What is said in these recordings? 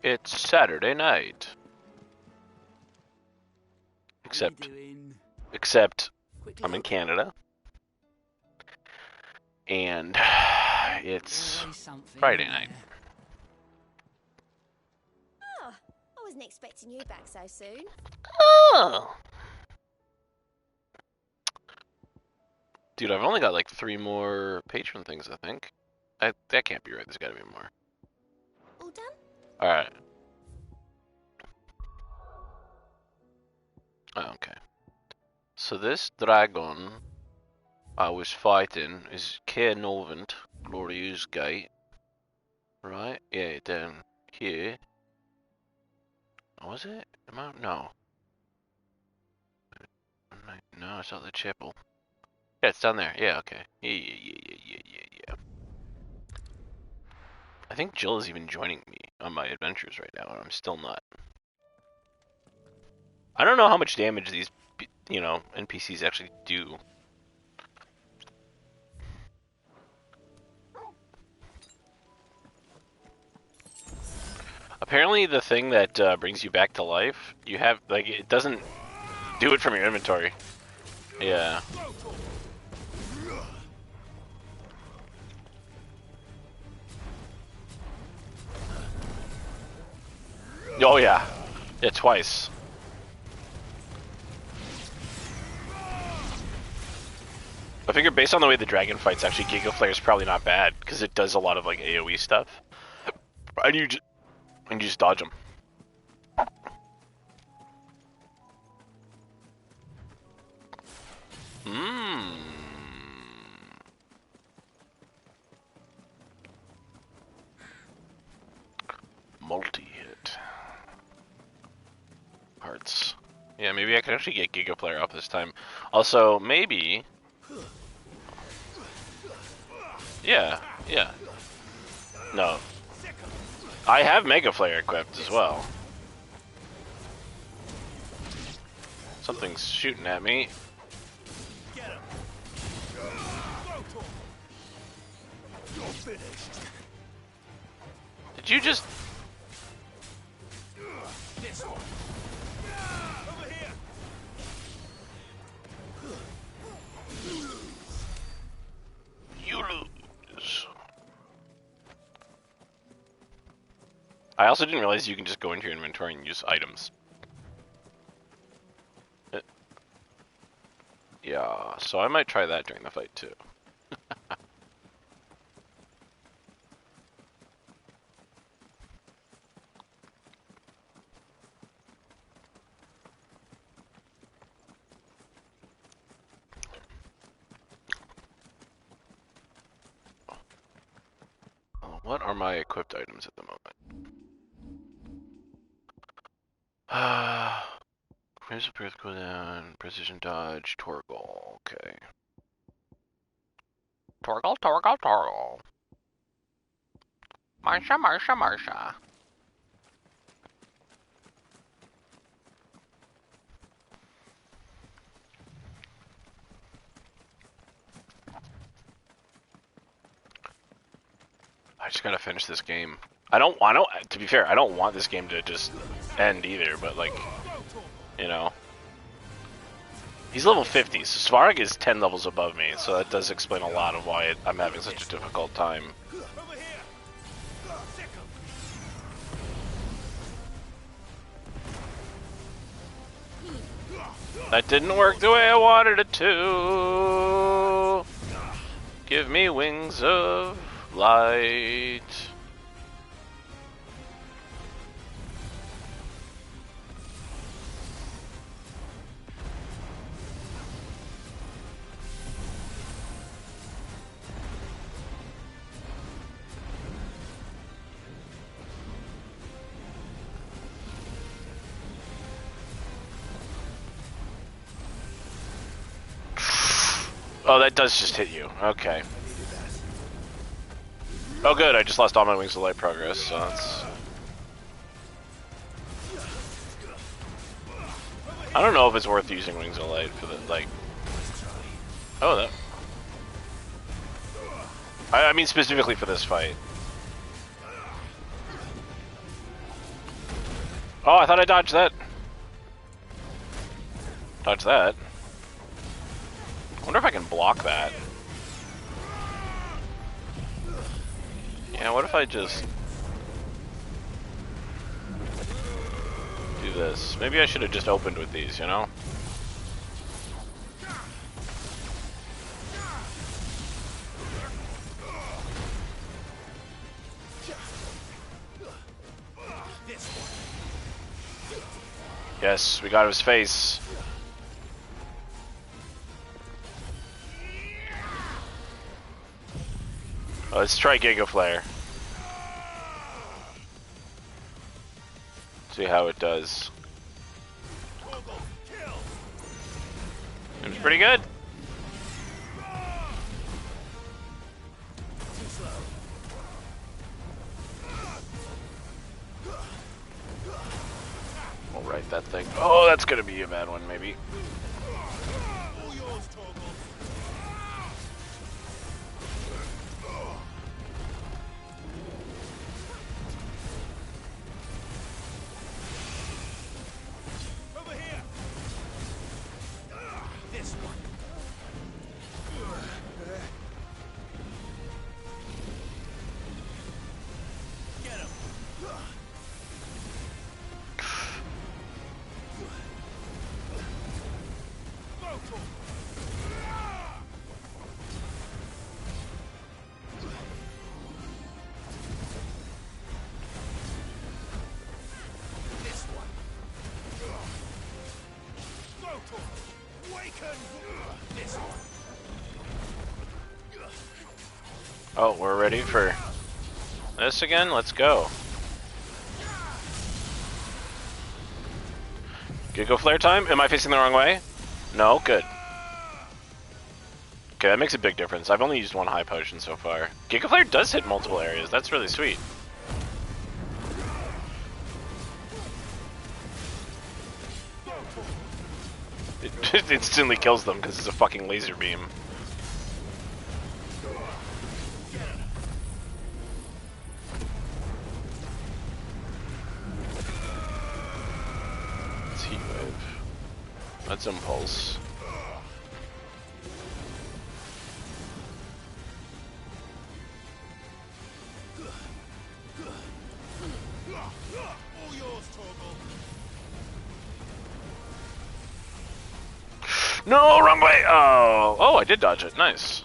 It's Saturday night. Except I'm in Canada. And it's Friday night. Oh, I wasn't expecting you back so soon. Oh! Dude, I've only got like 3 more patron things, I think. That can't be right. There's gotta be more. All done? Alright. Oh, okay. So this dragon I was fighting is Cairnovant, Glorious Gate. Right? Yeah, down here. Was it? No. No, it's not the chapel. Yeah, it's down there. Yeah, okay. Yeah. I think Jill is even joining me on my adventures right now, and I'm still not. I don't know how much damage these, NPCs actually do. Apparently, the thing that brings you back to life, you have, like, it doesn't do it from your inventory. Yeah. Oh, yeah. Yeah, twice. I figure based on the way the dragon fights, actually, Giga Flare is probably not bad, because it does a lot of, like, AoE stuff. And you just dodge them. Multi-hit. Hearts. Yeah, maybe I can actually get Giga Flare off this time. Also, maybe... Yeah. No. I have Mega Flare equipped as well. Something's shooting at me. Did you just... You lose. I also didn't realize you can just go into your inventory and use items. Yeah, so I might try that during the fight too. What are my equipped items at the moment? Here's a breath cooldown, precision dodge, Torgal. Okay. Torgal. Marsha. I just gotta finish this game. To be fair, I don't want this game to just end either, but like, you know. He's level 50, so Svarg is 10 levels above me, so that does explain a lot of why I'm having such a difficult time. That didn't work the way I wanted it to. Give me wings of light. Oh, that does just hit you. Okay. Oh, good. I just lost all my wings of light progress, so that's... I don't know if it's worth using wings of light for the, like... Oh, that... I mean specifically for this fight. Oh, I thought I dodged that. Dodge that. I wonder if I can block that. Yeah, what if I just do this? Maybe I should have just opened with these, you know? Yes, we got his face. Let's try Giga Flare. See how it does. Seems pretty good. We'll write that thing. Oh, that's gonna be a bad one, maybe. Oh, we're ready for this again? Let's go. Giga Flare time? Am I facing the wrong way? No? Good. Okay, that makes a big difference. I've only used one high potion so far. Giga Flare does hit multiple areas. That's really sweet. It instantly kills them because it's a fucking laser beam. It's Heat Wave. That's Impulse. No, wrong way! Oh, oh, I did dodge it. Nice.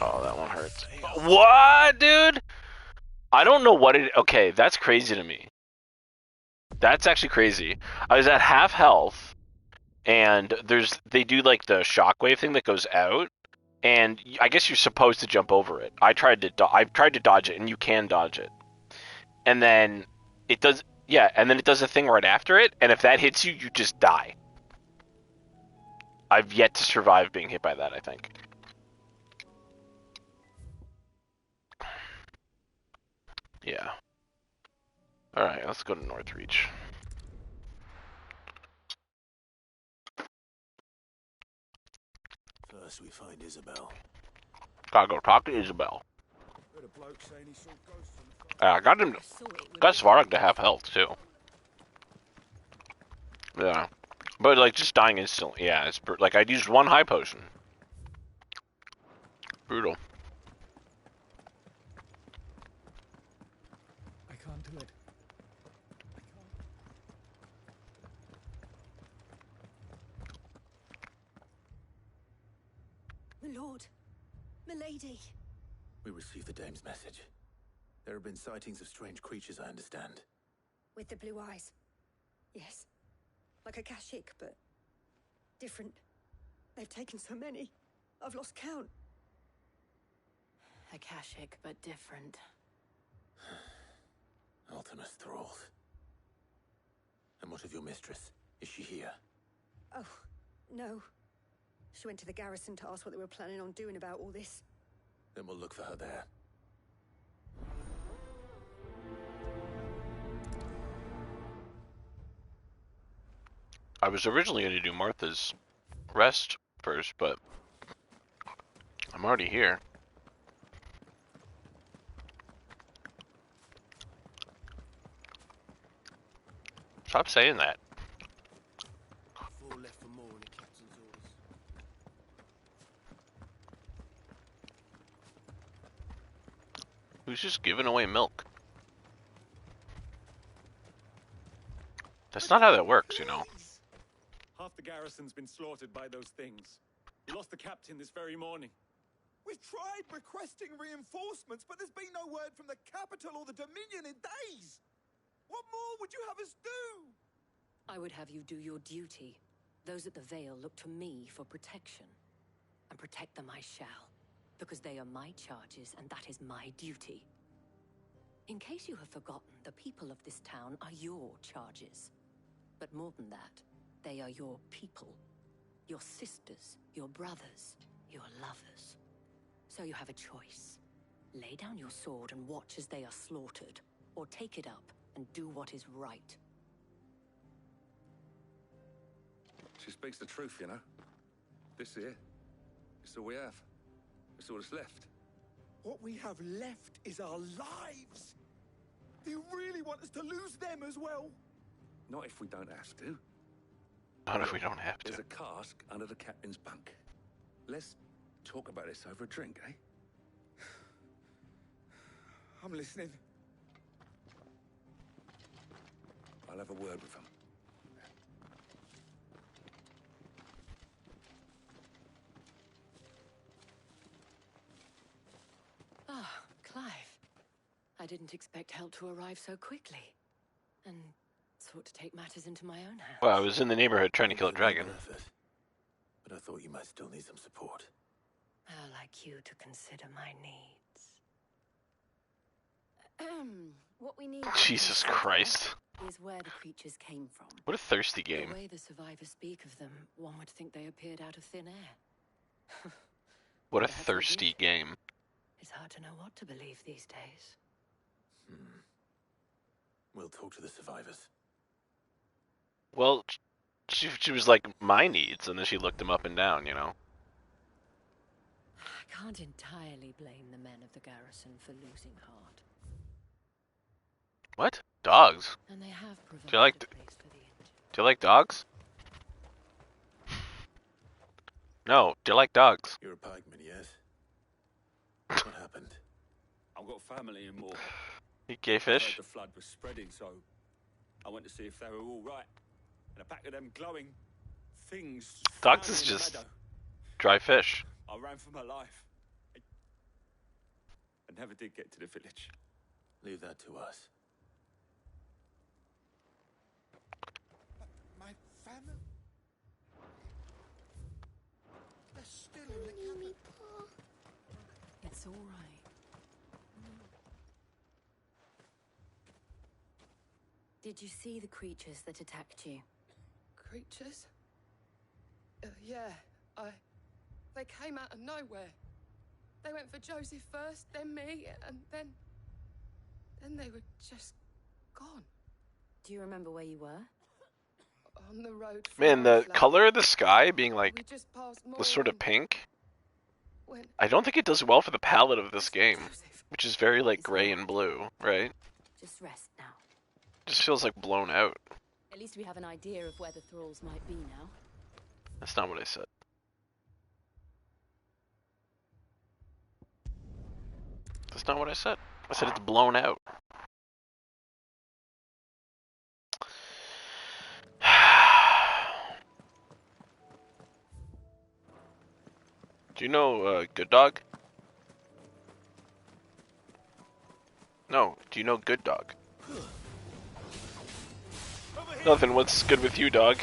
Oh, that one hurts. What, dude? I don't know what it... Okay, that's crazy to me. That's actually crazy. I was at half health, and they do like the shockwave thing that goes out, and I guess you're supposed to jump over it. I tried to dodge it, and you can dodge it, and then it does. Yeah, and then it does a thing right after it, and if that hits you, you just die. I've yet to survive being hit by that, I think. Yeah. Alright, let's go to Northreach. First we find Isabel. Gotta go talk to Isabel. I got Svarog to half health, too. Yeah. But, like, just dying instantly. Yeah, it's like, I'd used one high potion. Brutal. I can't do it. My lord. Milady. We received the dame's message. There have been sightings of strange creatures, I understand. With the blue eyes. Yes. Like a Kashik, but different. They've taken so many. I've lost count. A Kashik, but different. Ultimus thralls. And what of your mistress? Is she here? Oh, no. She went to the garrison to ask what they were planning on doing about all this. Then we'll look for her there. I was originally going to do Martha's Rest first, but I'm already here. Stop saying that. 4 left for more in the captain's orders. Who's just giving away milk? That's not how that works, you know. Half the garrison's been slaughtered by those things. We lost the captain this very morning. We've tried requesting reinforcements, but there's been no word from the capital or the Dominion in days. What more would you have us do? I would have you do your duty. Those at the Vale look to me for protection. And protect them I shall. Because they are my charges, and that is my duty. In case you have forgotten, the people of this town are your charges. But more than that, they are your people. Your sisters, your brothers, your lovers. So you have a choice. Lay down your sword and watch as they are slaughtered, or take it up and do what is right. She speaks the truth, you know. This here, it's all we have. It's all that's left. What we have left is our lives. Do you really want us to lose them as well? Not if we don't have to. Not if we don't have to. There's a cask under the captain's bunk. Let's talk about this over a drink, eh? I'm listening. I'll have a word with him. Ah, Clive. I didn't expect help to arrive so quickly. And sought to take matters into my own hands. Well, I was in the neighborhood trying to kill a dragon. But I thought you might still need some support. How like you to consider my needs. What we need Jesus Christ. is where the creatures came from. What a thirsty game. The way the survivors speak of them, one would think they appeared out of thin air. What a That's thirsty indeed. game. It's hard to know what to believe these days. We'll talk to the survivors. Well, she was like, my needs, and then she looked them up and down, you know? I can't entirely blame the men of the garrison for losing heart. What? Dogs? And they have provided Do you like a place for the injured. Do you like dogs? No, do you like dogs? You're a pikeman, yes? What happened? I've got family in Moor. You gay I fish? heard the flood was spreading, so I went to see if they were all right. And a pack of them glowing things. Dogs found is me in the just meadow. dry fish. I ran for my life. I never did get to the village. Leave that to us. My family? They're still in the cabin. It's all right. Did you see the creatures that attacked you? Creatures? Yeah, they came out of nowhere. They went for Joseph first, then me, and then they were just gone. Do you remember where you were? On the road from Man, the Oslo. color of the sky being We like just passed Moor the sort of and pink, went I don't think it does well for the palette of this game, Joseph. which is very like gray and blue, right? Just rest now. Just feels like blown out. At least we have an idea of where the thralls might be now. That's not what I said. That's not what I said. I said it's blown out. Do you know Good Dog? No, do you know Good Dog? Nothing, what's good with you, dog?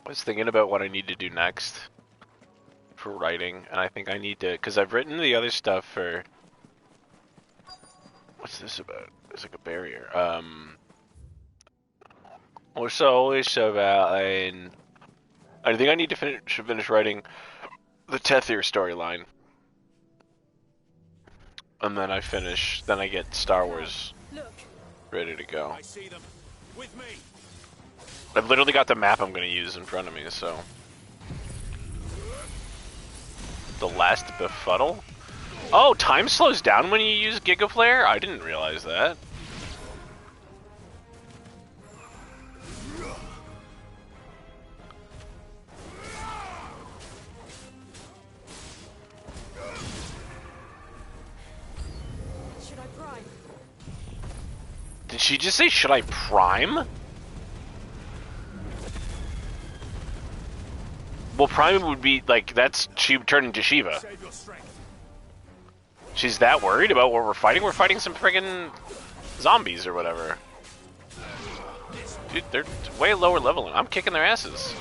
I was thinking about what I need to do next for writing, and I think I need to, because I've written the other stuff for, what's this about? It's like a barrier. It's always about, I think I need to finish writing the Tethir storyline. And then then I get Star Wars ready to go. I see them. With me. I've literally got the map I'm going to use in front of me, so. The last befuddle? Oh, time slows down when you use Giga Flare? I didn't realize that. Should I prime? Did she just say, should I prime? Well, prime would be, like, that's, she would turn into Shiva. She's that worried about what we're fighting? We're fighting some friggin' zombies or whatever. Dude, they're way lower level. I'm kicking their asses.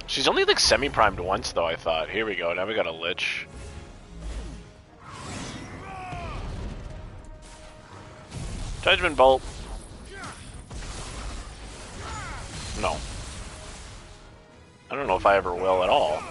She's only, like, semi-primed once, though, I thought. Here we go. Now we got a Lich. Judgment Bolt. No. I don't know if I ever will at all.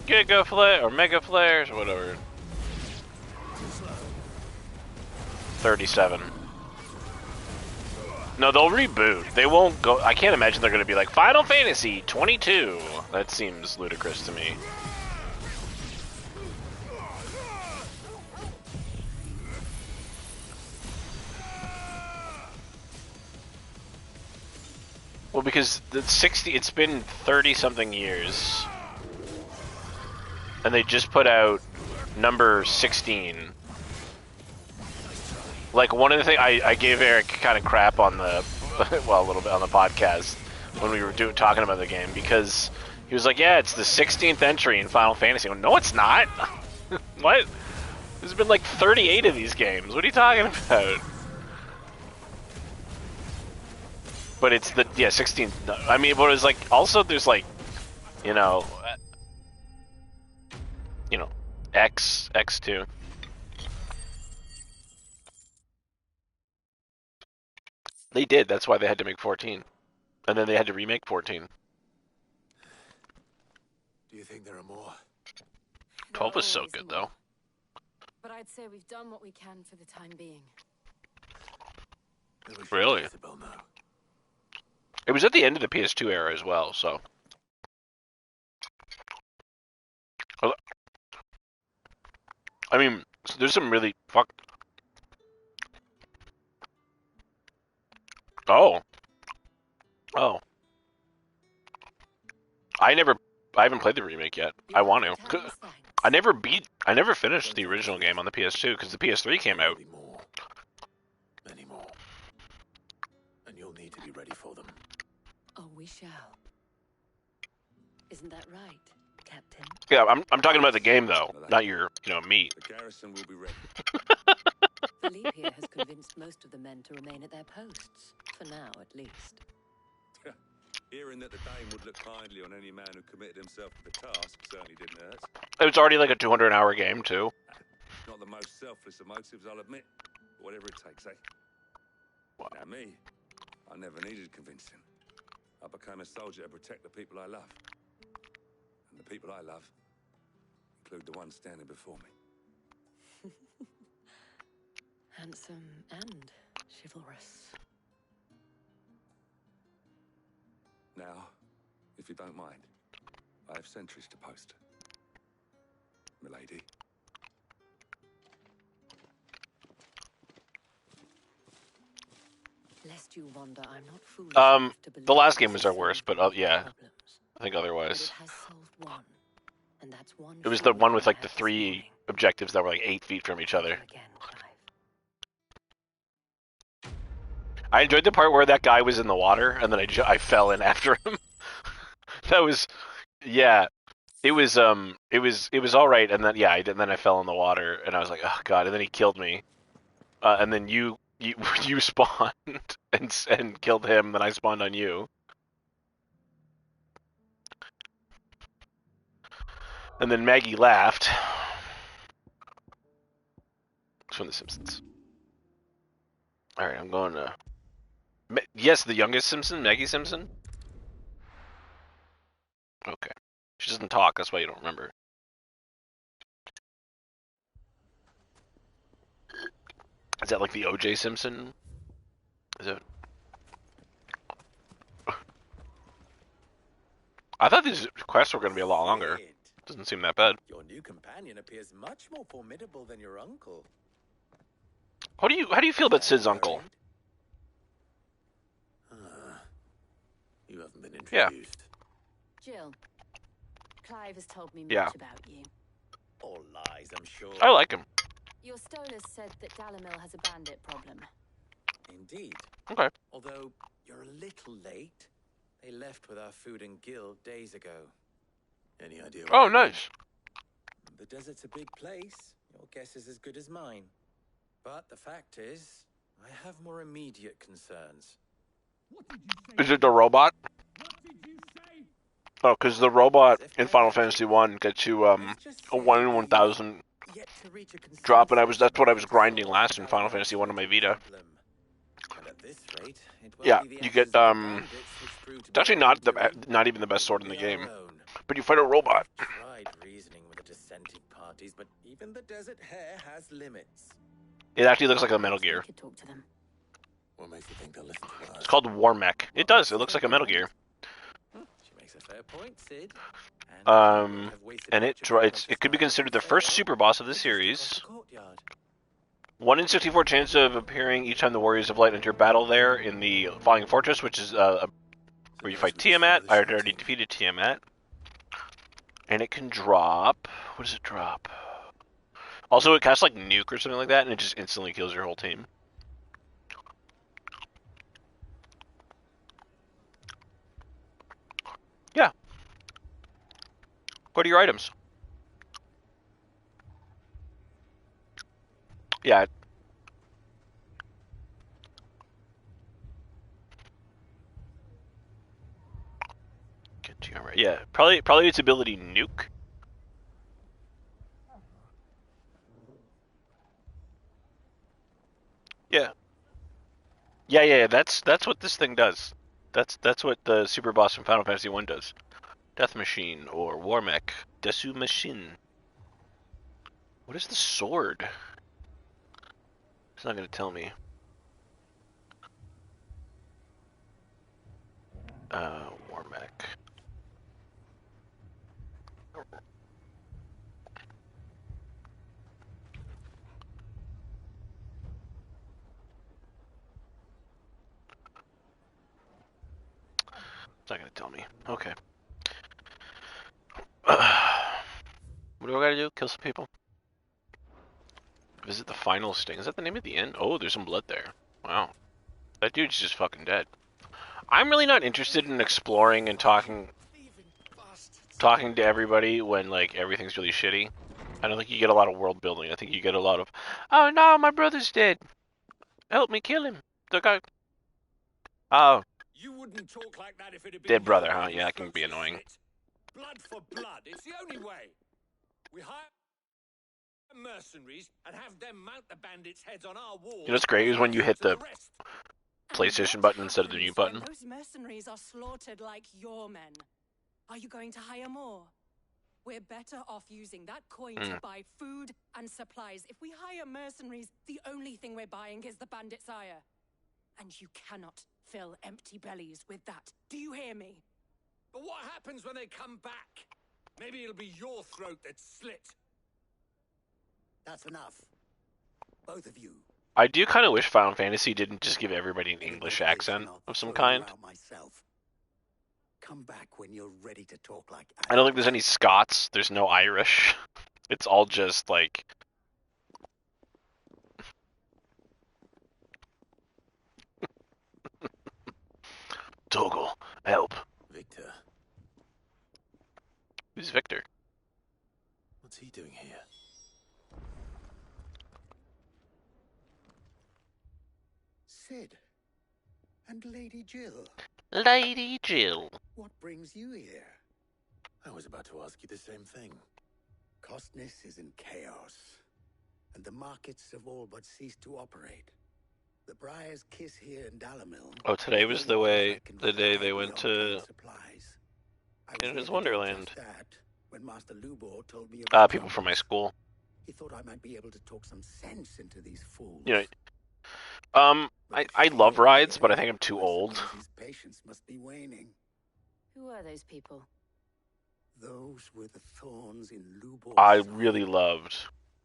Giga Flare or Mega Flares or whatever. 37. No, they'll reboot. They won't go. I can't imagine they're going to be like Final Fantasy 22. That seems ludicrous to me. Well, because the 60, it's been 30 something years, and they just put out number 16. Like, one of the things I gave Eric kind of crap on the, well, a little bit on the podcast when we were talking about the game, because he was like, yeah, it's the 16th entry in Final Fantasy. I went, no, it's not. What? There's been like 38 of these games. What are you talking about? But it's the, yeah, 16th. I mean, but it's like, also there's like, you know, X2. They did. That's why they had to make 14. And then they had to remake 14. Do you think there are more? 12 was so good, though. But I'd say we've done what we can for the time being. Really? It was at the end of the PS2 era as well, so. I mean, there's some really Oh. Oh. I haven't played the remake yet. I want to. I never finished the original game on the PS2 because the PS3 came out. Many more. And you'll need to be ready for them. Oh, we shall. Isn't that right, Captain? Yeah, I'm talking about the game though, not your, meat. The garrison will be ready. Philippe here has convinced most of the men to remain at their posts, for now at least. Hearing that the Dame would look kindly on any man who committed himself to the task certainly didn't hurt. It was already like a 200-hour game too. Not the most selfless of motives, I'll admit. But whatever it takes, eh? Wow. Now me, I never needed convincing. I became a soldier to protect the people I love. And the people I love include the ones standing before me. Handsome and chivalrous. Now, if you don't mind, I have sentries to post. Milady. Lest you wonder, I'm not foolish to believe the last game was our this is worst, but solved yeah, problems. I think But otherwise. it has solved one, and that's one. It was the one with like the fear I had this 3 morning. objectives that were like 8 feet from each other. Again, Clive. I enjoyed the part where that guy was in the water, and then I fell in after him. That was, yeah. It was all right, and then yeah, and then I fell in the water, and I was like, oh god, and then he killed me, and then you you spawned and killed him, then I spawned on you, and then Maggie laughed. It's from The Simpsons. All right, I'm going to. Yes, the youngest Simpson, Maggie Simpson. Okay, she doesn't talk. That's why you don't remember. Is that like the O.J. Simpson? Is it? I thought these quests were going to be a lot longer. Doesn't seem that bad. Your new companion appears much more formidable than your uncle. How do you feel about Sid's uncle? You haven't been introduced. Yeah. Jill, Clive has told me Yeah. much about you. All lies, I'm sure. I like him. Your Stolas said that Dalamil has a bandit problem. Indeed. Okay. Although you're a little late. They left with our food and guild days ago. Any idea? Oh, nice. The desert's a big place. Your guess is as good as mine. But the fact is, I have more immediate concerns. Is it the robot? Oh, because the robot in Final Fantasy 1 gets you a 1 in 1,000 drop, and that's what I was grinding last in Final Fantasy 1 on my Vita. Yeah, you get it's actually not even the best sword in the game, but you fight a robot. Tried reasoning with the dissenting parties, but even the desert hare has limits. It actually looks like a Metal Gear. We could talk to them. What makes you think they'll listen to us? It's called War Mech. It does. It looks like a Metal Gear. She makes a fair point, Sid. And it could be considered the first super boss of the series. 1 in 64 chance of appearing each time the Warriors of Light enter battle there in the Falling Fortress, which is where you fight Tiamat. I already defeated Tiamat. And it can drop... What does it drop? Also, it casts like Nuke or something like that, and it just instantly kills your whole team. Yeah. What are your items? Yeah. Yeah, probably its ability Nuke. Yeah. Yeah. That's what this thing does. That's what the super boss from Final Fantasy 1 does. Death Machine or War Mech. Desu Machine. What is the sword? It's not gonna tell me. War Mech. It's not gonna tell me. Okay. What do I gotta do? Kill some people? Visit the final sting. Is that the name of the inn? Oh, there's some blood there. Wow. That dude's just fucking dead. I'm really not interested in exploring and talking to everybody when, like, everything's really shitty. I don't think you get a lot of world building. I think you get a lot of, oh no, my brother's dead. Help me kill him. The guy... Oh. You wouldn't talk like that if it had been Dead brother, huh? your Yeah, that can be throats annoying. slit. Blood for blood. It's the only way. We hire mercenaries and have them mount the bandits' heads on our walls. You know what's great is when you hit the PlayStation button instead of the new button. Those mercenaries are slaughtered like your men. Are you going to hire more? We're better off using that coin to buy food and supplies. If we hire mercenaries, the only thing we're buying is the bandit's ire. And you cannot fill empty bellies with that. Do you hear me? But what happens when they come back? Maybe it'll be your throat that's slit. That's enough. Both of you. I do kind of wish Final Fantasy didn't just give everybody an English accent of some kind. Come back when you're ready to talk like I don't think there's any Scots. There's no Irish. It's all just like... Help. Victor, Who's Victor? what's he doing here? Sid. And Lady Jill. Lady Jill. What brings you here? I was about to ask you the same thing. Costness is in chaos, and the markets have all but ceased to operate. The Briar's Kiss here in Dalamil. Oh, today was the day they went to Canada's Wonderland. When Master Lubor told me about People from my school. He thought I might be able to talk some sense into these fools. You know, I love rides, but I think I'm too old. His patience must be waning. Who are those people? Those were the thorns in Lubor's I side. really loved.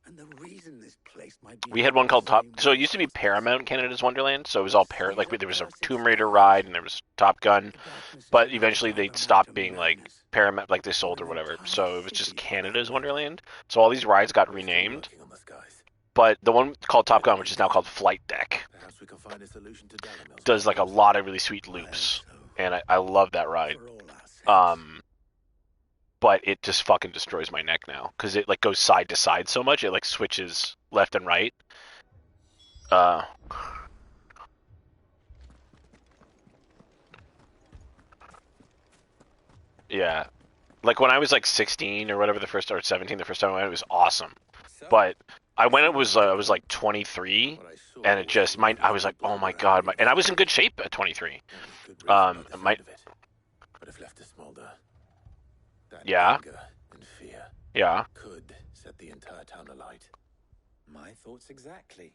And the reason this place might be We had one called Top. So it used to be Paramount Canada's Wonderland. So it was all like there was a Tomb Raider ride and there was Top Gun, but eventually they stopped being like Paramount, like they sold or whatever. So it was just Canada's Wonderland. So all these rides got renamed. But the one called Top Gun, which is now called Flight Deck, does like a lot of really sweet loops, and I love that ride. But it just fucking destroys my neck now because it like goes side to side so much. It like switches left and right. Yeah, like when I was like 16 or whatever or 17 the first time I went, it was awesome. But I went. I was like 23, and it just I was like, oh my god, and I was in good shape at 23. But if left to smolder, that Yeah. anger and fear Yeah. could set the entire town alight. My thoughts exactly.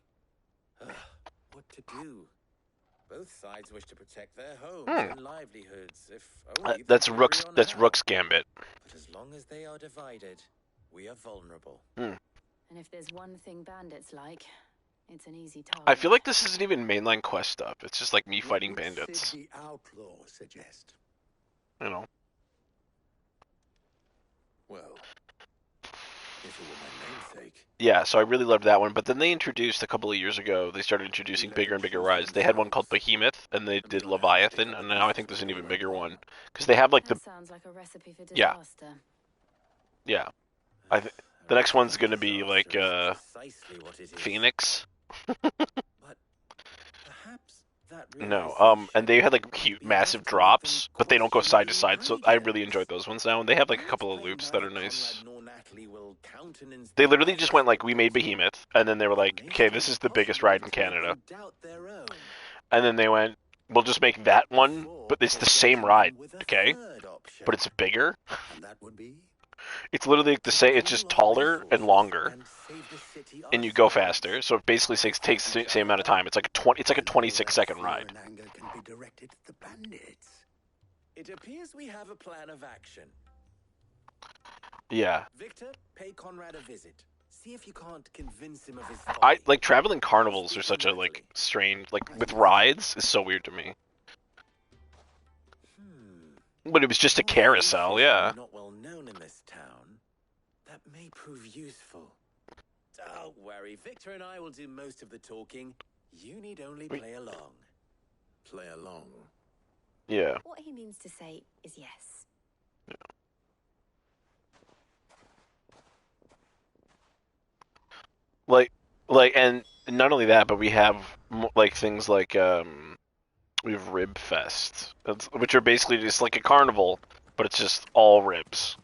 What to do? Both sides wish to protect their homes and livelihoods. If only That's they Rook's. agree on That's how. Rook's gambit. But as long as they are divided, we are vulnerable. And if there's one thing bandits like, it's an easy target. I feel like this isn't even mainline quest stuff. It's just like me fighting What would bandits. Sid the outlaw suggest? You know. Well, if it were my namesake. Yeah, so I really loved that one. But then they introduced a couple of years ago. They started introducing bigger and bigger rides. They had one called Behemoth, and they did Leviathan, and now I think there's an even bigger one because they have like That sounds like a recipe for Yeah. disaster. yeah. The next one's gonna be like Precisely what it is. Phoenix. But perhaps that No, and they had like cute, massive drops, but they don't go side to side. So I really enjoyed those ones now, and they have like a couple of loops that are nice. They literally just went like, we made Behemoth, and then they were like, okay, this is the biggest ride in Canada, and then they went, we'll just make that one, but it's the same ride, okay, but it's bigger. And that would be? It's literally like the same. It's just taller and longer, and you go faster. So it basically takes the same amount of time. It's like a 26-second ride. And anger can be directed at the bandits. It appears we have a plan of action. Yeah. Victor, pay Conrad a visit. See if you can't convince him of his I folly. like traveling carnivals are such a like strange with rides is so weird to me. But it was just a carousel, yeah. Not well known in this town. That may prove useful. Don't worry, Victor and I will do most of the talking. You need only play along. Play along. Yeah. What he means to say is yes. And not only that, but we have like things like we have Rib Fest, which are basically just like a carnival, but it's just all ribs,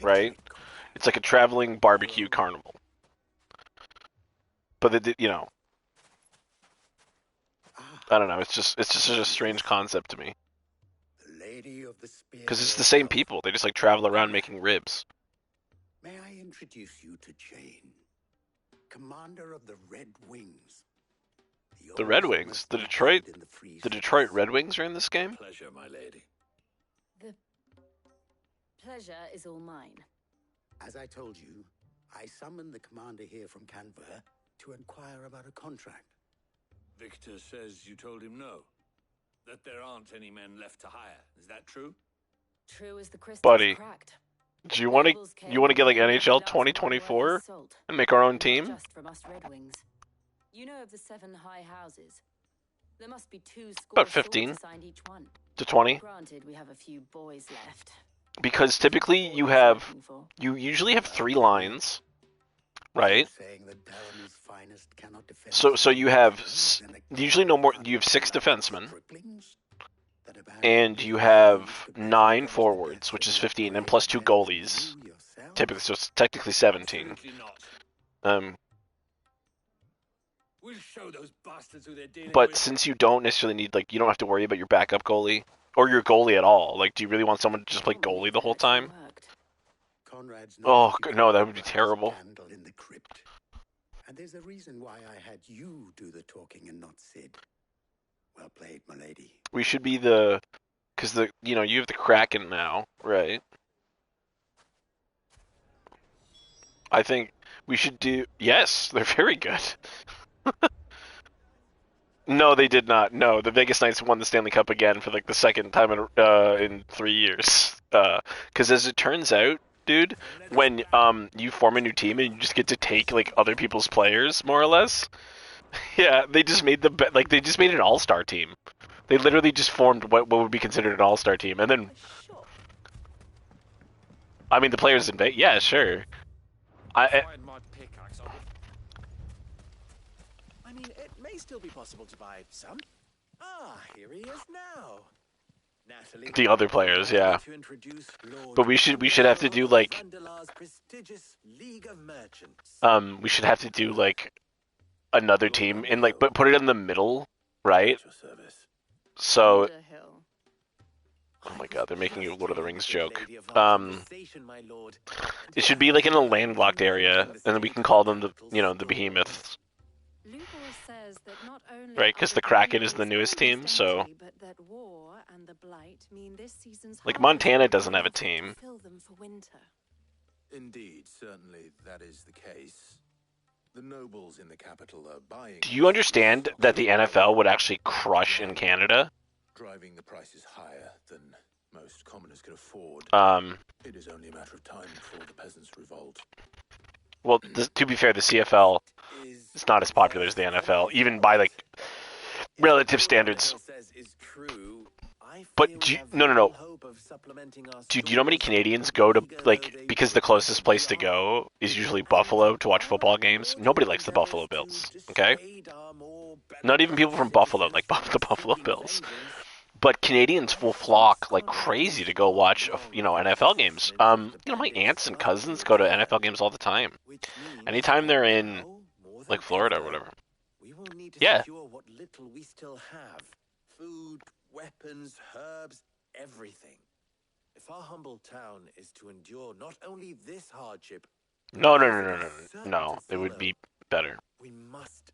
right? It's like a traveling barbecue carnival. But I don't know. It's just such a strange concept to me. The Lady of the Spear. Because it's the same people. They just like travel around making ribs. May I introduce you to Jane, commander of the Red Wings. The Red Wings, the Detroit Red Wings are in this game. Pleasure, my lady. The pleasure is all mine. As I told you, I summoned the commander here from Canberra to inquire about a contract. Victor says you told him no. That there aren't any men left to hire. Is that true? True as the crystal Buddy, cracked. do you want to get like NHL 2024 and make our own team? Just from us Red Wings. You know of the 7 high houses. There must be 2 scores About short 15 assigned each one. to 20. Granted, we have a few boys left. Because typically you usually have 3 lines, right? So you have usually no more. You have 6 defensemen, and you have 9 forwards, which is 15, and plus 2 goalies. Typically, so it's technically 17. We'll show those bastards who they're dealing But with. since you don't necessarily need, like, you don't have to worry about your backup goalie or your goalie at all. Like, do you really want someone to just play goalie the whole time? Oh no, that would be terrible. In the crypt. And there's a reason why I had you do the talking and not Sid. Well played, my lady. We should be because you have the Kraken now, right? I think we should do. Yes, they're very good. No, they did not. No, the Vegas Knights won the Stanley Cup again for like the second time in 3 years. Because as it turns out, dude, when you form a new team and you just get to take like other people's players, more or less. Yeah, they just made they just made an all-star team. They literally just formed what would be considered an all-star team, and then I mean the players in Vegas. Yeah, sure. I mean, it may still be possible to buy some. Ah, here he is now. Natalie, the other players, yeah. But we should have to do like we should have to do like another team and like but put it in the middle, right? So oh my god, they're making a Lord of the Rings joke. It should be like in a landlocked area, and then we can call them the behemoths. Right, because the Kraken is the newest team, so like Montana doesn't have a team. Indeed, certainly that is the case. The nobles in the capital are buying. Do you understand that the NFL would actually crush in Canada? Driving the prices higher than most commoners can afford. It is only a matter of time before the peasants revolt. Well, to be fair, the CFL is not as popular as the NFL, even by like relative standards. But no. Dude, do you know how many Canadians go to like because the closest place to go is usually Buffalo to watch football games? Nobody likes the Buffalo Bills, okay? Not even people from Buffalo like the Buffalo Bills. But Canadians will flock like crazy to go watch, NFL games. My aunts and cousins go to NFL games all the time. Anytime they're in, like Florida or whatever. Yeah. What little we still have: food, weapons, herbs, everything. If our humble town is to endure not only this hardship, No. It would be better.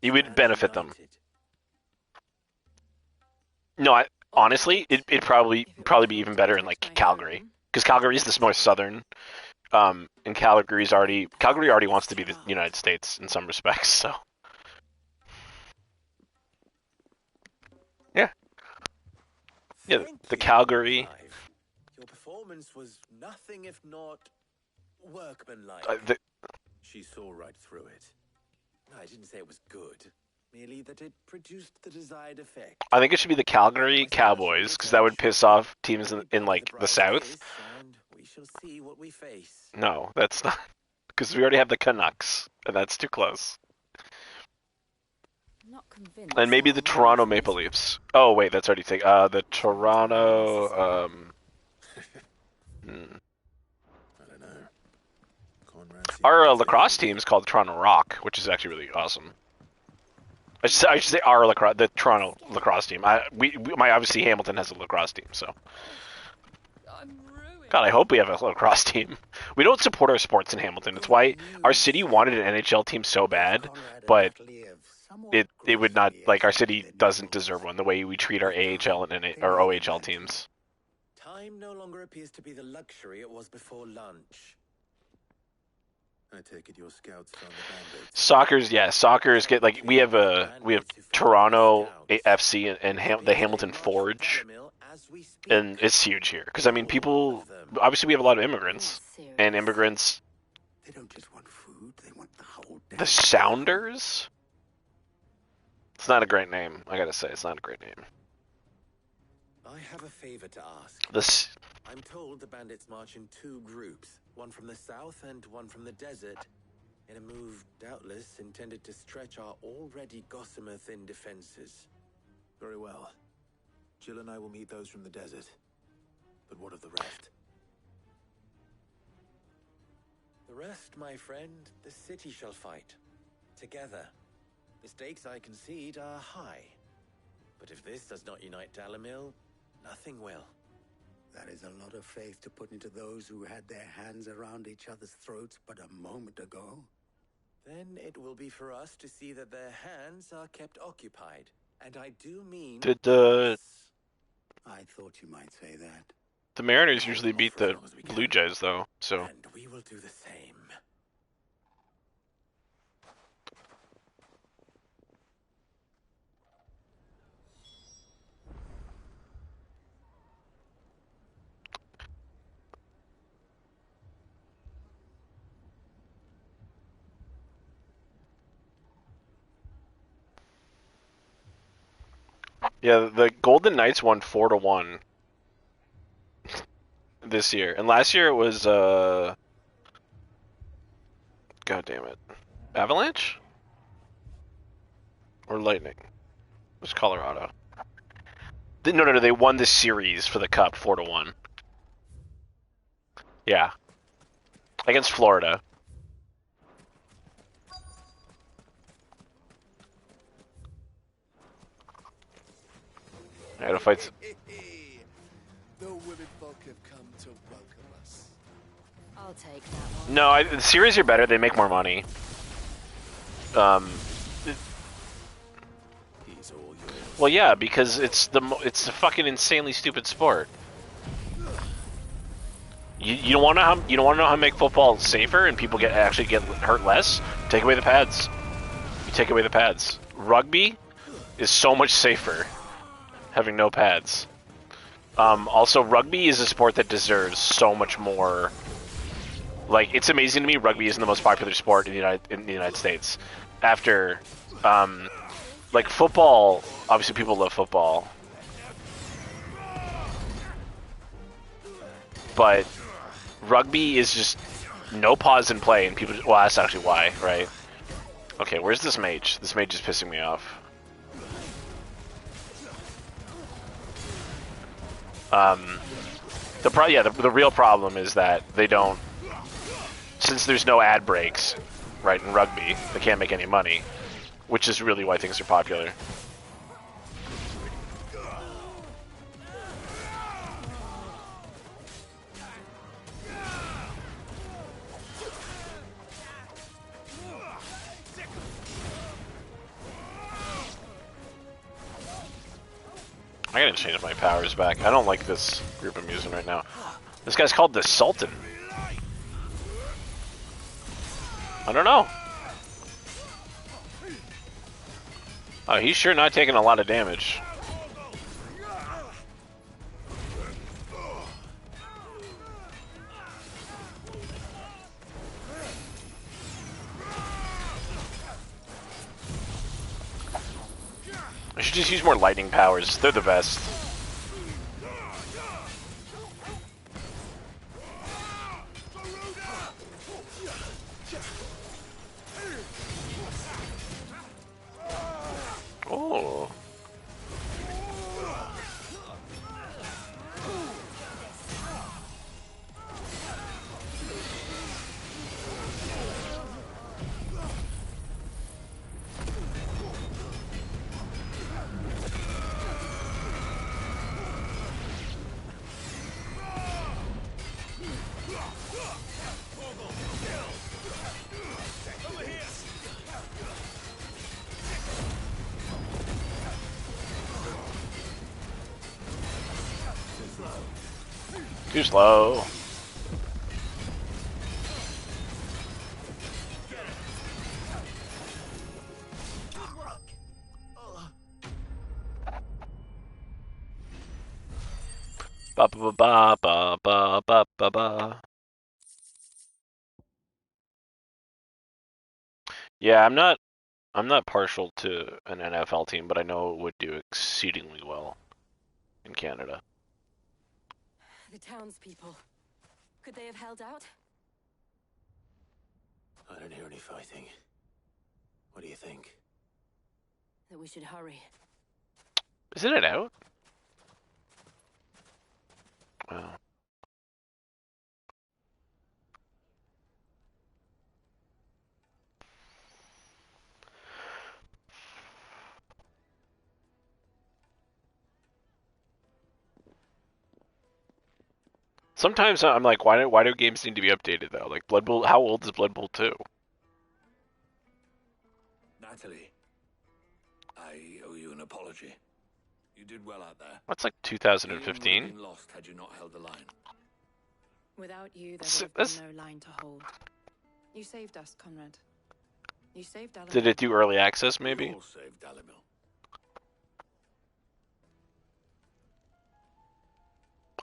It would benefit them. No, honestly, it'd probably be even better in like Calgary, because Calgary is the more southern, and Calgary already wants to be the United States in some respects. So yeah, the Calgary. Your performance was nothing if not workmanlike. She saw right through it. No, I didn't say it was good. Merely that it produced the desired effect. I think it should be the Calgary Cowboys, because that would piss off teams in like the South. We shall see what we face. No, that's not, because we already have the Canucks, and that's too close. Not convinced. And maybe the Toronto Maple Leafs. Oh wait, that's already taken. The Toronto. I don't know. Our lacrosse team is called the Toronto Rock, which is actually really awesome. I should say the Toronto lacrosse team. Obviously Hamilton has a lacrosse team, so. God, I hope we have a lacrosse team. We don't support our sports in Hamilton. It's why our city wanted an NHL team so bad, but it would not, like, our city doesn't deserve one the way we treat our AHL and our OHL teams. Time no longer appears to be the luxury it was before lunch. I take it your scouts found the Bandits. Soccer's get like we have Toronto FC and the Hamilton Forge, and it's huge here because I mean people obviously we have a lot of immigrants and immigrants. They don't just want food; they want the whole. The Sounders. It's not a great name. I gotta say, it's not a great name. I have a favor to ask. This. I'm told the bandits march in 2 groups, one from the south and one from the desert, in a move doubtless intended to stretch our already gossamer thin defenses. Very well. Jill and I will meet those from the desert. But what of the rest? The rest, my friend, the city shall fight. Together. The stakes, I concede, are high. But if this does not unite Dalamil, nothing will. That is a lot of faith to put into those who had their hands around each other's throats but a moment ago. Then it will be for us to see that their hands are kept occupied. And I do mean... I thought you might say that. The Mariners usually beat the Blue Jays, though, so... And we will do the same. Yeah, the Golden Knights won 4-1 this year, and last year it was God damn it, Avalanche or Lightning? It was Colorado. No, they won the series for the Cup 4-1. Yeah, against Florida. I had to fight. The women folk have come to welcome us. I'll take that one. No, the series are better. They make more money. Well, yeah, because it's the fucking insanely stupid sport. You don't want to know how to make football safer and people actually get hurt less. Take away the pads. You take away the pads. Rugby is so much safer having no pads. Also, rugby is a sport that deserves so much more. Like, it's amazing to me. Rugby isn't the most popular sport in the United States. After, like football, obviously people love football, but rugby is just no pause in play, and people. Well, that's actually why, right? Okay, where's this mage? This mage is pissing me off. The real problem is that they don't, since there's no ad breaks, right, in rugby, they can't make any money, which is really why things are popular. I gotta change my powers back. I don't like this group I'm using right now. This guy's called the Sultan. I don't know. Oh, he's sure not taking a lot of damage. I should just use more lightning powers. They're the best. Oh. Too slow. Ba ba ba ba ba ba ba ba. Yeah, I'm not I'm not partial to an NFL team, but I know it would do exceedingly well in Canada. The townspeople. Could they have held out? I don't hear any fighting. What do you think? That we should hurry. Isn't it out? Wow. Sometimes I'm like, why do games need to be updated though? Like Blood Bowl, how old is Blood Bowl 2? Natalie, I owe you an apology. You did well out there. That's like You would have 2015. been lost had you not held the line. Without you, there would have been no line to hold. You saved us, Conrad. You saved Dalamil. Did it do early access maybe? We all saved Dalamil.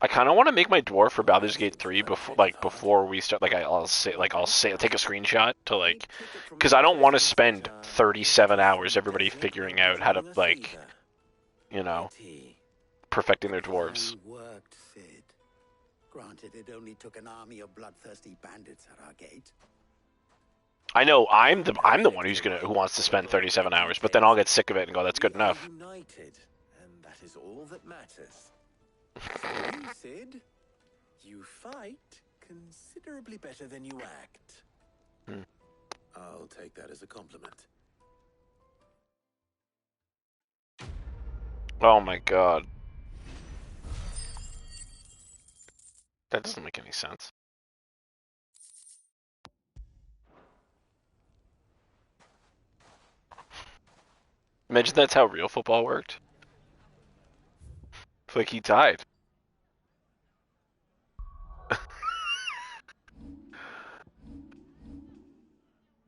I kind of want to make my dwarf for Baldur's Gate 3 before we start. I'll say take a screenshot to like, because I don't want to spend 37 hours everybody figuring out how to like, you know, perfecting their dwarves. Worked, Sid. Granted, it only took an army of bloodthirsty bandits at our gate. I know I'm the one who wants to spend 37 hours, but then I'll get sick of it and go, that's good enough. United, and that is all that matters. So you, Sid, you fight considerably better than you act. I'll take that as a compliment. Oh my god. That doesn't make any sense. Imagine that's how real football worked. Like he died.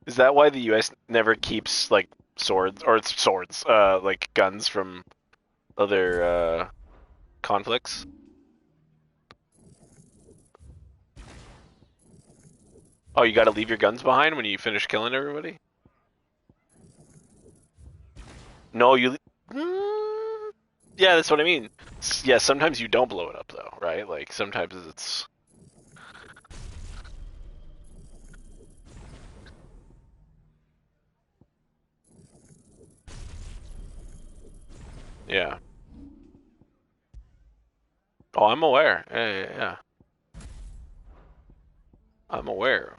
Is that why the US never keeps like like guns from other conflicts? Oh, you gotta leave your guns behind when you finish killing everybody? No, you... Yeah, that's what I mean. Yeah, sometimes you don't blow it up, though, right? Like, sometimes it's... Yeah. Oh, I'm aware. Yeah. I'm aware.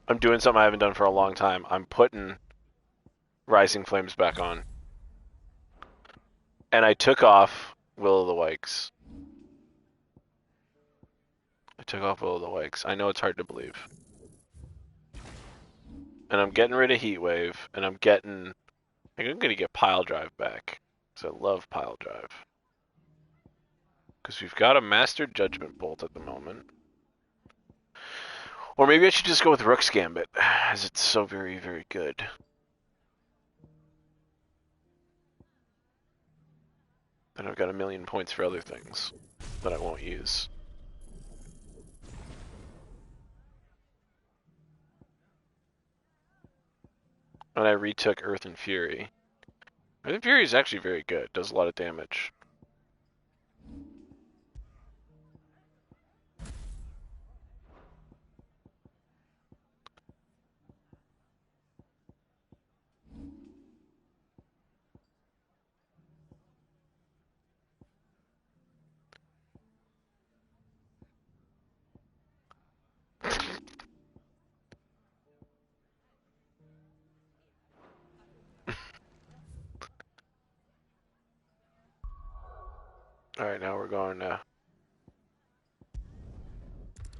I'm doing something I haven't done for a long time. I'm putting Rising Flames back on. And I took off Will of the Wikes. I know it's hard to believe. And I'm getting rid of Heatwave, and I'm gonna get Pile Drive back. Because I love Pile Drive. Because we've got a Master Judgment Bolt at the moment. Or maybe I should just go with Rook's Gambit, as it's so very, very good. And I've got 1,000,000 points for other things that I won't use. And I retook Earth and Fury. Earth and Fury is actually very good, does a lot of damage. Alright, now we're going to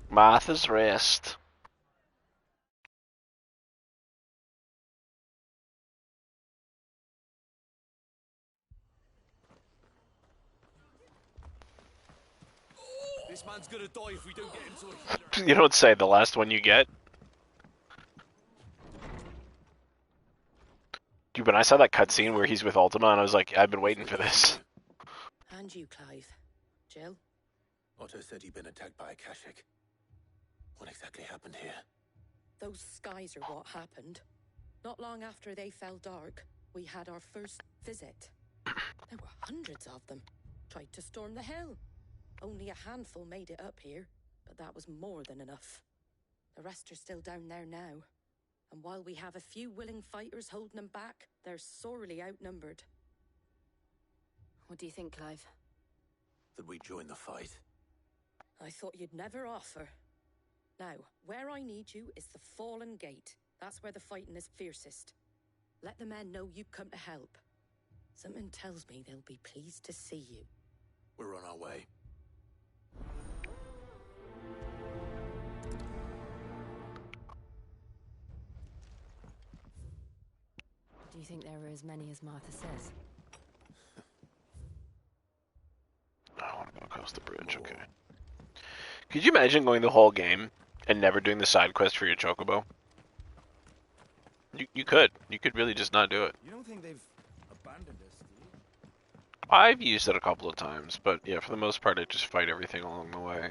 Martha's Rest. This man's gonna die if we don't get him to a healer. You don't say, the last one you get. Dude, when I saw that cutscene where he's with Ultima, and I was like, I've been waiting for this. And you, Clive. Jill? Otto said he'd been attacked by a Kashyyyk. What exactly happened here? Those skies are what happened. Not long after they fell dark, we had our first visit. There were hundreds of them. Tried to storm the hill. Only a handful made it up here, but that was more than enough. The rest are still down there now. And while we have a few willing fighters holding them back, they're sorely outnumbered. What do you think, Clive? That we join the fight? I thought you'd never offer. Now, where I need you is the Fallen Gate. That's where the fighting is fiercest. Let the men know you've come to help. Something tells me they'll be pleased to see you. We're on our way. Do you think there were as many as Martha says? I want to go across the bridge, okay. Could you imagine going the whole game and never doing the side quest for your chocobo? You could. You could really just not do it. You don't think they've abandoned us, do you? I've used it a couple of times, but yeah, for the most part, I just fight everything along the way.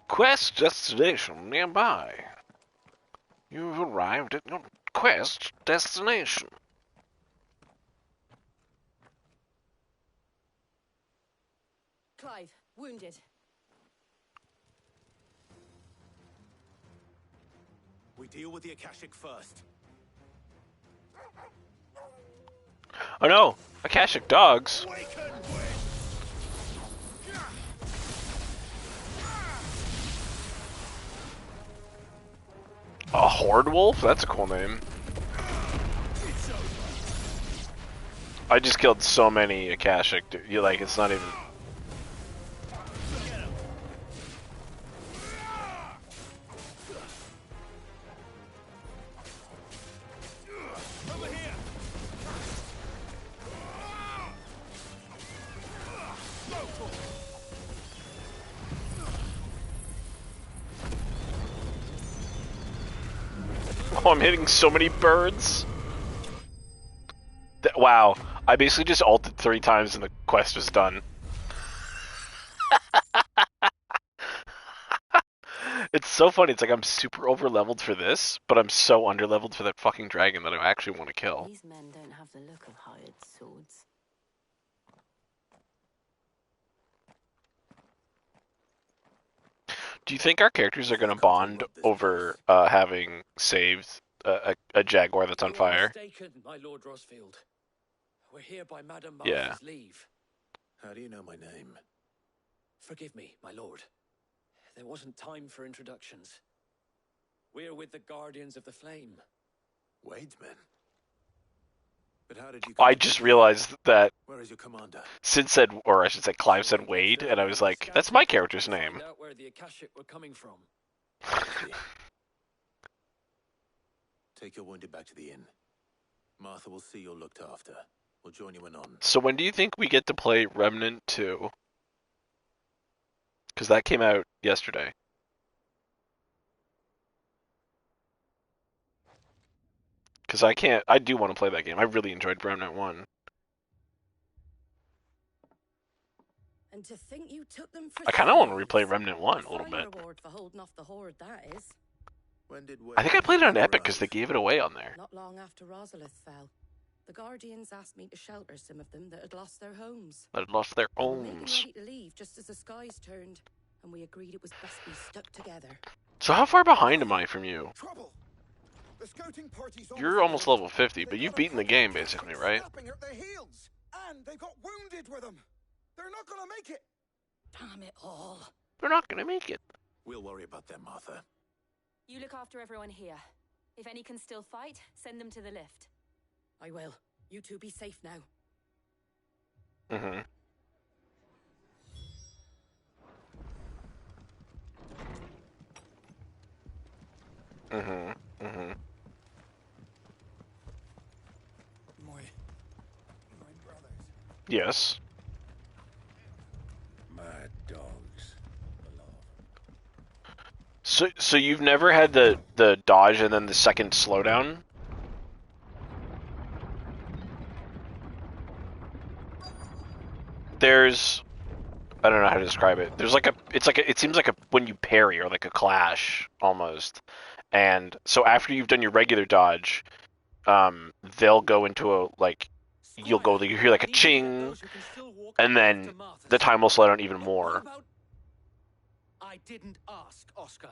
Quest destination nearby. You've arrived at your quest destination. Clive, wounded. We deal with the Akashic first. Oh no! Akashic dogs! A Horde Wolf? That's a cool name. I just killed so many Akashic. You like, it's not even... Oh, I'm hitting so many birds. Wow, I basically just ulted 3 times and the quest was done. It's so funny, it's like I'm super over leveled for this, but I'm so under leveled for that fucking dragon that I actually want to kill. These men don't have the look of hired swords. Do you think our characters are going to bond over having saved a jaguar that's on fire? Mistaken, my Lord Rosfield. We're here by Madame Yeah. Martha's leave. How do you know my name? Forgive me, my lord. There wasn't time for introductions. We're with the Guardians of the Flame. Wade's men. But how did you? I just realized that Where is your commander? Sid said, or I should say Clive said Wade, and I was like, that's my character's name. Find out where the Akashic were coming from. Take your wounded back to the inn. Martha will see you're looked after. We'll join you when on. So when do you think we get to play Remnant 2? Because that came out yesterday. Because I do want to play that game. I really enjoyed Remnant 1. And to think you took them for I kind of want to replay Remnant 1 a little bit. reward for holding off the horde, that is. When did I think I played it on Epic because they gave it away on there. Not long after Rosalith fell, the Guardians asked me to shelter some of them that had lost their homes. That had lost their We were making homes. ready to leave just as the skies turned, and we agreed it was best we stuck together. So how far behind am I from you? Trouble. The scouting party's on You're almost level 50, but you've beaten the game basically, right? snapping at their heels, and they got wounded with them. They're not gonna make it. Damn it all. They're not going to make it. We'll worry about them, Martha. You look after everyone here. If any can still fight, send them to the lift. I will. You two be safe now. Mm-hmm. Mm-hmm. Mm-hmm. My brothers. Yes. Mad dog. So you've never had the dodge and then the second slowdown? There's, I don't know how to describe it. There's like it seems like a when you parry or like a clash almost. And so after you've done your regular dodge, they'll go into a like you hear like a ching, and then the time will slow down even more. I didn't ask, Oscar.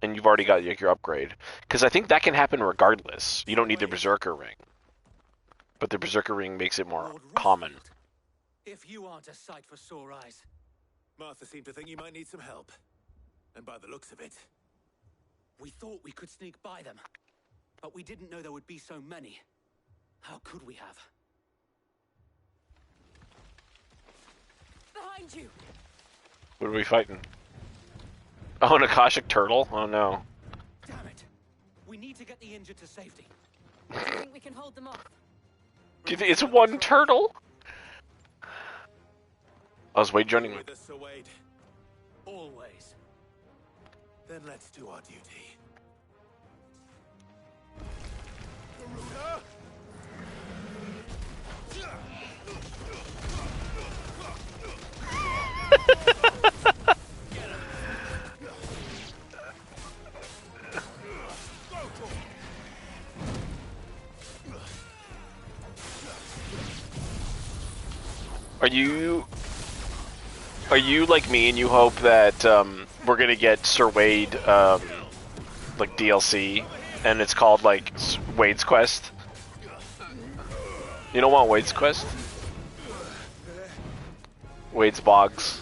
And you've already got your upgrade. Because I think that can happen regardless. You don't need the Berserker Ring. But the Berserker Ring makes it more common. If you aren't a sight for sore eyes. Martha seemed to think you might need some help. And by the looks of it... We thought we could sneak by them. But we didn't know there would be so many. How could we have? Behind you! What are we fighting? Oh, an Akashic Turtle? Oh no. Damn it. We need to get the injured to safety. Do you think we can hold them off? Do you think it's one turtle? I was Wade joining me. With us, Sir Wade. Always. Then let's do our duty. Garuda! Are you like me and you hope that we're gonna get Sir Wade like DLC and it's called like Wade's Quest? You don't want Wade's Quest? Wade's Bogs.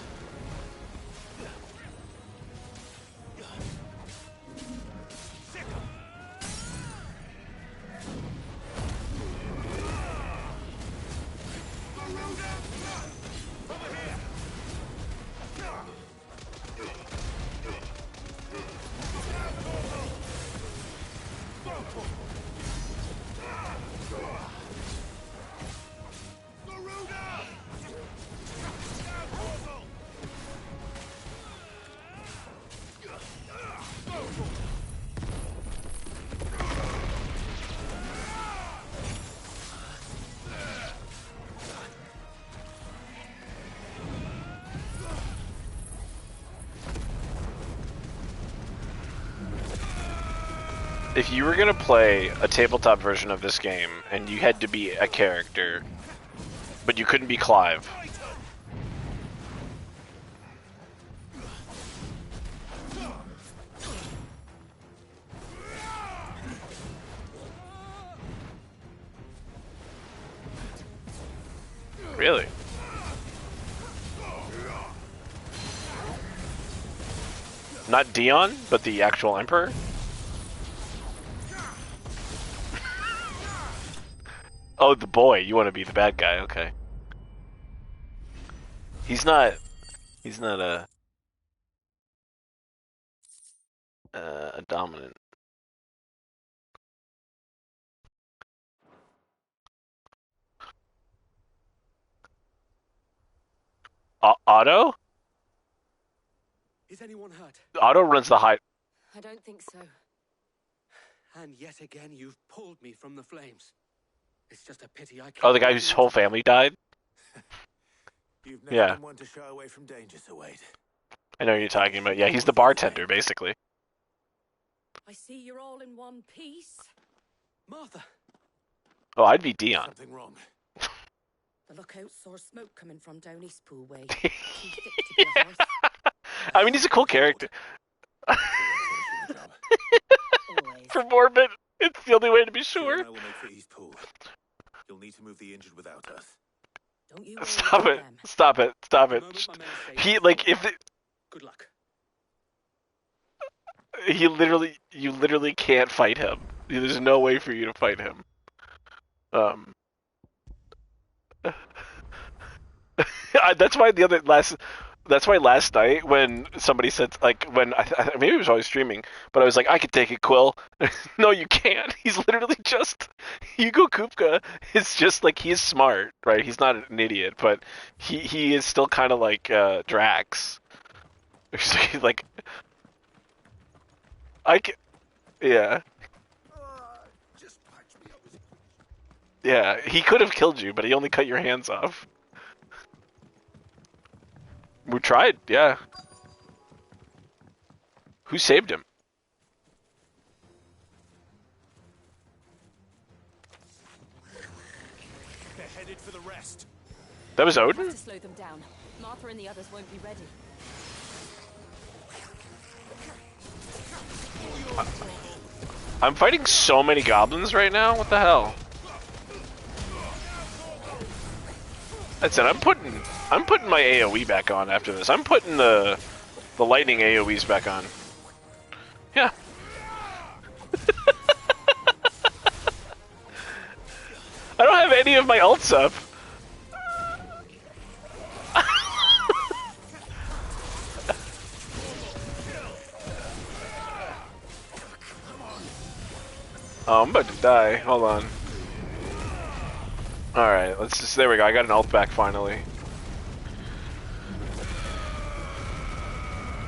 If you were gonna play a tabletop version of this game and you had to be a character, but you couldn't be Clive, really? Not Dion, but the actual Emperor? Oh, the boy. You want to be the bad guy. Okay. He's not a dominant. Otto? Is anyone hurt? Otto runs the high. I don't think so. And yet again, you've pulled me from the flames. It's just a pity I can't. Oh, the guy whose whole family died? You've never Yeah. been one to shy away from danger, Sir Wade. I know what you're talking about. Yeah, he's the bartender, basically. I see you're all in one piece. Martha. Oh, I'd be Dion. Something wrong. The lookout saw smoke coming from down Eastpool way. Too thick to be a horse. I mean, he's a cool character. For Morbid, it's the only way to be sure. I will make for Eastpool. You'll need to move the injured without us. Don't you Stop it! Stop it! Stop it! He like if it, Good luck. you literally can't fight him. There's no way for you to fight him. That's why That's why last night when somebody said, like, when maybe it was always streaming, but I was like, I could take it, Quill. No, you can't. He's literally just Hugo Kupka is just like, he's smart, right? He's not an idiot, but he is still kind of like Drax. He's like, Yeah. Yeah, he could have killed you, but he only cut your hands off. We tried, yeah. Who saved him? They're headed for the rest. That was We Odin? have to slow them down. Martha and the others won't be ready. I'm fighting so many goblins right now. What the hell? That's it. I'm putting my AoE back on after this. I'm putting the lightning AoEs back on. Yeah. I don't have any of my ults up. Oh, I'm about to die. Hold on. Alright, let's just... There we go. I got an ult back finally.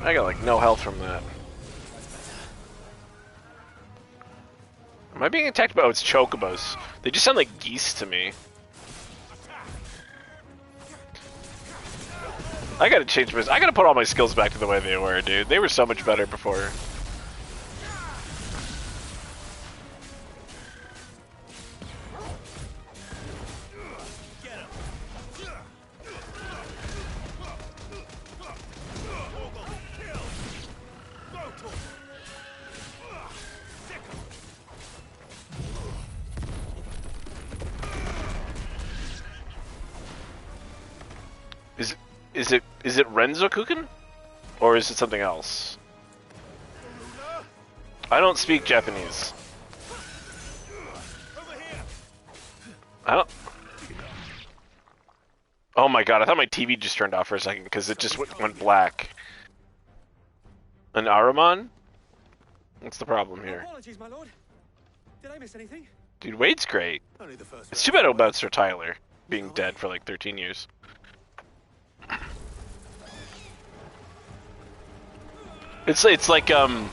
I got, like, no health from that. Am I being attacked by... Oh, it's chocobos. They just sound like geese to me. I gotta change my... I gotta put all my skills back to the way they were, dude. They were so much better before. Is it Renzokuken? Or is it something else? I don't speak Japanese. I don't... Oh my god, I thought my TV just turned off for a second because it just went black. An Aruman? What's the problem here? Apologies, my lord. Did I miss anything? Dude, Wade's great. It's too bad about Sir Tyler being dead for like 13 years. It's like the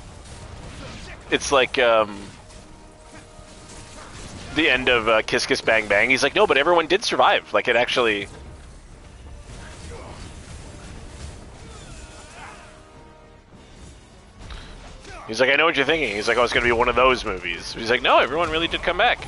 end of Kiss Kiss Bang Bang. He's like, no, but everyone did survive. Like, it actually... He's like, I know what you're thinking. He's like, oh, it's gonna be one of those movies. He's like, no, everyone really did come back.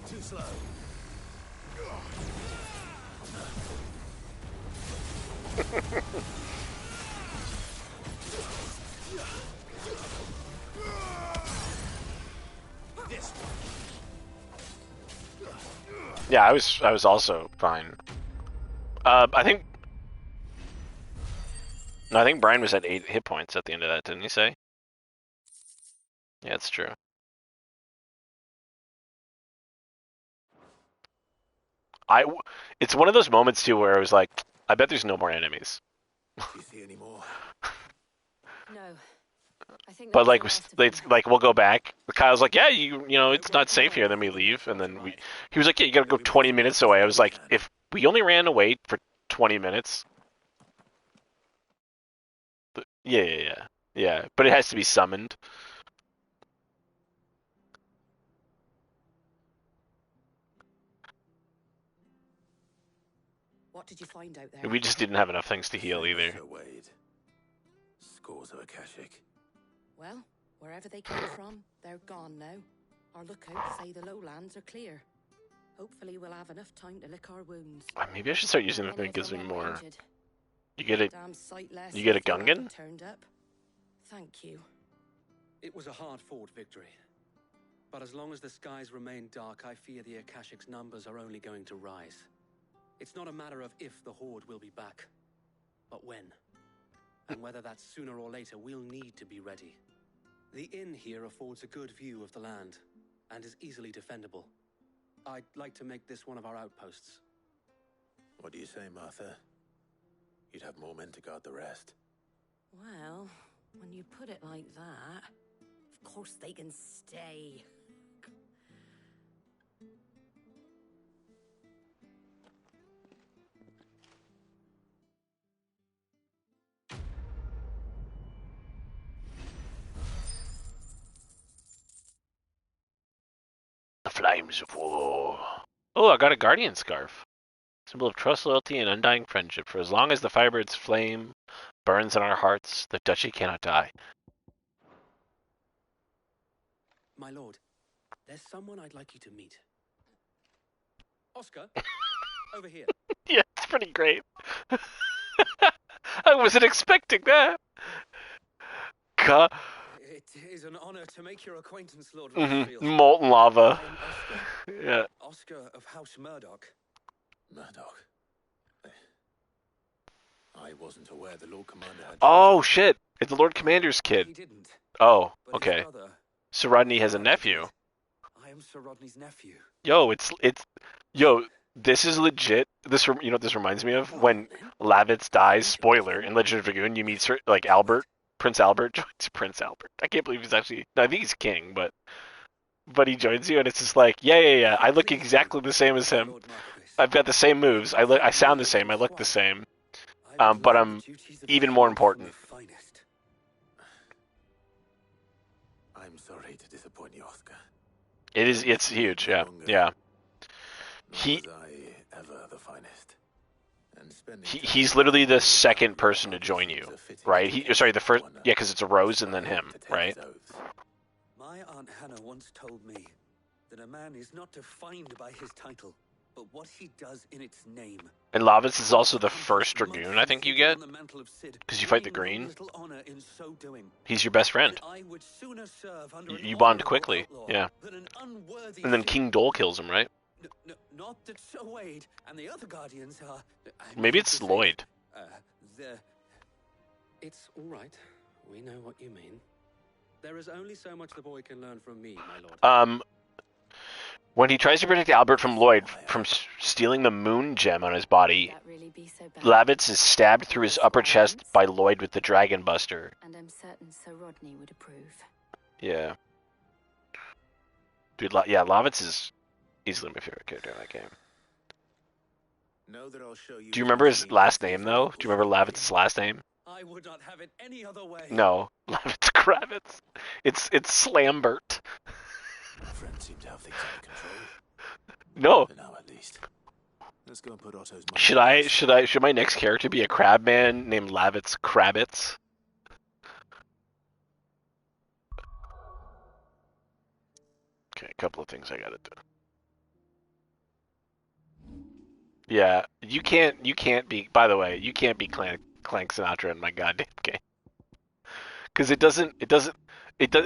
Too slow. Yeah, I was also fine. I think Brian was at 8 hit points at the end of that, didn't he say? Yeah, it's true. It's one of those moments too where I was like, I bet there's no more enemies. Do you see any more? No. I think But like, we'll go back. Kyle's like, yeah, you know, it's not safe here. Then we leave, and then he was like, yeah, you gotta go 20 minutes away. I was like, if we only ran away for 20 minutes, yeah. But it has to be summoned. What did you find out there? We just didn't have enough things to heal either. Wade. Scores of Akashic. Well, wherever they came from, they're gone now. Our lookouts say the lowlands are clear. Hopefully we'll have enough time to lick our wounds. Maybe I should start using the thing that gives me more. You get it. You get a Gungan? Turned up. Thank you. It was a hard-fought victory. But as long as the skies remain dark, I fear the Akashic's numbers are only going to rise. It's not a matter of if the Horde will be back, but when. And whether that's sooner or later, we'll need to be ready. The inn here affords a good view of the land, and is easily defendable. I'd like to make this one of our outposts. What do you say, Martha? You'd have more men to guard the rest. Well, when you put it like that, of course they can stay. The flames of war. Oh, I got a guardian scarf. Symbol of trust, loyalty, and undying friendship. For as long as the Firebird's flame burns in our hearts, the duchy cannot die. My lord, there's someone I'd like you to meet. Oscar, over here. Yeah, it's pretty great. I wasn't expecting that. God. It is an honor to make your acquaintance, Lord Mm-hmm. Molten lava. Yeah. Oscar of House Murdoch. Murdoch. I wasn't aware the Lord Commander had... Oh, shit. It's the Lord Commander's kid. He didn't. Oh, But okay. his brother, Sir Rodney has a nephew. I am Sir Rodney's nephew. Yo, yo, this is legit. This, you know what this reminds me of? When Lavitz dies, spoiler, in Legend of Dragoon, you meet Sir, like Albert, Prince Albert joins Prince Albert. I can't believe he's actually, no, I think he's king, but he joins you and it's just like, yeah, I look exactly the same as him. I've got the same moves. I sound the same. I look the same. But I'm even more important. I'm sorry to disappoint you, Oscar. It's huge, yeah. Was I ever the finest? He's literally the second person to join you, right? The first, yeah, because it's a Rose and then him, right? My Aunt Hannah once told me that a man is not defined by his title, but what he does in its name. And Lavitz is also the first Dragoon I think you get, because you fight the Green. He's your best friend. You bond quickly, yeah. And then King Dole kills him, right? Not that Sir Wade and the other guardians are... Maybe it's Lloyd. It's all right. We know what you mean. There is only so much the boy can learn from me, my lord. When he tries to protect Albert from Lloyd from stealing the moon gem on his body, Lavitz is stabbed through his upper chest by Lloyd with the Dragon Buster. And I'm certain Sir Rodney would approve. Yeah. Dude, Lavitz is easily my favorite character in that game. Do you remember his last name, though? Do you remember Lavitz's last name? I would not have it any other way. No, Lavitz Kravitz. It's Slambert. My friends seem to have things under control. No. For now, at least. Let's go and put Otto's Should my next character be a crab man named Lavitz Kravitz? Okay, a couple of things I gotta do. Yeah, you can't be, by the way, you can't be Clank Sinatra in my goddamn game. Because it does,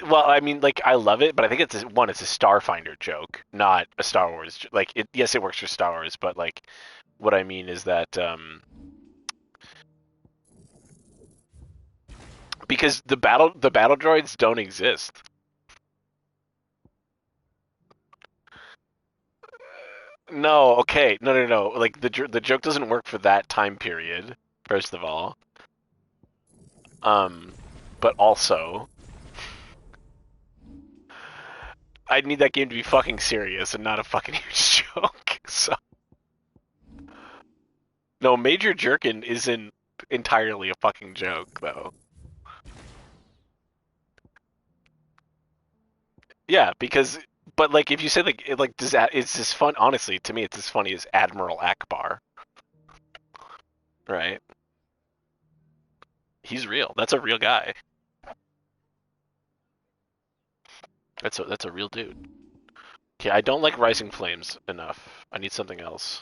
well, I mean, like, I love it, but I think it's a Starfinder joke, not a Star Wars, like, yes, it works for Star Wars, but, like, what I mean is that, because the battle droids don't exist. No, okay, no. Like the joke doesn't work for that time period. First of all, but also, I need that game to be fucking serious and not a fucking huge joke. So, no, Major Jerkin isn't entirely a fucking joke, though. Yeah, because. But like, if you say like, does that? It's as fun. Honestly, to me, it's as funny as Admiral Akbar. Right? He's real. That's a real guy. That's a real dude. Okay, I don't like Rising Flames enough. I need something else.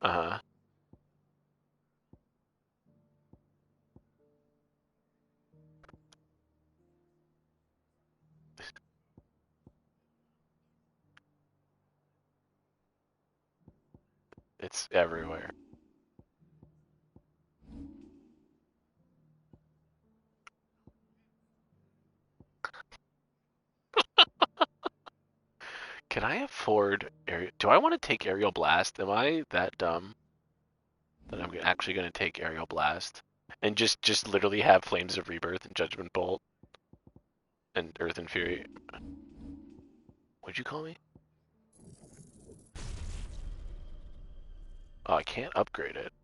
Uh-huh. It's everywhere. Can I afford do I want to take Aerial Blast? Am I that dumb that I'm actually going to take Aerial Blast and just literally have Flames of Rebirth and Judgment Bolt and Earth and Fury? What'd you call me? Oh, I can't upgrade it.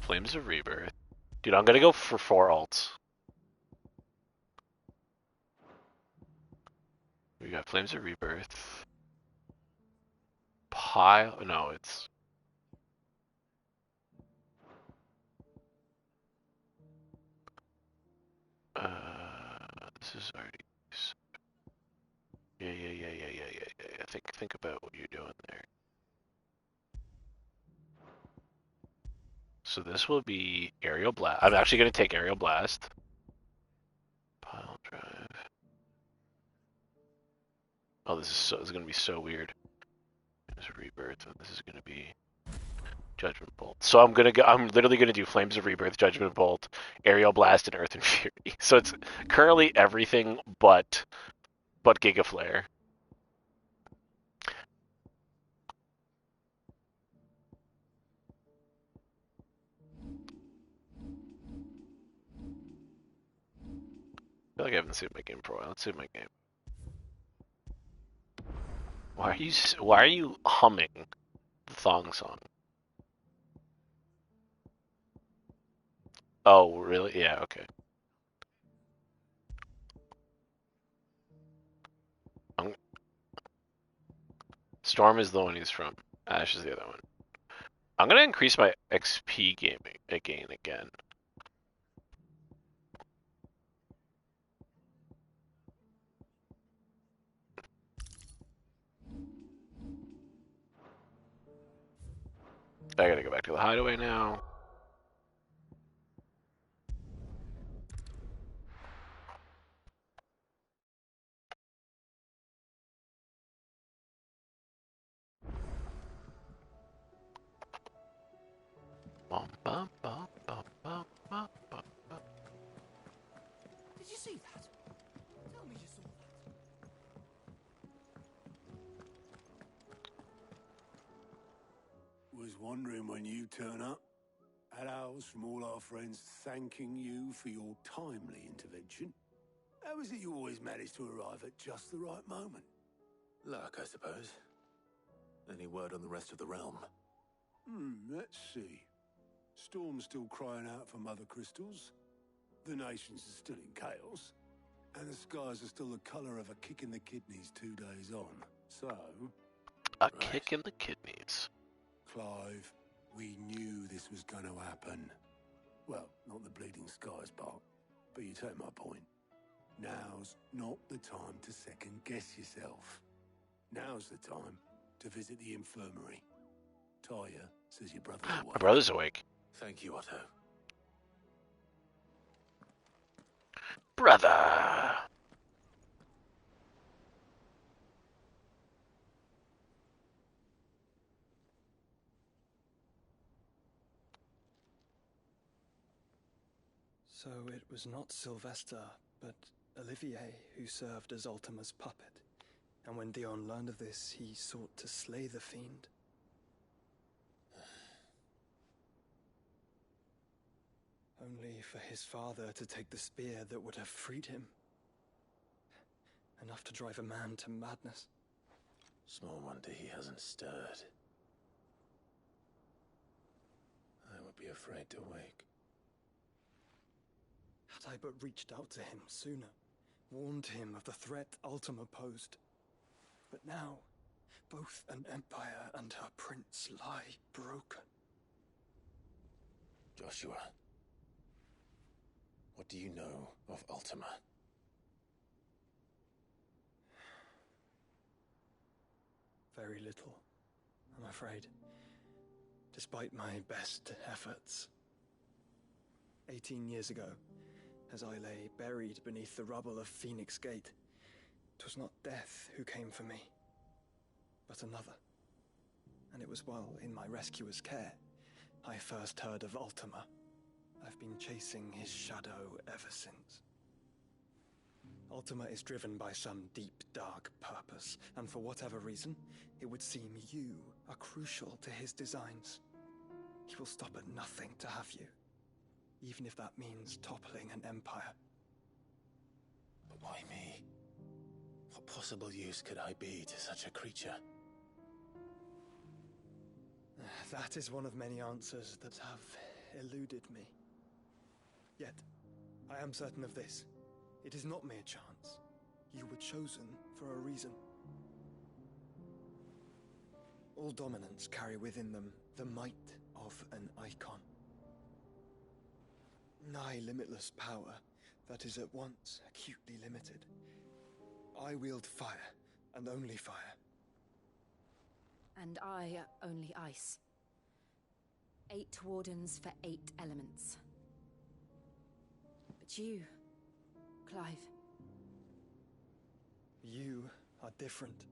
Flames of Rebirth. Dude, I'm going to go for 4 alts. We got Flames of Rebirth. Pile. No, it's. This is already. Yeah. Think about what you're doing there. So this will be Aerial Blast. I'm actually going to take Aerial Blast. Pile drive. Oh, this is going to be so weird. There's a Rebirth, and this is going to be Judgment Bolt. So I'm literally gonna do Flames of Rebirth, Judgment Bolt, Aerial Blast, and Earth and Fury. So it's currently everything but Giga Flare. I feel like I haven't saved my game for a while. Let's save my game. Why are you humming the thong song? Oh, really? Yeah, okay. Storm is the one he's from. Ash is the other one. I'm gonna increase my XP gaming again. I gotta go back to the hideaway now. Did you see that? Tell me you saw that. Was wondering when you turn up. Had owls from all our friends thanking you for your timely intervention. How is it you always manage to arrive at just the right moment? Luck, I suppose. Any word on the rest of the realm? Let's see. Storm's still crying out for mother crystals. The nations are still in chaos. And the skies are still the colour of a kick in the kidneys 2 days on. So... Kick in the kidneys. Clive, we knew this was going to happen. Well, not the bleeding skies part, but you take my point. Now's not the time to second-guess yourself. Now's the time to visit the infirmary. Taya says your brother's awake. My brother's awake. Thank you, Otto. Brother! So it was not Sylvester, but Olivier who served as Ultima's puppet. And when Dion learned of this, he sought to slay the fiend. Only for his father to take the spear that would have freed him. Enough to drive a man to madness. Small wonder he hasn't stirred. I would be afraid to wake. Had I but reached out to him sooner, warned him of the threat Ultima posed. But now, both an empire and her prince lie broken. Joshua, What do you know of Ultima? Very little, I'm afraid. Despite my best efforts. 18 years ago, as I lay buried beneath the rubble of Phoenix Gate, 'twas not death who came for me, but another. And it was while in my rescuer's care I first heard of Ultima. I've been chasing his shadow ever since. Ultima is driven by some deep, dark purpose, and for whatever reason, it would seem you are crucial to his designs. He will stop at nothing to have you, even if that means toppling an empire. But why me? What possible use could I be to such a creature? That is one of many answers that have eluded me. Yet, I am certain of this. It is not mere chance. You were chosen for a reason. All dominants carry within them the might of an icon. Nigh limitless power that is at once acutely limited. I wield fire, and only fire. And I only ice. 8 wardens for 8 elements. But you, Clive. You are different.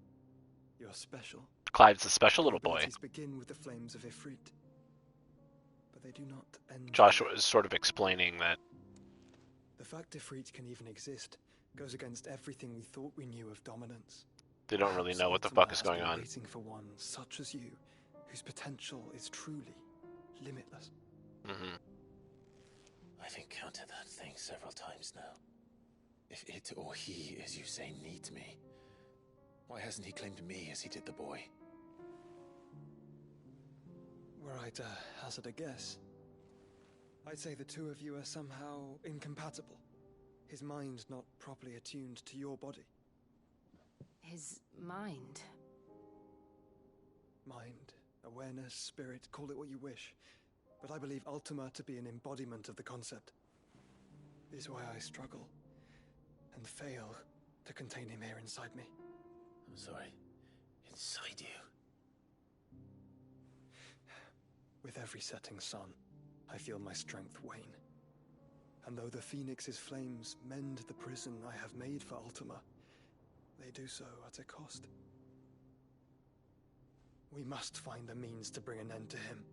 You're special. Clive's a special little boy. Abilities begin with the flames of Ifrit, but they do not end. Joshua is sort of explaining that. The fact Ifrit can even exist goes against everything we thought we knew of dominance. They don't really know what the fuck is going on. Waiting for one such as you, whose potential is truly limitless. Mm-hmm. I've encountered that thing several times now. If it or he, as you say, needs me, why hasn't he claimed me as he did the boy? Were I to hazard a guess, I'd say the two of you are somehow incompatible. His mind not properly attuned to your body. His mind? Mind, awareness, spirit, call it what you wish. But I believe Ultima to be an embodiment of the concept. This is why I struggle and fail to contain him here inside me. I'm sorry. Inside you? With every setting sun, I feel my strength wane. And though the Phoenix's flames mend the prison I have made for Ultima, they do so at a cost. We must find a means to bring an end to him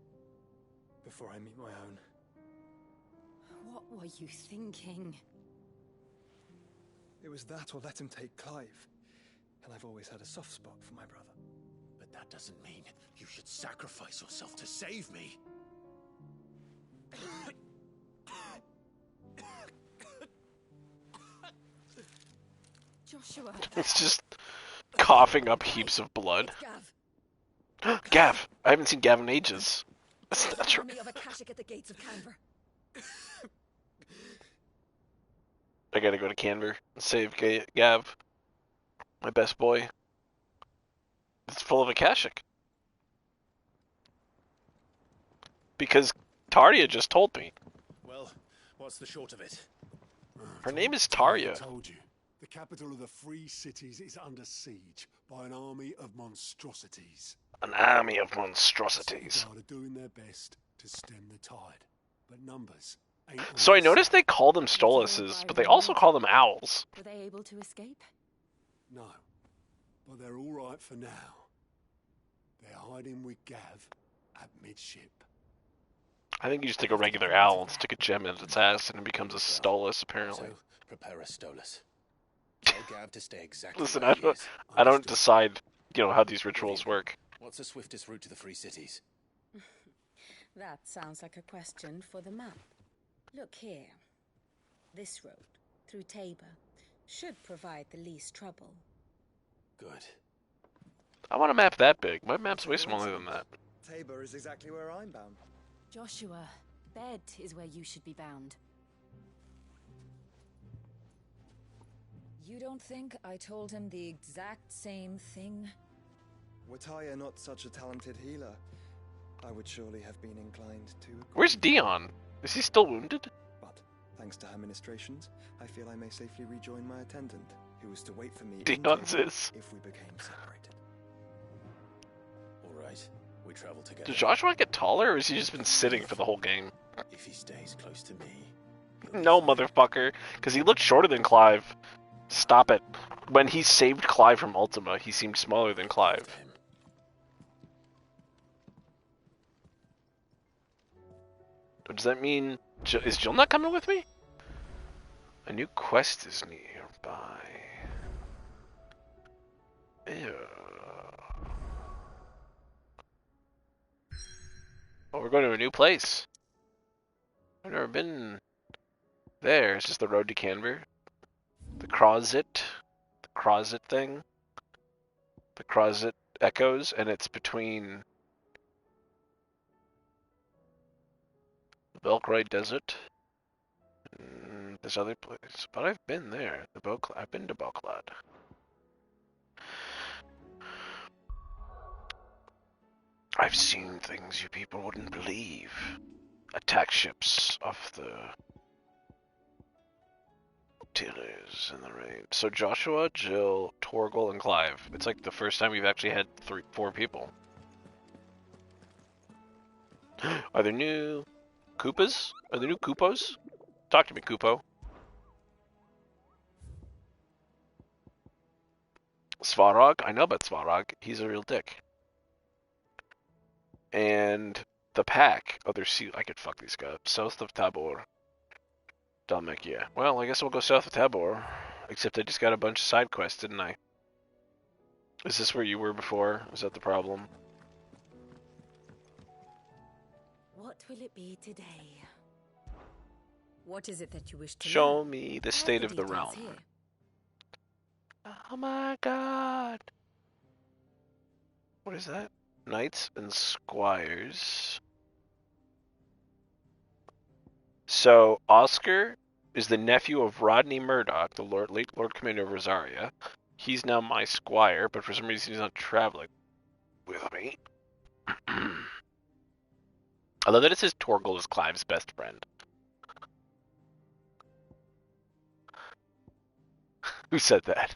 before I meet my own. What were you thinking? It was that or let him take Clive. And I've always had a soft spot for my brother. But that doesn't mean you should sacrifice yourself to save me. Joshua. It's just coughing up heaps of blood. Gav. Gav! I haven't seen Gav in ages. That's not true. Army of Akashic at the gates of Canver. I gotta go to Canver and save Gav. My best boy. It's full of Akashic. Because Tarja just told me. Well, what's the short of it? Her name is Tarja. I told you. The capital of the Free Cities is under siege by an army of monstrosities. An army of monstrosities. The guard are doing their best to stem the tide, but numbers ain't. So I noticed they call them Stoluses, but they also call them owls. Were they able to escape? No, but they're all right for now. They're hiding with Gav at midship. I think you just take a regular owl and stick a gem in its ass and it becomes a Stolus, apparently. So, prepare a Stolus. Tell Gav to stay exactly. Listen, where he is. I don't decide, how these rituals work. What's the swiftest route to the Free Cities? That sounds like a question for the map. Look here. This road, through Tabor, should provide the least trouble. Good. I want a map that big. My map's way smaller than that. Tabor is exactly where I'm bound. Joshua, bed is where you should be bound. You don't think I told him the exact same thing? Were Tarja not such a talented healer, I would surely have been inclined to... Where's Dion? Is he still wounded? But Thanks to her ministrations, I feel I may safely rejoin my attendant, who was to wait for me Dion's in is. if we became separated. All right, we travel together. Does Joshua get taller, or has he just been sitting for the whole game? If he stays close to me. No, motherfucker. Because he looked shorter than Clive. Stop it. When he saved Clive from Ultima, he seemed smaller than Clive. Does that mean... Is Jill not coming with me? A new quest is nearby. Ew. Oh, we're going to a new place. I've never been there. It's just the road to Canberra. The Crozet. The Crozet thing. The Crozet Echoes, and it's between the Belgrade Desert and this other place. But I've been there. I've been to Belklad. I've seen things you people wouldn't believe. Attack ships off the tillers in the rain. So Joshua, Jill, Torgal, and Clive. It's like the first time we've actually had 4 people. Are there new Koopas? Are there new Koopos? Talk to me, Koopo. Svarog? I know about Svarog. He's a real dick. And the pack. Oh, there's I could fuck these guys. South of Tabor. Dalmekia. Well, I guess we'll go south of Tabor. Except I just got a bunch of side quests, didn't I? Is this where you were before? Is that the problem? What will it be today? What is it that you wish to Show learn? me the state of the realm. Oh my god. What is that? Knights and squires. So, Oscar is the nephew of Rodney Murdoch, the late Lord Commander of Rosaria. He's now my squire, but for some reason he's not traveling with me. I love that it says Torgal is Clive's best friend. Who said that?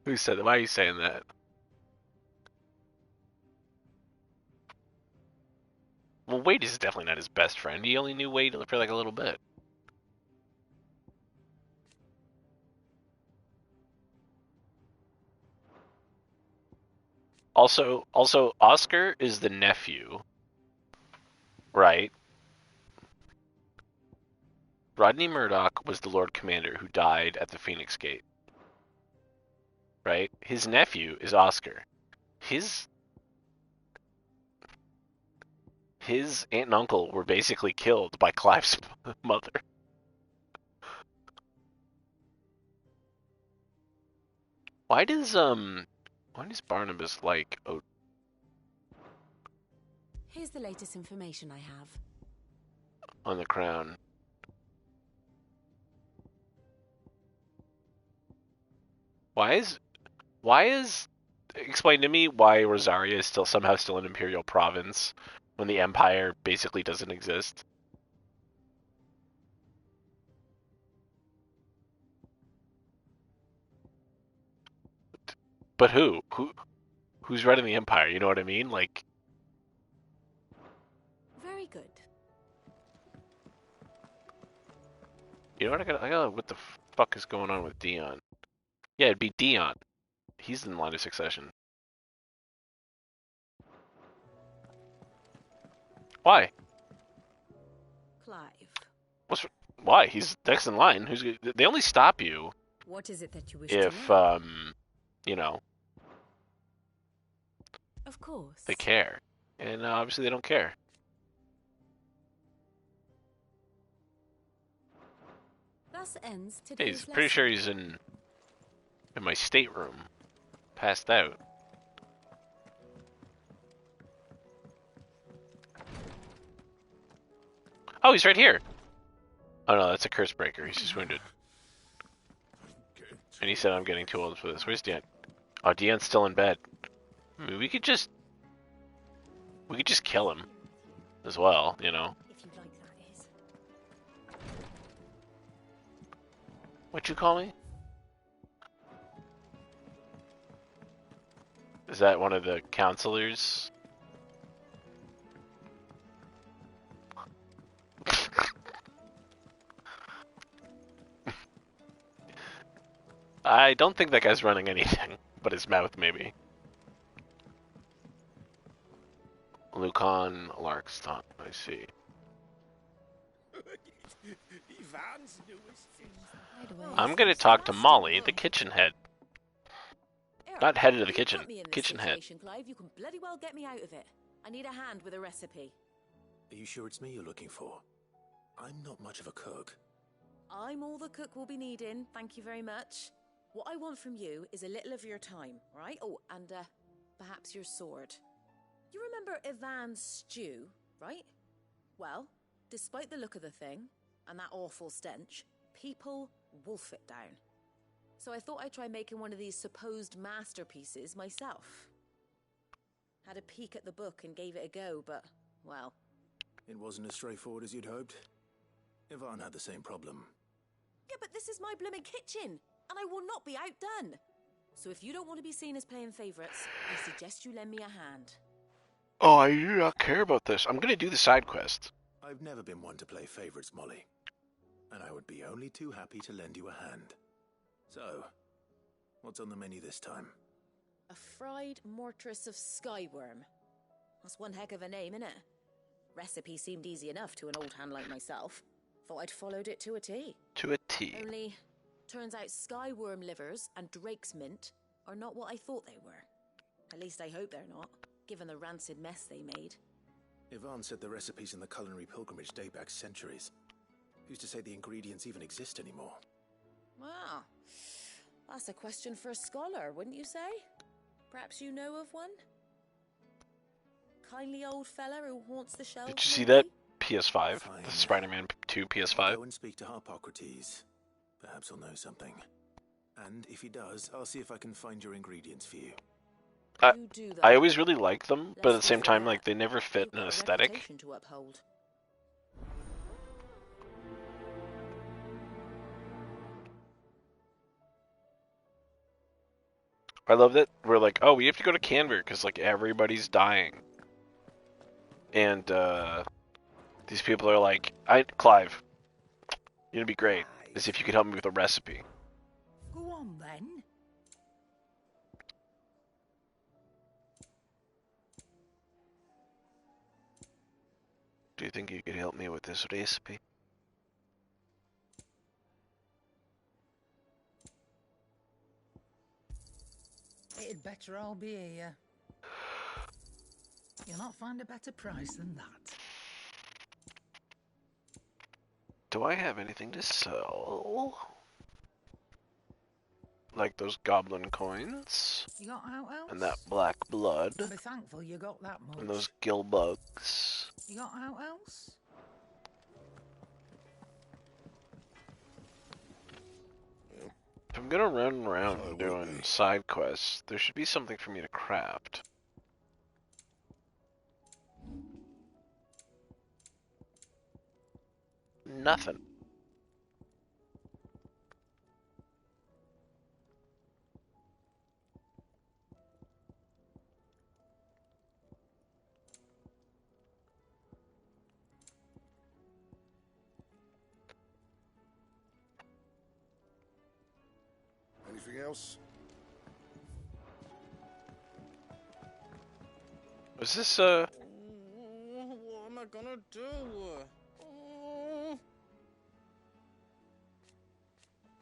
Who said that? Why are you saying that? Well, Wade is definitely not his best friend. He only knew Wade for like a little bit. Also, Oscar is the nephew, right? Rodney Murdoch was the Lord Commander who died at the Phoenix Gate, right? His nephew is Oscar. His aunt and uncle were basically killed by Clive's mother. Why does Barnabas like Here's the latest information I have. on the crown? Why is explain to me why Rosaria is somehow still an imperial province when the empire basically doesn't exist? But who's running the empire? You know what I mean? Like, very good. you know what I got? What the fuck is going on with Dion? Yeah, it'd be Dion. He's in line of succession. Why? Clive. Why? He's next in line. They only stop you What is it that you wish if to know? you know, Of course. they care, and obviously they don't care. Thus ends Hey, today's he's pretty lesson. sure he's in my stateroom, passed out. Oh, he's right here. Oh no, that's a curse breaker. He's just wounded. And he said, I'm getting too old for this. Where's Dion? Oh, Dion's still in bed. I mean, we could just kill him as well, you know. What'd you call me? Is that one of the counselors? I don't think that guy's running anything, but his mouth maybe. Lucan Larkston, I see. I'm gonna talk to Molly, the kitchen head. Not head of the kitchen, kitchen head. Clive, you can bloody well get me out of it. I need a hand with a recipe. Are you sure it's me you're looking for? I'm not much of a cook. I'm all the cook will be needing, thank you very much. What I want from you is a little of your time, right? Oh, and perhaps your sword. You remember Ivan's stew, right? Well, despite the look of the thing, and that awful stench, people wolf it down. So I thought I'd try making one of these supposed masterpieces myself. Had a peek at the book and gave it a go, but, well... It wasn't as straightforward as you'd hoped. Ivan had the same problem. Yeah, but this is my blooming kitchen, and I will not be outdone. So if you don't want to be seen as playing favourites, I suggest you lend me a hand. Oh, I do not care about this. I'm gonna do the side quest. I've never been one to play favourites, Molly. And I would be only too happy to lend you a hand. So, what's on the menu this time? A fried mortress of skyworm. That's one heck of a name, innit? Recipe seemed easy enough to an old hand like myself. Thought I'd followed it to a T. To a T. Only, turns out skyworm livers and drake's mint are not what I thought they were. At least I hope they're not, given the rancid mess they made. Ivan said the recipes in the culinary pilgrimage date back centuries. Who's to say the ingredients even exist anymore? Wow. That's a question for a scholar, wouldn't you say? Perhaps you know of one? Kindly old fella who haunts the shelves. Did you see that? PS5. Fine. The Spider-Man 2 PS5. I'll go and speak to Harpocrates. Perhaps he'll know something. And if he does, I'll see if I can find your ingredients for you. I always really like them, but at the same time, like, they never fit an aesthetic. To uphold. I love that we're like, oh, we have to go to Canberra because, like, everybody's dying. And, these people are like, Clive, you're gonna be great, as if you could help me with a recipe. Go on, then. Do you think you could help me with this recipe? It'd better all be here. You'll not find a better price than that. Do I have anything to sell? Like those goblin coins? You got out else? And that black blood? Be thankful you got that much. And those gill bugs? You got out else? If I'm gonna run around doing side quests, there should be something for me to craft. Nothing. Anything else? Was this, What am I gonna do?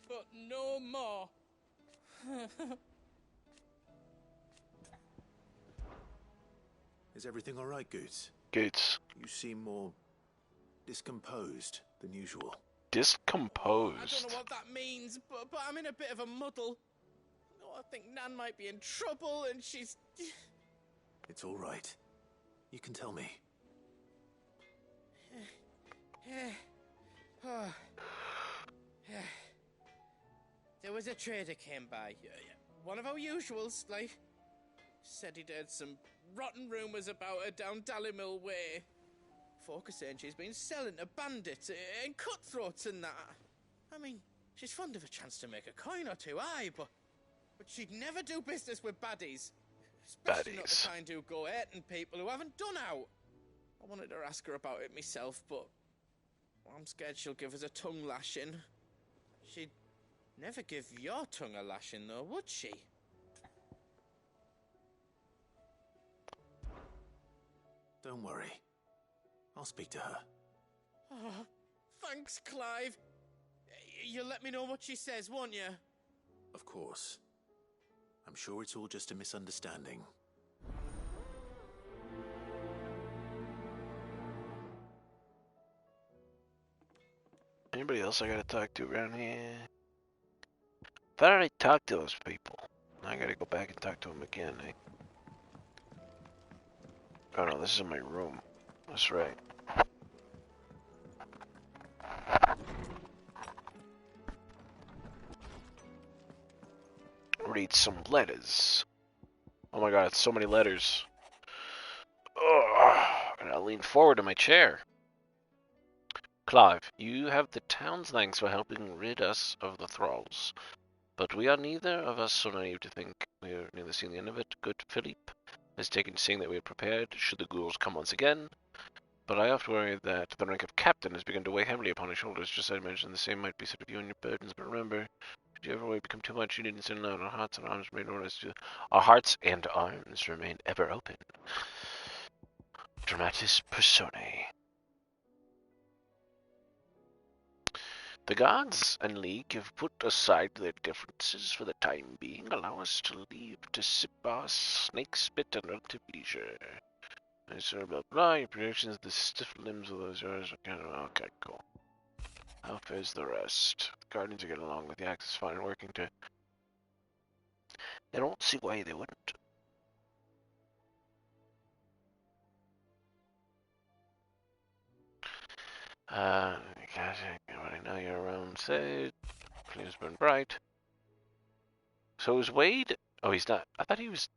But no more. Is everything all right, Goots? Goots. You seem more discomposed than usual. Discomposed? I don't know what that means, but I'm in a bit of a muddle. Oh, I think Nan might be in trouble, and she's... It's all right. You can tell me. There was a trader came by. One of our usuals, like. Said he'd heard some rotten rumours about her down Dalimil Way. Folk are saying she's been selling to bandits and cutthroats and that. I mean, She's fond of a chance to make a coin or two, aye, but she'd never do business with baddies. Especially not the kind who go hurting people who haven't done out. I wanted to ask her about it myself, but I'm scared she'll give us a tongue lashing. She'd never give your tongue a lashing, though, would she? Don't worry. I'll speak to her. Oh, thanks, Clive. You'll let me know what she says, won't you? Of course. I'm sure it's all just a misunderstanding. Anybody else I gotta talk to around here? Thought I already talked to those people. I gotta go back and talk to them again, eh? Oh no, this is in my room. That's right. Read some letters. Oh my god, it's so many letters. Ugh. And I lean forward in my chair. Clive, you have the town's thanks for helping rid us of the thralls. But we are neither of us so naive to think we are nearly seen the end of it. Good Philippe has taken to seeing that we are prepared should the ghouls come once again. But I often worry that the rank of captain has begun to weigh heavily upon his shoulders. Just as I mentioned, the same might be said of you and your burdens. But remember, should you ever become too much, you needn't sit alone. Our hearts and arms remain ever open. Dramatis personae. The gods and League have put aside their differences for the time being. Allow us to leave to sip our snake spit at relative leisure. I sort blah blah. Your predictions, the stiff limbs of those yours. Okay, cool. How fares the rest? The Guardians are getting along with the Axis fine and working to. I don't see why they wouldn't. Gosh, I know you're around. Say, flames burn bright. So is Wade? Oh, he's not. I thought he was.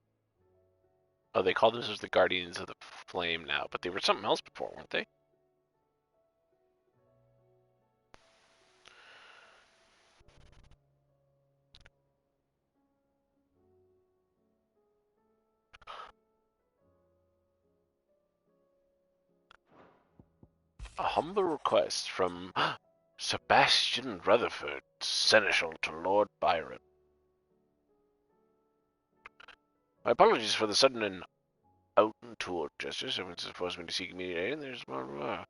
Oh, they called themselves the Guardians of the Flame now, but they were something else before, weren't they? A humble request from Sebastian Rutherford, Seneschal to Lord Byron. My apologies for the sudden and out-and-toward gestures. Everyone supposed me to seek immediate aid, and there's blah, blah, blah.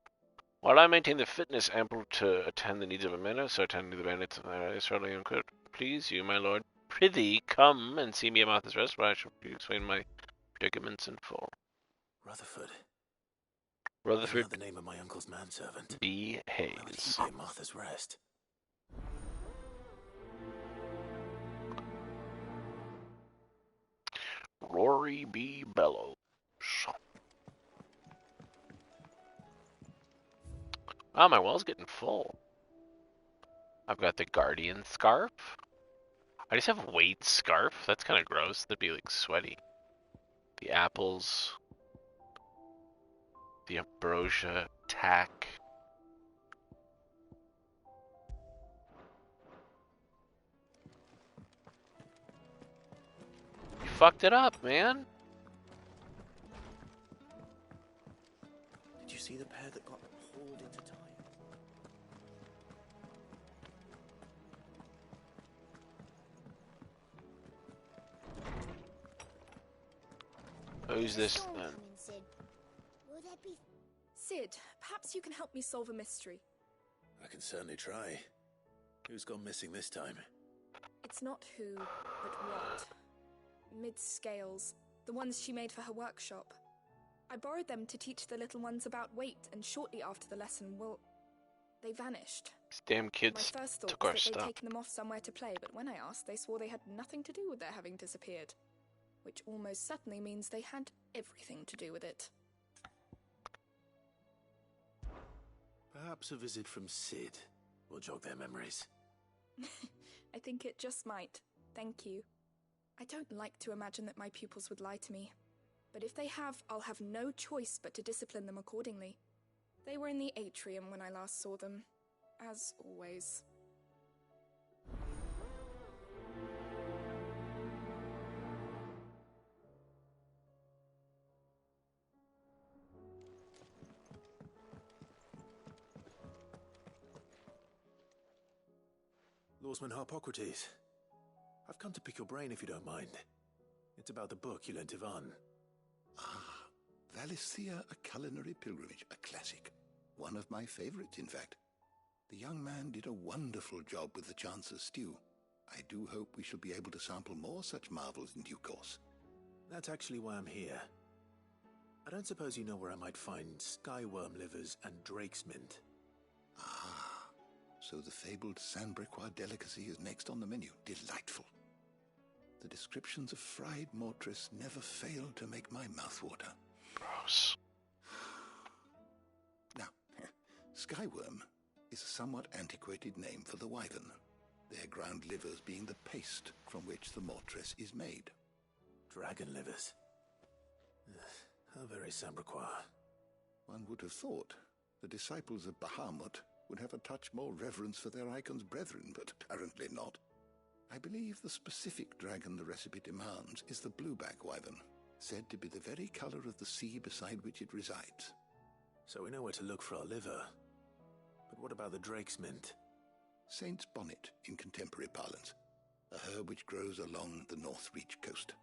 While I maintain the fitness ample to attend the needs of a man, so attending to the bandits is certainly uncould. Please you, my lord, prithee, come and see me at Martha's Rest, where I shall explain my predicaments in full. Rutherford. Rutherford. Isn't that the name of my uncle's manservant? B. Hayes. Why would he be at Martha's Rest? Rory B. Bellows. Oh, my well's getting full. I've got the Guardian scarf. I just have Wade's scarf. That's kind of gross. That'd be like sweaty. The apples. The ambrosia tack. You fucked it up, man. Did you see the pair that got hauled into time? Who's this then? Sid, perhaps you can help me solve a mystery. I can certainly try. Who's gone missing this time? It's not who, but what. Mid-scales, the ones she made for her workshop. I borrowed them to teach the little ones about weight, and shortly after the lesson, well, they vanished. These damn kids My first thought took our was that they'd stuff. taken them off somewhere to play, but when I asked, they swore they had nothing to do with their having disappeared. Which almost certainly means they had everything to do with it. Perhaps a visit from Sid will jog their memories. I think it just might. Thank you. I don't like to imagine that my pupils would lie to me. But if they have, I'll have no choice but to discipline them accordingly. They were in the atrium when I last saw them. As always. Horseman Harpocrates. I've come to pick your brain if you don't mind. It's about the book you lent Ivan. Ah, Valisthea, A Culinary Pilgrimage, a classic. One of my favorites, in fact. The young man did a wonderful job with the Chance's stew. I do hope we shall be able to sample more such marvels in due course. That's actually why I'm here. I don't suppose you know where I might find skyworm livers and drake's mint. Ah, so the fabled Sandbrequois delicacy is next on the menu. Delightful. The descriptions of fried mortress never fail to make my mouth water. Gross. Now, skyworm is a somewhat antiquated name for the wyvern, their ground livers being the paste from which the mortress is made. Dragon livers. How very Sandbrequois. One would have thought the disciples of Bahamut would have a touch more reverence for their icon's brethren, but apparently not. I believe the specific dragon the recipe demands is the blueback wyvern, said to be the very color of the sea beside which it resides. So we know where to look for our liver. But what about the drake's mint? Saint's bonnet in contemporary parlance, a herb which grows along the North Reach coast.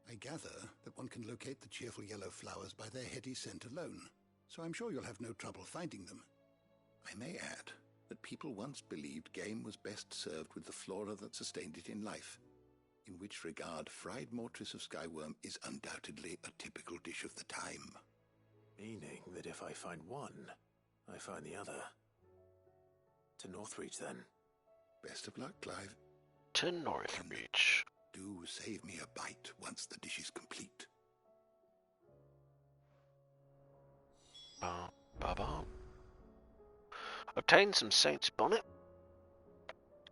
I gather that one can locate the cheerful yellow flowers by their heady scent alone, so I'm sure you'll have no trouble finding them. I may add that people once believed game was best served with the flora that sustained it in life, in which regard fried mortress of skyworm is undoubtedly a typical dish of the time. Meaning that if I find one, I find the other. To Northreach, then. Best of luck, Clive. To Northreach. Do save me a bite once the dish is complete. Ba-ba. Obtain some saint's bonnet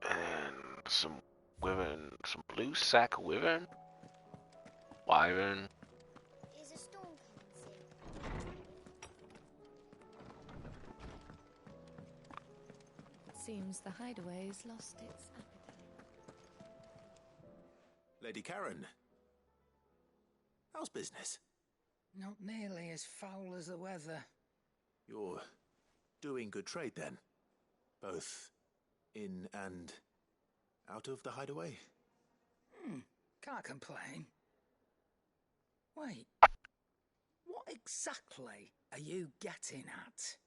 and some wyvern, some blue sack wyvern. Wyvern. Is a storm coming soon? It seems the hideaway's lost its appetite. Lady Karen. How's business? Not nearly as foul as the weather. You're doing good trade, then? Both in and out of the hideaway? Can't complain. Wait, what exactly are you getting at?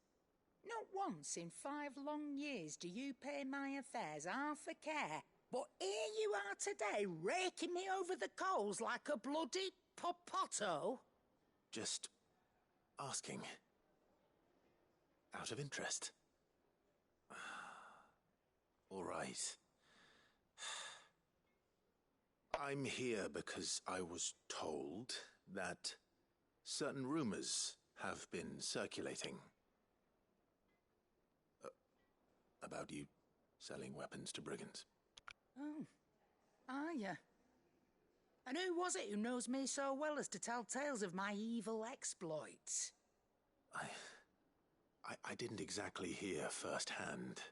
Not once in 5 long years do you pay my affairs half a care, but here you are today, raking me over the coals like a bloody popoto? Just asking. Out of interest. All right. I'm here because I was told that certain rumors have been circulating about you selling weapons to brigands. Oh, are you? And who was it who knows me so well as to tell tales of my evil exploits? I didn't exactly hear firsthand.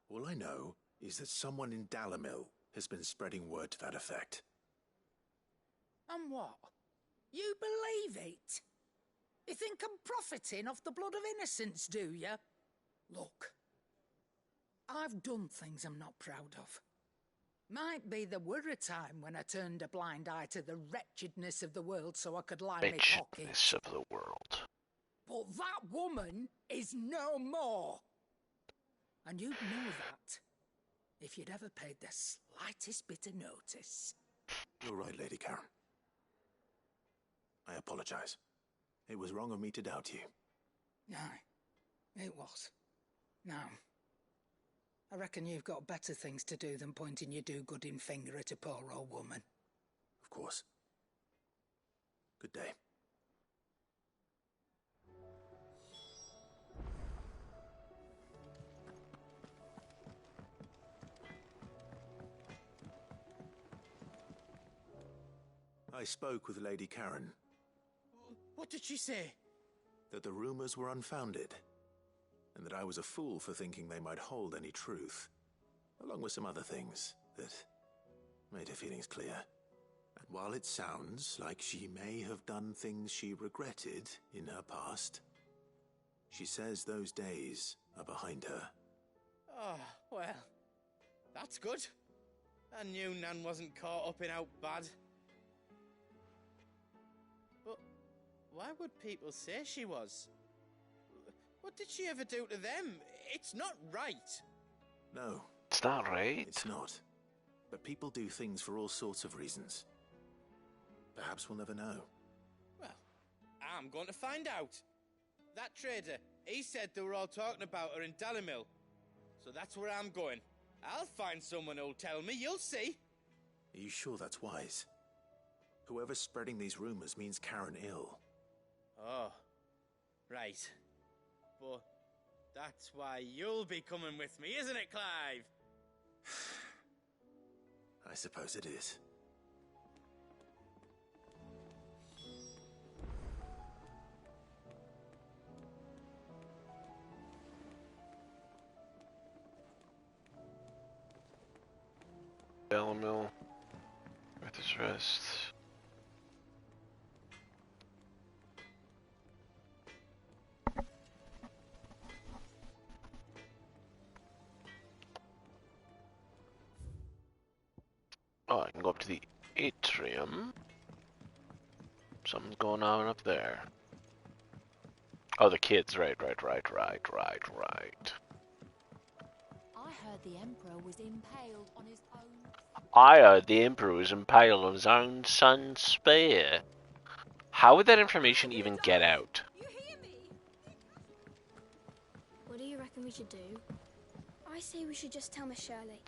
All I know is that someone in Dalamil has been spreading word to that effect. And what? You believe it? You think I'm profiting off the blood of innocents, do you? Look, I've done things I'm not proud of. Might be there were a time when I turned a blind eye to the wretchedness of the world so I could line my pockets. Wretchedness of the world. But that woman is no more. And you'd know that if you'd ever paid the slightest bit of notice. You're right, Lady Karen. I apologize. It was wrong of me to doubt you. Aye, it was. Now, I reckon you've got better things to do than pointing your do-gooding finger at a poor old woman. Of course. Good day. I spoke with Lady Karen. What did she say? That the rumors were unfounded, and that I was a fool for thinking they might hold any truth, along with some other things that made her feelings clear. And while it sounds like she may have done things she regretted in her past, she says those days are behind her. Oh, well, That's good. I knew Nan wasn't caught up in out bad. But why would people say she was? What did she ever do to them? It's not right. No. It's not right. It's not. But people do things for all sorts of reasons. Perhaps we'll never know. Well, I'm going to find out. That trader, he said they were all talking about her in Dalimil. So that's where I'm going. I'll find someone who'll tell me, you'll see. Are you sure that's wise? Whoever's spreading these rumors means Karen ill. Oh, right. But that's why you'll be coming with me, isn't it, Clive? I suppose it is. Dalimil. Arthur's Rest. Oh, I can go up to the atrium. Something's going on up there. Oh, the kids. Right. I heard the Emperor was impaled on his own. I heard the Emperor was impaled on his own son's spear. How would that information even get out? What do you reckon we should do? I say we should just tell Miss Shirley.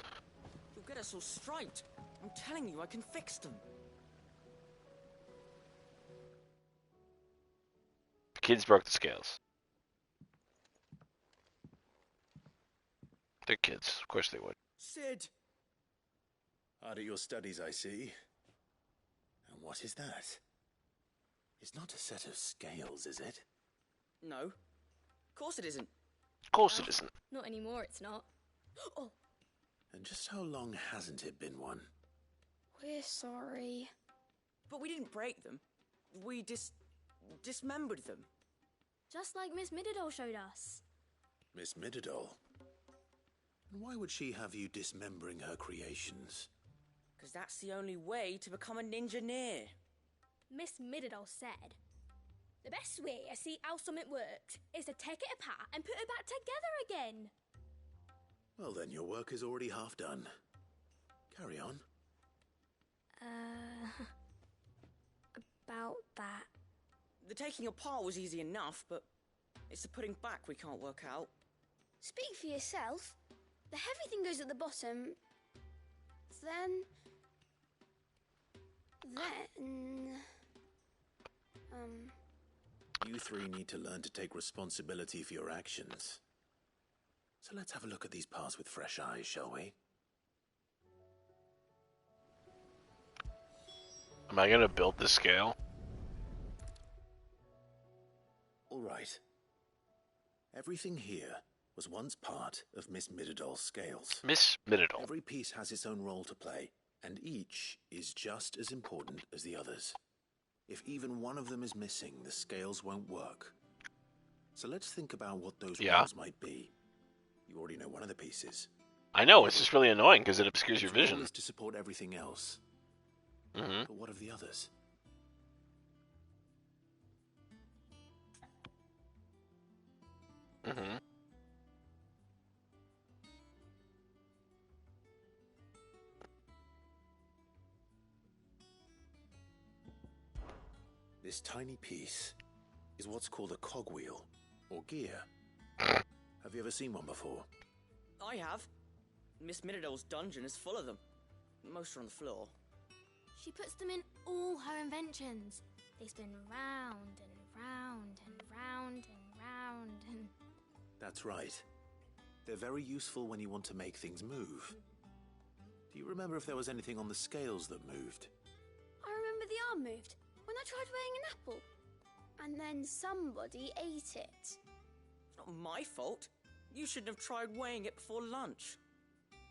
You'll get us all straight. I'm telling you, I can fix them. The kids broke the scales. They're kids. Of course they would. Sid! Hard at your studies, I see. And what is that? It's not a set of scales, is it? No. Of course it isn't. Of course it isn't. Not anymore, it's not. Oh, And just how long hasn't it been one? we're sorry. But we didn't break them. We dismembered them. Just like Miss Mididol showed us. Miss Mididol? And why would she have you dismembering her creations? Because that's the only way to become a ninja-neer. Miss Mididol said, the best way to see how something works is to take it apart and put it back together again. Well then, your work is already half done. Carry on. About that. The taking apart was easy enough, but it's the putting back we can't work out. Speak for yourself. The heavy thing goes at the bottom. Then... You three need to learn to take responsibility for your actions. So let's have a look at these parts with fresh eyes, shall we? Am I gonna build the scale? All right. Everything here was once part of Miss Mididol's scales. Miss Mididol. Every piece has its own role to play, and each is just as important as the others. If even one of them is missing, the scales won't work. So let's think about what those roles might be. You already know one of the pieces. I know, it's just really annoying because it obscures your Its role vision. is to support everything else. Mm-hmm. But what of the others? Mm-hmm. This tiny piece is what's called a cogwheel, or gear. Have you ever seen one before? I have. Miss Mididol's dungeon is full of them. Most are on the floor. She puts them in all her inventions. They spin round and round and round and round and... That's right. They're very useful when you want to make things move. Do you remember if there was anything on the scales that moved? I remember the arm moved when I tried weighing an apple. And then somebody ate it. It's not my fault. You shouldn't have tried weighing it before lunch.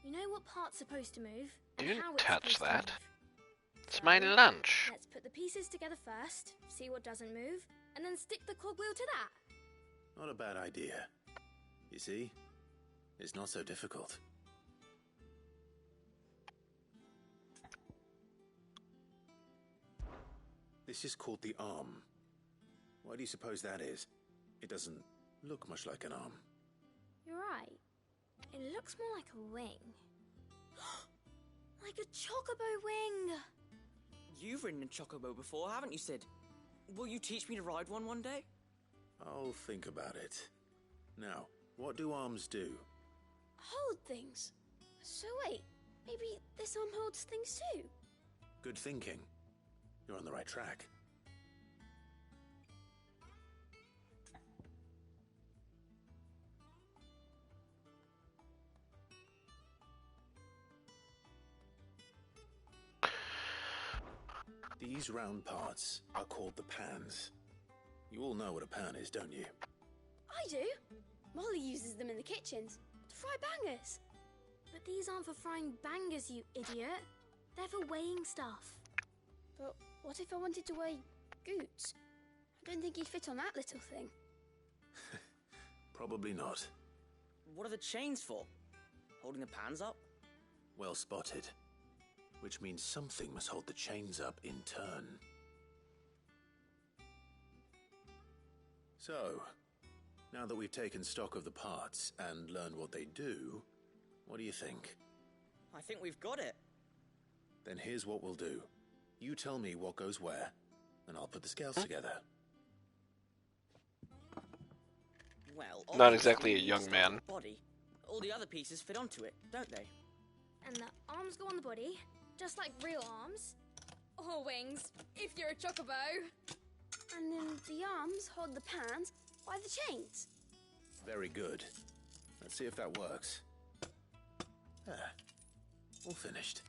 You know what part's supposed to move? You and didn't how it's touch supposed to that. move. It's my lunch. Let's put the pieces together first, see what doesn't move, and then stick the cogwheel to that. Not a bad idea. You see? It's not so difficult. This is called the arm. Why do you suppose that is? It doesn't look much like an arm. You're right. It looks more like a wing. Like a chocobo wing! You've ridden a chocobo before, haven't you, Sid? Will you teach me to ride one day? I'll think about it. Now, what do arms do? Hold things. So wait, maybe this arm holds things too? Good thinking. You're on the right track. These round parts are called the pans. You all know what a pan is, don't you? I do. Molly uses them in the kitchens to fry bangers. But these aren't for frying bangers, you idiot. They're for weighing stuff. But what if I wanted to weigh Goots? I don't think he'd fit on that little thing. Probably not. What are the chains for? Holding the pans up? Well spotted. Which means something must hold the chains up in turn. So, now that we've taken stock of the parts and learned what they do, what do you think? I think we've got it. Then here's what we'll do. You tell me what goes where, and I'll put the scales together. Well, not exactly a young man. Body. All the other pieces fit onto it, don't they? And the arms go on the body, just like real arms. Or wings, if you're a chocobo. And then the arms hold the pans by the chains. Very good. Let's see if that works. There. All finished.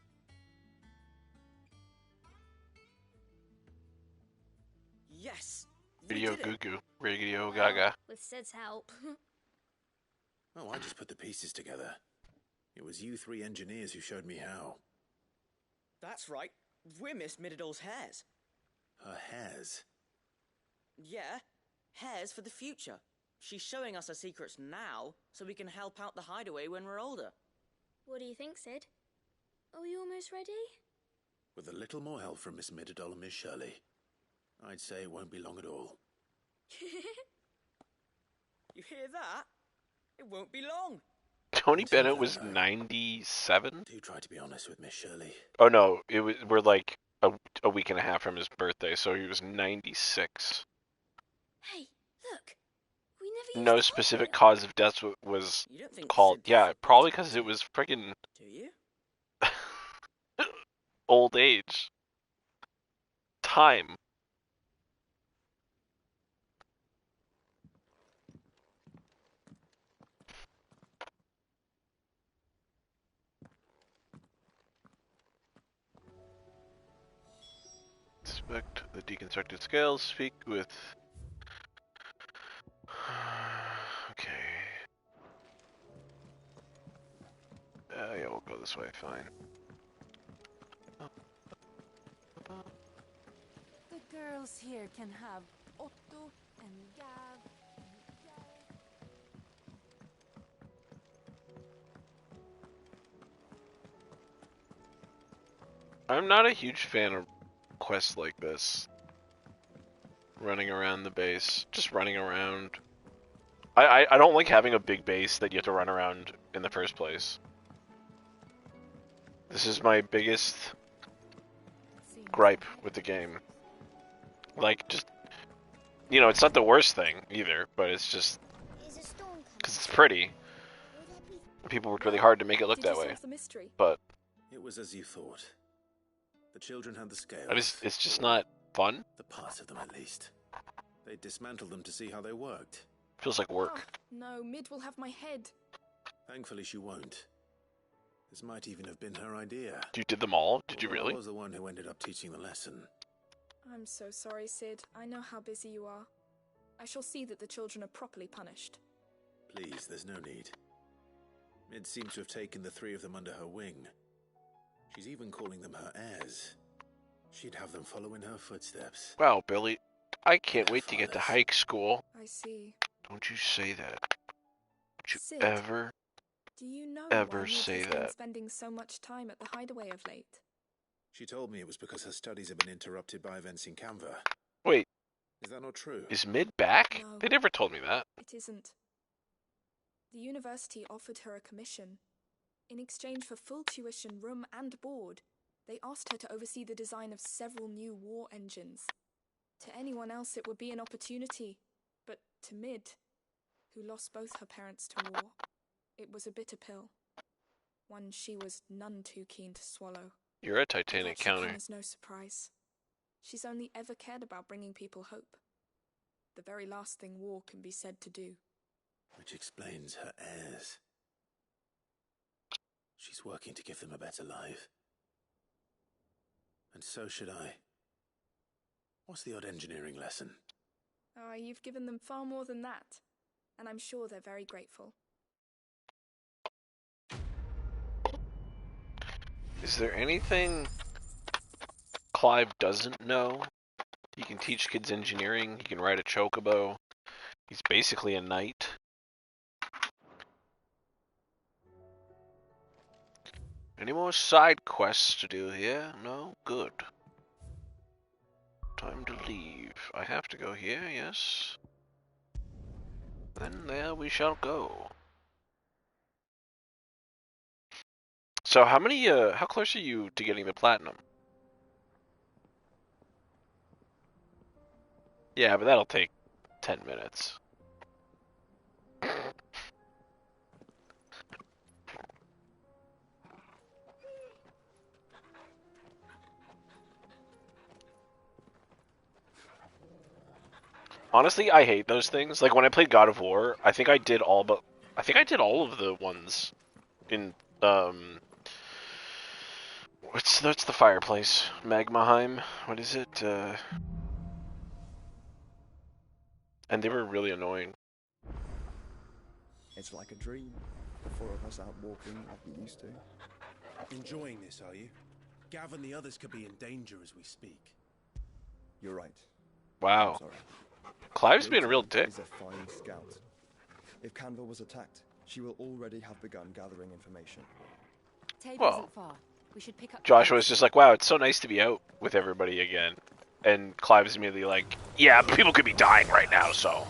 Yes! Radio Goo Goo. Radio Gaga. With Sid's help. Oh, I just put the pieces together. It was you three engineers who showed me how. That's right. We're Miss Midadol's hairs. Her hairs? Yeah, hairs for the future. She's showing us her secrets now, so we can help out the hideaway when we're older. What do you think, Sid? Are we almost ready? With a little more help from Miss Midadol and Miss Shirley, I'd say it won't be long at all. You hear that? It won't be long. Tony Bennett was 97? Do try to be honest with Miss Shirley. Oh no, we're like a week and a half from his birthday, so he was 96. Hey, look. We never used No the specific hot cause of death was You don't think called. Sid Yeah, probably because it was friggin' Do you? old age. Time. Inspect the deconstructed scales. Speak with... Okay. Yeah, we'll go this way, fine. The girls here can have Otto and Gav and Miguel. I'm not a huge fan of quests like this. Running around the base. Just running around. I don't like having a big base that you have to run around in the first place. This is my biggest gripe with the game. Like, just... You know, it's not the worst thing, either, but it's just... Because it's pretty. People worked really hard to make it look that way. But... It was as you thought. The children had the scales. It's just not fun. The parts of them, at least. They dismantled them to see how they worked. Feels like work. No, Mid will have my head. Thankfully, she won't. This might even have been her idea. You did them all? Did you really? I was the one who ended up teaching the lesson. I'm so sorry, Sid. I know how busy you are. I shall see that the children are properly punished. Please, there's no need. Mid seems to have taken the three of them under her wing. She's even calling them her heirs. She'd have them follow in her footsteps. Wow, Billy. I can't wait to get to hike school. I see. Don't you say that. Don't you Sid, ever, do you know ever why Mid say has been that. spending so much time at the hideaway of late? She told me it was because her studies had been interrupted by events in Canva. Wait. Is that not true? Is Mid back? No. They never told me that. It isn't. The university offered her a commission. In exchange for full tuition, room and board, they asked her to oversee the design of several new war engines. To anyone else it would be an opportunity, but to Mid, who lost both her parents to war, it was a bitter pill. One she was none too keen to swallow. You're a Titanic That should counter. come as no surprise. She's only ever cared about bringing people hope. The very last thing war can be said to do. Which explains her heirs. She's working to give them a better life. And so should I. What's the odd engineering lesson? Ah, you've given them far more than that, and I'm sure they're very grateful. Is there anything Clive doesn't know? He can teach kids engineering, he can ride a chocobo. He's basically a knight. Any more side quests to do here? No? Good. Time to leave. I have to go here, yes. Then there we shall go. So how close are you to getting the platinum? Yeah, but that'll take 10 minutes. Honestly, I hate those things. Like when I played God of War, I think I did all of the ones in what's the fireplace? Magmaheim? What is it? And they were really annoying. It's like a dream. The four of us out walking like we used to. Enjoying this, are you? Gav and the others could be in danger as we speak. You're right. Wow. I'm sorry. Clive's being a real dick. Is a fine scout. If Canva was attacked, she will already have begun gathering information. Well, Joshua's just like, wow, it's so nice to be out with everybody again. And Clive's immediately like, yeah, but people could be dying right now, so.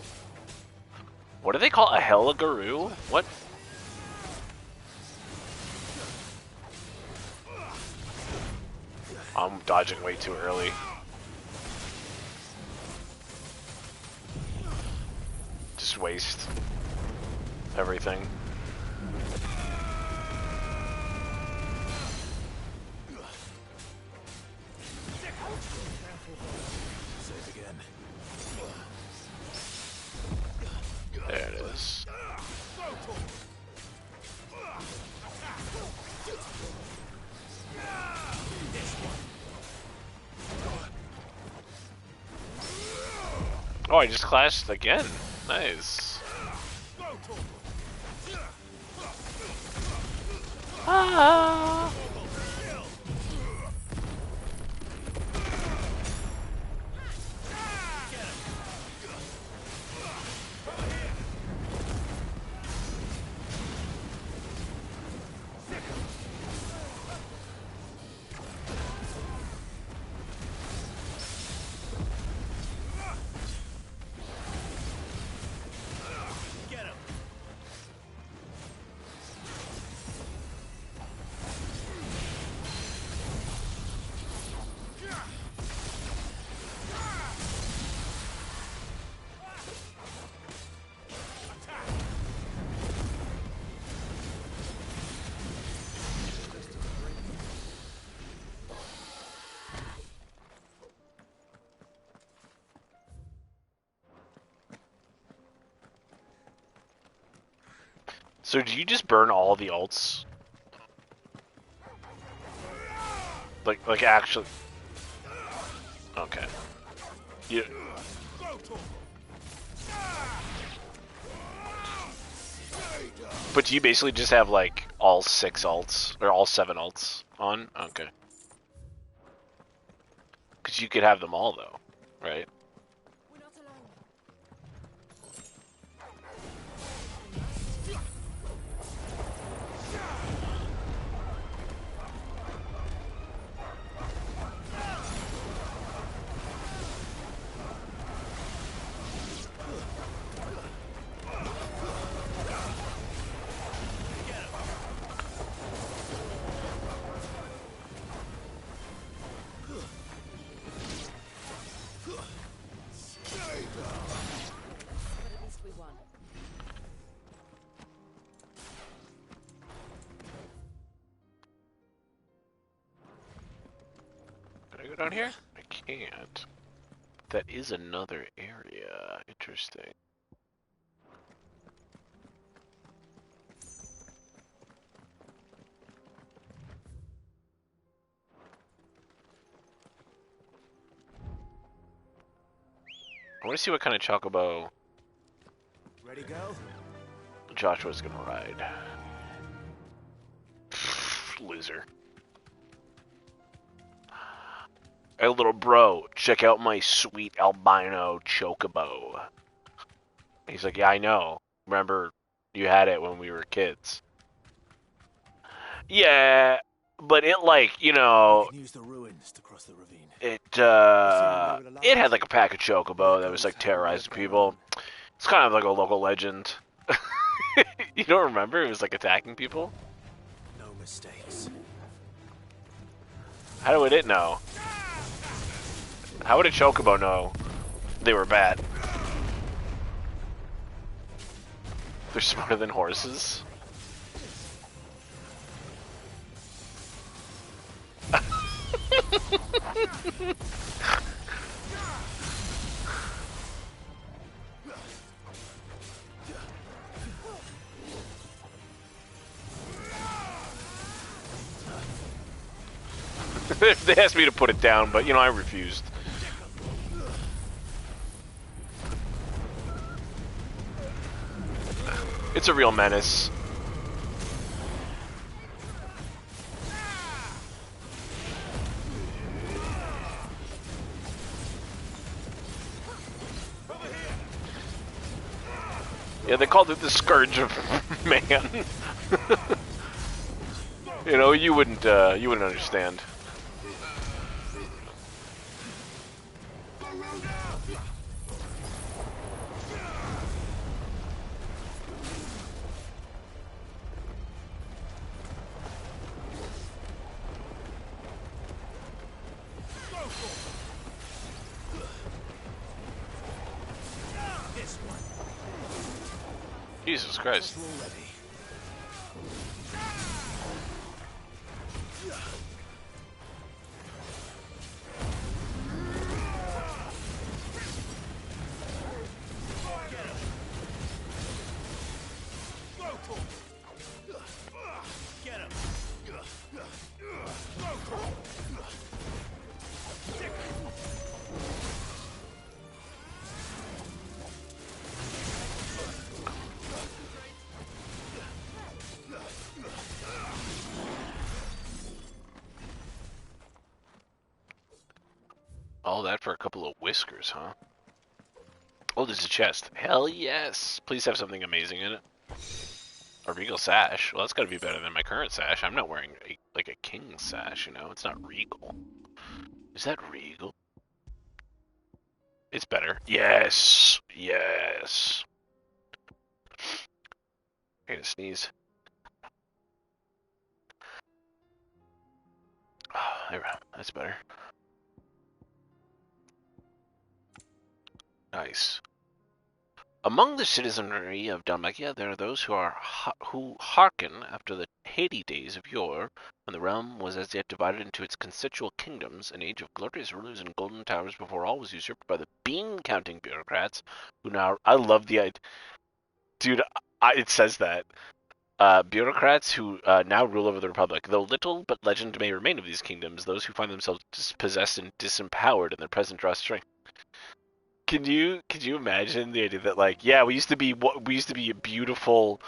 What do they call a Heligaroo? What? I'm dodging way too early. Just waste everything. Save again. There it is. Oh, I just clashed again. Nice. Ah. So do you just burn all the ults? Like actually? Okay. You. But do you basically just have like all 6 ults or all 7 ults on? Okay. Because you could have them all though, right? go down here? I can't. That is another area. Interesting. I want to see what kind of chocobo Ready, go? Joshua's gonna ride. Loser. Hey, little bro, check out my sweet albino chocobo. He's like, yeah, I know. Remember, you had it when we were kids. Yeah, but it, like, you know... You can use the ruins to cross the ravine. It had, like, a pack of chocobo that was, like, terrorizing people. It's kind of like a local legend. You don't remember? It was, like, attacking people? No mistakes. How would it know? How would a chocobo know they were bad? They're smarter than horses. They asked me to put it down, but, you know, I refused. It's a real menace. Yeah, they called it the Scourge of Man. You know, you wouldn't understand. Jesus Christ. All that for a couple of whiskers, huh? Oh, there's a chest. Hell yes! Please have something amazing in it. A regal sash. Well, that's gotta be better than my current sash. I'm not wearing like a king sash, you know? It's not regal. Is that regal? It's better. Yes! Yes! I gotta sneeze. Oh, there we go. That's better. Nice. Among the citizenry of Dalmatia, there are those who hearken after the Haiti days of yore, when the realm was as yet divided into its constituent kingdoms, an age of glorious rulers and golden towers before all was usurped by the bean-counting bureaucrats, who now... I love the idea... Dude, it says that. Bureaucrats who now rule over the Republic. Though little but legend may remain of these kingdoms, those who find themselves dispossessed and disempowered in their present draw strength. Could you imagine the idea that, like, yeah, we used to be a beautiful,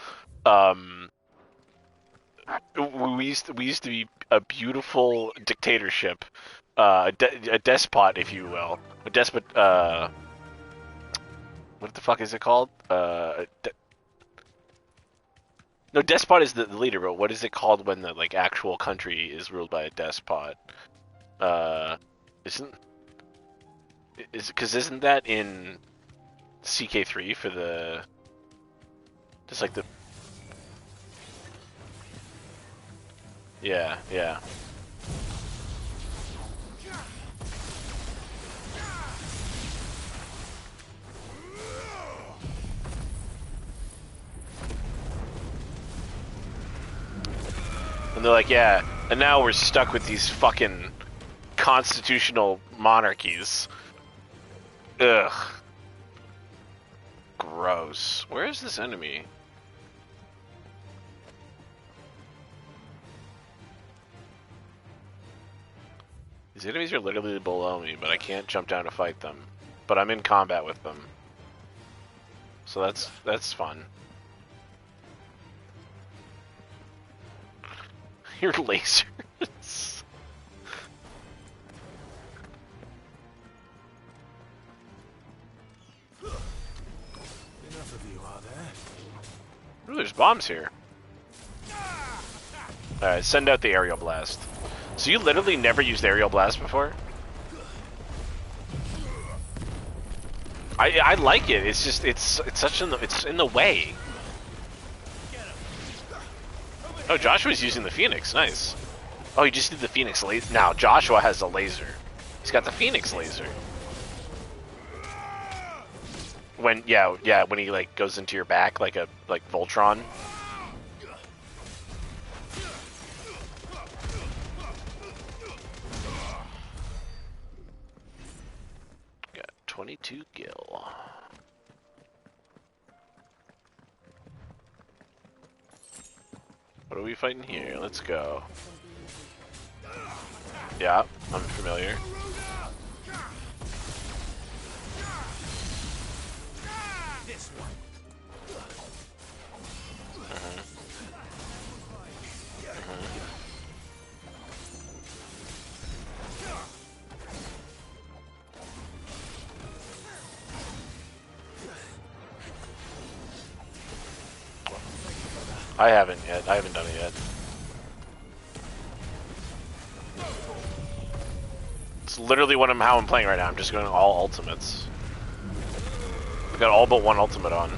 we used to be a beautiful dictatorship, a despot, if you will, a despot. What the fuck is it called? No, despot is the leader, but what is it called when the like actual country is ruled by a despot? Isn't that in CK3 for the just like the yeah. And they're like, yeah, and now we're stuck with these fucking constitutional monarchies. Ugh. Gross. Where is this enemy? These enemies are literally below me, but I can't jump down to fight them. But I'm in combat with them. So that's fun. Your lasers. Enough of you, are there? Ooh, there's bombs here. Alright, send out the aerial blast. So you literally never used aerial blast before? I like it. It's just it's in the way. Oh, Joshua's using the Phoenix. Nice. Oh, he just did the Phoenix laser. Now Joshua has a laser. He's got the Phoenix laser. When when he like goes into your back like Voltron. Got 22 gil. What are we fighting here? Let's go. Yeah, I'm familiar. I haven't yet. I haven't done it yet. It's literally how I'm playing right now. I'm just going all ultimates. I've got all but one ultimate on.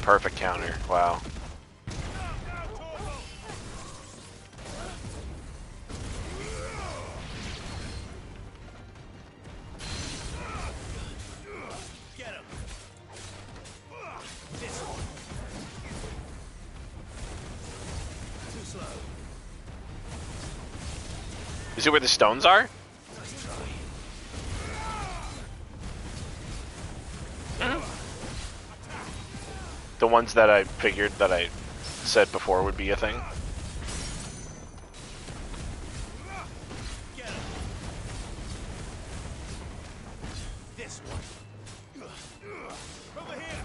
Perfect counter. Wow. Is it where the stones are? The ones that I figured that I said before would be a thing. This one. Over here.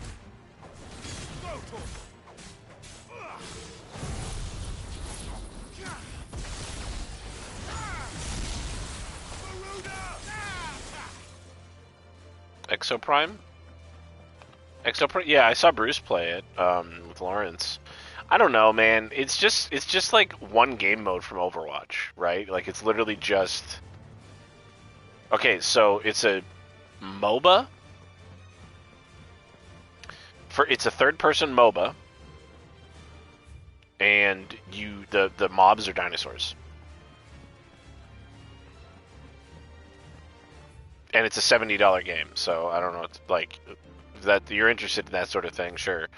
Exoprime? Exoprime? Yeah, I saw Bruce play it with Lawrence. I don't know, man. It's just like one game mode from Overwatch, right? Like it's literally just. Okay, so it's a MOBA. It's a third-person MOBA, and the mobs are dinosaurs. And it's a $70 game, so I don't know. It's like that you're interested in that sort of thing. Sure,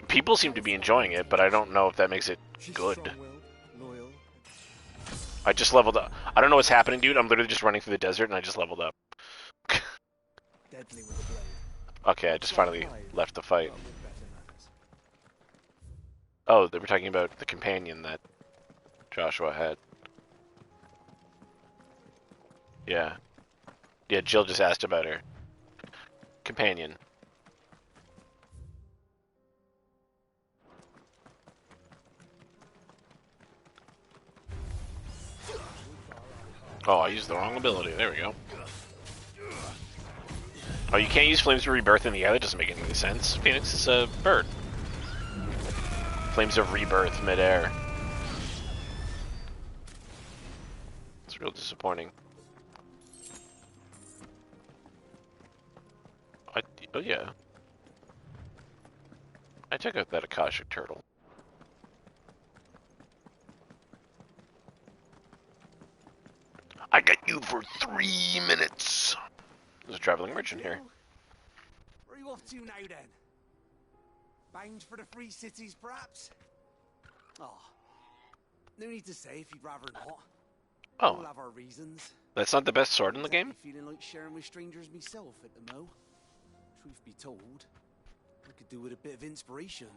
people seem to be enjoying it, but I don't know if that makes it good. I just leveled up. I don't know what's happening, dude. I'm literally just running through the desert, and I just leveled up. Okay, I just finally left the fight. Oh, they were talking about the companion that Joshua had. Yeah. Yeah, Jill just asked about her. Companion. Oh, I used the wrong ability. There we go. Oh, you can't use Flames of Rebirth in the air? That doesn't make any sense. Phoenix is a bird. Flames of Rebirth mid-air. It's real disappointing. Oh yeah. I took out that Akashic Turtle. I got you for 3 minutes. There's a traveling merchant here. Where are you off to now, then? Bound for the Free Cities, perhaps? Oh, no need to say if you'd rather not. Oh. We'll have our reasons. That's not the best sword in the game? Feeling like sharing with strangers myself at the mo. Truth be told, I could do with a bit of inspiration.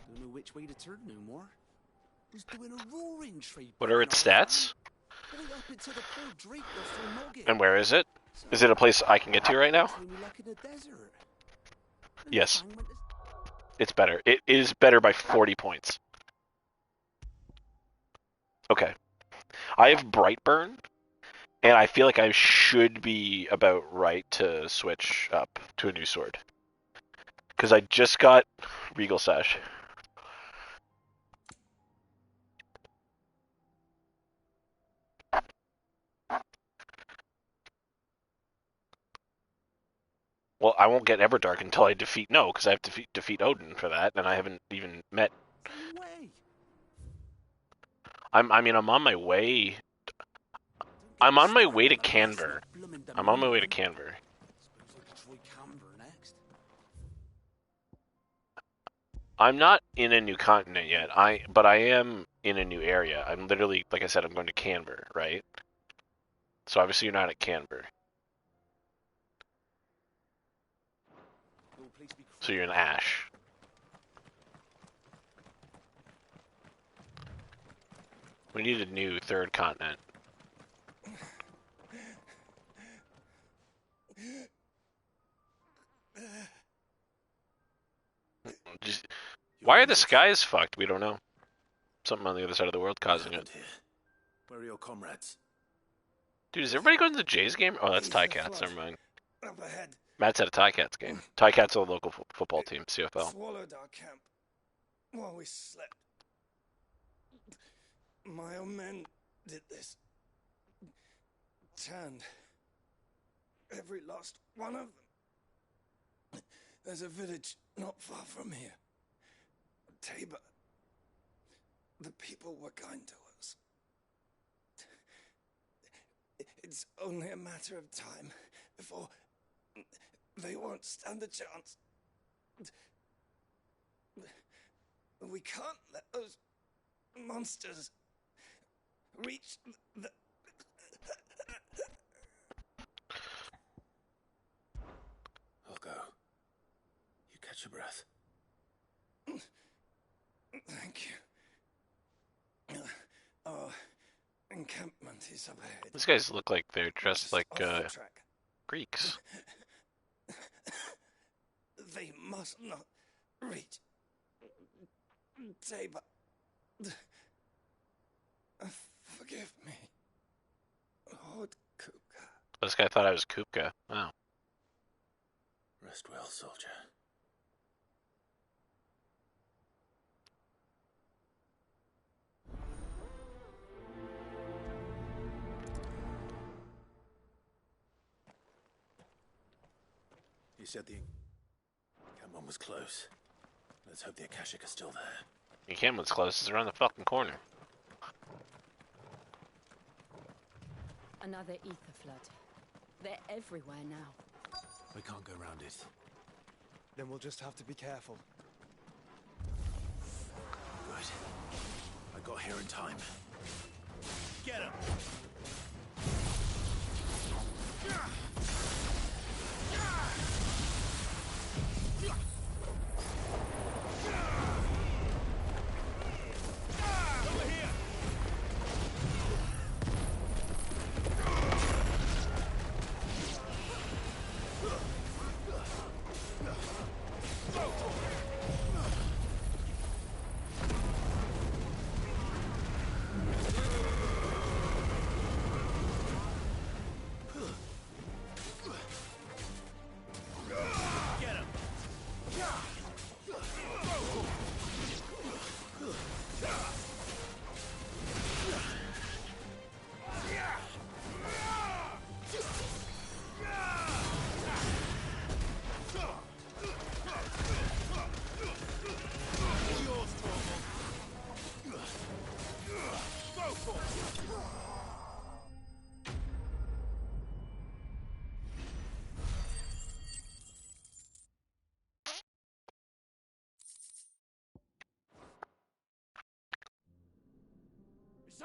Don't know which way to turn no more. Was doing a roaring trade. What are its stats? Right up into the poor Drake was for noggin. And where is it? Is it a place I can get to right now? Yes. It's better. It is better by 40 points. Okay. I have Brightburn, and I feel like I should be about right to switch up to a new sword. Because I just got Regal Sash. Well, I won't get Everdark until I defeat No, because I have to defeat Odin for that, and I haven't even met. I'm on my way. I'm on my way to Canver. I'm on my way to Canver. I'm not in a new continent yet. But I am in a new area. I'm literally, like I said, I'm going to Canver, right? So obviously you're not at Canver. So you're in Ash. We need a new third continent. Why are the skies fucked? We don't know. Something on the other side of the world causing it. Where are your comrades? Dude, is everybody going to the Jays game? Oh, that's Tie Cats. Never mind. Up ahead. Matt's at a Tie Cats game. Tie Cats are the local football team, CFL. Swallowed our camp while we slept. My own men did this. Tanned every last one of them. There's a village not far from here. Tabor. The people were kind to us. It's only a matter of time before they won't stand a chance. We can't let those monsters reach the... I'll go. You catch your breath. Thank you. Our encampment is up ahead. These guys look like they're dressed like Greeks. They must not reach Tabor. Forgive me, Lord Kupka. This guy thought I was Kupka. Wow. Rest well, soldier. You said the encampment was close. Let's hope the Akashic are still there. The encampment's close. It's around the fucking corner. Another ether flood. They're everywhere now. We can't go around it. Then we'll just have to be careful. Good. I got here in time. Get him!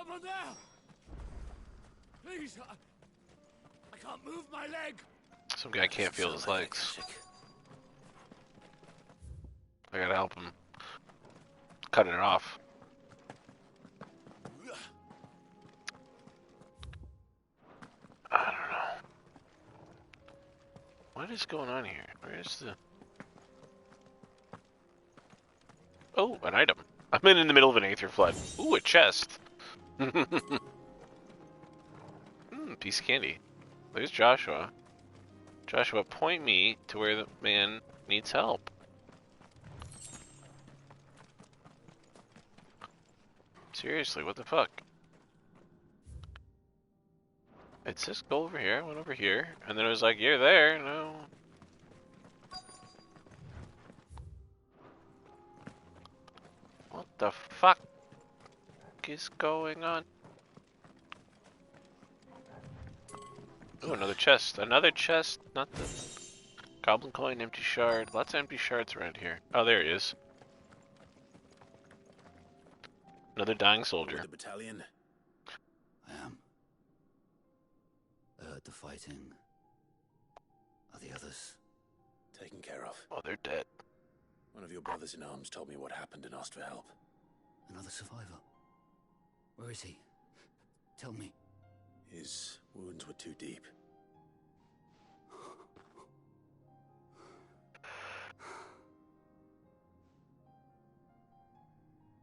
Someone there! Please, I can't move my leg. Some guy can't feel his legs. I gotta help him. Cutting it off. I don't know. What is going on here? Where's the... Oh, an item. I'm in the middle of an Aether Flood. Ooh, a chest. Piece of candy. There's Joshua. Joshua, point me to where the man needs help. Seriously, what the fuck? It says go over here. I went over here, and then it was like, you're there. No. What the fuck is going on? Oh, another chest. Another chest. Not the goblin coin, empty shard. Lots of empty shards around here. Oh, there he is. Another dying soldier. The battalion. I am. I heard the fighting. Are the others Taken care of? Oh, they're dead. One of your brothers in arms told me what happened and asked for help. Another survivor. Where is he? Tell me. His wounds were too deep.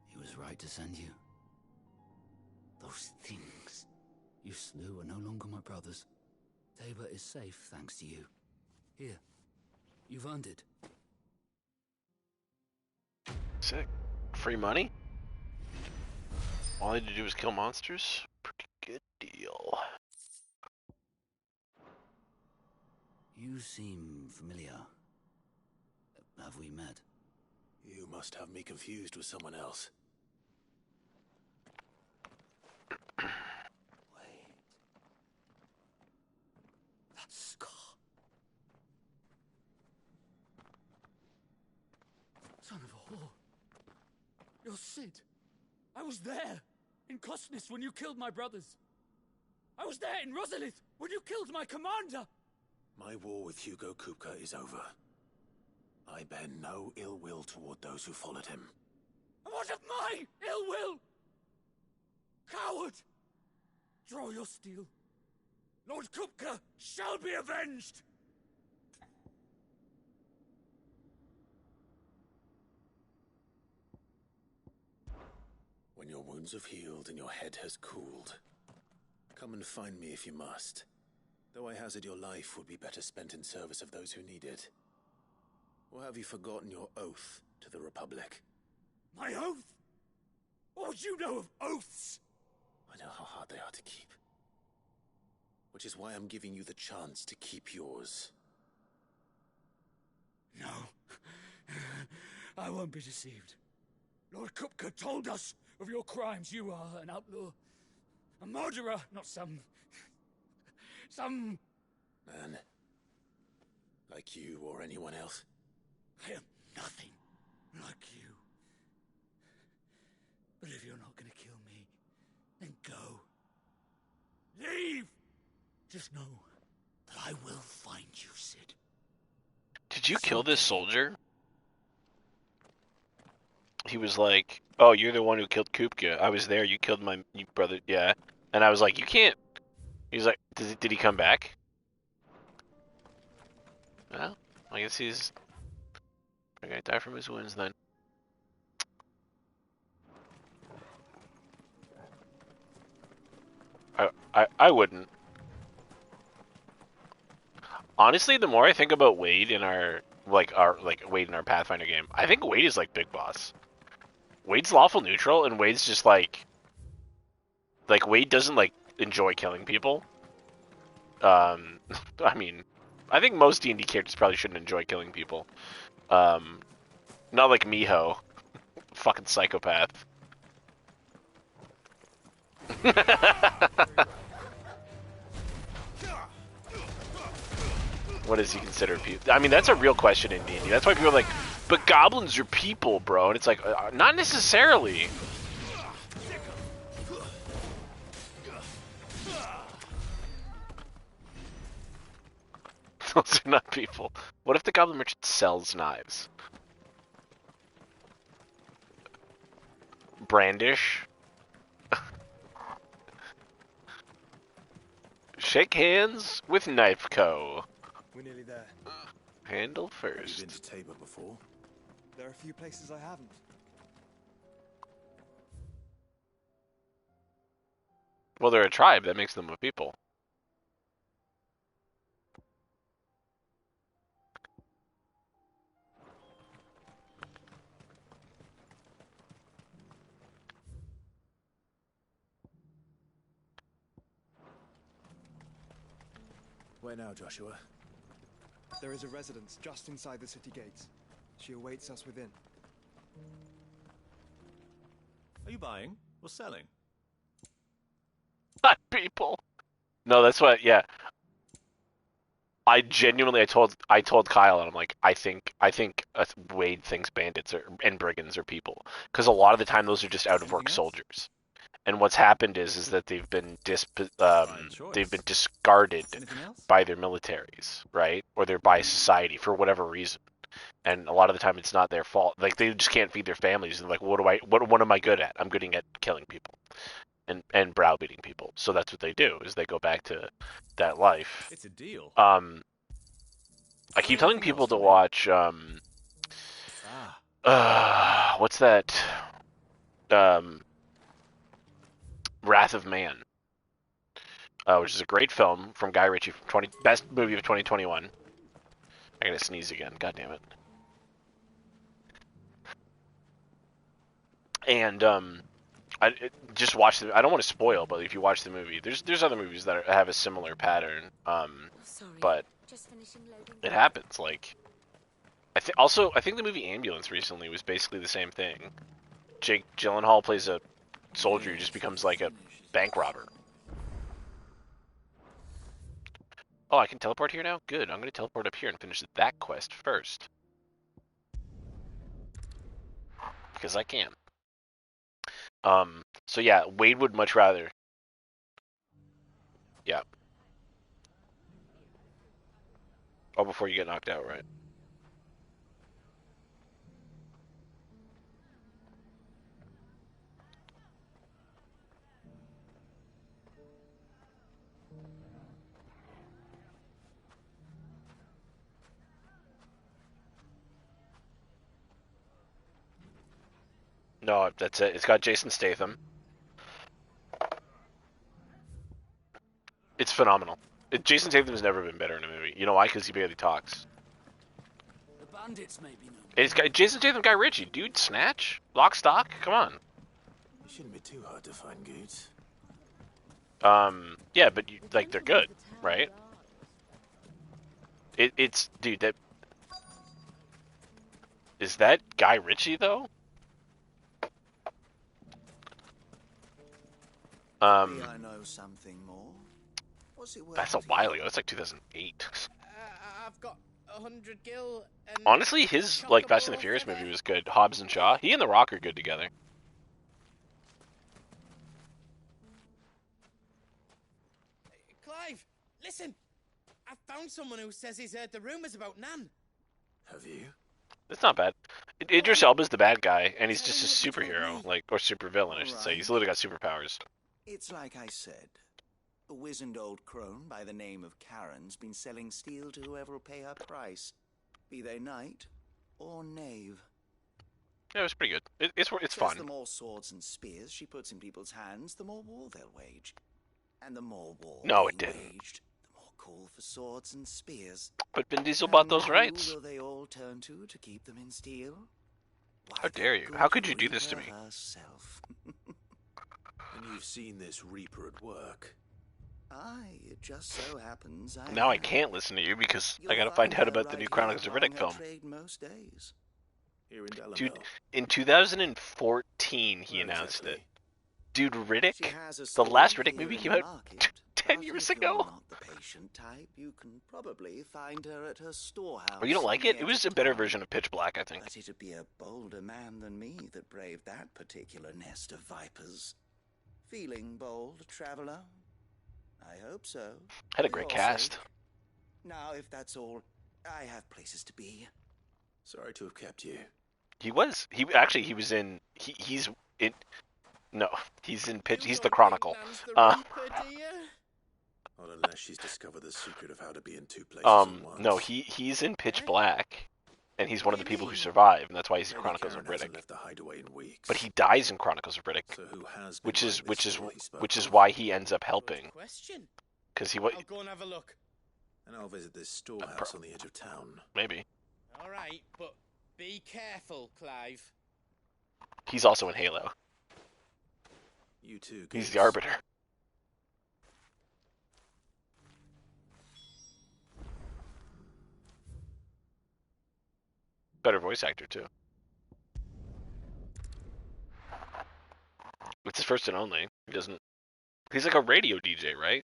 He was right to send you. Those things you slew are no longer my brothers. Tabor is safe thanks to you. Here, you've earned it. Sick. Free money? All I had to do was kill monsters? Pretty good deal. You seem familiar. Have we met? You must have me confused with someone else. Wait. That scar. Son of a whore. You're Sid. I was there in Cosnes when you killed my brothers. I was there in Rosalith when you killed my commander. My war with Hugo Kupka is over. I bear no ill will toward those who followed him. And what of my ill will? Coward! Draw your steel. Lord Kupka shall be avenged! When your wounds have healed and your head has cooled, come and find me if you must. Though I hazard your life would be better spent in service of those who need it. Or have you forgotten your oath to the Republic? My oath? What would you know of oaths? I know how hard they are to keep. Which is why I'm giving you the chance to keep yours. No. I won't be deceived. Lord Kupka told us of your crimes. You are an outlaw. A murderer, not some... Man. Like you or anyone else. I am nothing like you. But if you're not gonna kill me, then go. Leave! Just know that I will find you, Sid. Did you kill this soldier? He was like, oh, you're the one who killed Kupka. I was there, you killed my brother, yeah. And I was like, you can't. He's like, did he come back? Well, I guess he's gonna die from his wounds then. I wouldn't. Honestly, the more I think about Wade in our Wade in our Pathfinder game, I think Wade is like Big Boss. Wade's lawful neutral, and Wade's just like Wade doesn't like enjoy killing people. I mean, I think most D&D characters probably shouldn't enjoy killing people. Not like Miho, fucking psychopath. What does he consider people? I mean, that's a real question in D&D. That's why people are like, but goblins are people, bro. And it's like, not necessarily. Those are not people. What if the Goblin Merchant sells knives? Brandish. Shake hands with Knife Co. We're nearly there. Handle Have you first. been to Tabor before? There are a few places I haven't. Well, they're a tribe. That makes them a people. Where now, Joshua? There is a residence just inside the city gates. She awaits us within. Are you buying or selling? Not people. No, that's what. Yeah. I genuinely, I told Kyle, and I'm like, I think Wade thinks bandits and brigands are people, because a lot of the time those are just out of work soldiers. And what's happened is that they've been discarded by their militaries, right? Or they're by society for whatever reason. And a lot of the time it's not their fault. Like they just can't feed their families. And like, what am I good at? I'm good at killing people and browbeating people. So that's what they do, is they go back to that life. It's a deal. I keep telling people to watch what's that? Wrath of Man, which is a great film from Guy Ritchie, best movie of 2021. I gotta sneeze again. God damn it. And just watch the. I don't want to spoil, but if you watch the movie, there's other movies that have a similar pattern. But it happens. Like, I think the movie Ambulance recently was basically the same thing. Jake Gyllenhaal plays a soldier who just becomes like a bank robber. Oh, I can teleport here now? Good. I'm going to teleport up here and finish that quest first. Because I can. So yeah, Wade would much rather. Yeah. Oh, before you get knocked out, right? No, that's it. It's got Jason Statham. It's phenomenal. Jason Statham's never been better in a movie. You know why? Because he barely talks. The bandits may be no. It's got Jason Statham, Guy Ritchie, dude. Snatch, Lock, Stock. Come on. It shouldn't be too hard to find goods. Yeah, but they're good, right? It's dude. That is that Guy Ritchie though. Maybe I know something more. What's it worth? That's a while ago. That's like 2008. I've got 100 gil. And honestly, his Fast and the Furious movie was good. Hobbs and Shaw. He and The Rock are good together. Clive, listen. I found someone who says he's heard the rumors about Nan. Have you? It's not bad. Idris Elba's the bad guy, and he's just a superhero, or supervillain, I should say. He's literally got superpowers. It's like I said. A wizened old crone by the name of Karen's been selling steel to whoever will pay her price, be they knight or knave. Yeah, it was pretty good. It's Says fun. The more swords and spears she puts in people's hands, the more war they'll wage. And the more war waged, the more call for swords and spears. But Vin Diesel bought those rights. Who will they all turn to keep them in steel? How dare you? How could you do this to me? Herself. And you've seen this Reaper at work. Aye, it just so happens Now I can't listen to you because I gotta find out about the new Chronicles of Riddick film. Most days. Here in Delaware. Dude, in 2014 he announced it. Dude, Riddick, the last Riddick movie came out 10 years ago. Not the patient type, you can probably find her at her storehouse. Oh, you don't like it? It was a better version of Pitch Black, I think. But it'd be a bolder man than me that braved that particular nest of vipers. Feeling bold, traveler? I hope so. Had a great cast. Now, if that's all, I have places to be. Sorry to have kept you. He was in he's in no he's in pitch he's the Chronicle. Not unless she's discovered the secret of how to be in two places at once. No, he's in Pitch Black, and he's one of the people who survive, and that's why he's in Maybe Chronicles Karen of Riddick. hasn't left the hideaway in weeks. But he dies in Chronicles of Riddick, So who has been which is writing this story he spoke which is of? why he ends up helping. Question. Because he I'll go and have a look. And I'll visit this storehouse on the edge of town. Maybe. All right, but be careful, Clive. He's also in Halo. You too. He's Goose. the Arbiter. Better voice actor too. It's his first and only. He doesn't. He's like a radio DJ, right?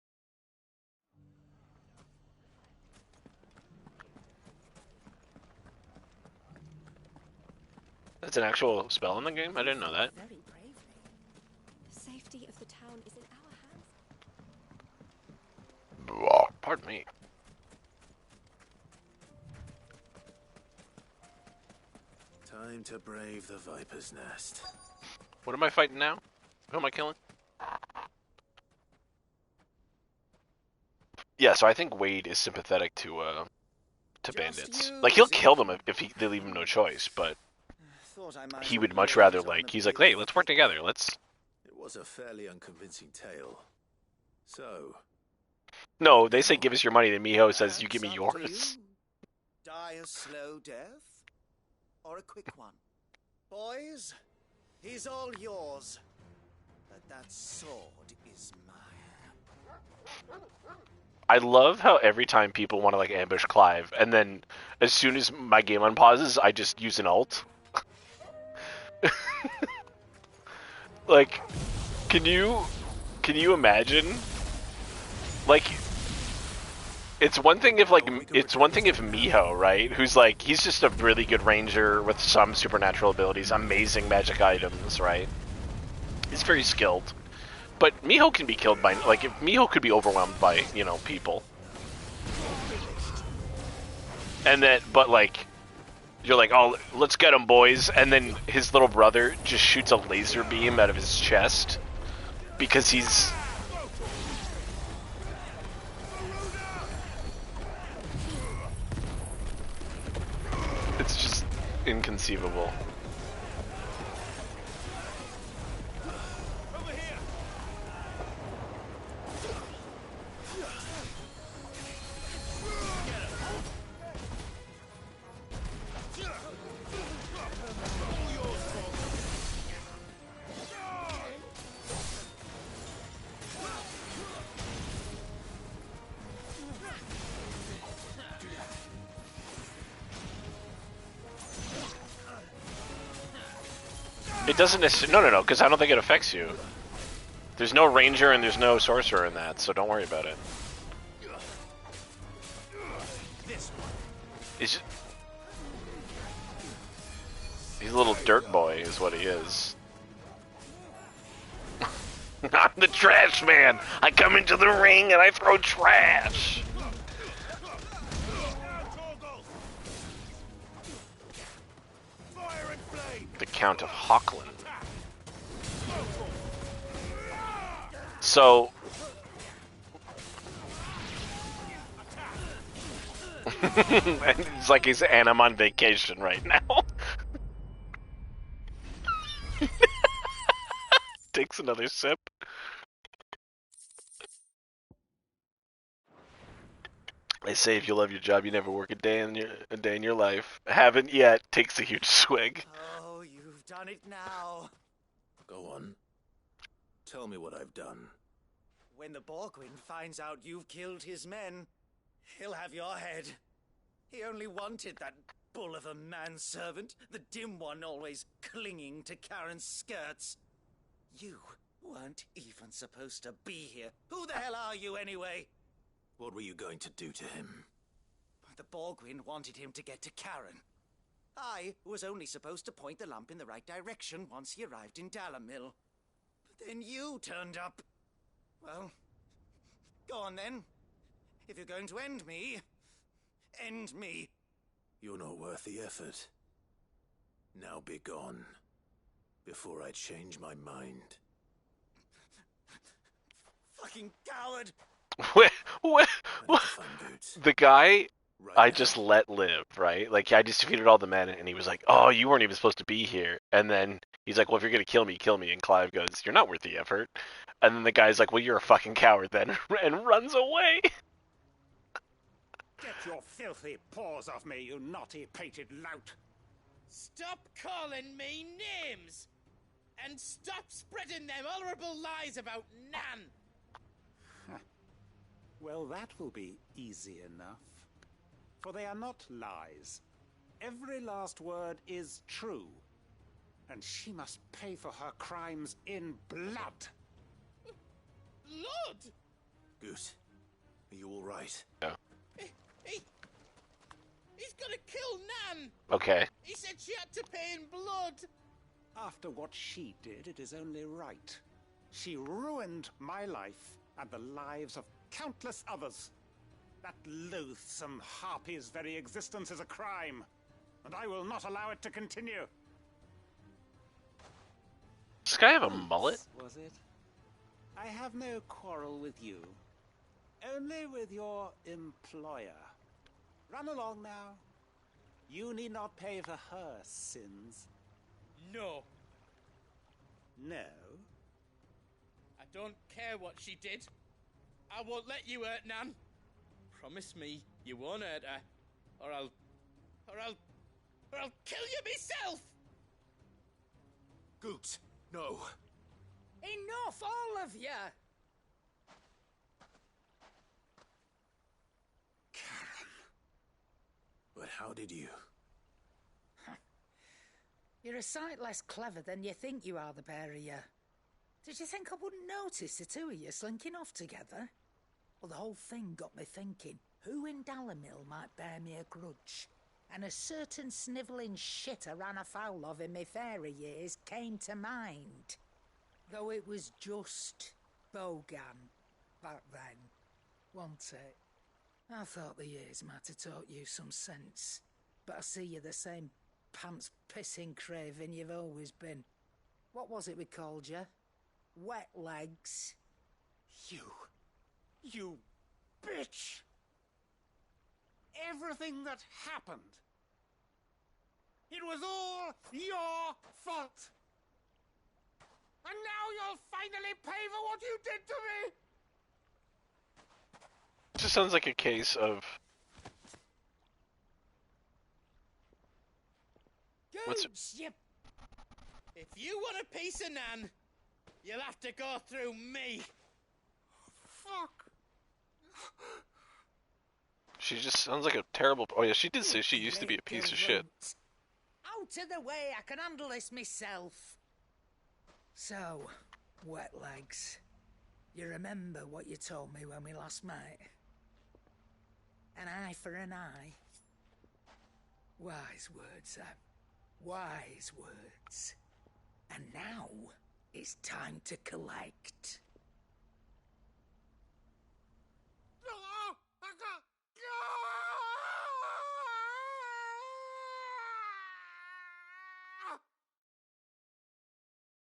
That's an actual spell in the game? I didn't know that. Very bravely. The safety of the town is in our hands. Oh, pardon me. Time to brave the Viper's Nest. What am I fighting now? Who am I killing? Yeah, so I think Wade is sympathetic to bandits. Like, he'll kill them if they leave him no choice, but he would much rather, like, he's like, hey, let's work together, let's... It was a fairly unconvincing tale. So... No, they say give us your money, then Miho says you give me yours. Die a slow death? Or a quick one? Boys, he's all yours. But that sword is mine. I love how every time people want to, like, ambush Clive, and then as soon as my game unpauses, I just use an ult. Like, can you imagine? Like, it's one thing if Miho, right, who's like, he's just a really good ranger with some supernatural abilities, amazing magic items, right? He's very skilled. But Miho can be killed by, like, if Miho could be overwhelmed by, you know, people. And then, but like, you're like, oh, let's get him, boys. And then his little brother just shoots a laser beam out of his chest because he's... It's just inconceivable. It doesn't necessarily... No, because I don't think it affects you. There's no ranger and there's no sorcerer in that, so don't worry about it. He's a little dirt boy is what he is. I'm the trash man! I come into the ring and I throw trash! The Count of Hockland. So... It's like and I'm on vacation right now. Takes another sip. They say if you love your job, you never work a day in your life. Haven't yet. Takes a huge swig. Oh, you've done it now. Go on. Tell me what I've done. When the Borgwyn finds out you've killed his men, he'll have your head. He only wanted that bull of a manservant, the dim one always clinging to Karen's skirts. You weren't even supposed to be here. Who the hell are you anyway? What were you going to do to him? The Borgwyn wanted him to get to Karen. I was only supposed to point the lamp in the right direction once he arrived in Dalamil. But then you turned up. Well, go on then. If you're going to end me, end me. You're not worth the effort. Now be gone, before I change my mind. Fucking coward! What? The guy I just let live, right? Like, I just defeated all the men, and he was like, oh, you weren't even supposed to be here. And then he's like, well, if you're going to kill me, kill me. And Clive goes, you're not worth the effort. And then the guy's like, well, you're a fucking coward then, and runs away. Get your filthy paws off me, you naughty-pated lout! Stop calling me names! And stop spreading them horrible lies about Nan! Well, that will be easy enough. For they are not lies. Every last word is true. And she must pay for her crimes in blood. Blood? Goose, are you all right? Yeah. He's gonna kill Nan! Okay. He said she had to pay in blood! After what she did, it is only right. She ruined my life and the lives of countless others. That loathsome harpy's very existence is a crime, and I will not allow it to continue. Does this guy have a mullet? Was it? I have no quarrel with you. Only with your employer. Run along now. You need not pay for her sins. No. No? I don't care what she did. I won't let you hurt Nan. Promise me you won't hurt her, or I'll kill you myself. Goot, no. Enough, all of you! But how did you? You're a sight less clever than you think you are, the pair of you. Did you think I wouldn't notice the two of you slinking off together? Well, the whole thing got me thinking, who in Dalamil might bear me a grudge? And a certain snivelling shit I ran afoul of in my fairy years came to mind. Though it was just Bogan back then, wasn't it? I thought the years might have taught you some sense, but I see you're the same pants-pissing craven you've always been. What was it we called you? Wet legs? You bitch! Everything that happened, it was all your fault! And now you'll finally pay for what you did to me! It just sounds like a case of... What's... If you want a piece of Nan, you'll have to go through me. Fuck. She just sounds like a terrible... Oh yeah, she did say she used to be a piece of shit. Out of the way, I can handle this myself. So, wet legs, you remember what you told me when we last met? An eye for an eye. Wise words, Sam. Wise words. And now, it's time to collect.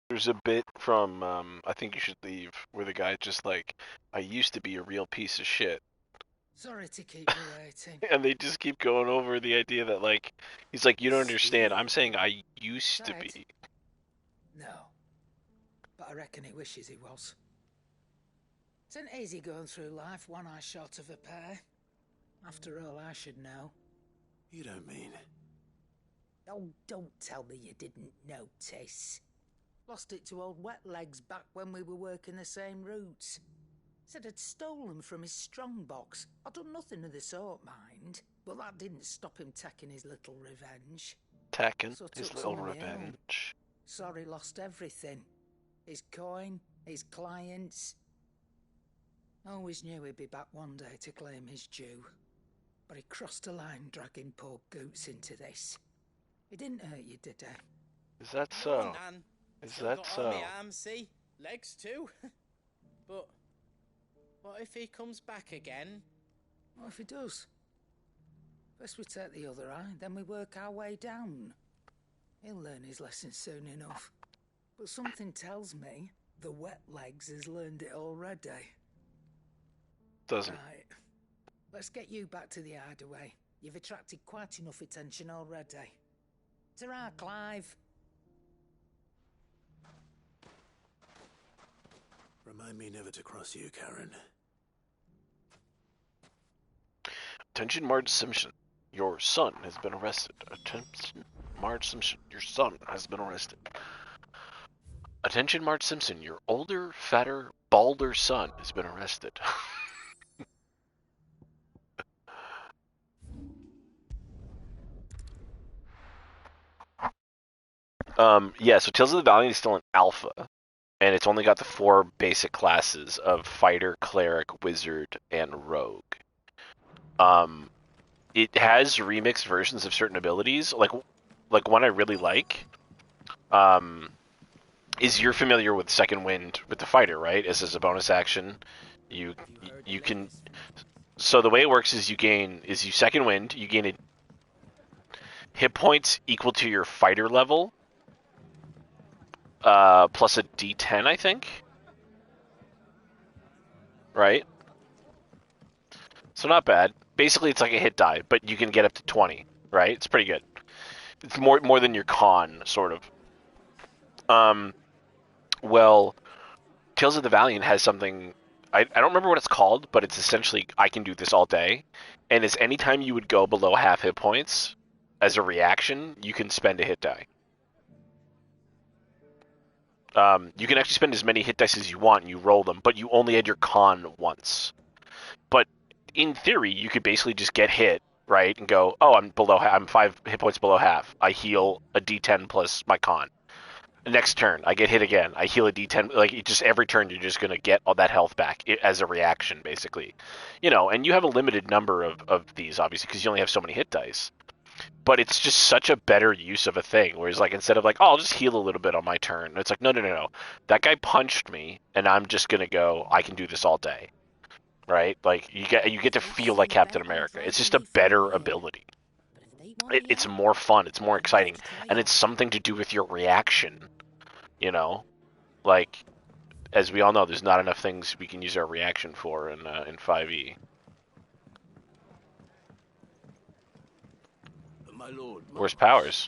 There's a bit from I Think You Should Leave where the guy's just like, I used to be a real piece of shit. Sorry to keep you waiting. And they just keep going over the idea that, like, he's like, you don't understand. I'm saying I used to be. No. But I reckon he wishes he was. It isn't easy going through life one eye short of a pair. After all, I should know. You don't mean... Oh, don't tell me you didn't notice. Lost it to old Wet Legs back when we were working the same routes. Said I'd stolen from his strongbox. I'd done nothing of the sort, mind. But that didn't stop him taking his little revenge. Taking So his took little some of my own. revenge. Sorry, lost everything. His coin, his clients. Always knew he'd be back one day to claim his due. But he crossed a line dragging poor Goots into this. He didn't hurt you, did he? Is that No, so? Nan. Is Still that got so? all my arms, see? Legs too. But what if he comes back again? What if he does? First we take the other eye, then we work our way down. He'll learn his lesson soon enough. But something tells me the wet legs has learned it already. Doesn't. Right. Let's get you back to the hideaway. You've attracted quite enough attention already. Ta-ra, Clive. Remind me never to cross you, Karen. Attention, Marge Simpson. Your son has been arrested. Attention, Marge Simpson. Your son has been arrested. Attention, Marge Simpson. Your older, fatter, balder son has been arrested. Yeah, so Tales of the Valiant is still an alpha, and it's only got the 4 basic classes of fighter, cleric, wizard, and rogue. It has remixed versions of certain abilities, like one I really like. Is you're familiar with Second Wind with the fighter, right? As a bonus action, you can. So the way it works is you Second Wind, you gain a hit points equal to your fighter level, plus a D10, I think. Right? So not bad. Basically, it's like a hit die, but you can get up to 20, right? It's pretty good. It's more than your con, sort of. Well, Tales of the Valiant has something... I don't remember what it's called, but it's essentially, I can do this all day. And it's anytime you would go below half hit points, as a reaction, you can spend a hit die. You can actually spend as many hit dice as you want, and you roll them, but you only add your con once. But in theory, you could basically just get hit, right, and go, oh, I'm 5 hit points below half. I heal a D10 plus my con. Next turn, I get hit again. I heal a D10. Like, just every turn, you're just going to get all that health back as a reaction, basically. And you have a limited number of these, obviously, because you only have so many hit dice. But it's just such a better use of a thing, whereas, like, instead of, like, oh, I'll just heal a little bit on my turn, it's like, no. That guy punched me, and I'm just going to go, I can do this all day. Right? Like, you get to feel like Captain America. It's just a better ability. It's more fun, it's more exciting, and it's something to do with your reaction, Like, as we all know, there's not enough things we can use our reaction for in 5e. My lord, Where's Powers?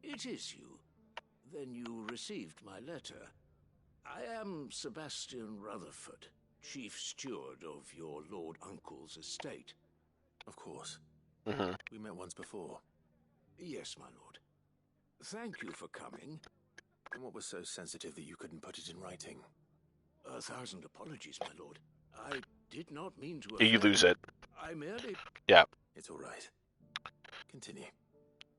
It is you. Then you received my letter. I am Sebastian Rutherford, chief steward of your lord uncle's estate. Of course. Mm-hmm. We met once before. Yes, my lord. Thank you for coming. And what was so sensitive that you couldn't put it in writing? 1,000 apologies, my lord. I did not mean to... You lose it. I merely... Yeah. It's all right. Continue.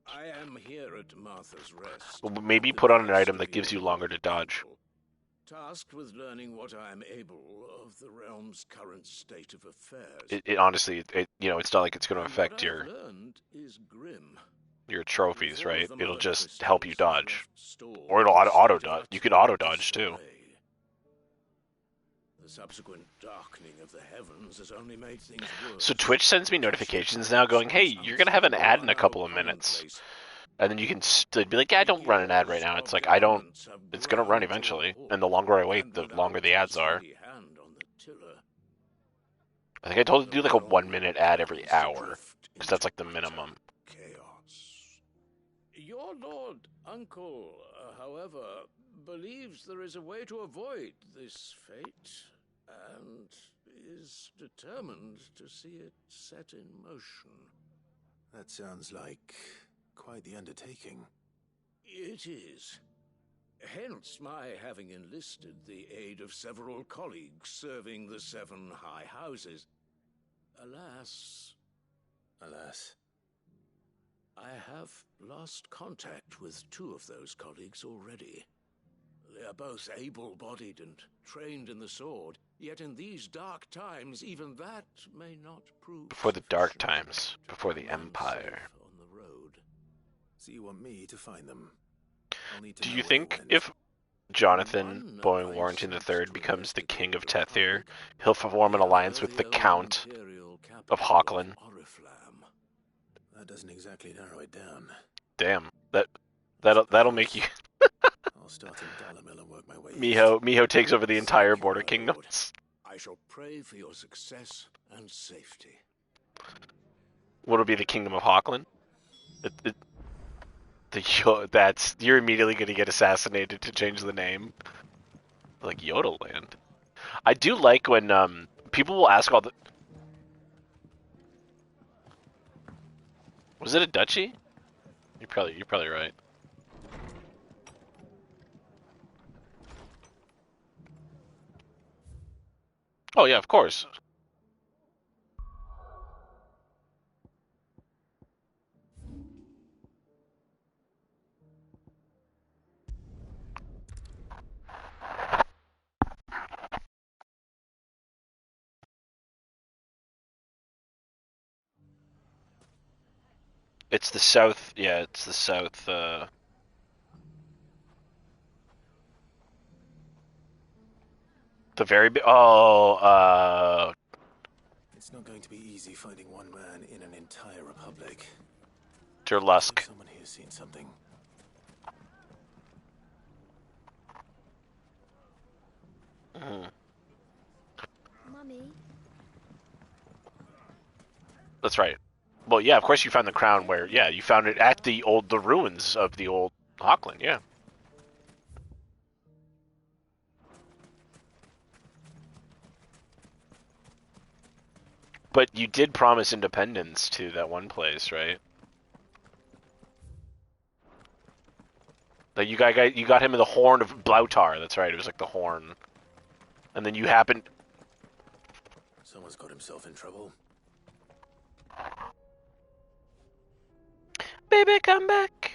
I am here at Martha's Rest. Well, maybe put on an item that gives you longer to dodge. Tasked with learning what I am able of the realm's current state of affairs. It honestly, it's not like it's going to affect your trophies, right? It'll just help you dodge, or it'll auto dodge. You can auto dodge too. The subsequent darkening of the heavens has only made things worse. So Twitch sends me notifications now, going, "Hey, you're gonna have an ad in a couple of minutes," and then you can be like, "Yeah, don't run an ad right now." It's like it's gonna run eventually, and the longer I wait, the longer the ads are. I think I told you to do like a 1-minute ad every hour, because that's like the minimum. Your lord uncle, however, believes there is a way to avoid this fate, and is determined to see it set in motion. That sounds like quite the undertaking. It is. Hence my having enlisted the aid of several colleagues serving the 7 high houses. Alas, I have lost contact with 2 of those colleagues already. They are both able-bodied and trained in the sword, yet in these dark times, even that may not prove... Before the dark times, before the Empire. On the road. So you want me to find them? Do you think if Jonathan Boeing Warrington III becomes the king of Tethir, he'll form an alliance with the Count of Hochland? That doesn't exactly narrow it down. Damn, that'll make you. I'll start in Dalamil and work my way east. Miho takes over the entire border kingdoms. I shall pray for your success and safety. What'll be the Kingdom of Hockland? You're immediately going to get assassinated to change the name. Like Yodeland. I do like when people will ask all the. Was it a duchy? You're probably right. Oh yeah, of course. It's the south. Yeah, it's the south. The very big. Oh. It's not going to be easy finding one man in an entire republic. Durlusk. Someone here's seen something. Mummy. That's right. Well, yeah, of course you found the crown where, yeah, you found it at the ruins of the old Hockland, yeah. But you did promise independence to that one place, right? Like you got him in the horn of Blautar. That's right. It was like the horn, and then you happened. Someone's got himself in trouble. Baby, come back.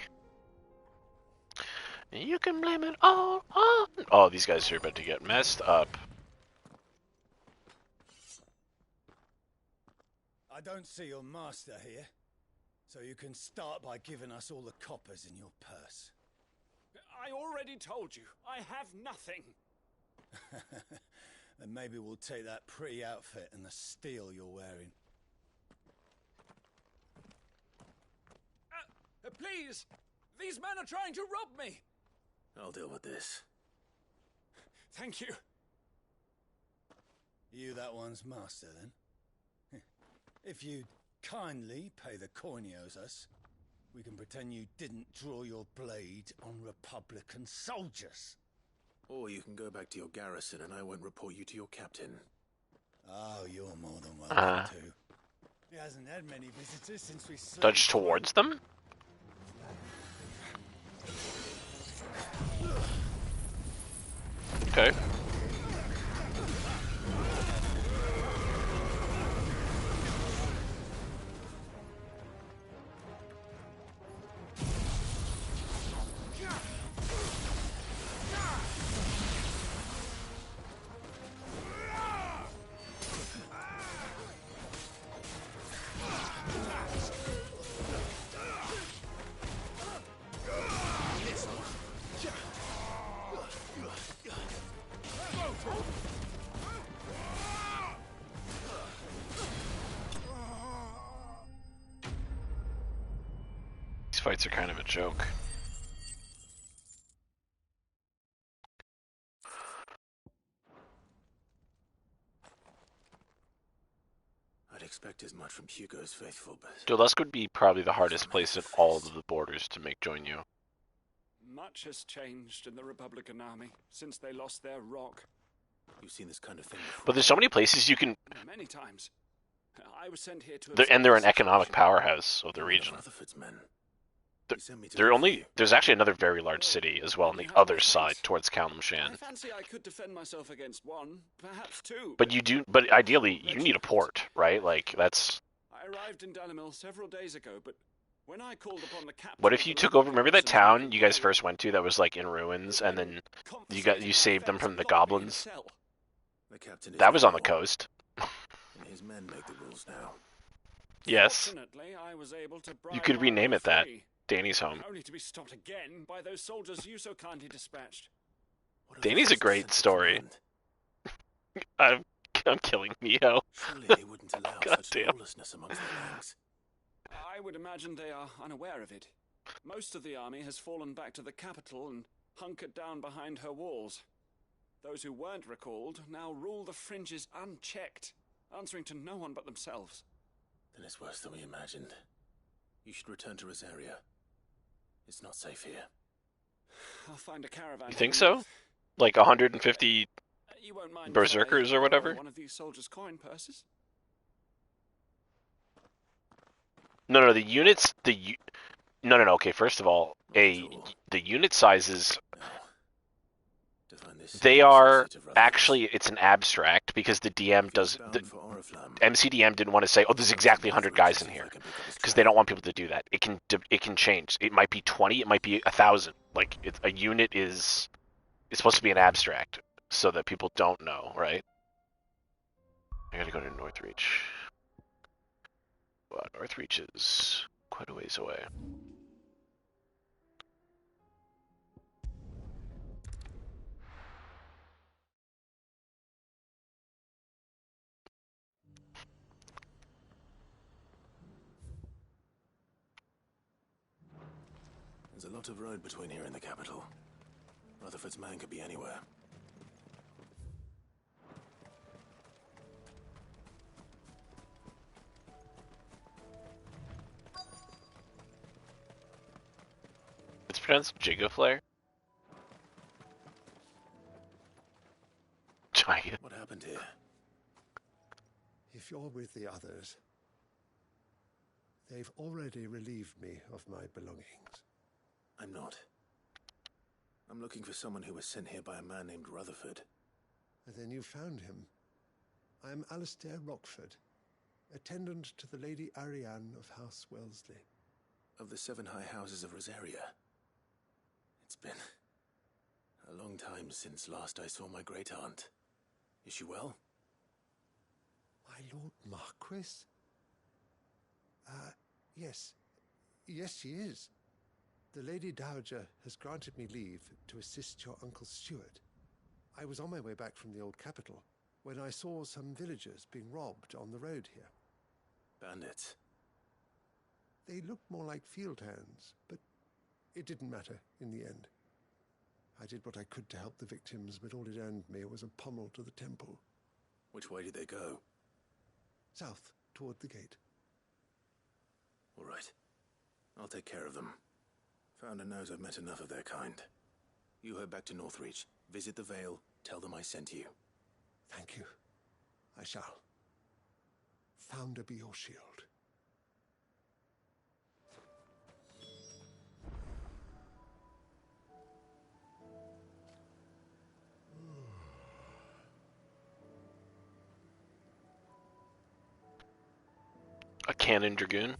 You can blame it all on. Oh, these guys are about to get messed up. I don't see your master here, so you can start by giving us all the coppers in your purse. I already told you, I have nothing. Then maybe we'll take that pretty outfit and the steel you're wearing. Please! These men are trying to rob me! I'll deal with this. Thank you. You that one's master, then? If you'd kindly pay the coin he owes us, we can pretend you didn't draw your blade on Republican soldiers. Or you can go back to your garrison and I won't report you to your captain. Oh, you're more than welcome to. He hasn't had many visitors since we Dodge towards them? Okay. These fights are kind of a joke. I'd expect as much from Hugo's faithful, but... Durlusk would be probably the hardest place in all of the borders to make join you. Much has changed in the Republican army since they lost their rock. You've seen this kind of thing before. But there's so many places you can... Many times. I was sent here to... And they're an economic powerhouse of the region. There's actually another very large city as well on the other side towards Kalimshan. I fancy I could defend myself against one, perhaps two. But ideally you need a port, right? Like that's. I arrived in Dalamil several days ago, but when I called upon the captain... What if you took over? Remember that town you guys first went to that was like in ruins, and then you saved them from the goblins? That was on the coast. His men make the rules now. Yes. I was able to You could rename it that. Danny's home. Only to be stopped again by those soldiers you so kindly dispatched. Danny's a great story. I'm killing Mio. Surely they wouldn't allow God such damn. lawlessness amongst the ranks. I would imagine they are unaware of it. Most of the army has fallen back to the capital and hunkered down behind her walls. Those who weren't recalled now rule the fringes unchecked, answering to no one but themselves. Then it's worse than we imagined. You should return to Rosaria. It's not safe here. I'll find a caravan. You think so? Like 150 You won't mind berserkers or whatever? one of these soldiers' coin purses? No, the units, no. Okay, first of all, the unit sizes, they are actually, it's an abstract because the DM does, MCDM didn't want to say, oh, there's exactly 100 guys in here, because they don't want people to do that. It can change. It might be 20, it might be 1,000. Like, a unit it's supposed to be an abstract, so that people don't know, right? I gotta go to Northreach. Well, Northreach is quite a ways away. There's a lot of road between here and the capital. Rutherford's man could be anywhere. It's pronounced Gigaflare? Giant. What happened here? If you're with the others, they've already relieved me of my belongings. I'm not. I'm looking for someone who was sent here by a man named Rutherford. And then you found him. I am Alistair Rockford, attendant to the Lady Ariane of House Wellesley. Of the 7 high houses of Rosaria. It's been a long time since last I saw my great-aunt. Is she well? My Lord Marquis? Yes. Yes, she is. The Lady Dowager has granted me leave to assist your Uncle Stuart. I was on my way back from the old capital when I saw some villagers being robbed on the road here. Bandits? They looked more like field hands, but it didn't matter in the end. I did what I could to help the victims, but all it earned me was a pommel to the temple. Which way did they go? South, toward the gate. All right. I'll take care of them. Founder knows I've met enough of their kind. You head back to Northreach, visit the Vale, tell them I sent you. Thank you. I shall. Founder be your shield. A cannon dragoon?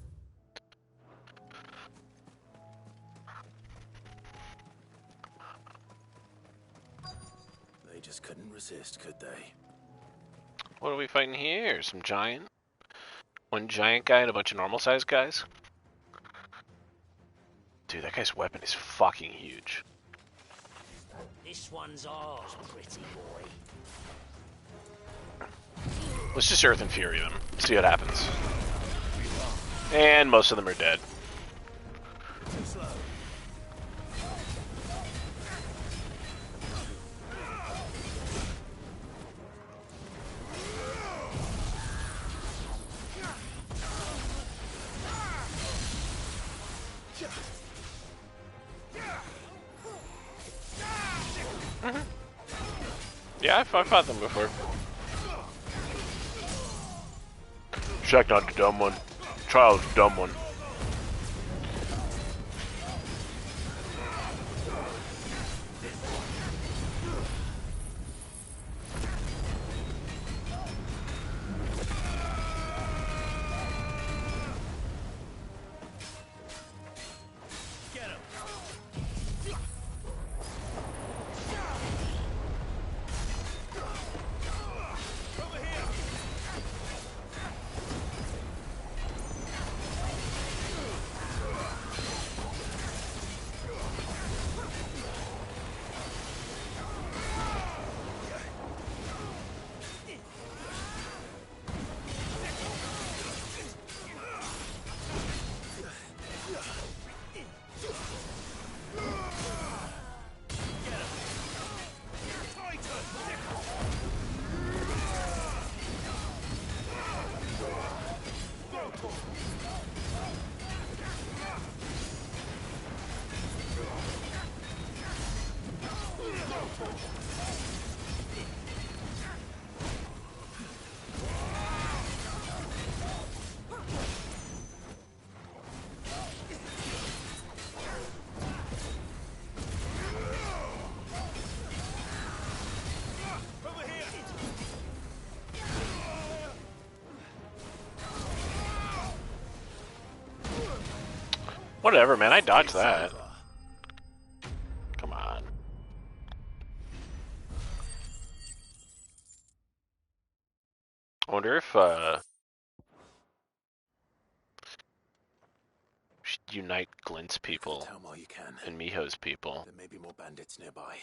They just couldn't resist, could they? What are we fighting here? Some giant? One giant guy and a bunch of normal sized guys? Dude, that guy's weapon is fucking huge. This one's ours, pretty boy. Let's just Earth and Fury them. See what happens. And most of them are dead. Too slow. Yeah, I've fought them before. Check not the dumb one. Trial's the dumb one. Whatever, man. I dodged that. Come on. I wonder if should unite Glint's people and Miho's people. There may be more bandits nearby.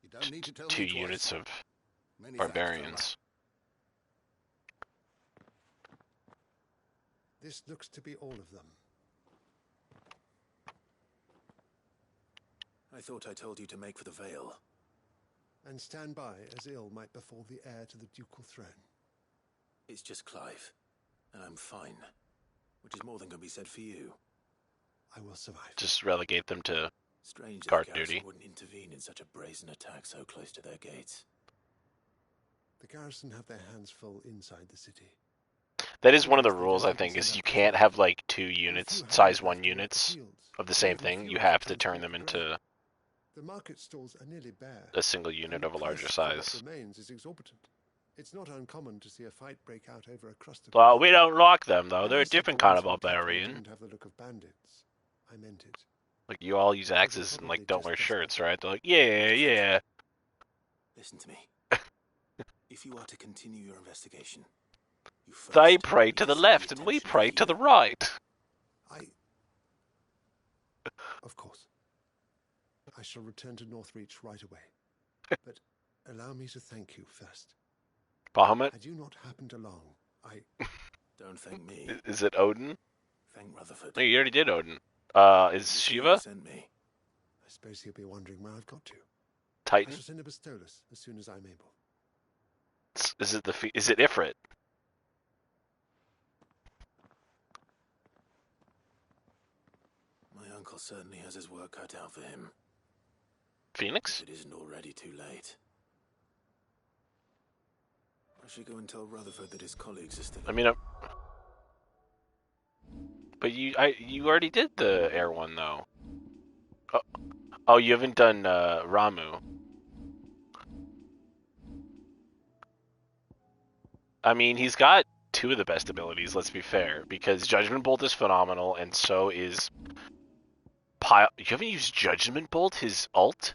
You don't need to tell Two me twice. units of Many barbarians. This looks to be all of them. I thought I told you to make for the Vale. And stand by as ill might befall the heir to the ducal throne. It's just Clive, and I'm fine. Which is more than can be said for you. I will survive. Just relegate them to Strange guard the garrison duty. wouldn't intervene in such a brazen attack so close to their gates. The garrison have their hands full inside the city. That is one of the rules, I think, is you can't have like two units, size 1 units of the same thing. You have to turn them into The market stalls are nearly bare. a single unit of a larger size. What remains is exorbitant. It's not uncommon to see a fight break out over a crust of Well, we don't like them, though. They're a different kind of barbarian. didn't have the look of bandits. I meant it. Like, you all use axes and, like, don't wear shirts, right? They're like, yeah, yeah. Listen to me. If you are to continue your investigation, you first They pray to the left and we pray to the right. Of course. I shall return to Northreach right away. But allow me to thank you first. Bahamut? Had you not happened along, Don't thank me. Is it Odin? Thank Rutherford. No, you already did Odin. Is Shiva? Send me. I suppose he'll be wondering where I've got to. Titan? I shall send a Bastolus as soon as I'm able. Is it Ifrit? My uncle certainly has his work cut out for him. Phoenix? If it isn't already too late. I should go and tell Rutherford that his colleagues are still. I mean, but you already did the air one though. Oh, you haven't done Ramu. I mean, he's got two of the best abilities. Let's be fair, because Judgment Bolt is phenomenal, and so is Pile. You haven't used Judgment Bolt, his ult?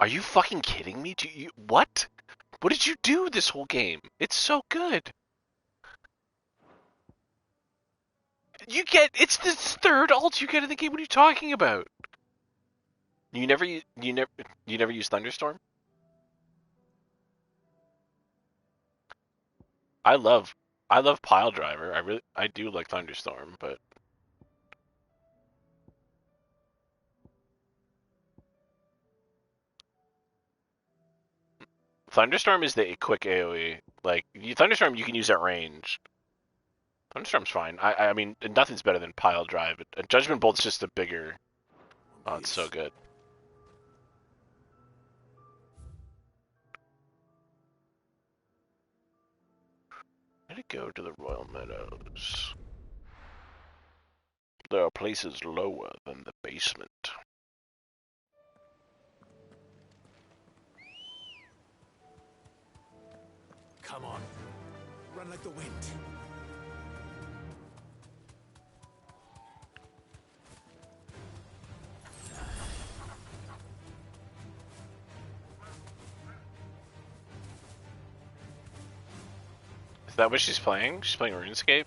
Are you fucking kidding me? What? What did you do this whole game? It's so good. It's the third ult you get in the game. What are you talking about? You never use Thunderstorm? I love Pile Driver. I do like Thunderstorm, but Thunderstorm is the quick AoE. Like, Thunderstorm you can use at range. Thunderstorm's fine. I mean, nothing's better than Pile Drive. Judgment Bolt's just a bigger... Oh, it's so good. I'm gonna go to the Royal Meadows. There are places lower than the basement. Come on. Run like the wind. Is that what she's playing? She's playing RuneScape?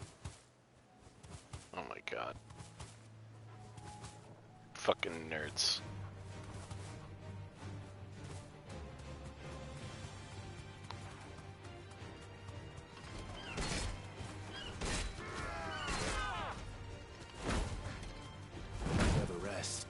Oh my god. Fucking nerds. Never rest.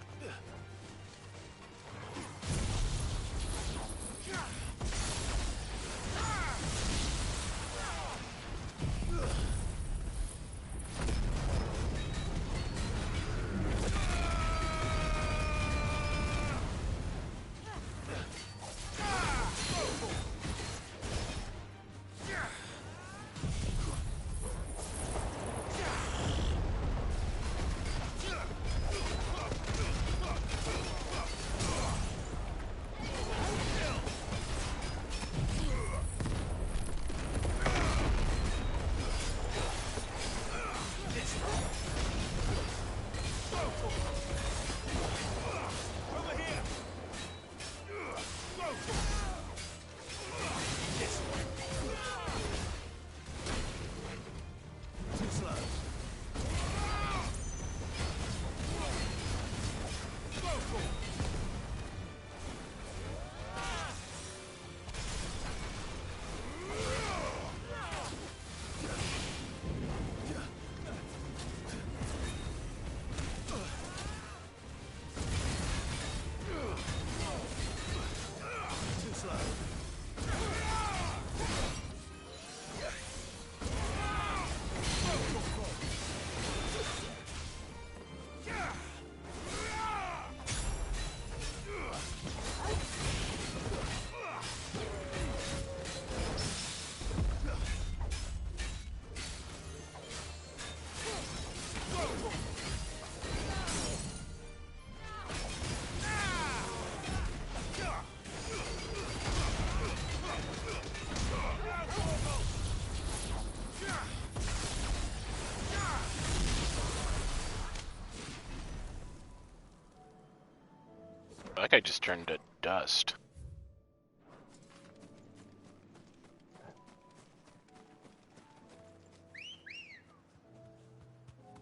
That guy just turned to dust.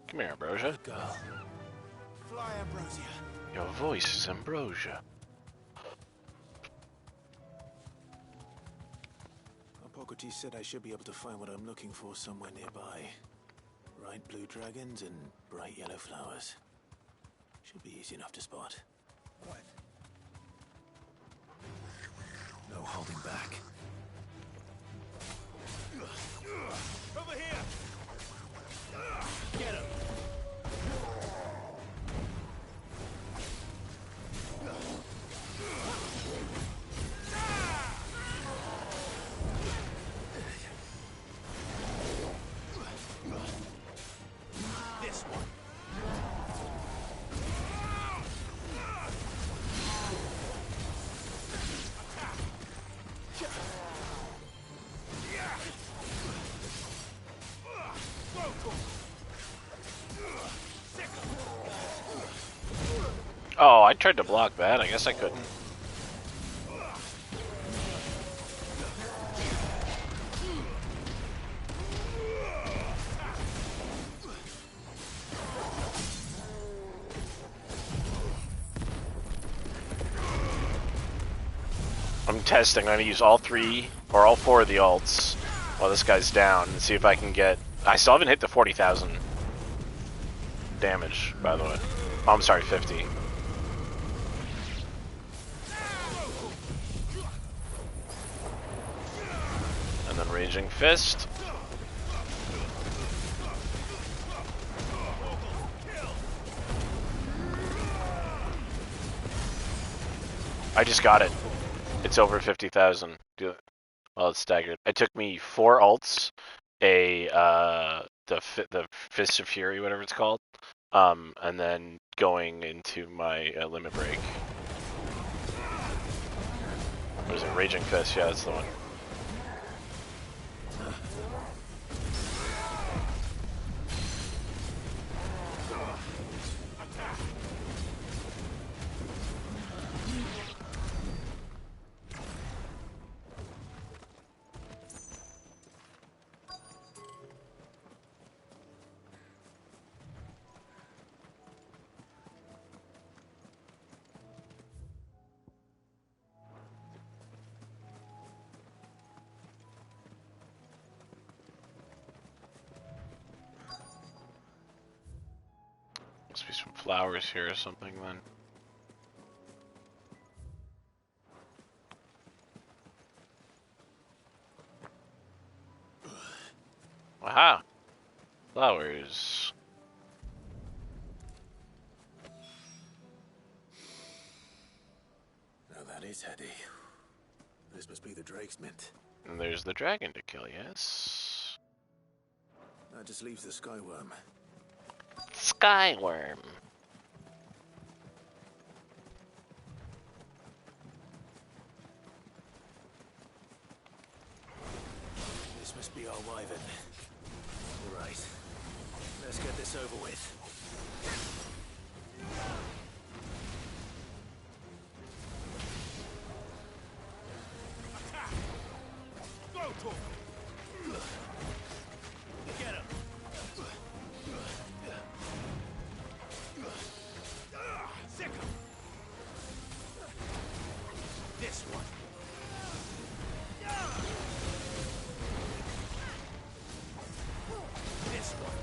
Come here, Ambrosia. Girl. Fly, Ambrosia. Your voice is Ambrosia. Hippocrates said I should be able to find what I'm looking for somewhere nearby. Bright blue dragons and bright yellow flowers. Should be easy enough to spot. What? No holding back. Over here! Get him! This one. Oh, I tried to block that. I guess I couldn't. I'm testing. I'm going to use all 3 or all 4 of the alts while this guy's down and see if I can get... I still haven't hit the 40,000 damage, by the way. Oh, I'm sorry, 50. And then Raging Fist. I just got it. It's over 50,000. Well, it's staggered. It took me 4 alts, the Fist of Fury, whatever it's called, and then going into my limit break. What is it? Raging Fist. Yeah, that's the one. Must be some flowers here or something then. Aha! Flowers. Now that is heady. This must be the Drake's Mint. And there's the dragon to kill, yes? That just leaves the Skyworm. Skyworm. This must be our wyvern. Right. Let's get this over with. Go to him! Get him! Sick him! This one. This one.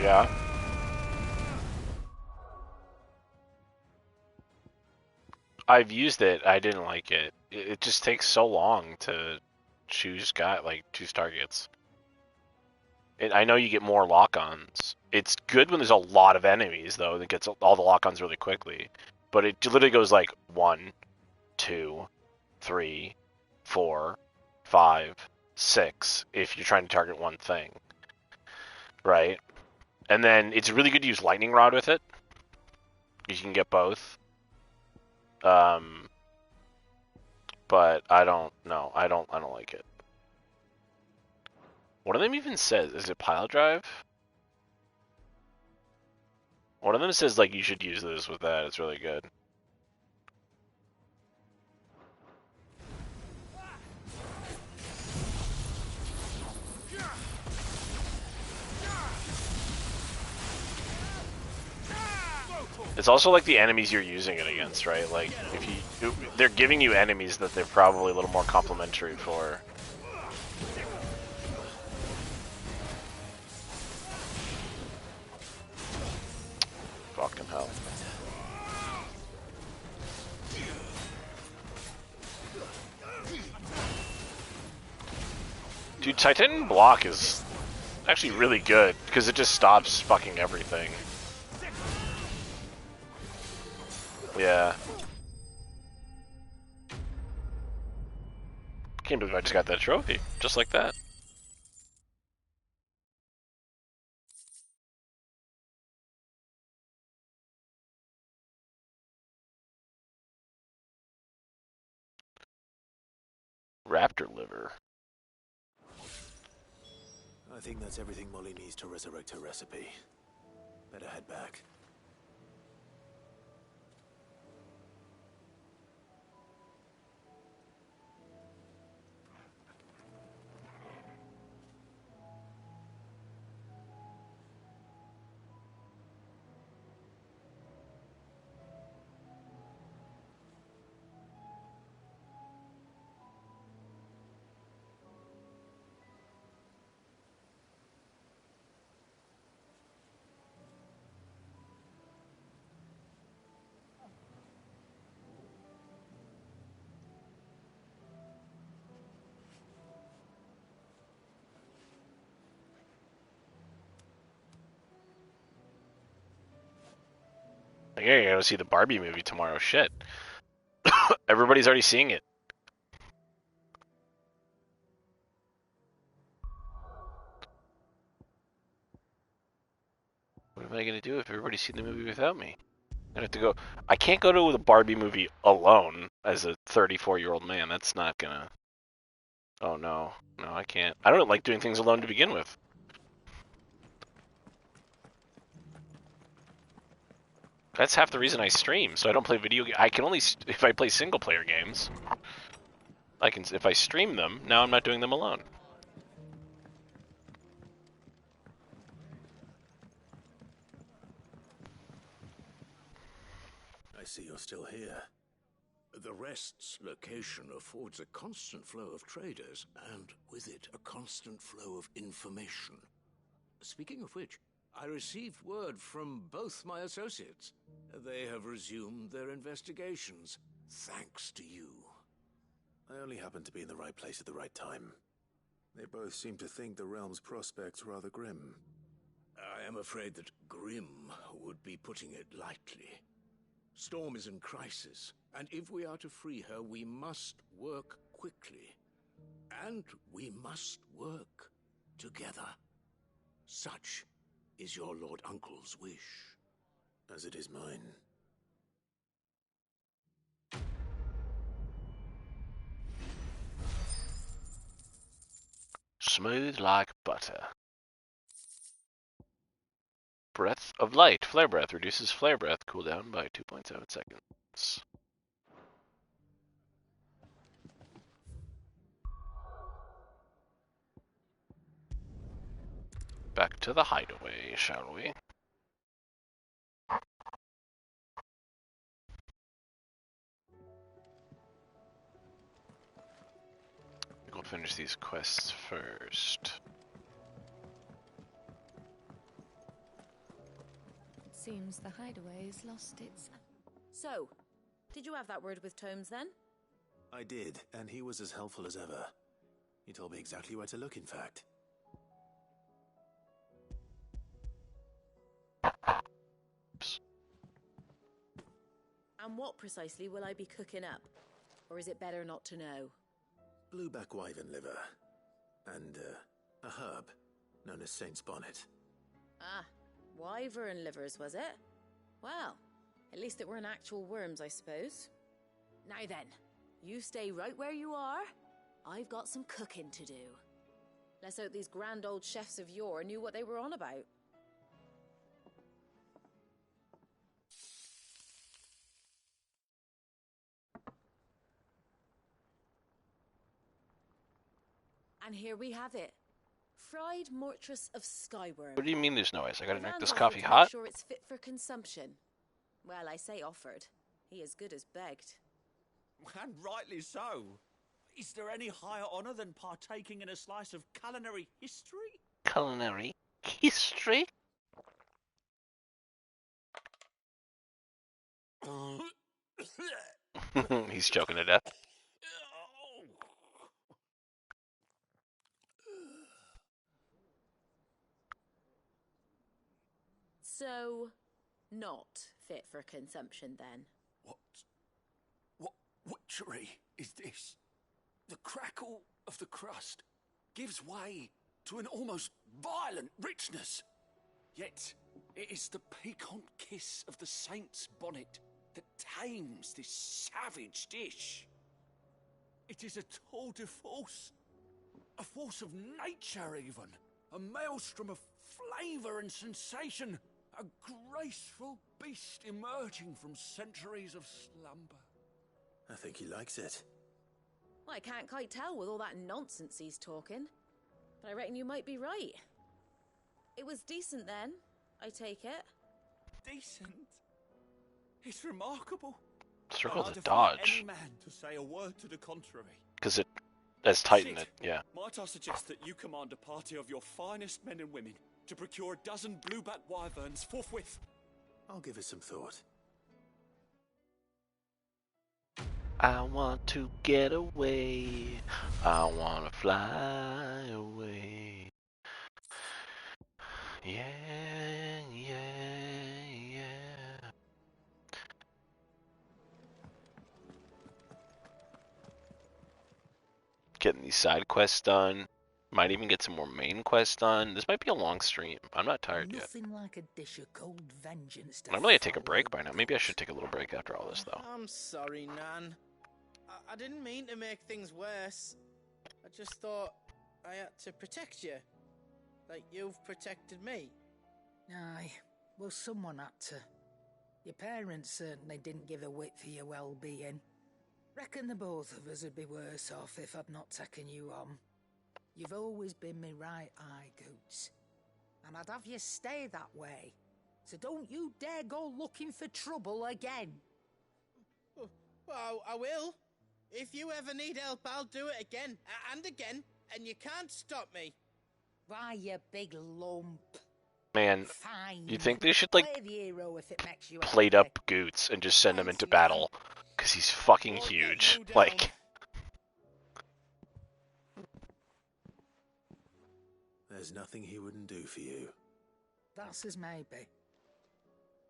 Yeah. I've used it. I didn't like it. It just takes so long to choose targets. I know you get more lock-ons. It's good when there's a lot of enemies though. That gets all the lock-ons really quickly. but it literally goes like 1, 2, 3, 4, 5, 6 if you're trying to target one thing, right? And then it's really good to use lightning rod with it. You can get both. But I don't know. I don't like it. One of them even says, is it pile drive? One of them says like you should use this with that. It's really good. It's also like the enemies you're using it against, right? Like if they're giving you enemies that they're probably a little more complimentary for. Fucking hell. Dude, Titan block is actually really good because it just stops fucking everything. Yeah. Can't believe I just got that trophy. Just like that. Raptor liver. I think that's everything Molly needs to resurrect her recipe. Better head back. Yeah, you gotta see the Barbie movie tomorrow. Shit. Everybody's already seeing it. What am I gonna do if everybody's seen the movie without me? I have to go. I can't go to the Barbie movie alone as a 34-year-old man. That's not gonna. Oh no, no, I can't. I don't like doing things alone to begin with. That's half the reason I stream, so I don't play video games. I can only if I play single-player games. I can if I stream them. Now I'm not doing them alone. I see you're still here. The Rest's location affords a constant flow of traders, and with it, a constant flow of information. Speaking of which, I received word from both my associates. They have resumed their investigations, thanks to you. I only happened to be in the right place at the right time. They both seem to think the realm's prospects rather grim. I am afraid that grim would be putting it lightly. Storm is in crisis, and if we are to free her, we must work quickly. And we must work together. Such is your Lord Uncle's wish. As it is mine. Smooth like butter. Breath of Light. Flare Breath reduces flare breath cooldown by 2.7 seconds. Back to the hideaway, shall we? We'll finish these quests first. Seems the hideaway's lost its... So, did you have that word with Tomes then? I did, and he was as helpful as ever. He told me exactly where to look, in fact. And what precisely will I be cooking up? Or is it better not to know? Blueback wyvern liver. And a herb known as Saint's Bonnet. Ah, wyvern livers, was it? Well, at least it weren't actual worms, I suppose. Now then, you stay right where you are. I've got some cooking to do. Let's hope these grand old chefs of yore knew what they were on about. And here we have it. Fried mortress of skyworm. What do you mean there's no ice? I gotta Ivan's make this offered coffee to hot? Make sure it's fit for consumption. Well, I say offered. He as good as begged. And rightly so. Is there any higher honour than partaking in a slice of culinary history? Culinary history? He's choking to death. So, not fit for consumption then? What witchery is this? The crackle of the crust gives way to an almost violent richness. Yet, it is the piquant kiss of the saint's bonnet that tames this savage dish. It is a tour de force, a force of nature even, a maelstrom of flavour and sensation, a graceful beast emerging from centuries of slumber. I think he likes it. Well, I can't quite tell with all that nonsense he's talking. But I reckon you might be right. It was decent then, I take it. Decent? It's remarkable. Circle's I a defy dodge. any man to say a word to the contrary. Because it has tightened Sid, it, yeah. Might I suggest that you command a party of your finest men and women to procure a dozen blueback wyverns forthwith? I'll give it some thought. I want to get away. I want to fly away. Yeah, yeah, yeah. Getting these side quests done. Might even get some more main quests done. This might be a long stream. I'm not tired yet. Nothing like a dish of cold vengeance. Normally I take a break by now. Maybe I should take a little break after all this, though. I'm sorry, Nan. I didn't mean to make things worse. I just thought I had to protect you. Like you've protected me. Aye, well, someone had to. Your parents certainly didn't give a whit for your well-being. Reckon the both of us would be worse off if I'd not taken you on. You've always been me right eye, Goots. And I'd have you stay that way. So don't you dare go looking for trouble again. Well, I will. If you ever need help, I'll do it again and again, and you can't stop me. Why, you big lump. Man, Fine. you think they should, like, Play the hero if it makes you plate happy. up Goots and just send him into battle? Because he's fucking huge. Like, There's nothing he wouldn't do for you. That's as maybe.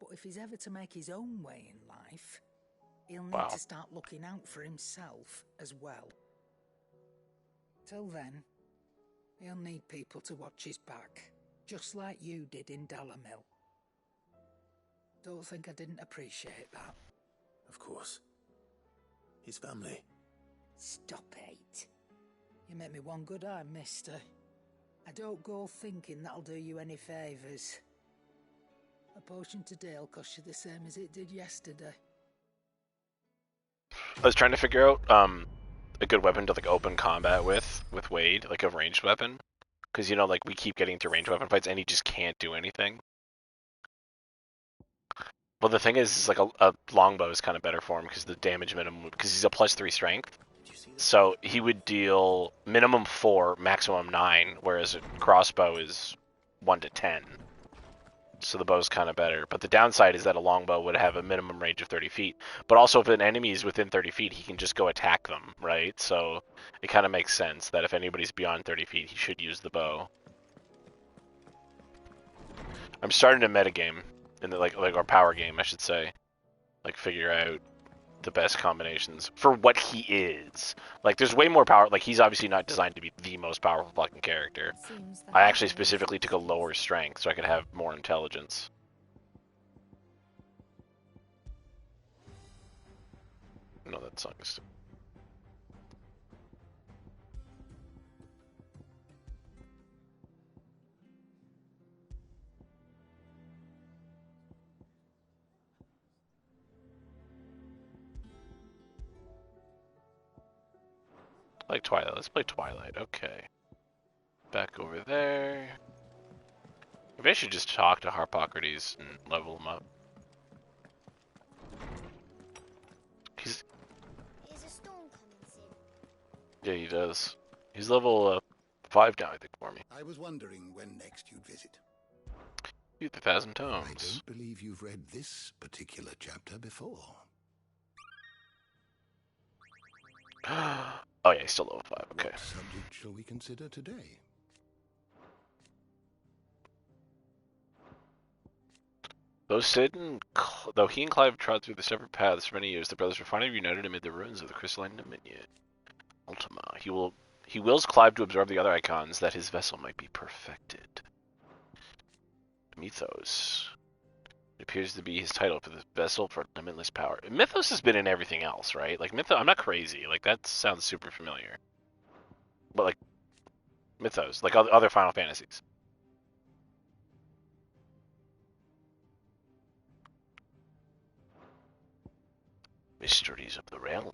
But if he's ever to make his own way in life, he'll need to start looking out for himself as well. Till then, he'll need people to watch his back, just like you did in Dalamil. Don't think I didn't appreciate that. Of course. His family. Stop it. You make me one good eye, mister. I don't go thinking that'll do you any favours. A potion today'll cost you the same as it did yesterday. I was trying to figure out a good weapon to, like, open combat with Wade, like a ranged weapon. Because, you know, like, we keep getting to ranged weapon fights and he just can't do anything. Well, the thing is like a longbow is kind of better for him because the damage minimum, because he's a +3 strength. So he would deal minimum 4, maximum 9, whereas a crossbow is 1 to 10. So the bow's kind of better. But the downside is that a longbow would have a minimum range of 30 feet. But also if an enemy is within 30 feet, he can just go attack them, right? So it kind of makes sense that if anybody's beyond 30 feet, he should use the bow. I'm starting to metagame, in the, like our power game, I should say. like figure out the best combinations for what he is. Like, there's way more power. Like, he's obviously not designed to be the most powerful fucking character. I actually specifically took a lower strength so I could have more intelligence. No, that song is... like Twilight. Let's play Twilight. Okay. Back over there. Maybe I should just talk to Harpocrates and level him up. He's... Is a storm coming soon? Yeah, he does. He's level 5 now, I think, for me. I was wondering when next you'd visit. You've 1,000 I tomes. don't believe you've read this particular chapter before. Oh yeah, he's still level 5, okay. What subject shall we consider today? Though he and Clive trod through the separate paths for many years, the brothers were finally reunited amid the ruins of the Crystalline Dominion. Ultima. He wills Clive to absorb the other icons, that his vessel might be perfected. Mythos. It appears to be his title for the vessel for limitless power. Mythos has been in everything else, right? Like, Mythos, I'm not crazy. Like, that sounds super familiar. But, like, Mythos, like other Final Fantasies. Mysteries of the Realm.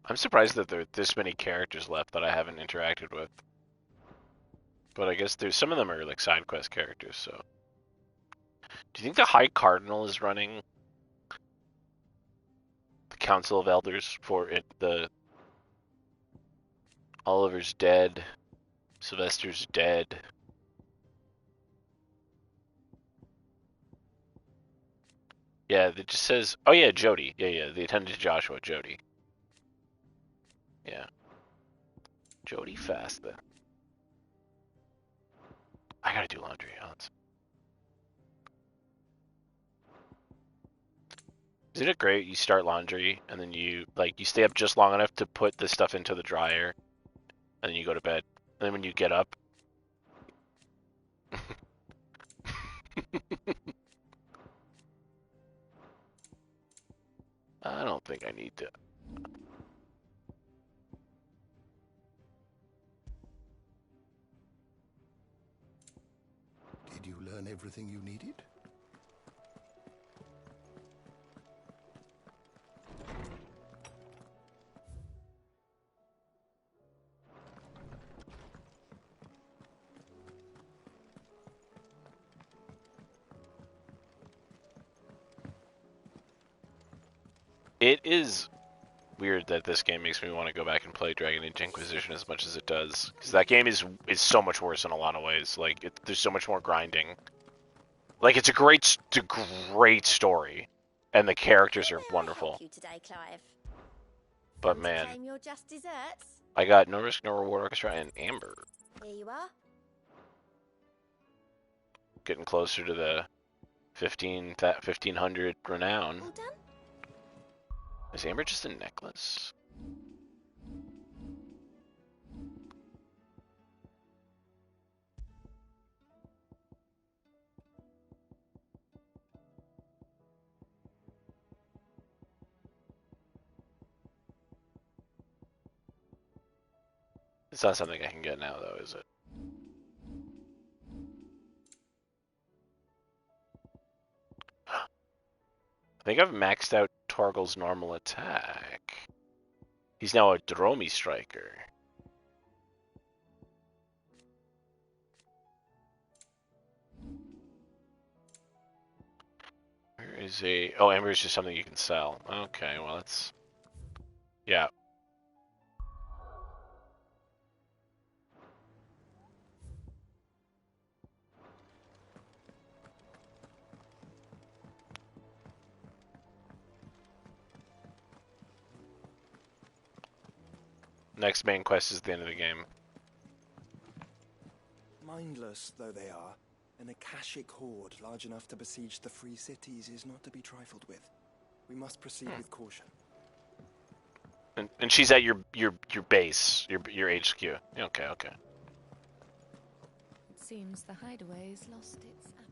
I'm surprised that there are this many characters left that I haven't interacted with. But I guess there's some of them are like side quest characters, so. Do you think the High Cardinal is running the Council of Elders for it? The Oliver's dead, Sylvester's dead. Yeah, it just says, oh yeah, Jody. Yeah, the attendant to Joshua, Jody. Yeah. Jody fast then. I gotta do laundry, Hans. Isn't it great? You start laundry and then you stay up just long enough to put the stuff into the dryer, and then you go to bed. And then when you get up, I don't think I need to. Did you learn everything you needed? It is weird that this game makes me want to go back and play Dragon Age Inquisition as much as it does, because that game is so much worse in a lot of ways. Like, there's so much more grinding. Like, it's a great story, and the characters are wonderful. You today, Clive? But man, Claim your just desserts? I got No Risk, No Reward Orchestra and Amber. Here you are. Getting closer to the 1500 renown. All done? Is Amber just a necklace? It's not something I can get now, though, is it? I think I've maxed out Torgal's normal attack. He's now a Dromi striker. is a... Oh, amber is just something you can sell. Okay, well, that's... Yeah. Next main quest is the end of the game. Mindless though they are, an Akashic horde large enough to besiege the free cities is not to be trifled with. We must proceed with caution. And she's at your base, your HQ. Okay, okay. It seems the hideaway's lost its appetite.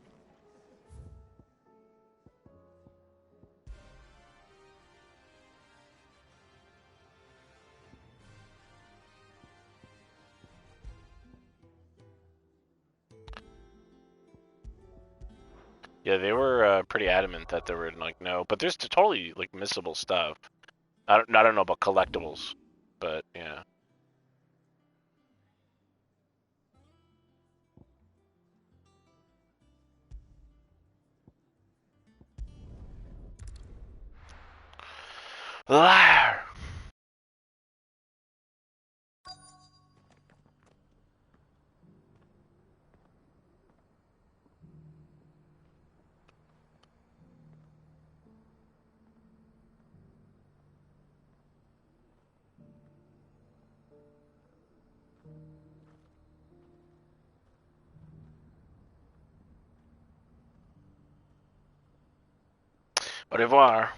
Yeah, they were pretty adamant that they were like no, but there's totally like missable stuff. I don't know about collectibles, but yeah. Liar. Au revoir.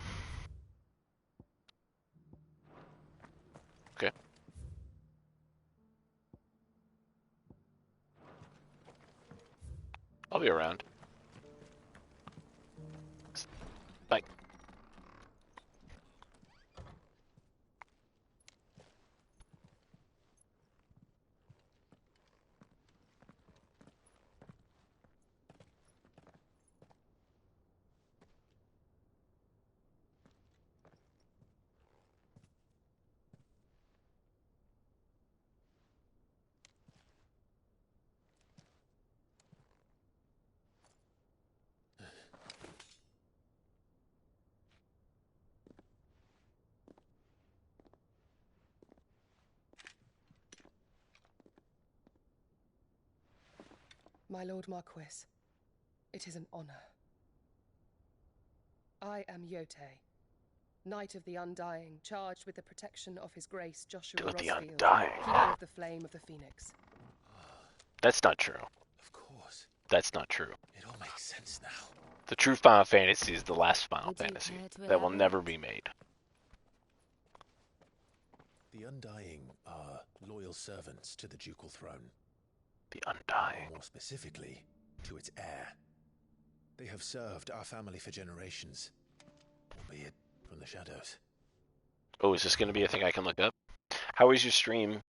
Okay. I'll be around. Bye. My Lord Marquis, it is an honor. I am Yote, Knight of the Undying, charged with the protection of His Grace Joshua Of the Rossfield, Undying. Keeper of the Flame of the Phoenix. That's not true. Of course. That's not true. It all makes sense now. The true Final Fantasy is the last Final Would you Fantasy care to that will elaborate? never be made. The Undying are loyal servants to the ducal throne. The Undying. More specifically, to its heir. They have served our family for generations, albeit from the shadows. Oh, is this going to be a thing I can look up? How is your stream?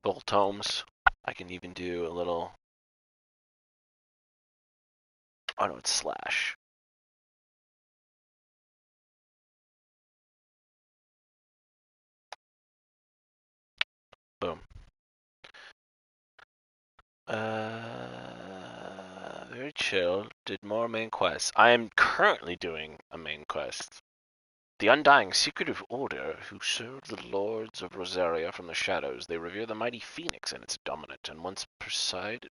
The whole tomes. I can even do a little... Oh no, it's slash. Boom. Very chill. Did more main quests. I am currently doing a main quest. The Undying Secretive Order, who serve the Lords of Rosaria from the shadows, they revere the mighty Phoenix and its dominant, and once presided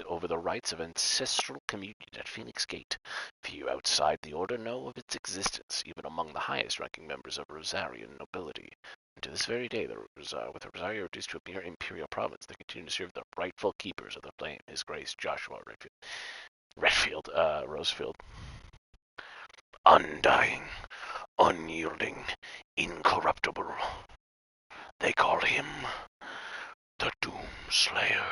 over the rites of ancestral communion at Phoenix Gate. Few outside the Order know of its existence, even among the highest-ranking members of Rosarian nobility. And to this very day, with the Rosaria reduced to a mere imperial province, they continue to serve the rightful keepers of the flame, His Grace Joshua Rosefield. Undying, unyielding, incorruptible. They call him the Doomslayer.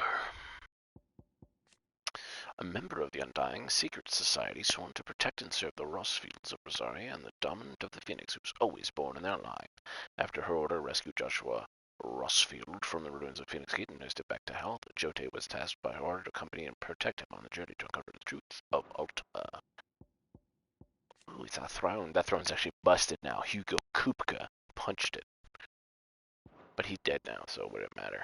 A member of the Undying Secret Society sworn to protect and serve the Rossfields of Rosaria and the dominant of the Phoenix who was always born in their line. After her order rescued Joshua Rossfield from the ruins of Phoenix Gate and nursed it back to health, Jote was tasked by her order to accompany and protect him on the journey to uncover the truth of Ultima. Ooh, it's a throne. That throne's actually busted now. Hugo Kupka punched it. But he's dead now, so it wouldn't matter.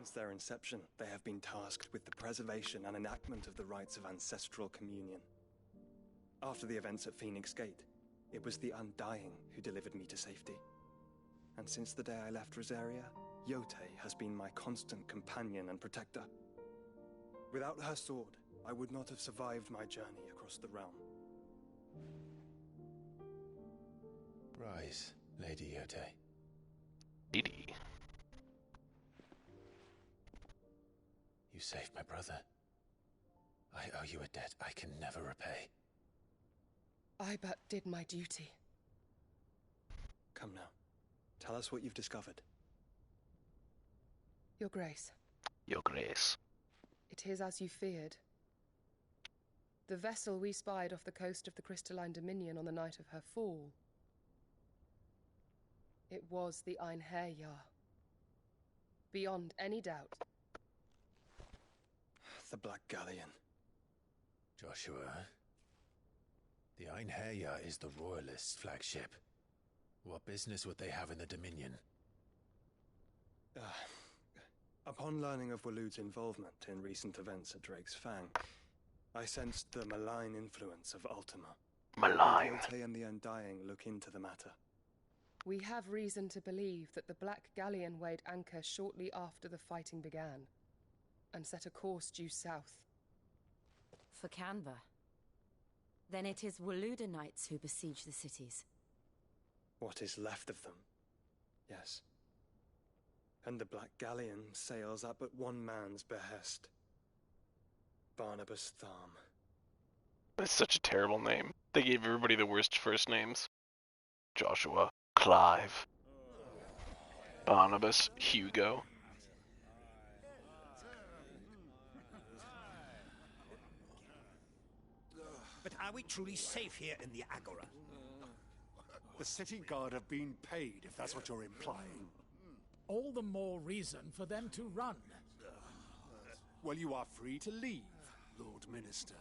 Since their inception, they have been tasked with the preservation and enactment of the rites of ancestral communion. After the events at Phoenix Gate, it was the Undying who delivered me to safety. And since the day I left Rosaria, Yote has been my constant companion and protector. Without her sword, I would not have survived my journey across the realm. Rise, Lady Yote. Lady. You saved my brother. I owe you a debt I can never repay. I but did my duty. Come now. Tell us what you've discovered. Your Grace. Your Grace. It is as you feared. The vessel we spied off the coast of the Crystalline Dominion on the night of her fall. It was the Einherjar. Beyond any doubt. The Black Galleon. Joshua, the Einherjar is the Royalists' flagship. What business would they have in the Dominion? Upon learning of Waloed's involvement in recent events at Drake's Fang, I sensed the malign influence of Ultima. Malign. Yote and the Undying look into the matter. We have reason to believe that the Black Galleon weighed anchor shortly after the fighting began, and set a course due south. For Canva. Then it is Waloed knights who besiege the cities. What is left of them? Yes. And the Black Galleon sails at but one man's behest. Barnabas Tharm. That's such a terrible name. They gave everybody the worst first names. Joshua, Clive, Barnabas, Hugo. But are we truly safe here in the Agora? The city guard have been paid, if that's what you're implying. All the more reason for them to run. Well, you are free to leave, Lord Minister.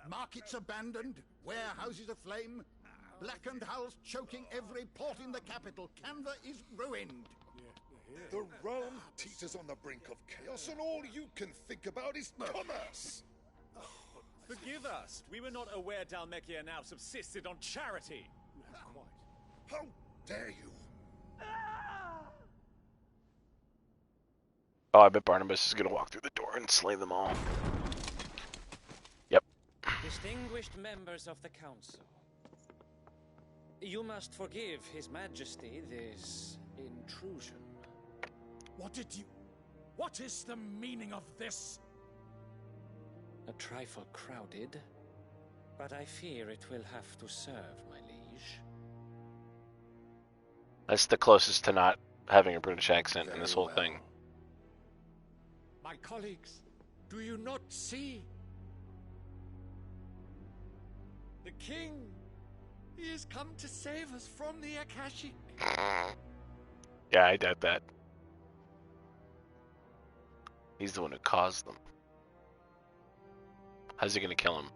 Markets abandoned, warehouses aflame, blackened hulls choking every port in the capital. Canva is ruined. The realm teeters on the brink of chaos, and all you can think about is commerce. Forgive us. We were not aware Dhalmekia now subsisted on charity. How dare you? Oh, I bet Barnabas is gonna walk through the door and slay them all. Yep. Distinguished members of the council, you must forgive His Majesty this intrusion. What is the meaning of this? A trifle crowded, but I fear it will have to serve, my liege. That's the closest to not having a British accent in this whole thing. My colleagues, do you not see? The king, he has come to save us from the Akashic. Yeah, I doubt that. He's the one who caused them. How's he gonna kill him?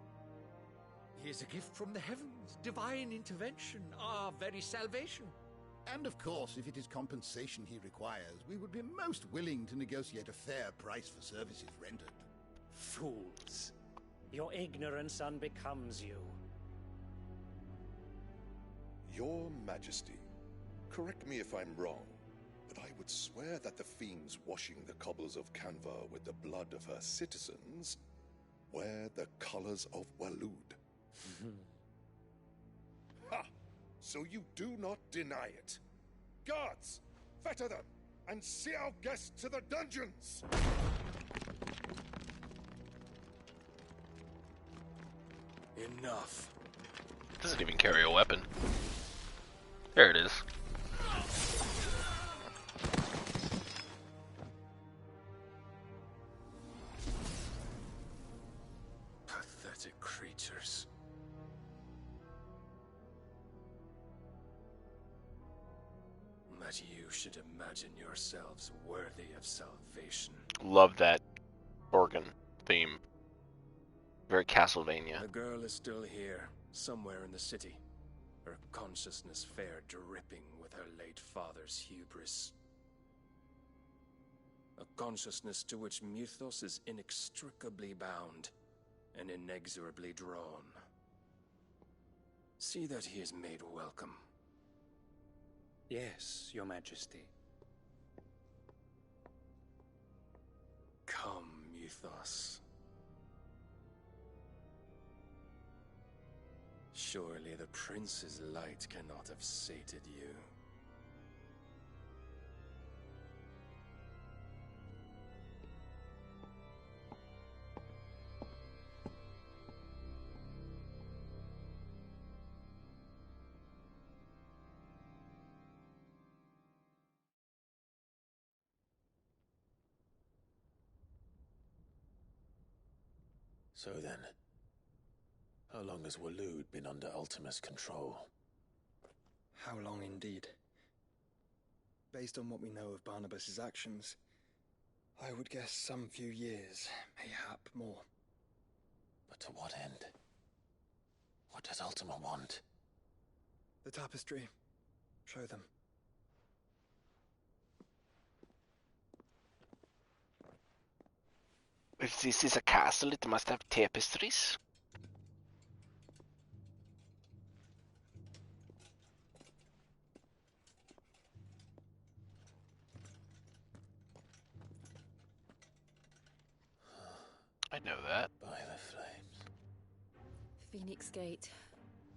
He is a gift from the heavens, divine intervention, our very salvation. And of course, if it is compensation he requires, we would be most willing to negotiate a fair price for services rendered. Fools. Your ignorance unbecomes you. Your Majesty, correct me if I'm wrong, but I would swear that the fiends washing the cobbles of Canva with the blood of her citizens wear the colors of Waloed. Ha! So you do not deny it. Guards, fetter them, and see our guests to the dungeons! Enough. Doesn't even carry a weapon. There it is. Pathetic creatures. That you should imagine yourselves worthy of salvation. Love that organ theme. Very Castlevania. The girl is still here, somewhere in the city. Her consciousness fair dripping with her late father's hubris. A consciousness to which Mythos is inextricably bound and inexorably drawn. See that he is made welcome. Yes, Your Majesty. Come, Mythos. Surely the Prince's light cannot have sated you. So then, how long has Waloed been under Ultima's control? How long indeed? Based on what we know of Barnabas's actions, I would guess some few years, mayhap more. But to what end? What does Ultima want? The tapestry. Show them. If this is a castle, it must have tapestries. I know that. By the flames. Phoenix Gate,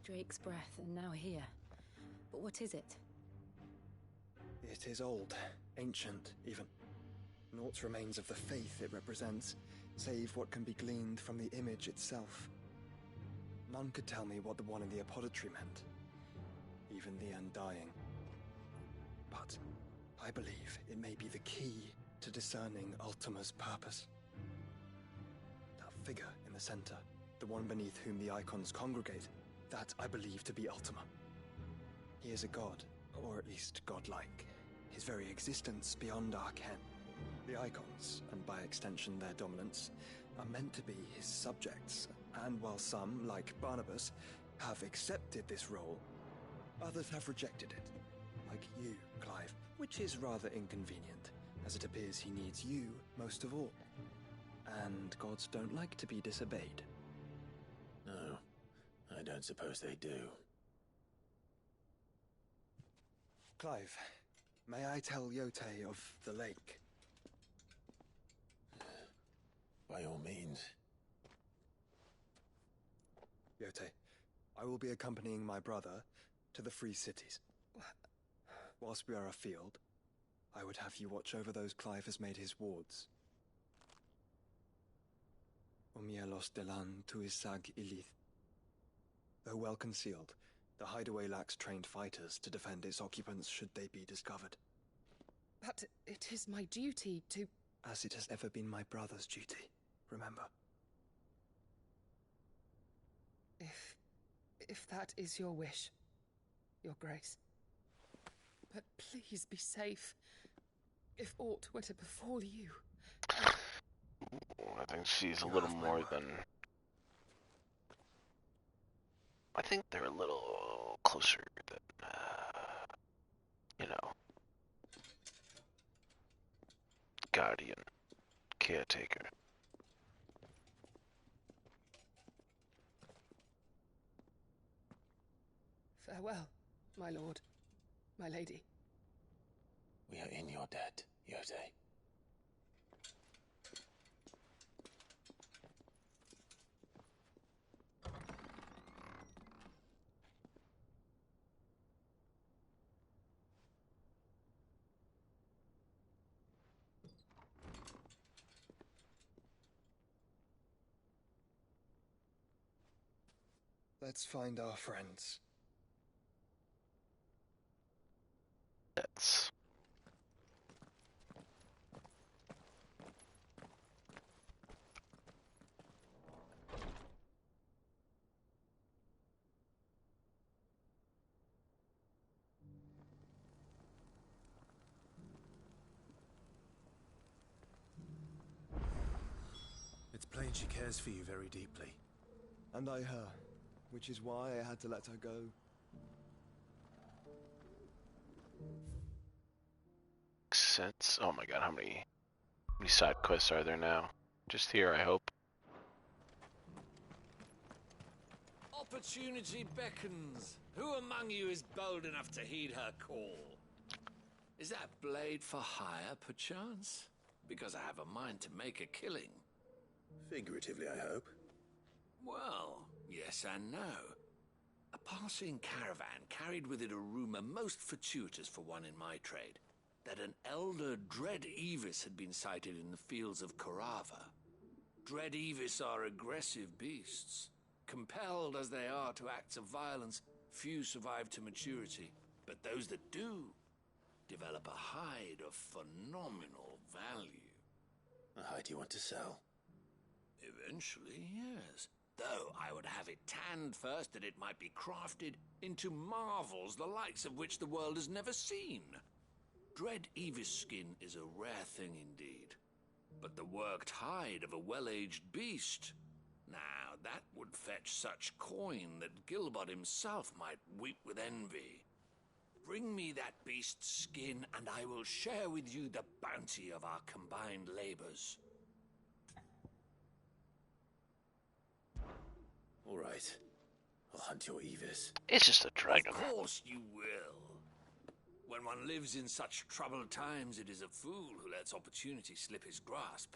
Drake's Breath, and now here. But what is it? It is old, ancient, even. Naught remains of the faith it represents, save what can be gleaned from the image itself. None could tell me what the one in the apothecary meant, even the Undying. But I believe it may be the key to discerning Ultima's purpose. That figure in the center, the one beneath whom the icons congregate, that I believe to be Ultima. He is a god, or at least godlike, his very existence beyond our ken. The icons, and by extension their dominants, are meant to be his subjects, and while some, like Barnabas, have accepted this role, others have rejected it, like you, Clive, which is rather inconvenient, as it appears he needs you most of all. And gods don't like to be disobeyed. No, I don't suppose they do. Clive, may I tell Yote of the lake? By all means. Yote, I will be accompanying my brother to the Free Cities. Whilst we are afield, I would have you watch over those Clive has made his wards. Omielos delan tuisag ilith. Though well concealed, the hideaway lacks trained fighters to defend its occupants should they be discovered. But it is my duty to... As it has ever been my brother's duty, remember. If that is your wish, Your Grace. But please be safe. If aught were to befall you... I think she's a little more than... I think they're a little closer than, you know, guardian, caretaker. Farewell, my lord, my lady. We are in your debt, Yote. Let's find our friends. That's... It's plain she cares for you very deeply. And I her, which is why I had to let her go. Sense. Oh my god, how many many side quests are there now? Just here, I hope. Opportunity beckons. Who among you is bold enough to heed her call? Is that blade for hire, perchance? Because I have a mind to make a killing. Figuratively, I hope. Well, yes and no. A passing caravan carried with it a rumor most fortuitous for one in my trade, that an elder Dread Evis had been sighted in the fields of Korava. Dread Evis are aggressive beasts. Compelled as they are to acts of violence, few survive to maturity, but those that do develop a hide of phenomenal value. A hide you want to sell? Eventually, yes. Though I would have it tanned first that it might be crafted into marvels the likes of which the world has never seen. Dread Evis skin is a rare thing indeed, but the worked hide of a well-aged beast, now that would fetch such coin that Gilbert himself might weep with envy. Bring me that beast's skin, and I will share with you the bounty of our combined labors. All right. I'll hunt your Evis. It's just a dragon. Of course you will. When one lives in such troubled times, it is a fool who lets opportunity slip his grasp.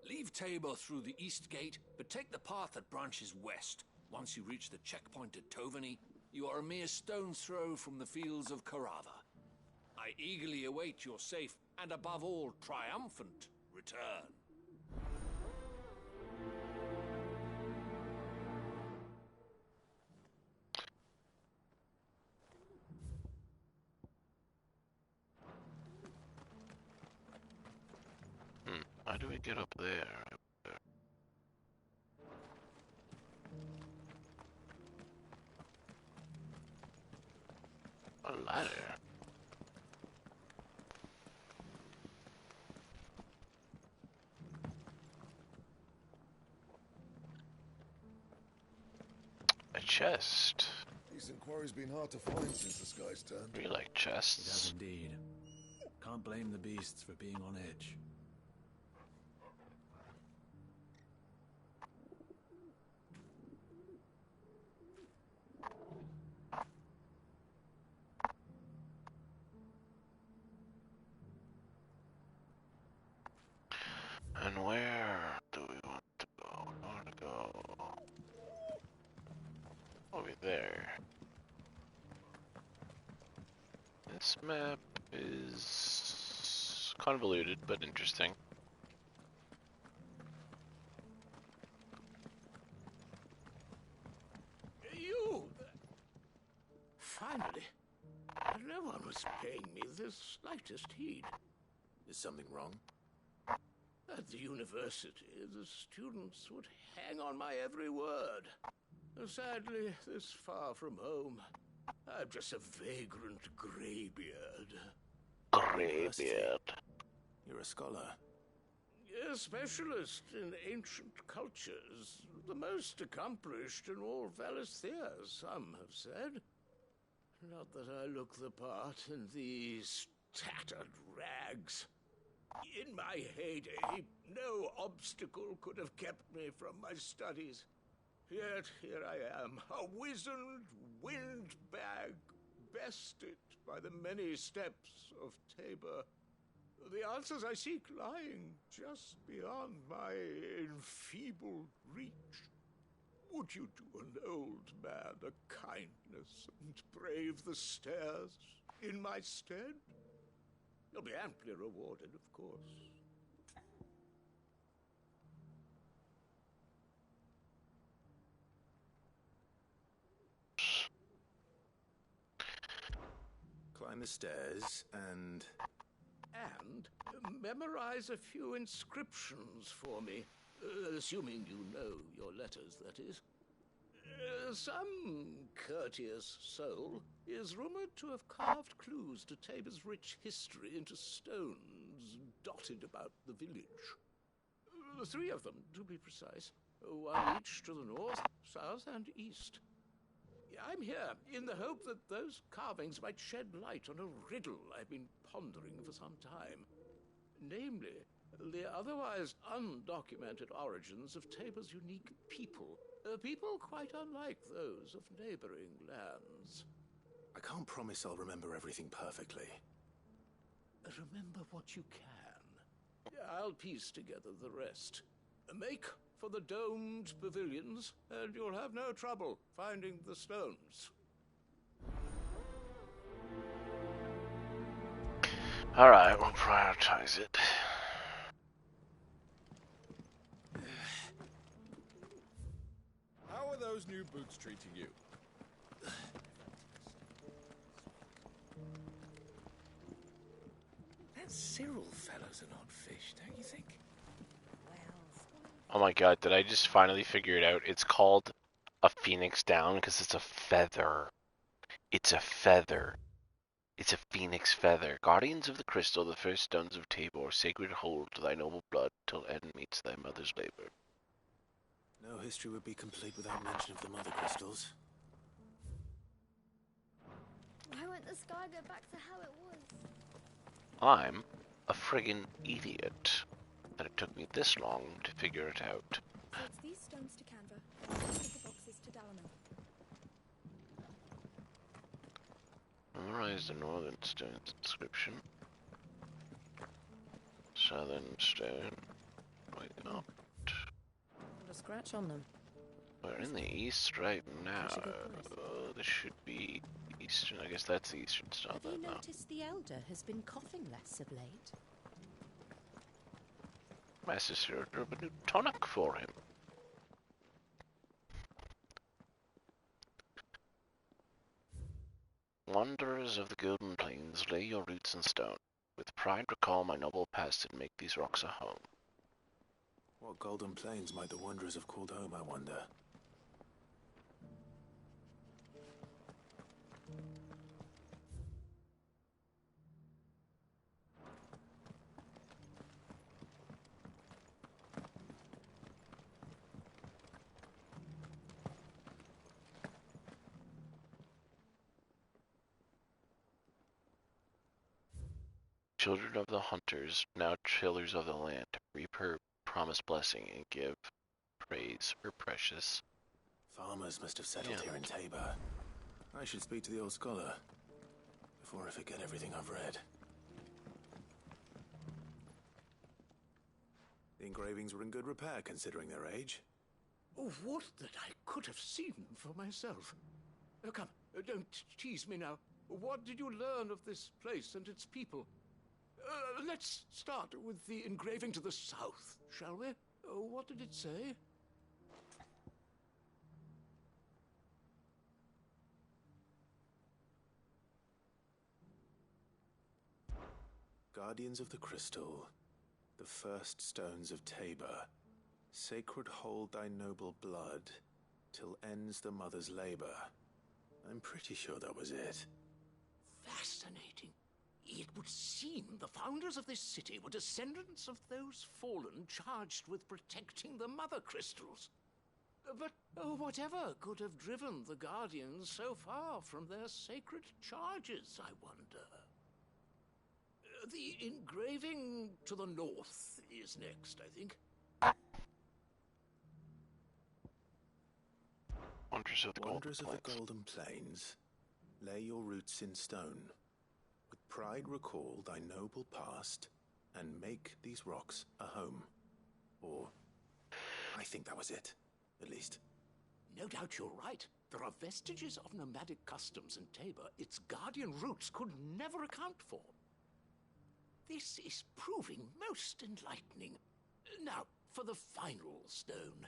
Leave Tabor through the east gate, but take the path that branches west. Once you reach the checkpoint at Tovany, you are a mere stone's throw from the fields of Korava. I eagerly await your safe, and above all, triumphant return. How do we get up there? A ladder. A chest. These inquiries been hard to find since the sky's turned. We like chests. It has indeed. Can't blame the beasts for being on edge. And where do we want to go? I want to go over there. This map is convoluted but interesting. You! Finally. No one was paying me the slightest heed. Is something wrong? At the university, the students would hang on my every word. Sadly, this far from home, I'm just a vagrant greybeard. Greybeard. You're a scholar. A specialist in ancient cultures. The most accomplished in all Valisthea, some have said. Not that I look the part in these tattered rags. In my heyday, no obstacle could have kept me from my studies. Yet here I am, a wizened windbag, bested by the many steps of Tabor. The answers I seek lying just beyond my enfeebled reach. Would you do an old man a kindness and brave the stairs in my stead? You'll be amply rewarded, of course. Climb the stairs and... And memorize a few inscriptions for me, assuming you know your letters, that is. Some courteous soul is rumored to have carved clues to Tabor's rich history into stones dotted about the village. 3 of them, to be precise, one each to the north, south, and east. I'm here in the hope that those carvings might shed light on a riddle I've been pondering for some time. Namely, the otherwise undocumented origins of Tabor's unique people. People quite unlike those of neighboring lands. I can't promise I'll remember everything perfectly. Remember what you can. I'll piece together the rest. Make for the domed pavilions, and you'll have no trouble finding the stones. Alright, we'll prioritize it. How are those new boots treating you? That Cyril fellow's an odd fish, don't you think? Oh my god, did I just finally figure it out? It's called a phoenix down because it's a feather. It's a feather. It's a phoenix feather. Guardians of the crystal, the first stones of Tabor, sacred hold to thy noble blood till end meets thy mother's labor. No history would be complete without mention of the mother crystals. Why won't the sky go back to how it was? I'm a friggin' idiot. That it took me this long to figure it out. So it's these stones to Canva, the boxes to Dalaman. Memorize the northern stone's inscription. Southern stone. Wait, no. Put a scratch on them. We're in the east right now. This should be eastern. I guess that's the eastern stone. Have you noticed the elder has been coughing less of late? My sister drew a new tonic for him. Wanderers of the Golden Plains, lay your roots in stone. With pride recall my noble past and make these rocks a home. What golden plains might the wanderers have called home, I wonder? Children of the hunters, now tillers of the land, reap her promised blessing and give praise her precious. Farmers must have settled here in Tabor. I should speak to the old scholar before I forget everything I've read. The engravings were in good repair considering their age. Oh, what that I could have seen for myself. Oh, come, don't tease me now. What did you learn of this place and its people? Let's start with the engraving to the south, shall we? What did it say? Guardians of the crystal, the first stones of Tabor, sacred hold thy noble blood, till ends the mother's labor. I'm pretty sure that was it. Fascinating. It would seem the founders of this city were descendants of those fallen charged with protecting the mother crystals. But whatever could have driven the Guardians so far from their sacred charges, I wonder? The engraving to the north is next, I think. Wanderers of the Golden Plains, lay your roots in stone. With pride recall thy noble past, and make these rocks a home. Or, I think that was it, at least. No doubt you're right. There are vestiges of nomadic customs in Tabor its guardian roots could never account for. This is proving most enlightening. Now, for the final stone.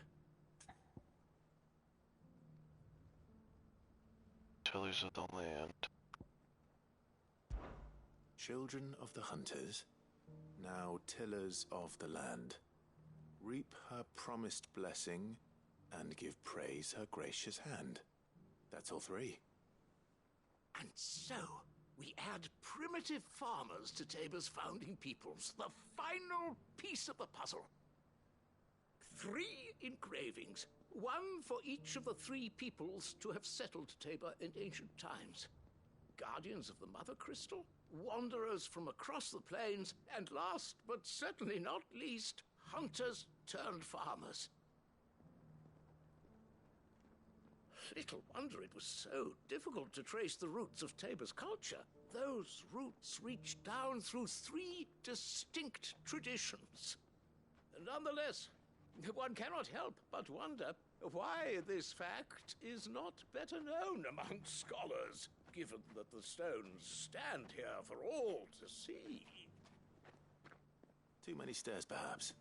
Tillers of the land. Children of the hunters, now tillers of the land, reap her promised blessing and give praise her gracious hand. That's all three. And so, we add primitive farmers to Tabor's founding peoples, the final piece of the puzzle. 3 engravings, one for each of the 3 peoples to have settled Tabor in ancient times. Guardians of the Mother Crystal, wanderers from across the plains, and last but certainly not least, hunters turned farmers. Little wonder it was so difficult to trace the roots of Tabor's culture. Those roots reach down through 3 distinct traditions. Nonetheless, one cannot help but wonder why this fact is not better known among scholars, given that the stones stand here for all to see. Too many stairs, perhaps.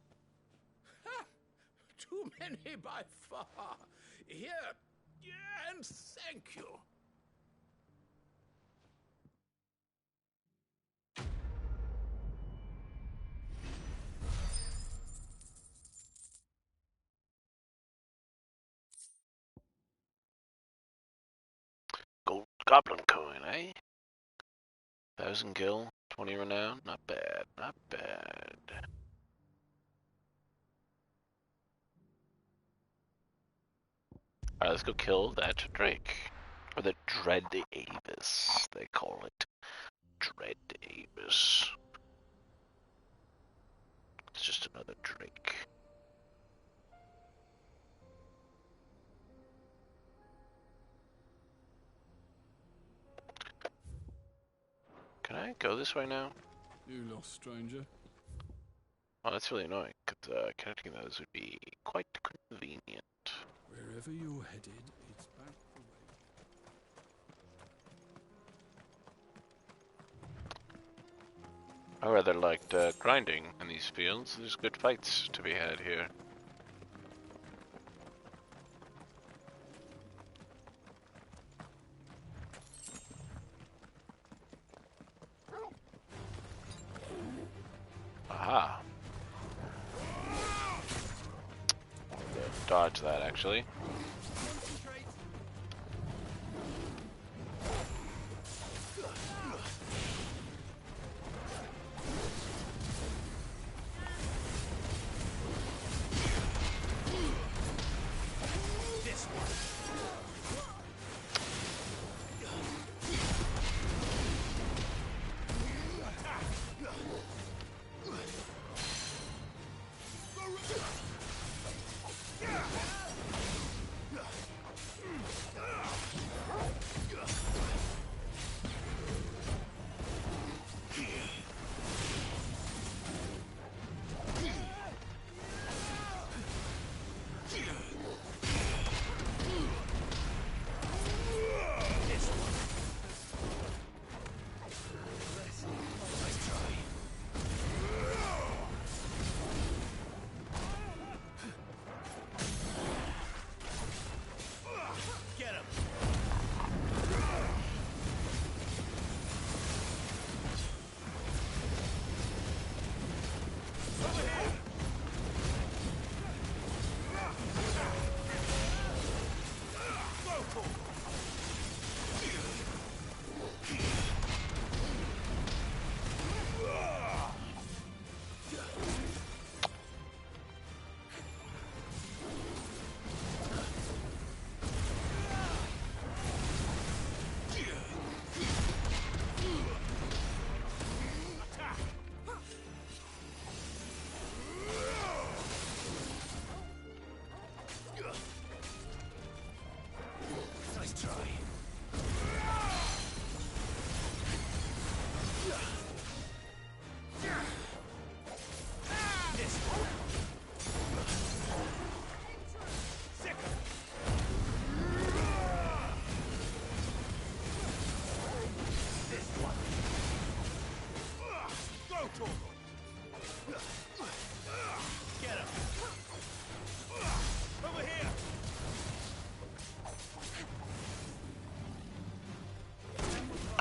Ha! Too many by far. Here, and thank you. Gold goblin coin, eh? 1,000 gil, 20 renown. Not bad, not bad. Alright, let's go kill that Drake. Or the Dread Avis, they call it. Dread Avis. It's just another Drake. Can I go this way now? You lost, stranger. Oh, that's really annoying, because connecting those would be quite convenient. Wherever you're headed, it's back the way. I rather liked grinding in these fields. There's good fights to be had here. Aha. Dodge that, actually.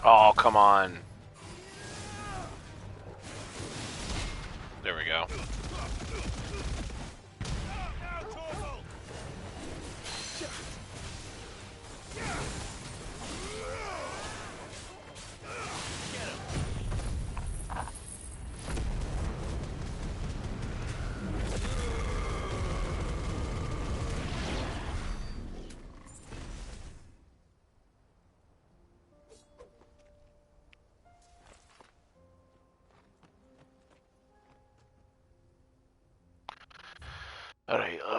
Oh, come on. There we go.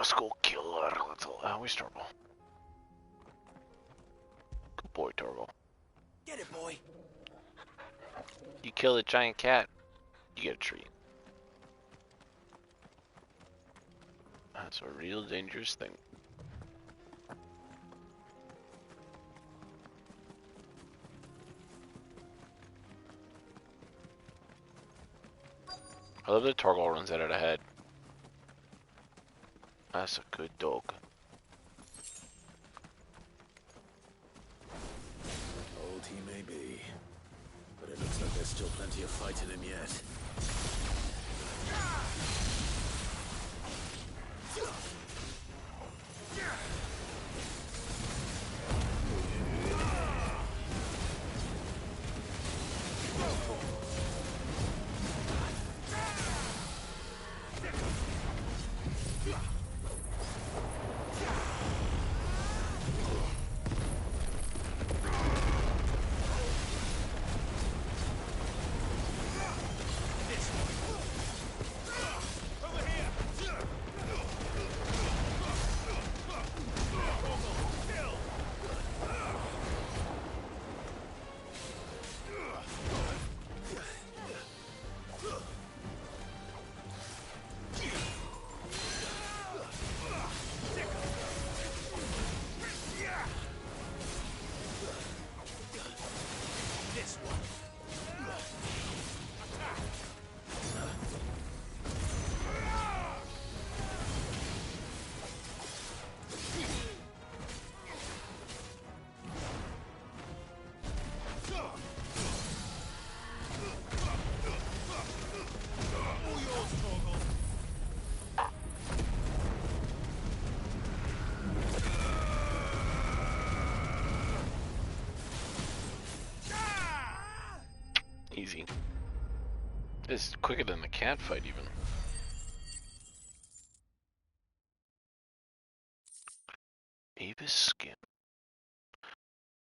school killer. Where's Torgal? Good boy, Torgal. Get it, boy. You kill a giant cat, you get a treat. That's a real dangerous thing. I love that Torgal runs out of the head. That's a good dog. Old he may be, but it looks like there's still plenty of fight in him yet. Easy. It's quicker than the cat fight, even. Avis skin.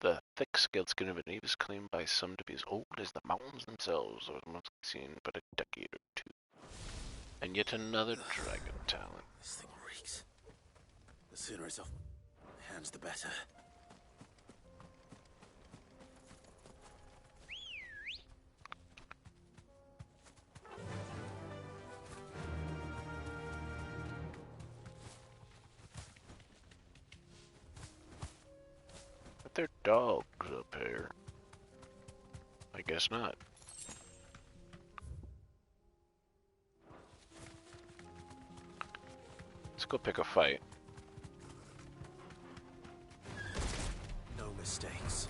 The thick-scaled skin of an ape is claimed by some to be as old as the mountains themselves, or must be seen but a decade or two. And yet another dragon talent. This thing reeks. The sooner it's off my hands, the better. But they're dogs up here. I guess not. Let's go pick a fight. No mistakes.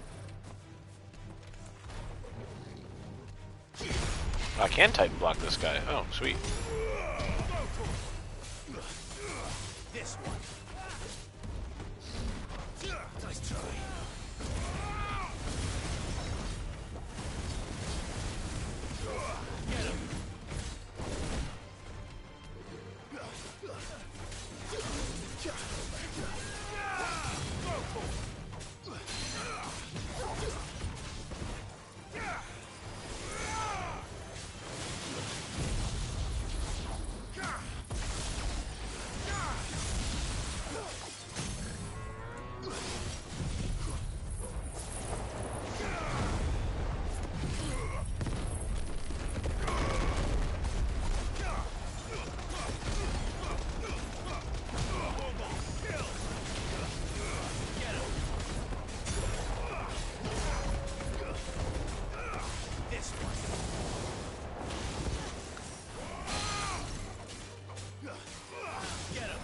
I can Titan block this guy. Oh, sweet. This one. Nice try. Get him.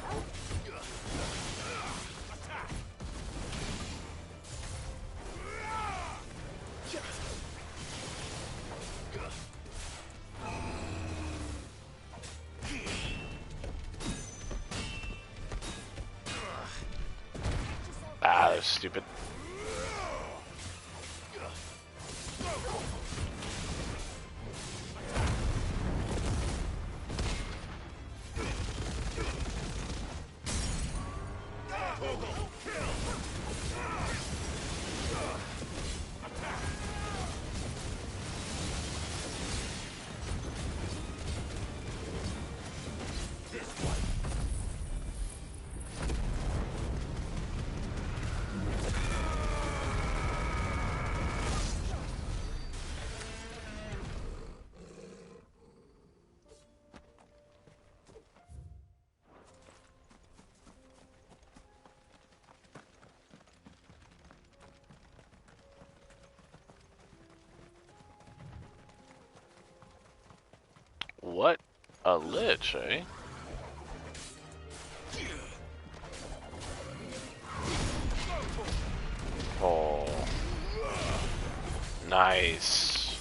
Ah, that's stupid. What a lich, eh? Oh. Nice.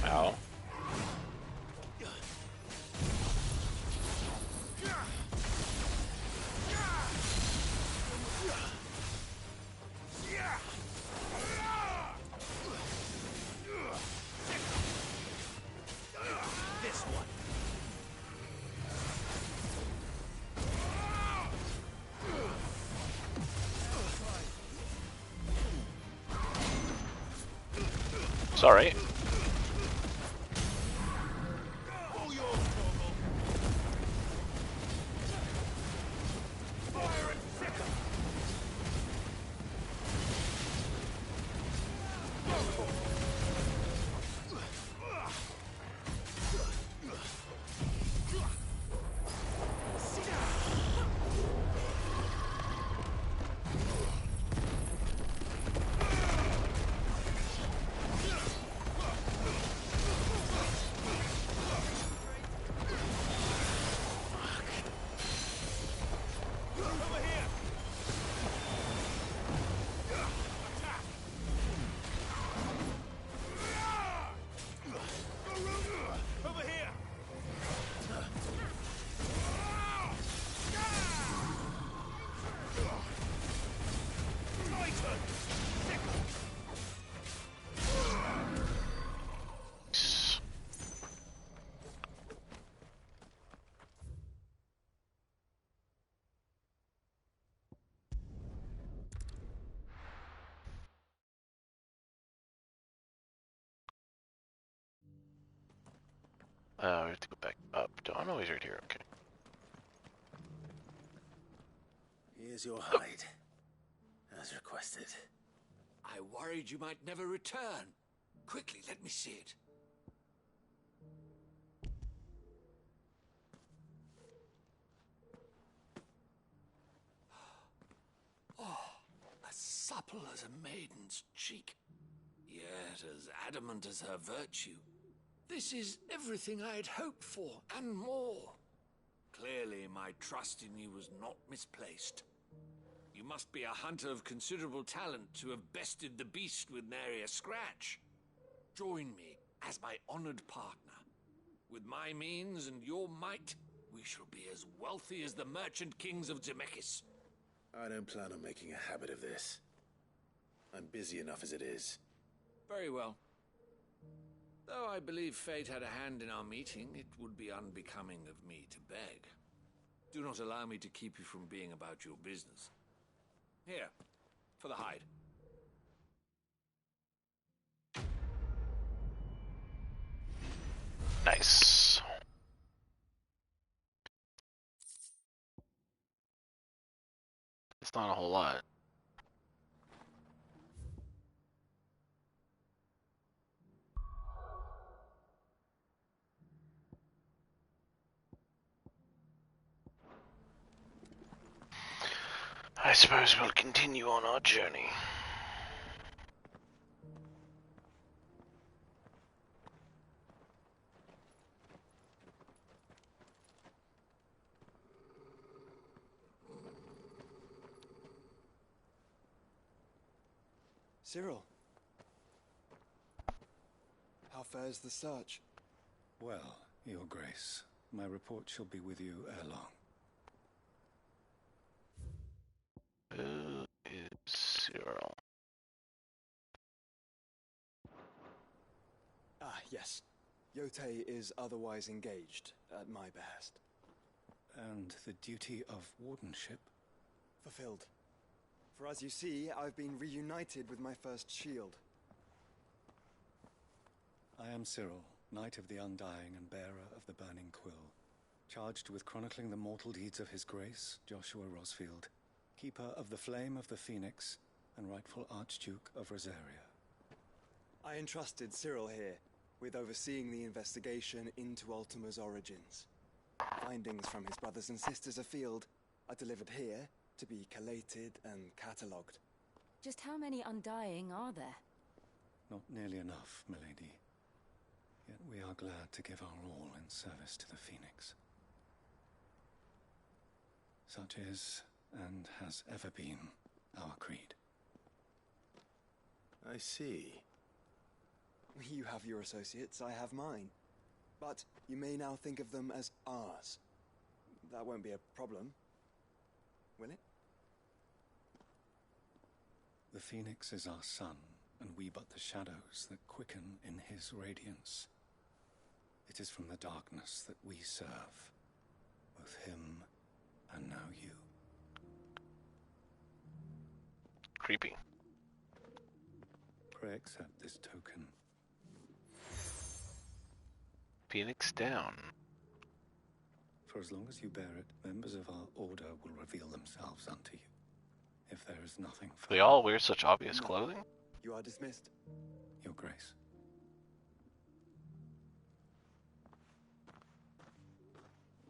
Ow. This one. Sorry. We have to go back up. Oh no, he's right here. Okay. Here's your hide, as requested. I worried you might never return. Quickly, let me see it. Oh, as supple as a maiden's cheek, yet as adamant as her virtue. This is everything I had hoped for, and more. Clearly, my trust in you was not misplaced. You must be a hunter of considerable talent to have bested the beast with nary a scratch. Join me as my honored partner. With my means and your might, we shall be as wealthy as the merchant kings of Zemeckis. I don't plan on making a habit of this. I'm busy enough as it is. Very well. Though I believe fate had a hand in our meeting, it would be unbecoming of me to beg. Do not allow me to keep you from being about your business. Here, for the hide. Nice. It's not a whole lot. I suppose we'll continue on our journey. Cyril. How fares the search? Well, Your Grace, my report shall be with you ere long. Who is Cyril? Ah, yes. Yote is otherwise engaged, at my behest. And the duty of wardenship? Fulfilled. For as you see, I've been reunited with my first shield. I am Cyril, Knight of the Undying and bearer of the Burning Quill, charged with chronicling the mortal deeds of His Grace, Joshua Rosfield, keeper of the Flame of the Phoenix and rightful Archduke of Rosaria. I entrusted Cyril here with overseeing the investigation into Ultima's origins. Findings from his brothers and sisters afield are delivered here to be collated and catalogued. Just how many Undying are there? Not nearly enough, milady. Yet we are glad to give our all in service to the Phoenix. Such is, and has ever been, our creed. I see. You have your associates, I have mine. But you may now think of them as ours. That won't be a problem, will it? The Phoenix is our sun, and we but the shadows that quicken in his radiance. It is from the darkness that we serve, both him and now you. Creepy. Pray accept this token. Phoenix down. For as long as you bear it, members of our order will reveal themselves unto you. If there is nothing for They all wear such obvious clothing? You are dismissed. Your Grace.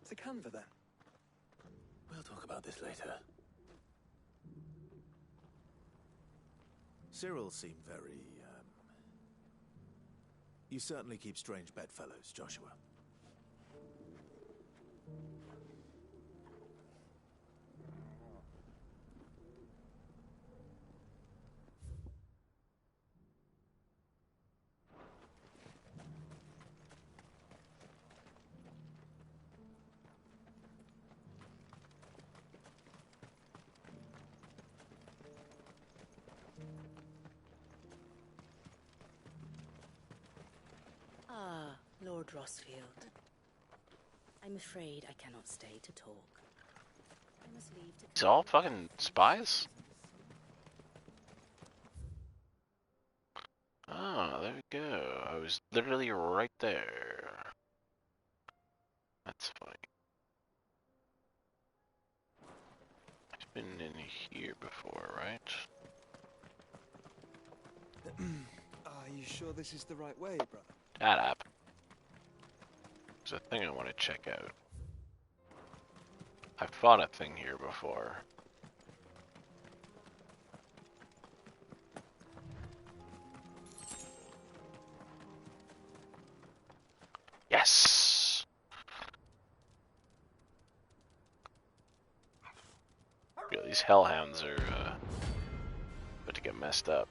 To Canva, then. We'll talk about this later. Cyril seemed very, You certainly keep strange bedfellows, Joshua. Ah, Lord Rosfield. I'm afraid I cannot stay to talk. I must leave to... These all fucking spies? Oh, there we go. I was literally right there. That's funny. I've been in here before, right? Are you sure this is the right way, brother? Shut up. There's a thing I want to check out. I've fought a thing here before. Yes! Yeah, these hellhounds are about to get messed up.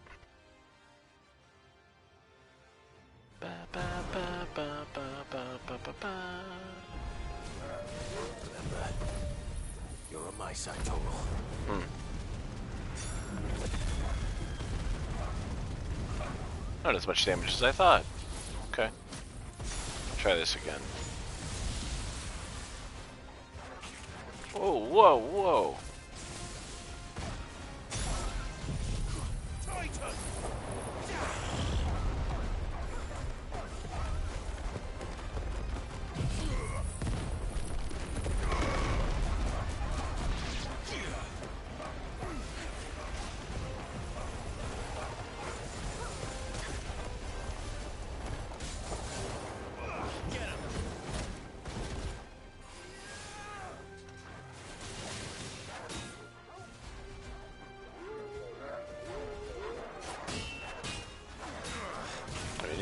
Remember, you're on my side, Toral. Not as much damage as I thought. Okay. Try this again. Whoa, whoa, whoa.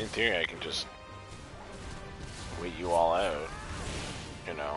In theory, I can just wait you all out, you know.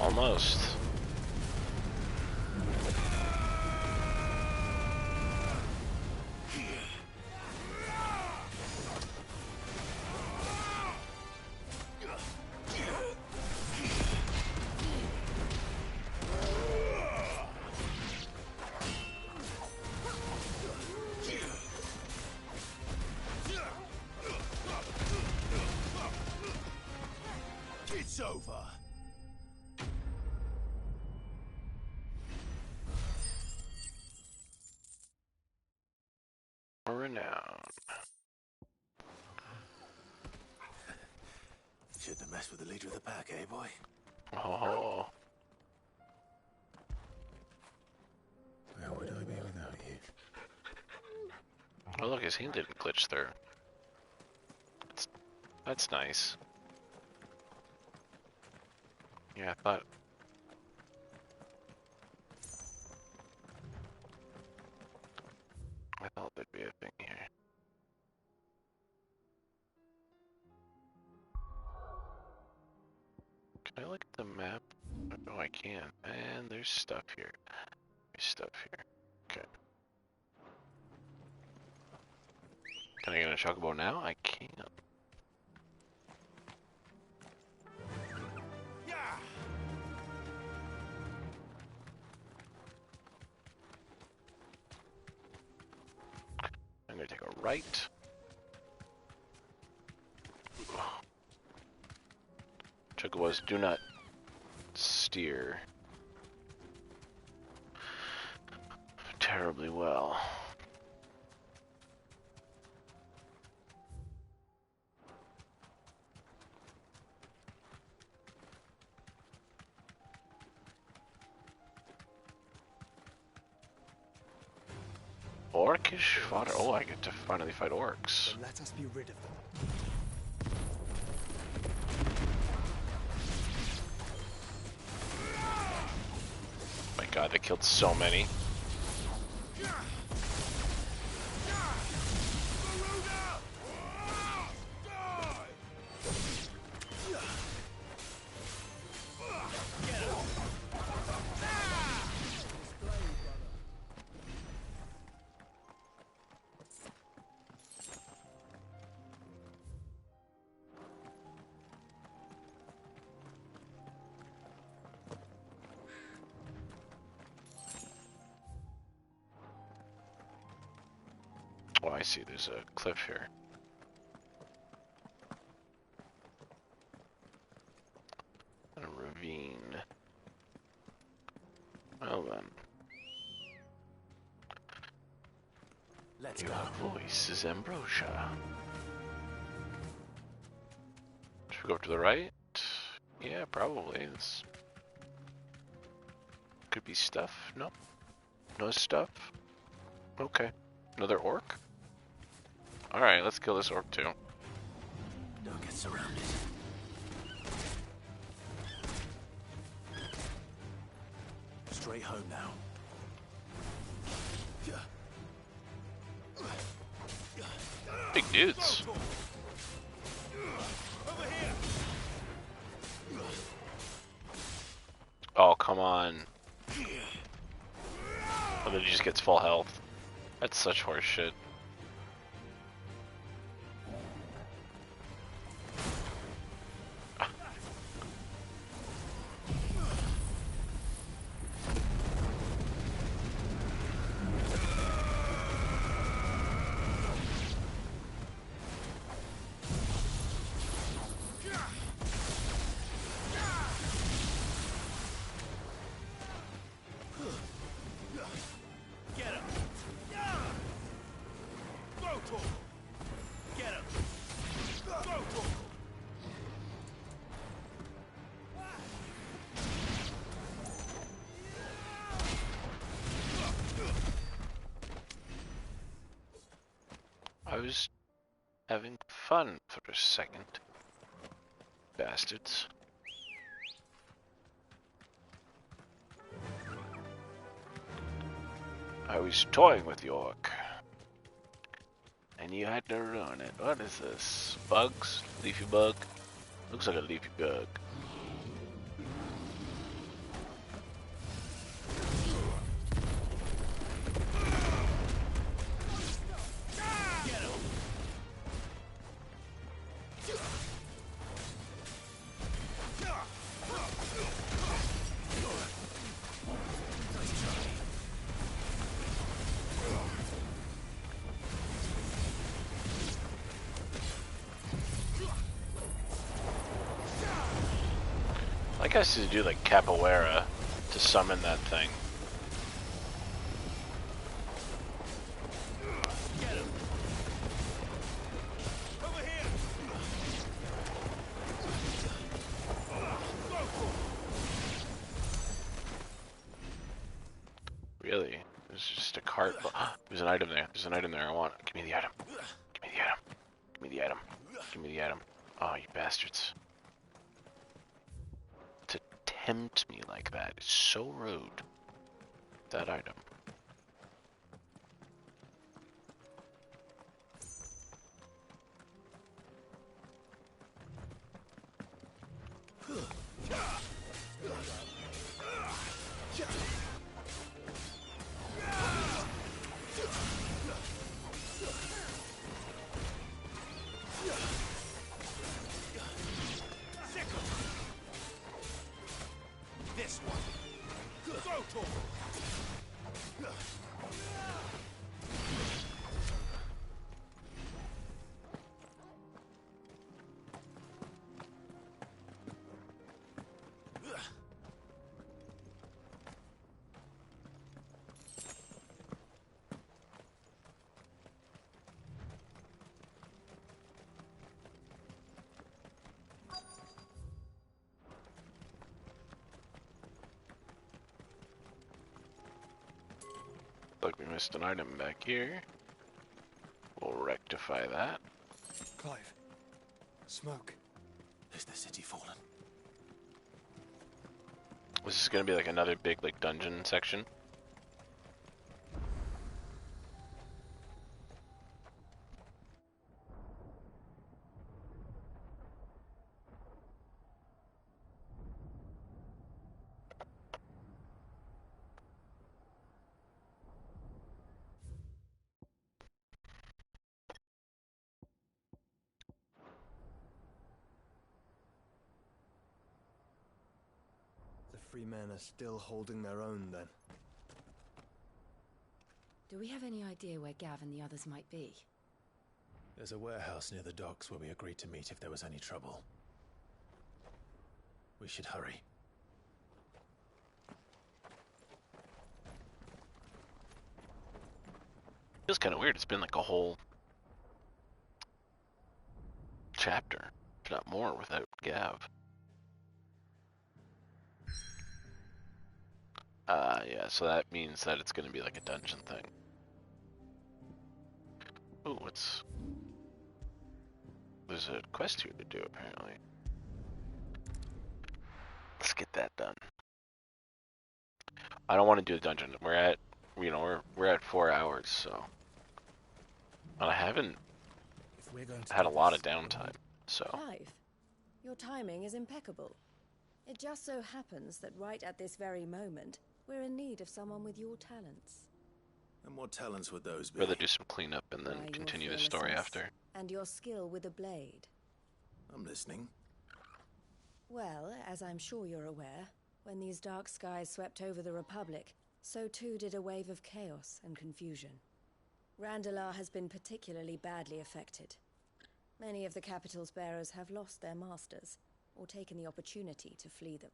Almost. It's over. Renown. Shouldn't have messed with the leader of the pack, eh, boy? Oh. Where would I be without you? Oh, look, his hand didn't glitch through. That's nice. Yeah, I thought there'd be a thing here. Can I look at the map? Oh, I can. And there's stuff here. There's stuff here. Okay. Can I get a chocobo now? I can't. I'm gonna take a right. Chocobos do not steer terribly well. Orcish fodder. Oh, I get to finally fight orcs. Then let us be rid of them. My god, they killed so many. Oh, I see. There's a cliff here. And a ravine. Well then. Let's Your go. voice is ambrosia. Should we go up to the right? Yeah, probably. This could be stuff. No. No stuff? Okay. Another orc? Alright, let's kill this orc too. Don't get surrounded. Straight home now. Big dudes. Oh, come on. Oh, then he just gets full health. That's such horse shit. I was having fun for a second. Bastards. I was toying with the orc. And you had to ruin it. What is this? Bugs? Leafy bug? Looks like a leafy bug. think I used to do like capoeira to summon that thing. Really? There's just a cart. There's an item there. There's an item there I want. Give me the item. Give me the item. Give me the item. Give me the item. Oh, you bastards. To tempt me like that is so rude. That item. This one. Throw to Look, we missed an item back here. We'll rectify that. Clive. Smoke. Is the city fallen? This is gonna be like another big like dungeon section. The free men are still holding their own, then. Do we have any idea where Gav and the others might be? There's a warehouse near the docks where we agreed to meet if there was any trouble. We should hurry. Feels kind of weird. It's been like a whole chapter, if not more, without Gav. Yeah, so that means that it's gonna be like a dungeon thing. Ooh, what's... There's a quest here to do, apparently. Let's get that done. I don't want to do a dungeon. We're at, you know, we're at 4 hours, so... And I haven't had a lot of downtime, so... Clive, your timing is impeccable. It just so happens that right at this very moment, we're in need of someone with your talents. And what talents would those be? Rather do some cleanup and then Why, your continue the story fearlessness after. And your skill with a blade. I'm listening. Well, as I'm sure you're aware, when these dark skies swept over the Republic, so too did a wave of chaos and confusion. Randalar has been particularly badly affected. Many of the capital's bearers have lost their masters, or taken the opportunity to flee them.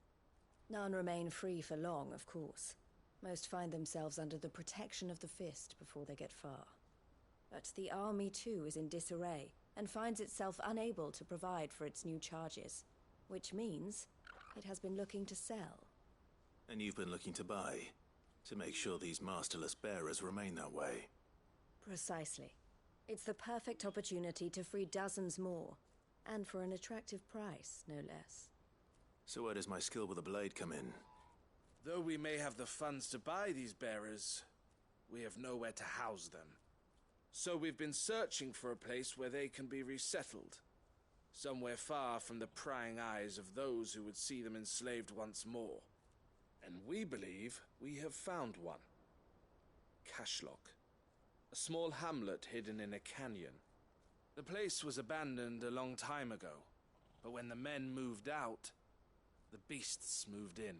None remain free for long, of course. Most find themselves under the protection of the Fist before they get far. But the army too is in disarray, and finds itself unable to provide for its new charges, which means it has been looking to sell. And you've been looking to buy, to make sure these masterless bearers remain that way. Precisely. It's the perfect opportunity to free dozens more, and for an attractive price, no less. So where does my skill with a blade come in? Though we may have the funds to buy these bearers, we have nowhere to house them. So we've been searching for a place where they can be resettled. Somewhere far from the prying eyes of those who would see them enslaved once more. And we believe we have found one. Cashlock. A small hamlet hidden in a canyon. The place was abandoned a long time ago, but when the men moved out, the beasts moved in.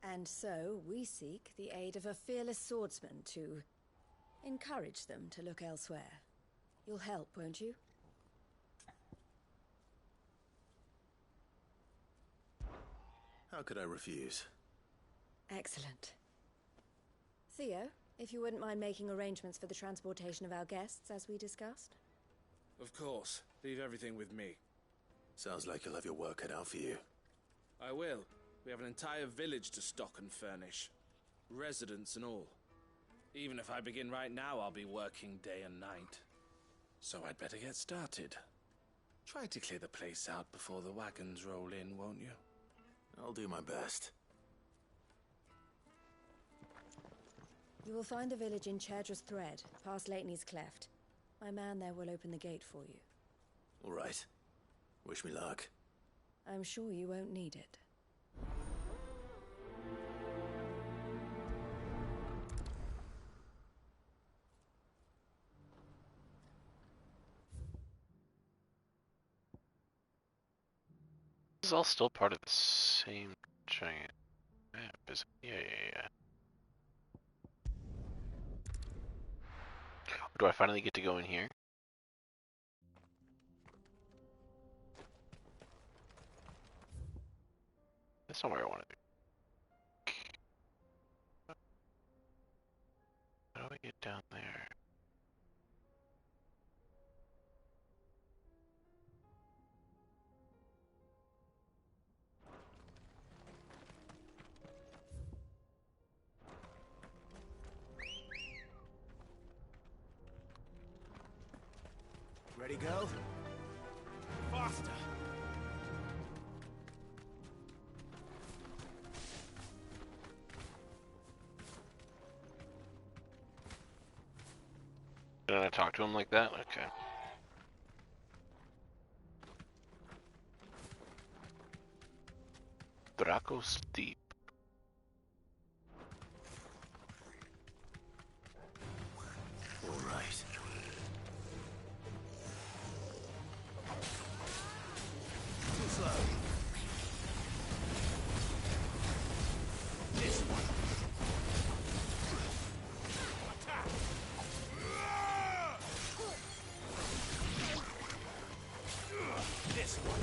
And so we seek the aid of a fearless swordsman to encourage them to look elsewhere. You'll help, won't you? How could I refuse? Excellent. Theo, if you wouldn't mind making arrangements for the transportation of our guests, as we discussed. Of course. Leave everything with me. Sounds like you'll have your work cut out for you. I will. We have an entire village to stock and furnish. Residents and all. Even if I begin right now, I'll be working day and night. So I'd better get started. Try to clear the place out before the wagons roll in, won't you? I'll do my best. You will find the village in Chairdra's Thread, past Lateney's Cleft. My man there will open the gate for you. All right. Wish me luck. I'm sure you won't need it. This is all still part of the same giant map, isn't it? Yeah. Do I finally get to go in here? That's not where I want to be. How do I get down there? Ready, go? Faster! Did I talk to him like that? Okay. Draco's Deep. All right. Too slow. This one. Attack! This one.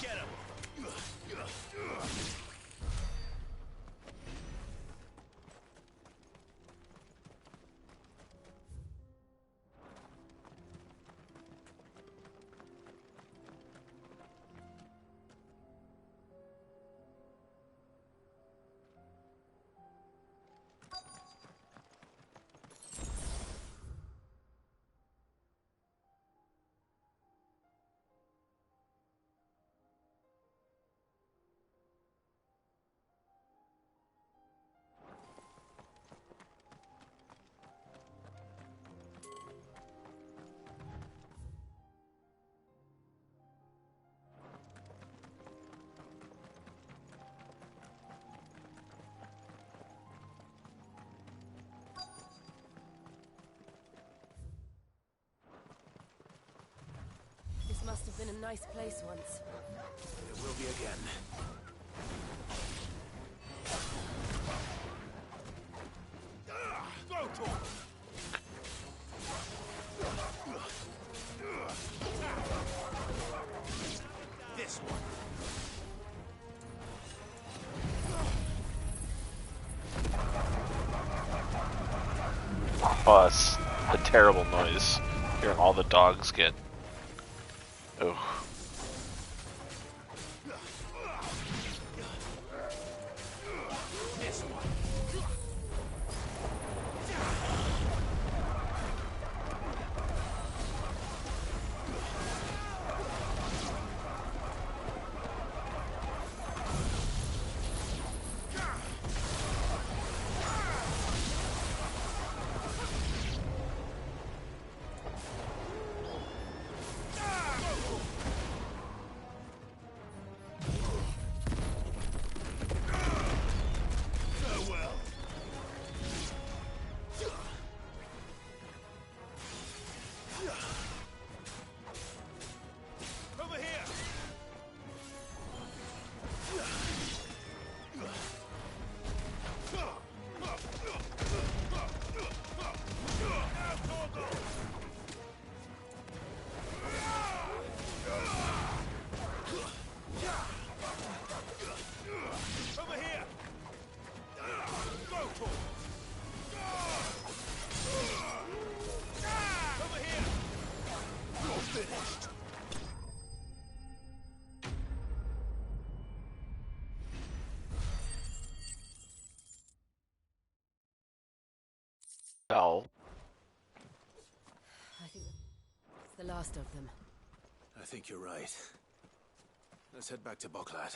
Get him. This must have been a nice place once. It will be again. Throw torch! This one. Oh, that's a terrible noise. Hearing all the dogs get. Oh. This one. Over here! You're finished! Oh. I think it's the last of them. I think you're right. Let's head back to Boklat.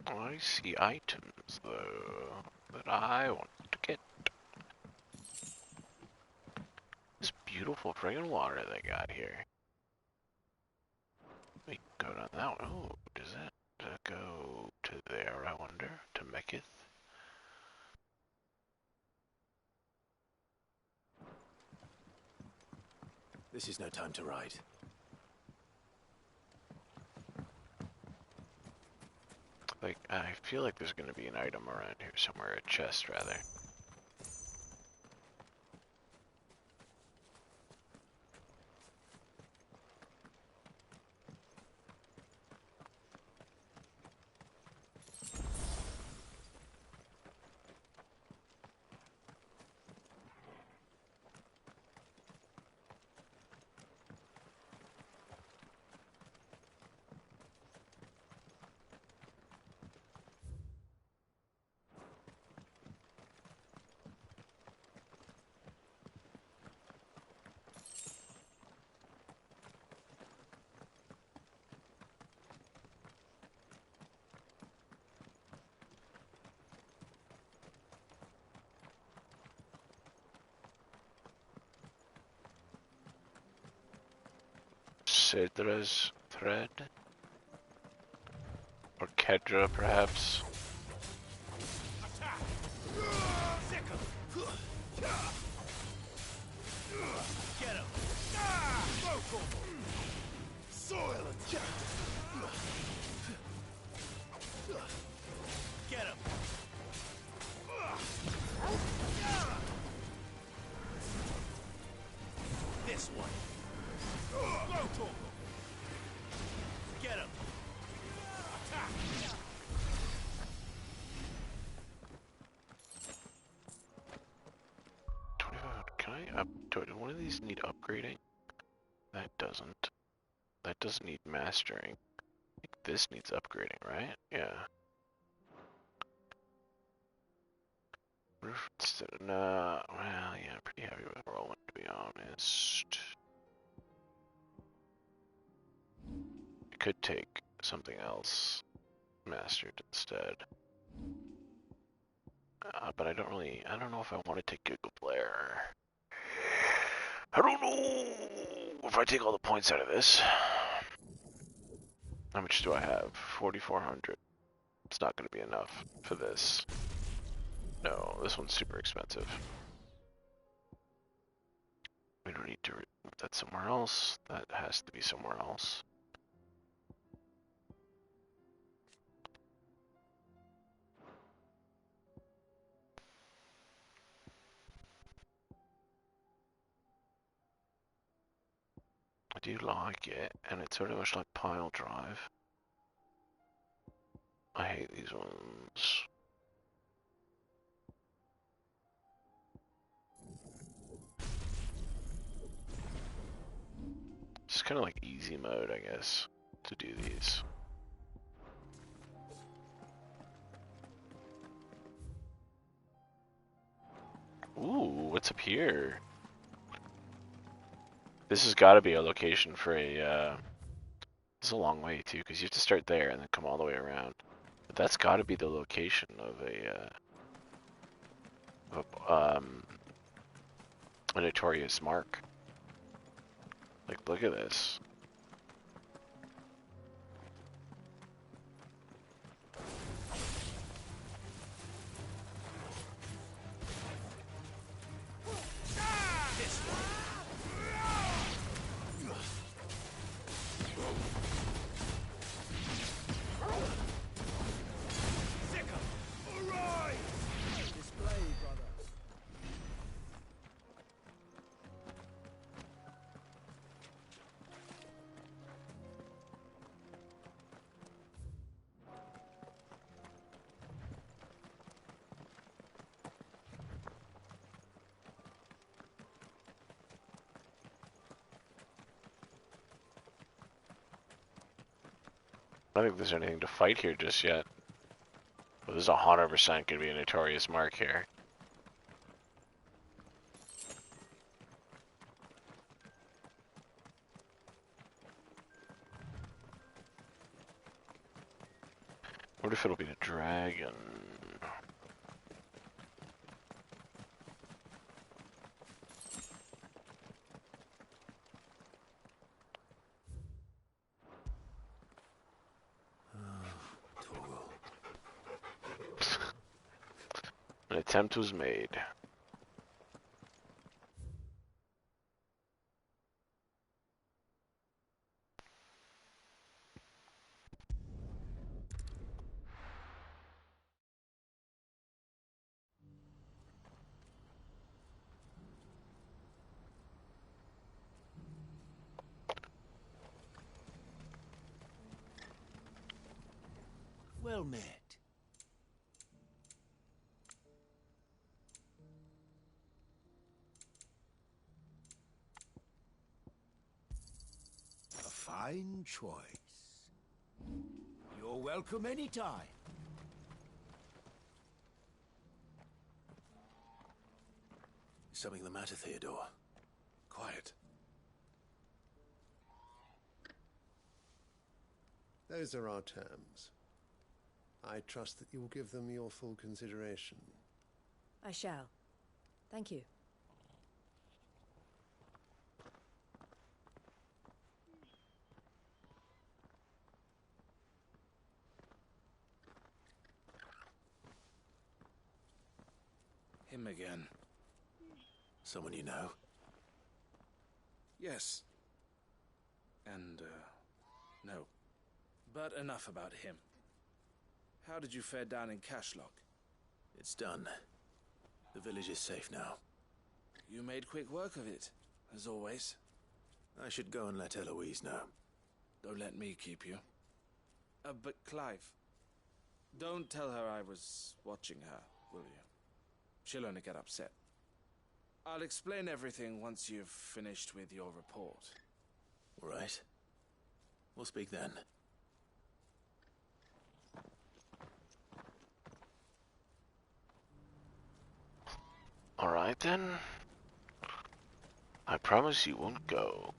I see items, though, that I want to get. This beautiful friggin' water they got here. We can go down that one. Oh, does that go to there, I wonder? To Mekith? This is no time to ride. Like, I feel like there's gonna be an item around here somewhere, a chest, rather. Cedra's thread? Or Kedra, perhaps? Get him! Soil attack! Get him! This one! Get him! Can I up? Do one of these need upgrading? That doesn't. That doesn't need mastering. I think this needs upgrading, right? Yeah. Roof instead of, nah, well, yeah, I'm pretty happy with rolling, to be honest. I could take something else mastered instead. But I don't know if I want to take Google Flare. I don't know if I take all the points out of this. How much do I have? 4,400. It's not going to be enough for this. No, this one's super expensive. We don't need to remove that somewhere else. That has to be somewhere else. I do like it, and it's very much like pile drive. I hate these ones. It's kind of like easy mode, I guess, to do these. Ooh, what's up here? This has got to be a location for a, it's a long way too, because you have to start there and then come all the way around. But that's got to be the location of a notorious mark. Like, look at this. I don't think there's anything to fight here just yet. But this is 100% going to be a notorious mark here. What if it'll be the dragon? An attempt was made. Well met. A fine choice. You're welcome anytime. Is something the matter, Theodore? Quiet. Those are our terms. I trust that you will give them your full consideration. I shall. Thank you. Him again. Someone you know? Yes. And, no. But enough about him. How did you fare down in Cashlock? It's done. The village is safe now. You made quick work of it, as always. I should go and let Eloise know. Don't let me keep you. But Clive, don't tell her I was watching her, will you? She'll only get upset. I'll explain everything once you've finished with your report. All right. We'll speak then. Alright then. I promise you won't go.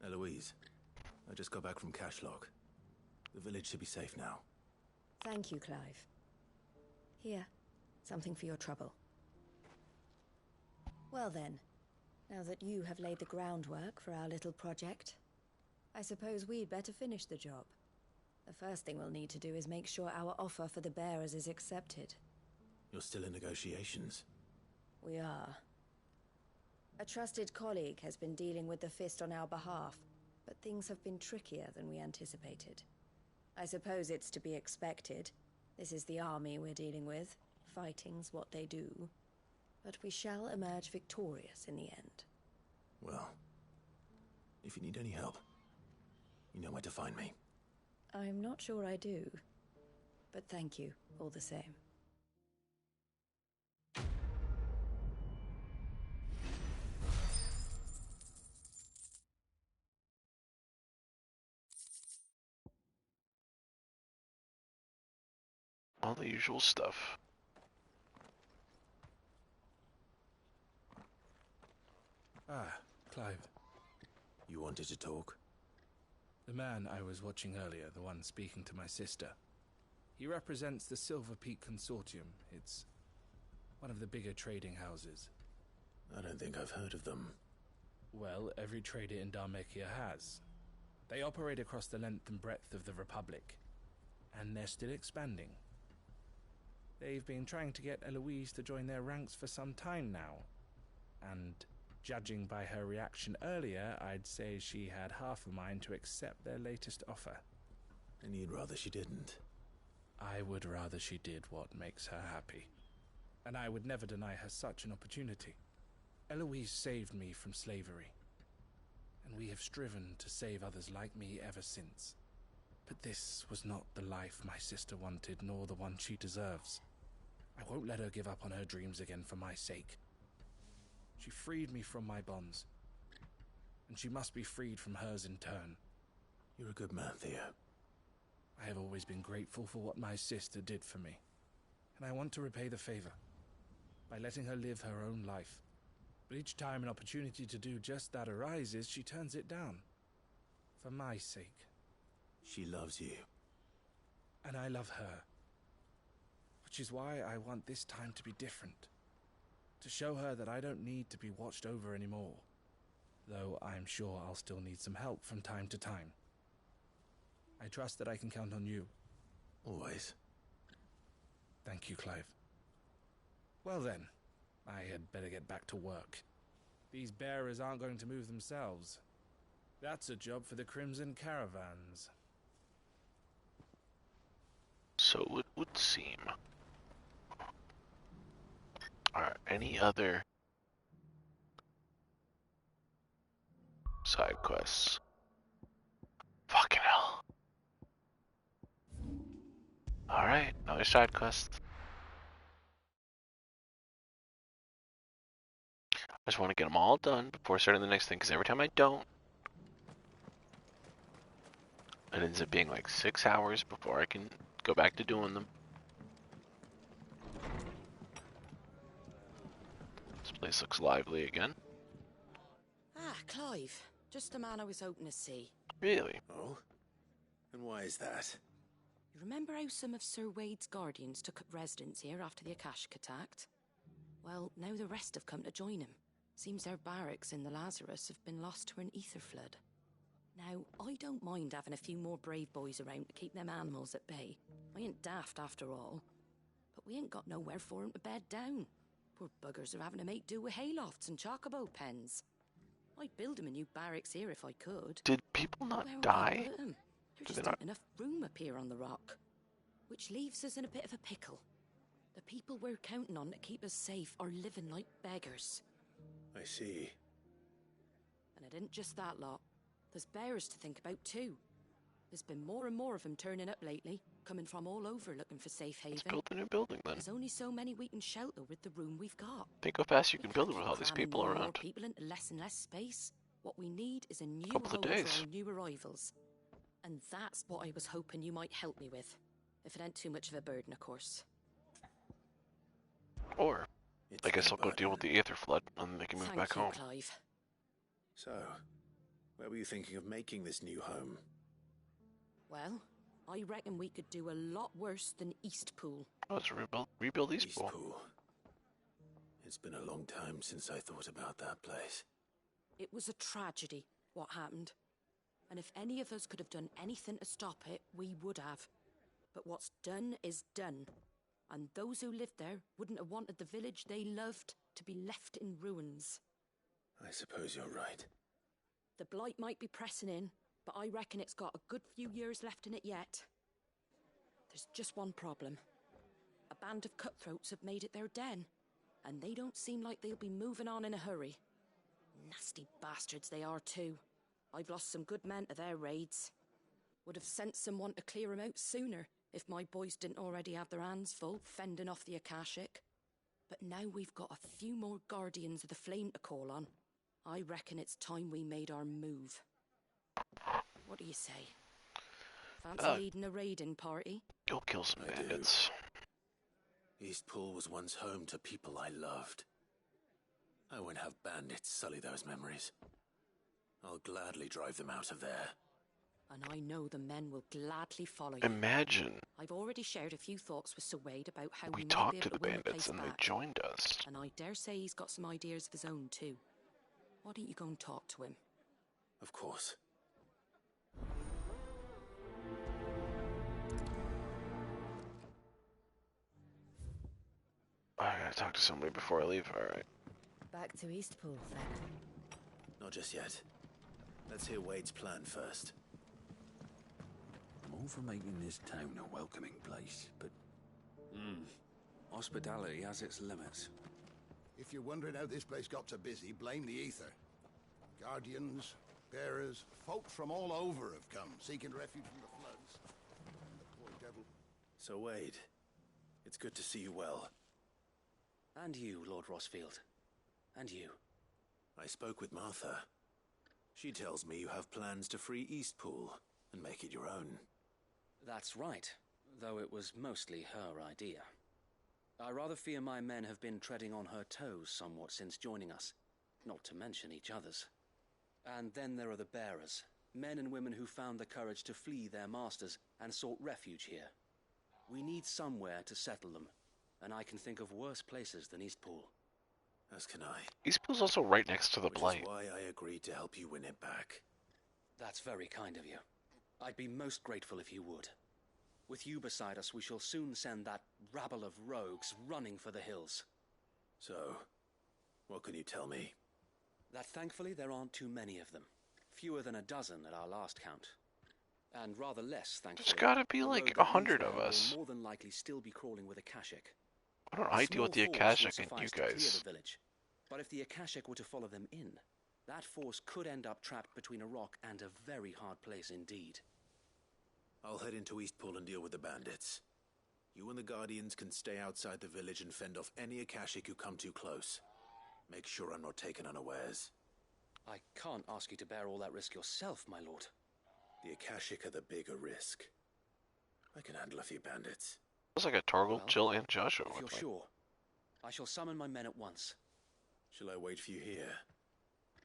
Eloise, I just got back from Cashlock. The village should be safe now. Thank you, Clive. Here, something for your trouble. Well then, now that you have laid the groundwork for our little project, I suppose we'd better finish the job. The first thing we'll need to do is make sure our offer for the bearers is accepted. You're still in negotiations? We are. A trusted colleague has been dealing with the Fist on our behalf, but things have been trickier than we anticipated. I suppose it's to be expected. This is the army we're dealing with. Fighting's what they do. But we shall emerge victorious in the end. Well, if you need any help, you know where to find me. I'm not sure I do. But thank you, all the same. All the usual stuff. Ah, Clive. You wanted to talk? The man I was watching earlier, the one speaking to my sister. He represents the Silver Peak Consortium. It's one of the bigger trading houses. I don't think I've heard of them. Well, every trader in Dharmekia has. They operate across the length and breadth of the Republic. And they're still expanding. They've been trying to get Eloise to join their ranks for some time now. And judging by her reaction earlier, I'd say she had half a mind to accept their latest offer. And you'd rather she didn't? I would rather she did what makes her happy. And I would never deny her such an opportunity. Eloise saved me from slavery. And we have striven to save others like me ever since. But this was not the life my sister wanted, nor the one she deserves. I won't let her give up on her dreams again for my sake. She freed me from my bonds, and she must be freed from hers in turn. You're a good man, Theo. I have always been grateful for what my sister did for me, and I want to repay the favor by letting her live her own life. But each time an opportunity to do just that arises, she turns it down. For my sake. She loves you. And I love her. Which is why I want this time to be different. To show her that I don't need to be watched over anymore. Though I'm sure I'll still need some help from time to time. I trust that I can count on you. Always. Thank you, Clive. Well then, I had better get back to work. These bearers aren't going to move themselves. That's a job for the Crimson Caravans. So it would seem. Are any other side quests? Fucking hell. Alright, another side quest. I just want to get them all done before starting the next thing, because every time I don't, it ends up being like 6 hours before I can go back to doing them. This place looks lively again. Ah, Clive. Just the man I was hoping to see. Really? Oh? And why is that? You remember how some of Sir Wade's guardians took up residence here after the Akashic attacked? Well, now the rest have come to join him. Seems their barracks in the Lazarus have been lost to an ether flood. Now, I don't mind having a few more brave boys around to keep them animals at bay. I ain't daft after all. But we ain't got nowhere for 'em to bed down. Poor buggers are having to make do with haylofts and chocobo pens. I'd build 'em a new barracks here if I could. Did people not Where would die? I put 'em? There Did just they ain't enough room up here on the rock. Which leaves us in a bit of a pickle. The people we're counting on to keep us safe are living like beggars. I see. And it isn't just that lot. There's bears to think about too. There's been more and more of them turning up lately, coming from all over looking for safe haven. Let's build a new building then. There's only so many we can shelter with the room we've got. Think how fast you can build it with all these people More and more around. people into less and less space. What we need is a new Couple of home days. for our new arrivals. And that's what I was hoping you might help me with. If it ain't too much of a burden, of course. Or, I guess I'll go deal with the Aether Flood, and then they can move back home. Clive. So, where were you thinking of making this new home? Well, I reckon we could do a lot worse than Eastpool. Oh, let's rebuild Eastpool. Eastpool. It's been a long time since I thought about that place. It was a tragedy, what happened. And if any of us could have done anything to stop it, we would have. But what's done is done. And those who lived there wouldn't have wanted the village they loved to be left in ruins. I suppose you're right. The blight might be pressing in, but I reckon it's got a good few years left in it yet. There's just one problem. A band of cutthroats have made it their den, and they don't seem like they'll be moving on in a hurry. Nasty bastards they are too. I've lost some good men to their raids. Would have sent someone to clear 'em out sooner if my boys didn't already have their hands full fending off the Akashic. But now we've got a few more guardians of the flame to call on. I reckon it's time we made our move. What do you say? Fancy leading a raiding party? Go kill some bandits. Eastpool was once home to people I loved. I won't have bandits sully those memories. I'll gladly drive them out of there. And I know the men will gladly follow you. Imagine. I've already shared a few thoughts with Sir Wade about how We might talked be to able the to win the bandits place and they back. joined us. And I dare say he's got some ideas of his own too. Why don't you go and talk to him? Of course. I gotta talk to somebody before I leave, alright. Back to Eastpool, then. Not just yet. Let's hear Wade's plan first. I'm all for making this town a welcoming place, but... hospitality has its limits. If you're wondering how this place got so busy, blame the ether. Guardians, bearers, folk from all over have come, seeking refuge from the floods. And the poor devil... So Wade, it's good to see you well. And you, Lord Rosfield. And you. I spoke with Martha. She tells me you have plans to free Eastpool. and make it your own. That's right, though it was mostly her idea. I rather fear my men have been treading on her toes somewhat since joining us, not to mention each other's. And then there are the bearers, men and women who found the courage to flee their masters and sought refuge here. We need somewhere to settle them, and I can think of worse places than Eastpool. As can I. Eastpool's also right next to the Which Blight. is why I agreed to help you win it back. That's very kind of you. I'd be most grateful if you would. With you beside us, we shall soon send that rabble of rogues running for the hills. So, what can you tell me? That thankfully there aren't too many of them. Fewer than a dozen at our last count. And rather less, thankfully. There's gotta be like 100 of us. More than likely still be crawling with Akashic. Why don't I deal with the Akashic and you guys? But if the Akashic were to follow them in, that force could end up trapped between a rock and a very hard place indeed. I'll head into Eastpool and deal with the bandits. You and the Guardians can stay outside the village and fend off any Akashic who come too close. Make sure I'm not taken unawares. I can't ask you to bear all that risk yourself, my lord. The Akashic are the bigger risk. I can handle a few bandits. Looks like a Torgal, Jill, and Joshua. If you're sure, I shall summon my men at once. Shall I wait for you here?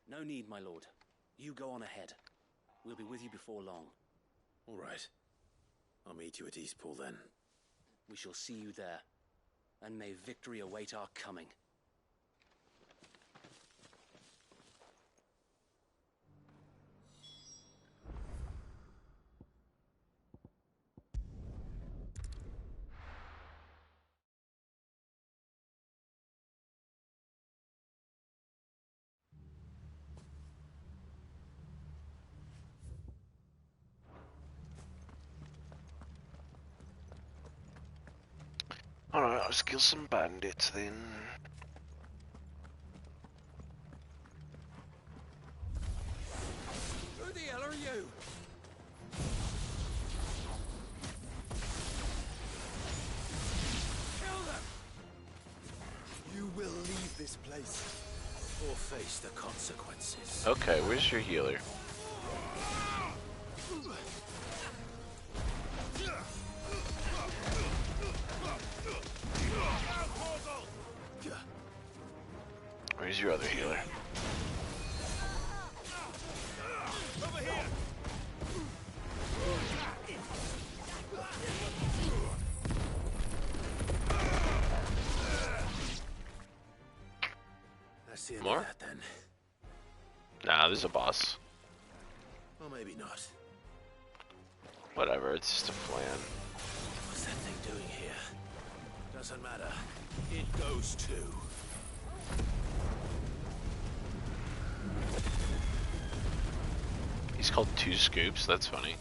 No need, my lord. You go on ahead. We'll be with you before long. All right. I'll meet you at Eastpool then. We shall see you there. And may victory await our coming. Alright, let's kill some bandits then. Who the hell are you? Kill them! You will leave this place. Or face the consequences. Okay, where's your healer? Where's your other healer? Over here. That's the end More? of that then. Nah, there's a boss. Or maybe not. Whatever, it's just a flan. What's that thing doing here? Doesn't matter. It goes too. He's called Two Scoops, that's funny.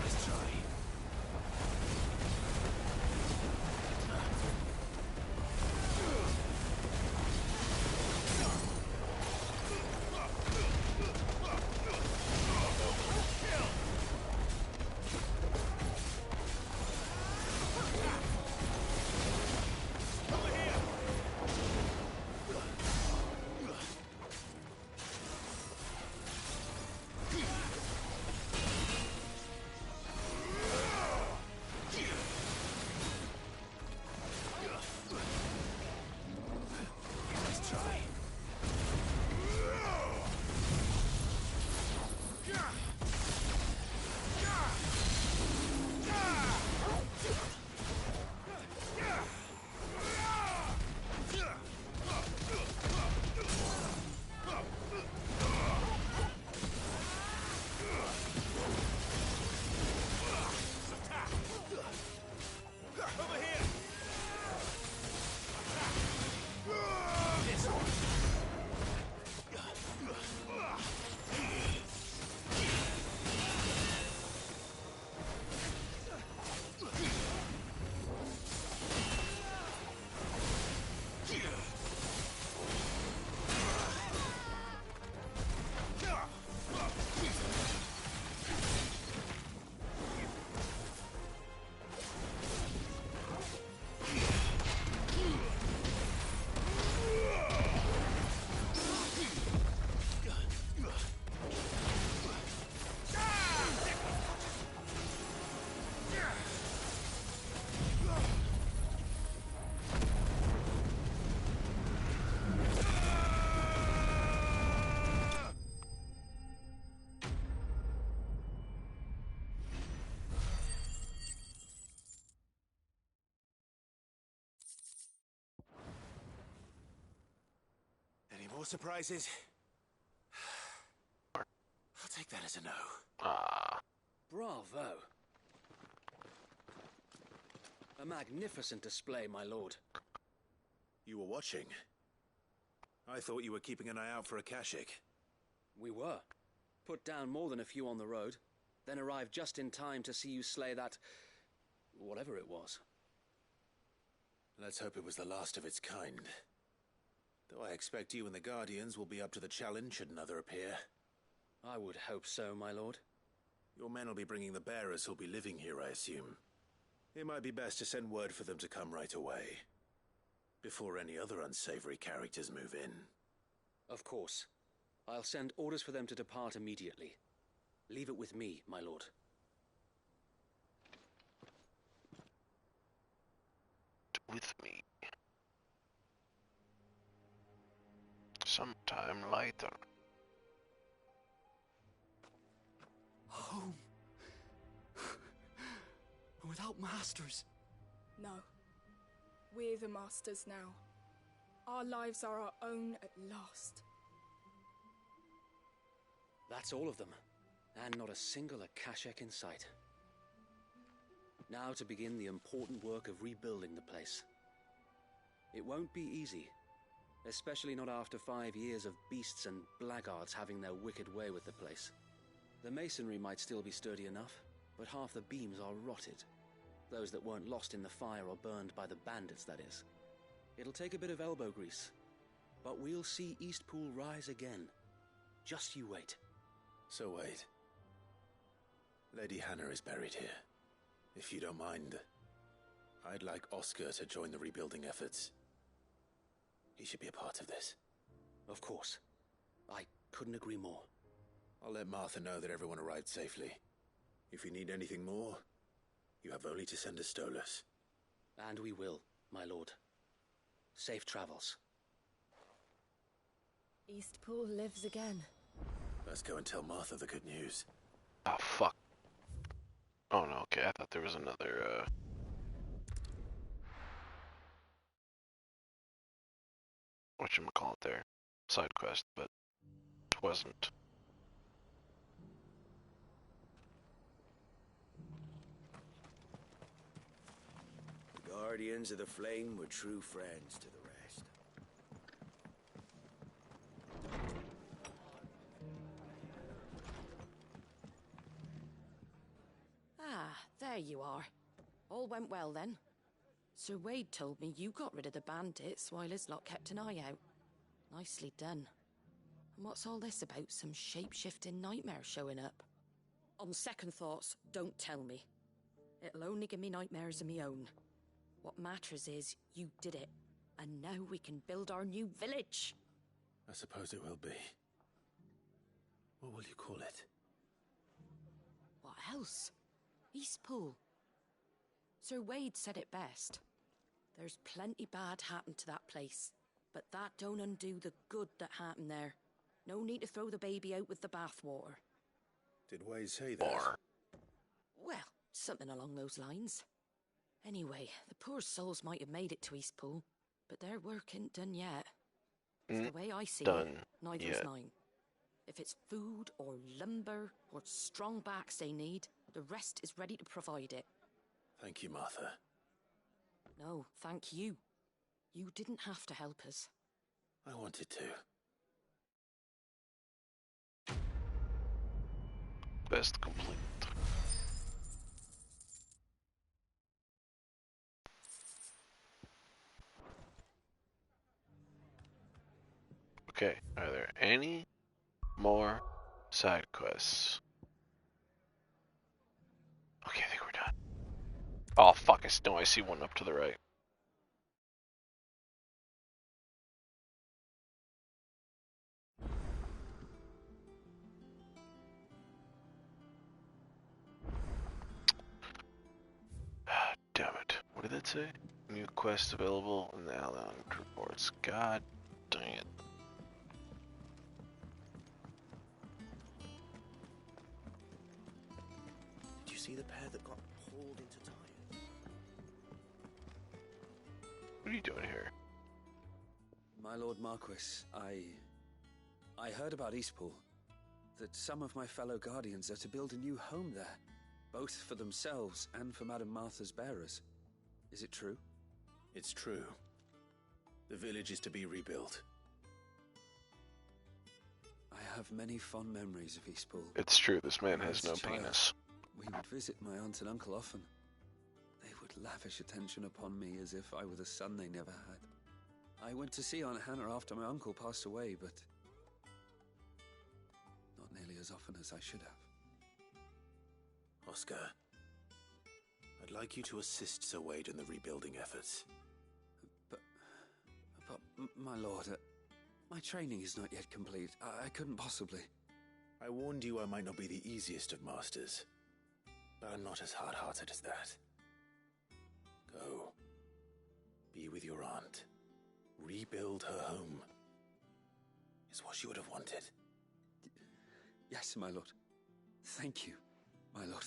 Let's try. surprises? I'll take that as a no. Ah. Bravo. A magnificent display, my lord. You were watching. I thought you were keeping an eye out for a Kashik. We were. Put down more than a few on the road, then arrived just in time to see you slay that... whatever it was. Let's hope it was the last of its kind. Though I expect you and the Guardians will be up to the challenge should another appear. I would hope so, my lord. Your men will be bringing the bearers who'll be living here, I assume. It might be best to send word for them to come right away, before any other unsavory characters move in. Of course. I'll send orders for them to depart immediately. Leave it with me, my lord. With me. Sometime later. Home. Without masters. No. We're the masters now. Our lives are our own at last. That's all of them, and not a single Akashek in sight. Now to begin the important work of rebuilding the place. It won't be easy, especially not after 5 years of beasts and blackguards having their wicked way with the place. The masonry might still be sturdy enough, but half the beams are rotted. Those that weren't lost in the fire or burned by the bandits, that is. It'll take a bit of elbow grease, but we'll see Eastpool rise again. Just you wait. So wait. Lady Hannah is buried here. If you don't mind, I'd like Oscar to join the rebuilding efforts. He should be a part of this. Of course. I couldn't agree more. I'll let Martha know that everyone arrived safely. If you need anything more, you have only to send a Stolas. And we will, my lord. Safe travels. Eastpool lives again. Let's go and tell Martha the good news. Oh, fuck. Oh, no, okay, I thought there was another, whatchamacallit there. Side quest, but it wasn't. The Guardians of the Flame were true friends to the rest. Ah, there you are. All went well then. Sir Wade told me you got rid of the bandits while his lot kept an eye out. Nicely done. And what's all this about some shape-shifting nightmare showing up? On second thoughts, don't tell me. It'll only give me nightmares of my own. What matters is you did it, and now we can build our new village. I suppose it will be. What will you call it? What else? Eastpool. Sir Wade said it best. There's plenty bad happened to that place, but that don't undo the good that happened there. No need to throw the baby out with the bathwater. Did Wade say that? Well, something along those lines. Anyway, the poor souls might have made it to Eastpool, but their work ain't done yet. The way I see it, neither's mine. If it's food or lumber or strong backs they need, the rest is ready to provide it. Thank you, Martha. No, thank you. You didn't have to help us. I wanted to. Quest complete. Okay, are there any more side quests? Okay, I think we're done. Oh, fuck, I see one up to the right. Ah, damn it. What did that say? New quest available in the Allied reports. God dang it. Did you see the pair that got hauled into Tyre? What are you doing here? My Lord Marquis, I I heard about Eastpool. That some of my fellow Guardians are to build a new home there, both for themselves and for Madame Martha's bearers. Is it true? It's true. The village is to be rebuilt. I have many fond memories of Eastpool. It's true, this man has As no a child, penis. We would visit my aunt and uncle often. They would lavish attention upon me as if I were the son they never had. I went to see Aunt Hannah after my uncle passed away, but not nearly as often as I should have. Oscar, I'd like you to assist Sir Wade in the rebuilding efforts. But my lord, my training is not yet complete. I couldn't possibly. I warned you I might not be the easiest of masters, but I'm not as hard-hearted as that. Go. Be with your aunt. Rebuild her home. Is what she would have wanted. Yes, my lord. Thank you, my lord.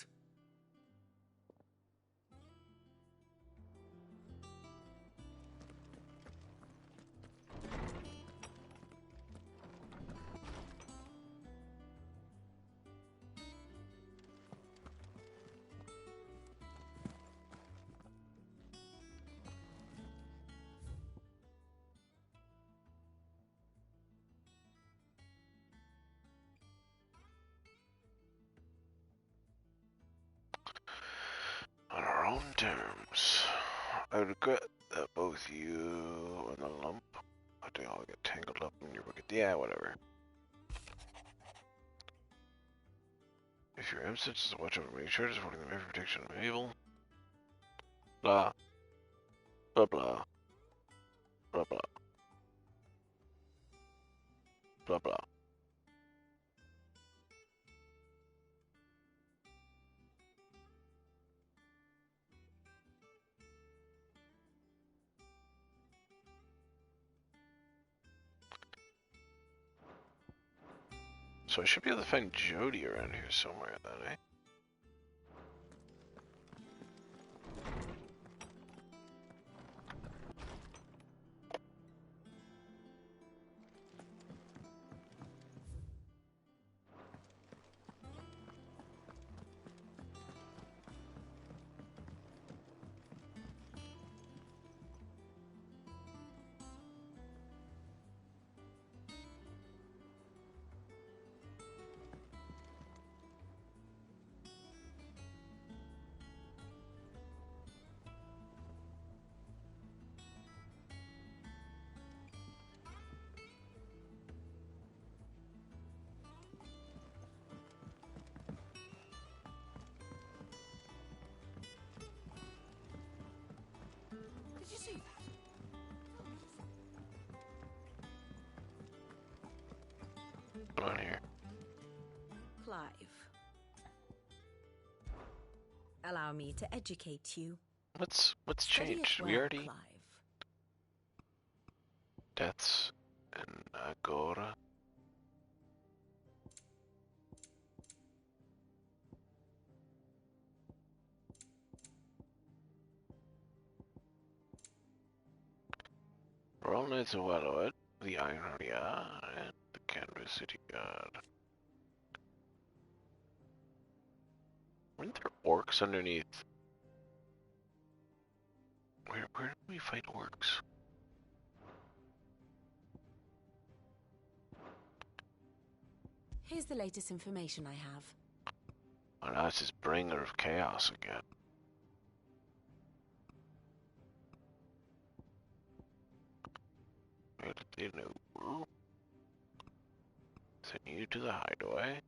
On our own terms. I regret that both you and the lump, I think I'll get tangled up in your wicked. Yeah, whatever. If your emissary is to watch over make sure supporting the very protection of evil. Blah. Blah blah. Blah blah. Blah blah. So I should be able to find Jody around here somewhere then, eh? Did you see that? Come on here. Clive. Allow me to educate you. What's Study it changed? well, We already Clive. deaths and Agora. Royal Knights of Wallowed, the Iron Harrier, and the Canvas City Guard. Weren't there orcs underneath? Where do we fight orcs? Here's the latest information I have. Oh, now it's this bringer of chaos again. Where did they know? Send you to the hideaway.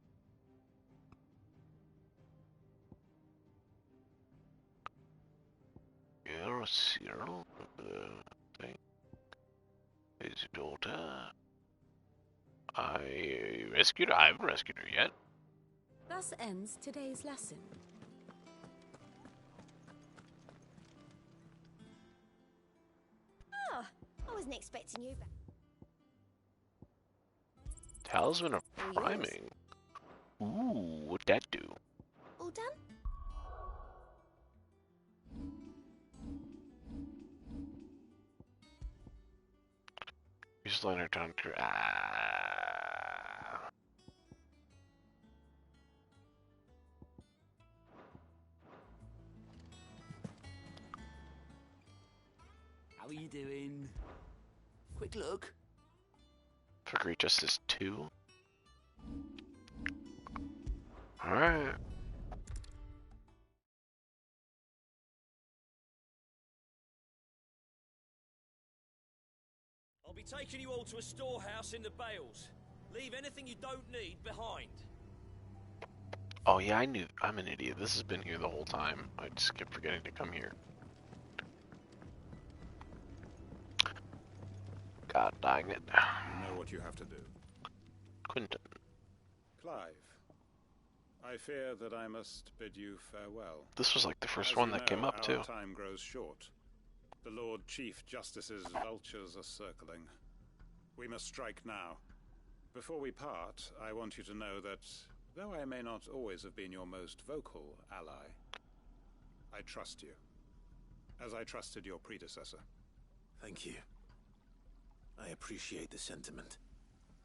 You're a Cyril of the thing. His daughter. I rescued her. I haven't rescued her yet. Thus ends today's lesson. Oh, I wasn't expecting you back. Talisman of All yours. priming. Ooh, what'd that do? All done? Use liner to doing? Quick look. For Great Justice 2. Alright. I'll be taking you all to a storehouse in the Bales. Leave anything you don't need behind. Oh yeah, I knew. I'm an idiot. This has been here the whole time. I just kept forgetting to come here. God dang it. You know what you have to do. Quentin. Clive, I fear that I must bid you farewell. This was like the first As one you that came know, up too. Our time grows short. The Lord Chief Justice's vultures are circling. We must strike now. Before we part, I want you to know that, though I may not always have been your most vocal ally, I trust you, as I trusted your predecessor. Thank you. I appreciate the sentiment,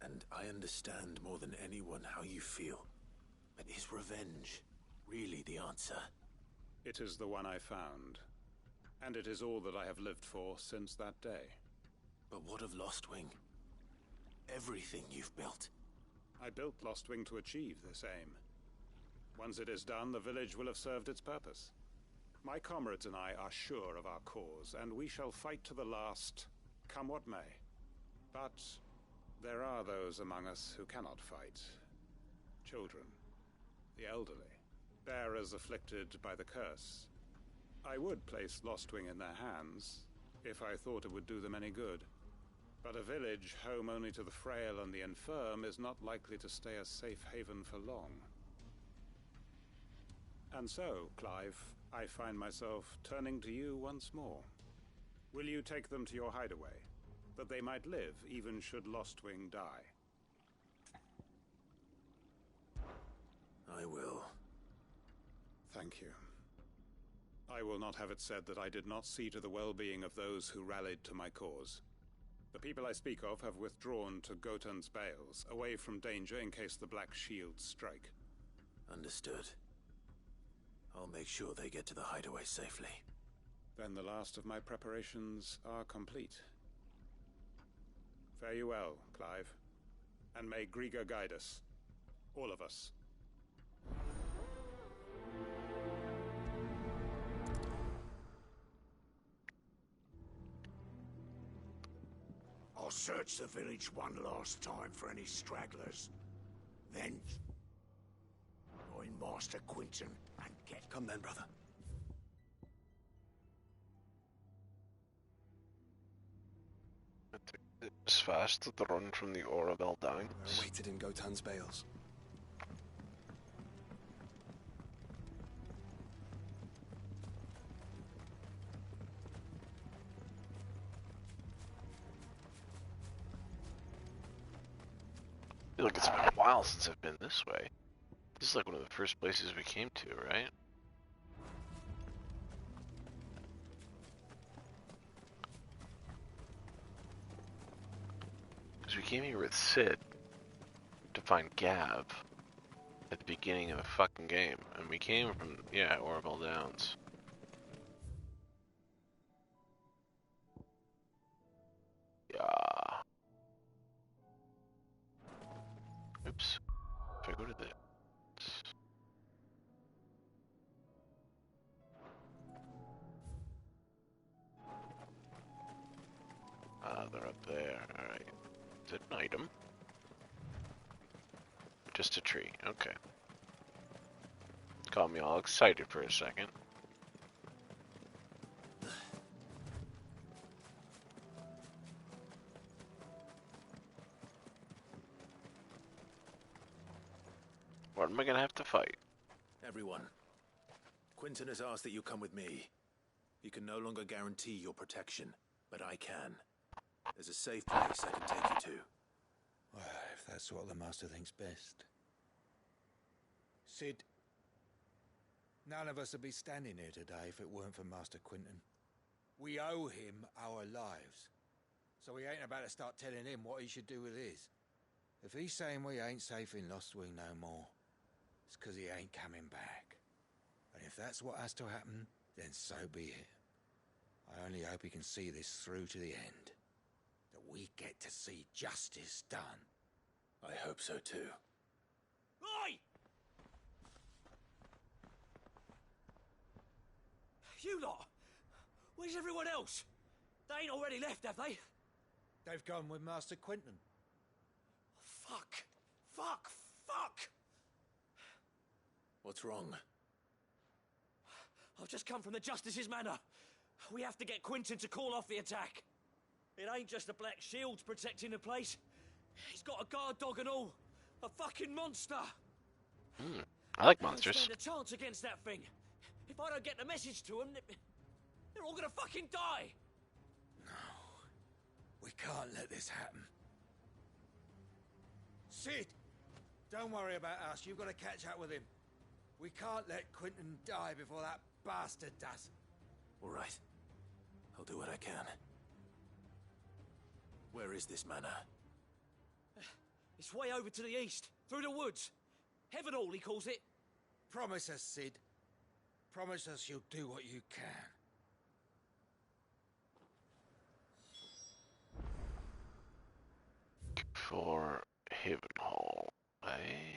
and I understand more than anyone how you feel. But is revenge really the answer? It is the one I found, and it is all that I have lived for since that day. But what of Lostwing? Everything you've built. I built Lostwing to achieve this aim. Once it is done, the village will have served its purpose. My comrades and I are sure of our cause, and we shall fight to the last, come what may. But there are those among us who cannot fight. Children, the elderly, bearers afflicted by the curse. I would place Lostwing in their hands, if I thought it would do them any good. But a village home only to the frail and the infirm is not likely to stay a safe haven for long. And so, Clive, I find myself turning to you once more. Will you take them to your hideaway, that they might live even should Lostwing die? I will. Thank you. I will not have it said that I did not see to the well-being of those who rallied to my cause. The people I speak of have withdrawn to Gotan's Bales, away from danger in case the Black Shields strike. Understood. I'll make sure they get to the hideaway safely. Then the last of my preparations are complete. Fare you well, Clive. And may Griga guide us. All of us. I'll search the village one last time for any stragglers. Then join Master Quentin and get... Come then, brother. It's fast to the run from the Oroville Downs. We're awaited in Gotan's Bales. I feel like it's been a while since I've been this way. This is like one of the first places we came to, right? Because we came here with Sid to find Gav at the beginning of the fucking game. And we came from, yeah, Oroville Downs. Yeah. Oops. If I go to this. They're up there. Alright. Is it an item? Just a tree. Okay. Got me all excited for a second. What am I gonna have to fight? Everyone. Quentin has asked that you come with me. He can no longer guarantee your protection, but I can. There's a safe place I can take you to. Well, if that's what the Master thinks best. Sid, none of us would be standing here today if it weren't for Master Quentin. We owe him our lives. So we ain't about to start telling him what he should do with his. If he's saying we ain't safe in Lostwing no more, it's 'cause he ain't coming back. And if that's what has to happen, then so be it. I only hope he can see this through to the end. That we get to see justice done. I hope so too. Oi! You lot! Where's everyone else? They ain't already left, have they? They've gone with Master Quinton. Fuck! Fuck! Fuck! What's wrong? I've just come from the Justice's manor. We have to get Quinton to call off the attack. It ain't just the Black Shields protecting the place. He's got a guard dog and all. A fucking monster. I like They don't monsters. stand a chance against that thing. If I don't get the message to them, they're all gonna fucking die. We can't let this happen. Sid! Don't worry about us. You've got to catch up with him. We can't let Quinton die before that bastard does. All right. I'll do what I can. Where is this manor? It's way over to the east, through the woods. Heaven Hall, he calls it. Promise us, Sid. Promise us you'll do what you can. For Haven Hall, eh?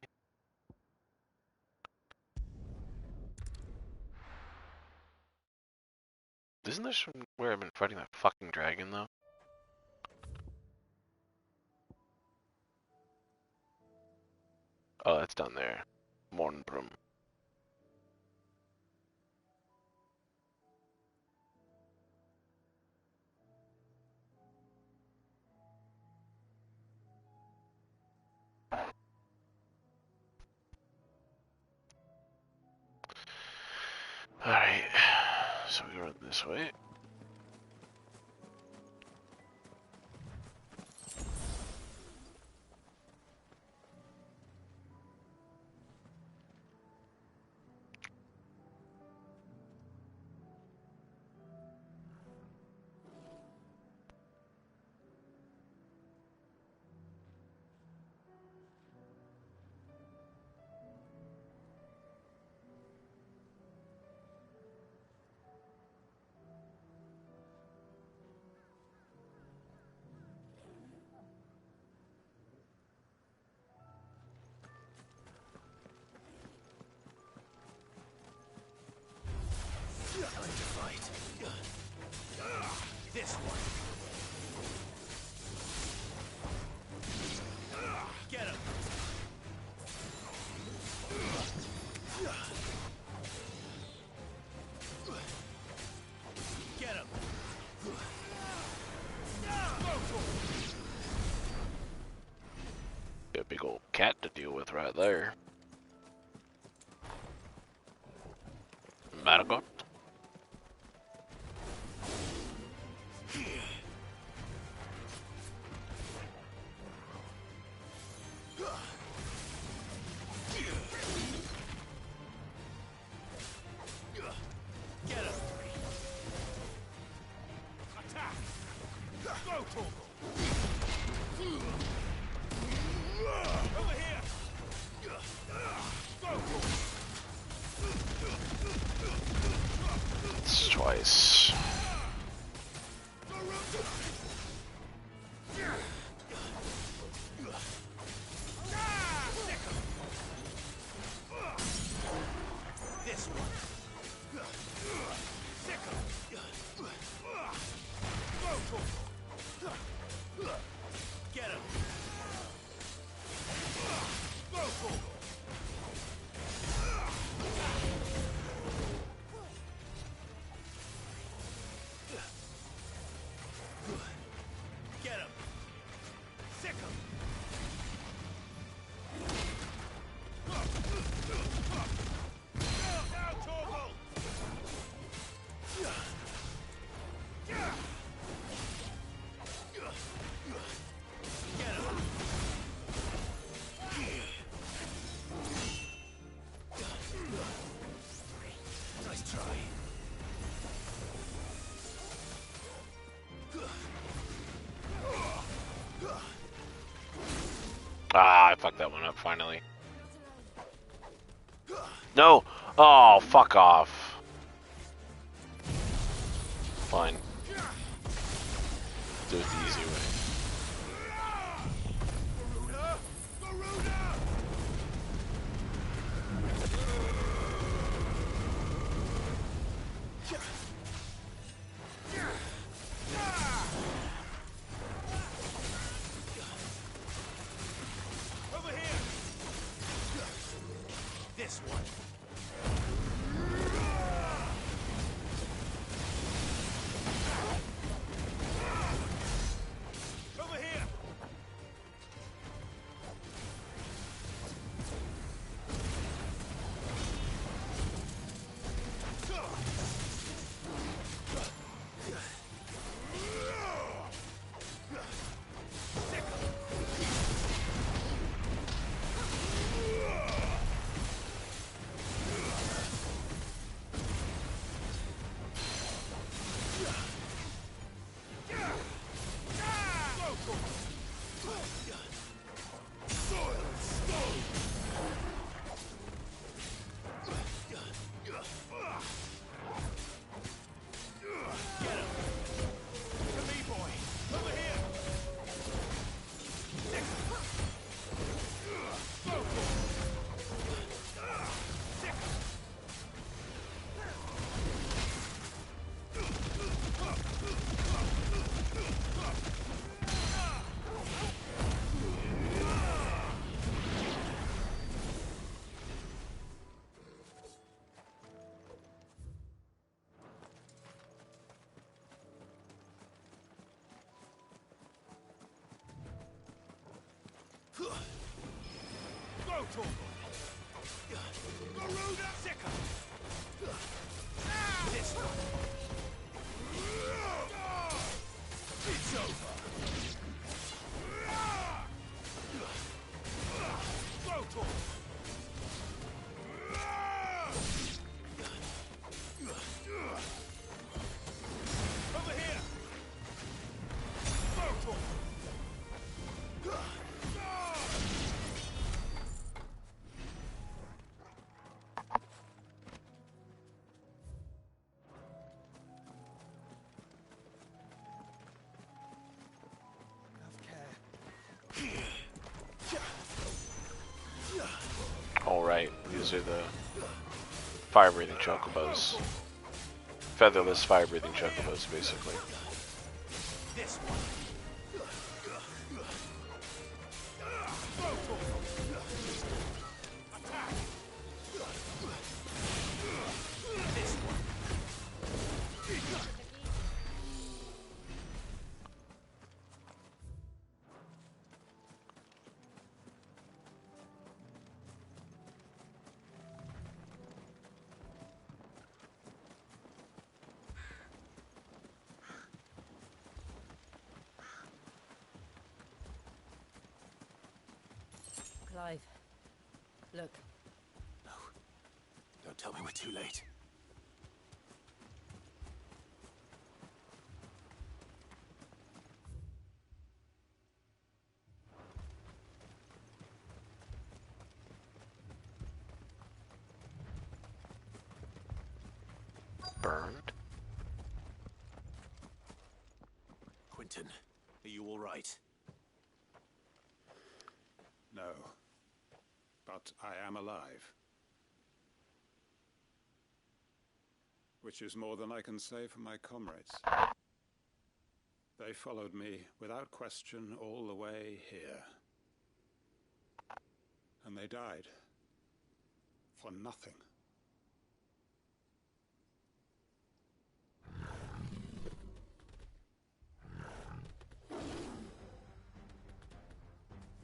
Isn't this from where I've been fighting that fucking dragon, though? Oh, that's down there. Mornbrum. Alright, so we run this way. Time to fight. This one. Get him. Get him. Got a big old cat to deal with right there. Madagot. It's twice. This one. Get him. Get him. Sick him. Now, Torgal. Get him. Nice try. Ah, I fucked that one up finally. No! Oh, fuck off. Fine. Do it the easy way. Over here! This one. Over here! This one. It's over. Over here. Alright, these are the fire-breathing chocobos. Featherless fire-breathing chocobos, basically. This one. Clive, look. No. Don't tell me we're too late. Burned? Quentin, are you all right? No. But I am alive. Which is more than I can say for my comrades. They followed me without question all the way here. And they died. For nothing.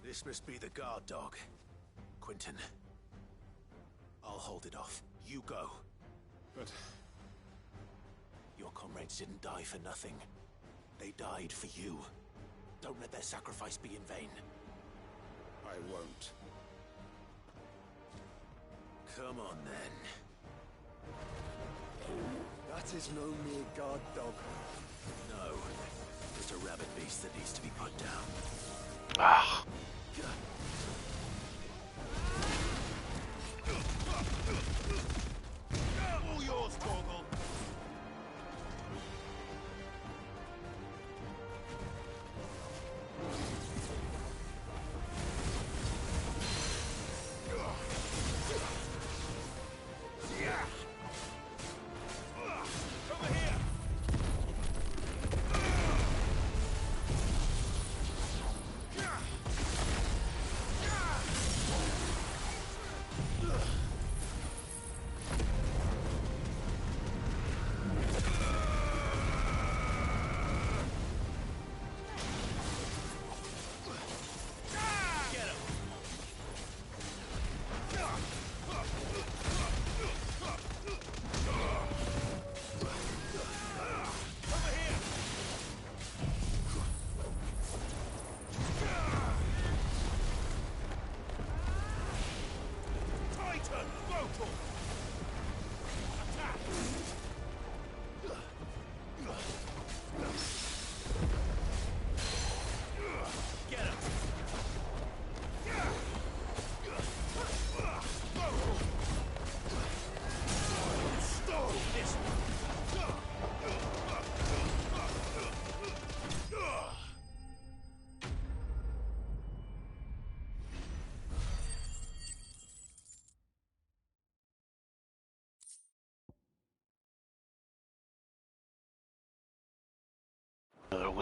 This must be the guard dog. Quentin. I'll hold it off. You go. But... your comrades didn't die for nothing. They died for you. Don't let their sacrifice be in vain. I won't. Come on, then. That is no mere guard dog. No. Just a rabid beast that needs to be put down. Ah. All yours, Torgal.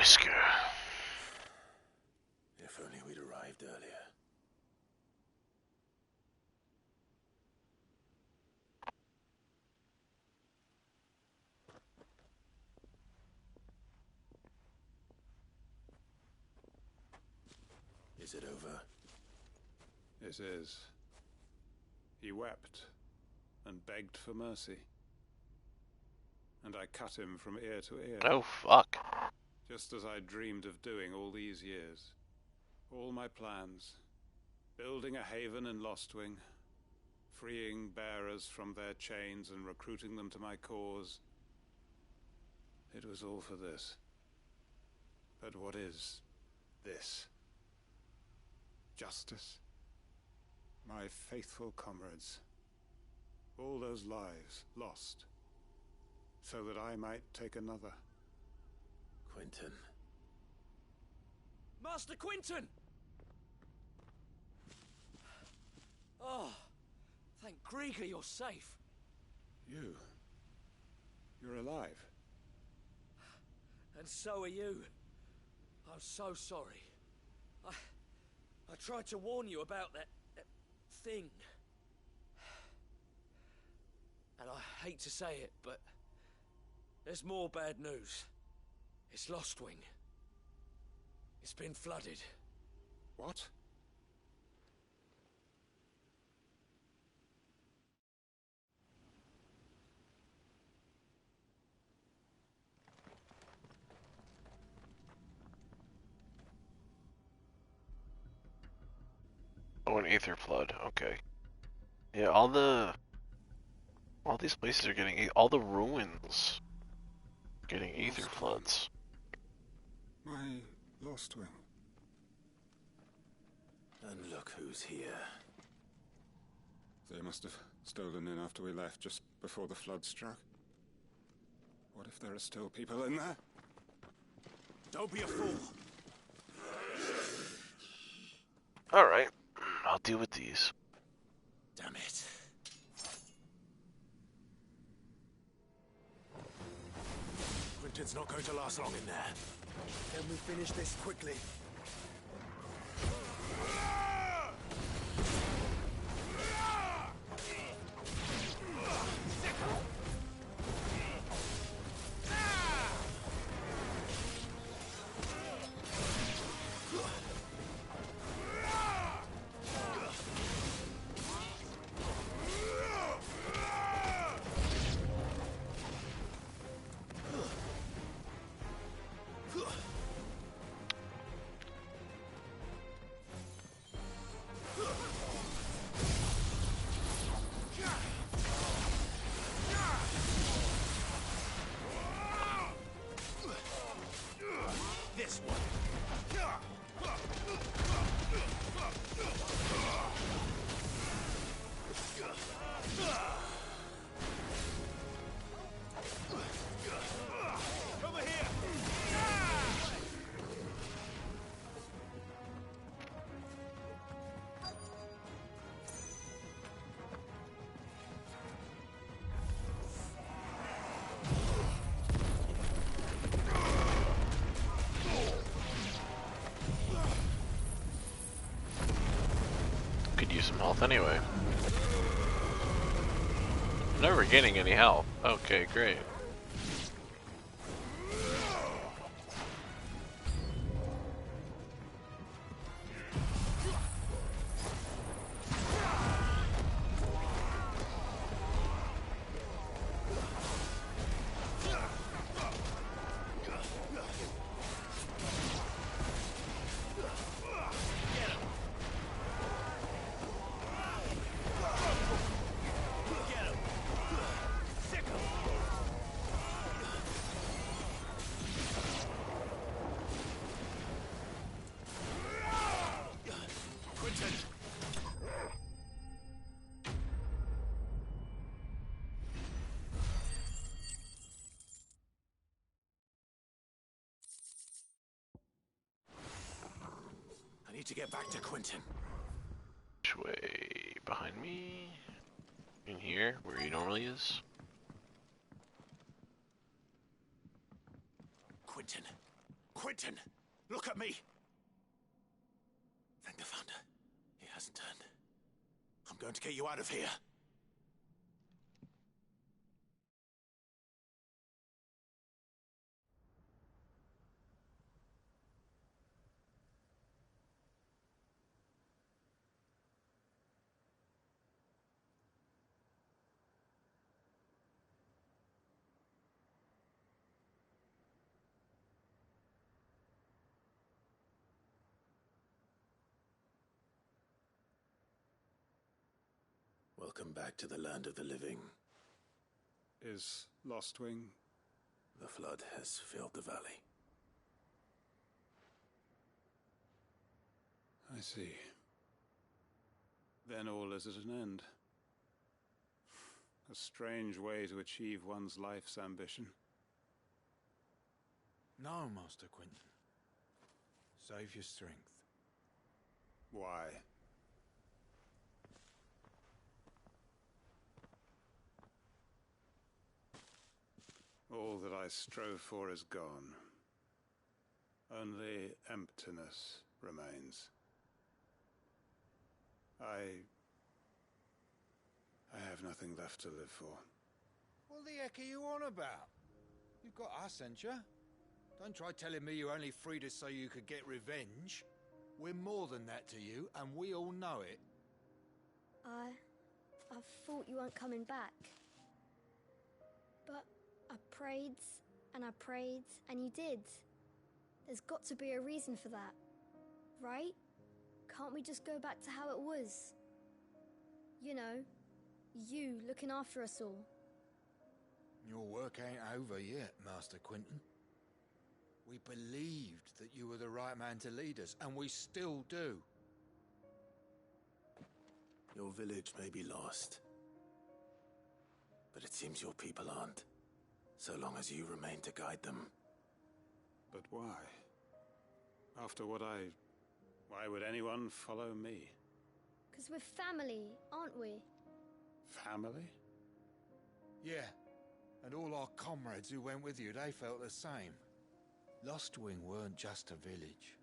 Whisker. If only we'd arrived earlier. Is it over? It is. He wept and begged for mercy. And I cut him from ear to ear. Oh, fuck. Just as I dreamed of doing all these years. All my plans. Building a haven in Lostwing. Freeing bearers from their chains and recruiting them to my cause. It was all for this. But what is this? Justice? My faithful comrades. All those lives lost. So that I might take another. Quentin. Master Quentin! Oh, thank Grieger you're safe. You're alive. And so are you. I'm so sorry. I tried to warn you about that thing. And I hate to say it, but there's more bad news. It's Lostwing. It's been flooded. What? Oh, an aether flood. Okay. Yeah, all these places are getting all the ruins getting aether floods. My Lostwing. And look who's here. They must have stolen in after we left, just before the flood struck. What if there are still people in there? Don't be a fool. Alright, I'll deal with these. Damn it. Quentin's not going to last long in there. Can we finish this quickly? This one. Over here. Could use some health anyway. Never getting any health. Okay, great. I need to get back to Quentin. Which way? Behind me? In here, where he normally is? Quentin. Quentin, look at me! Thank the Thunder. He hasn't turned. I'm going to get you out of here. Welcome back to the land of the living. Is Lostwing? The flood has filled the valley. I see. Then all is at an end. A strange way to achieve one's life's ambition. No, Master Quentin. Save your strength. Why? All that I strove for is gone. Only emptiness remains. I have nothing left to live for. What the heck are you on about? You've got us, ain't you? Don't try telling me you're only free to so you could get revenge. We're more than that to you, and we all know it. I thought you weren't coming back. But I prayed, and you did. There's got to be a reason for that, right? Can't we just go back to how it was? You know, you looking after us all. Your work ain't over yet, Master Quentin. We believed that you were the right man to lead us, and we still do. Your village may be lost, but it seems your people aren't, so long as you remain to guide them. But why? After what why would anyone follow me? 'Cause we're family, aren't we? Family? Yeah, and all our comrades who went with you, they felt the same. Lostwing weren't just a village.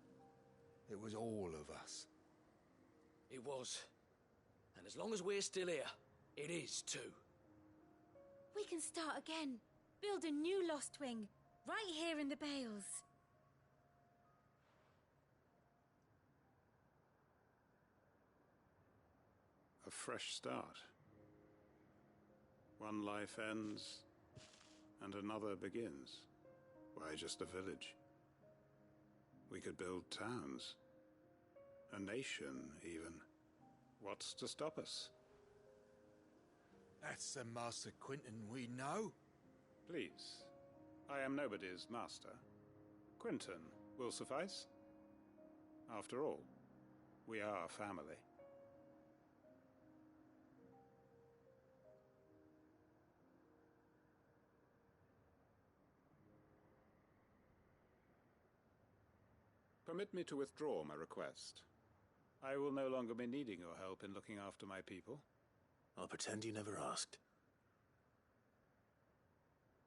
It was all of us. It was. And as long as we're still here, it is too. We can start again. Build a new Lostwing, right here in the Bales. A fresh start. One life ends, and another begins. Why just a village? We could build towns. A nation, even. What's to stop us? That's the Master Quentin we know. Please. I am nobody's master. Quentin will suffice. After all, we are family. Permit me to withdraw my request. I will no longer be needing your help in looking after my people. I'll pretend you never asked.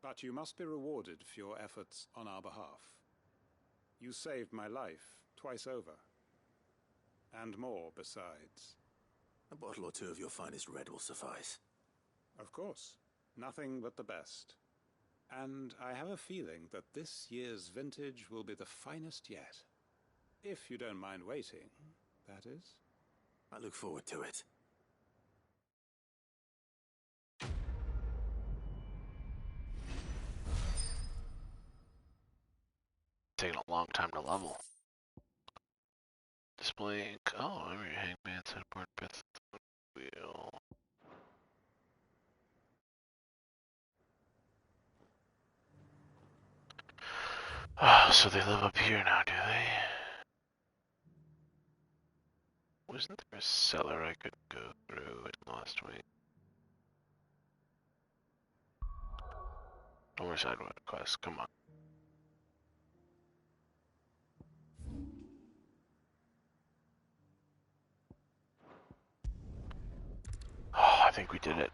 But you must be rewarded for your efforts on our behalf. You saved my life twice over. And more besides. A bottle or two of your finest red will suffice. Of course. Nothing but the best. And I have a feeling that this year's vintage will be the finest yet. If you don't mind waiting, that is. I look forward to it. Taking a long time to level. Displaying. Oh, every hangman's headboard bits wheel. Oh, so they live up here now, do they? Wasn't there a cellar I could go through in Lostwing? Or side quest, come on. Oh, I think we did it.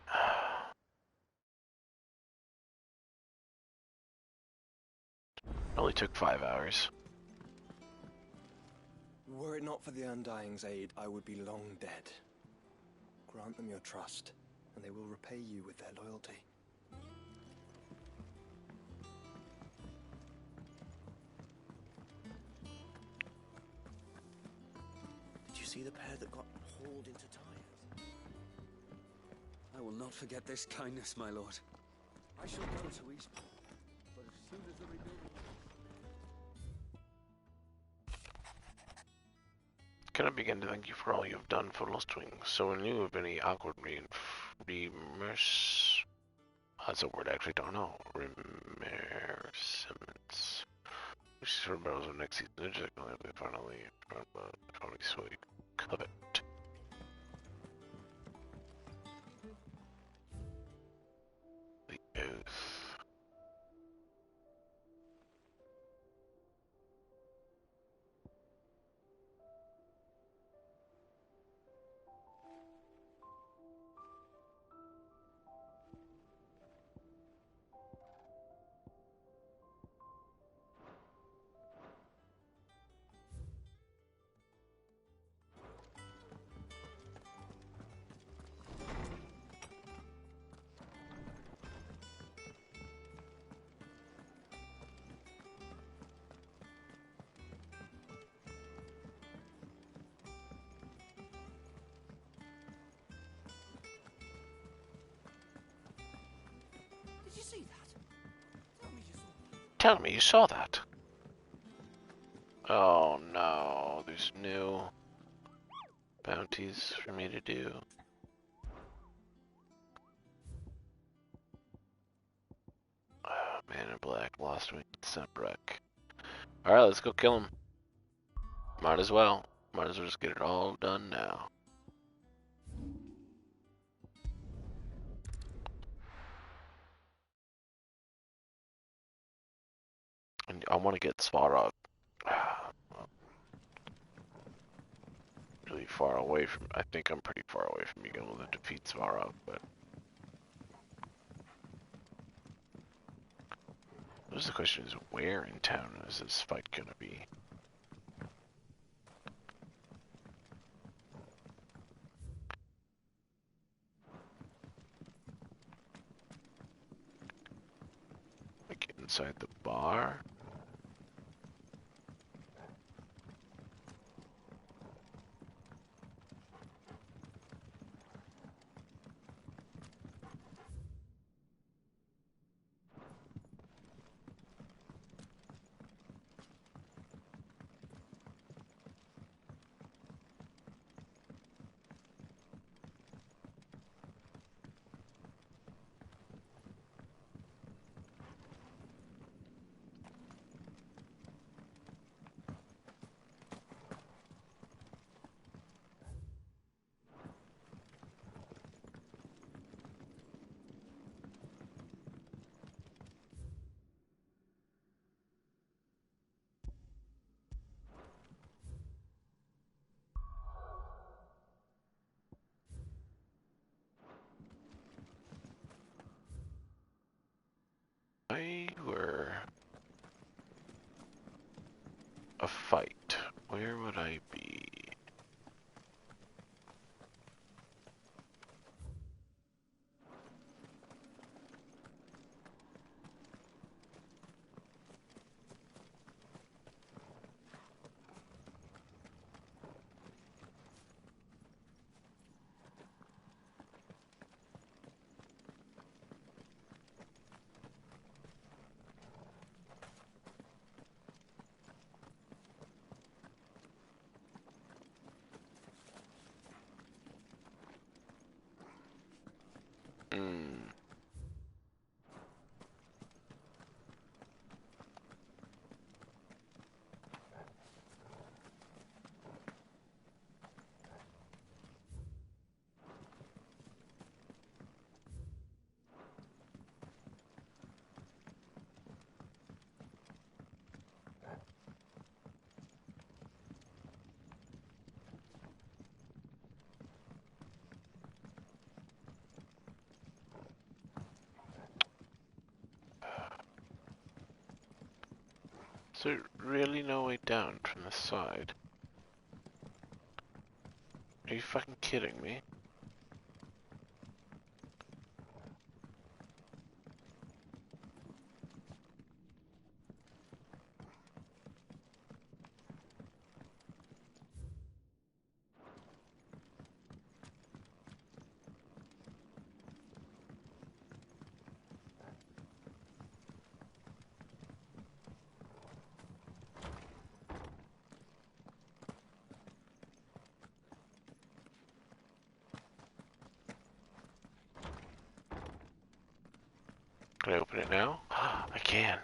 Only took 5 hours. Were it not for the Undying's aid, I would be long dead. Grant them your trust, and they will repay you with their loyalty. Did you see the pair that got hauled into Tyre? I will not forget this kindness, my lord. I shall go to Eastport, but as soon as the rebuilding... Can I begin to thank you for all you have done for Lost Wing? So in lieu of any awkward that's a word I actually don't know. Remerciements. Which is for battles of next season. Finally, sweet. Covet. The Oath. Did you see that? Tell me you saw that. Oh no, there's new bounties for me to do. Oh, Man in Black, Lost Wing, Sunbreak. Alright, let's go kill him. Might as well. Might as well just get it all done now. And I want to get Svarog really far away from. I think I'm pretty far away from being able to defeat Svarog, but. The question is, where in town is this fight gonna be? Like inside the bar? Were a fight, where would I be? Is there really no way down from the side? Are you fucking kidding me? Can I open it now? I can.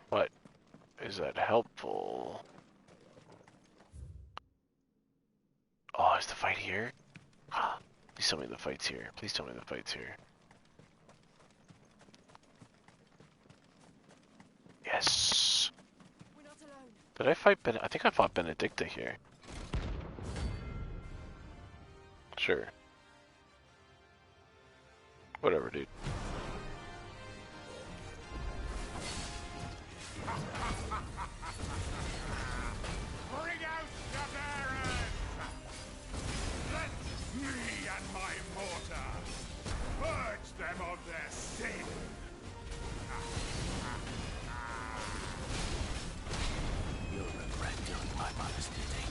What? Is that helpful? Oh, is the fight here? Please tell me the fight's here. Please tell me the fight's here. Yes. Did I fight Ben? I think I fought Benedicta here. Sure. Whatever, dude. Bring out the bearers! Let me and my mortar purge them of their sin! You'll regret doing my mother's bidding.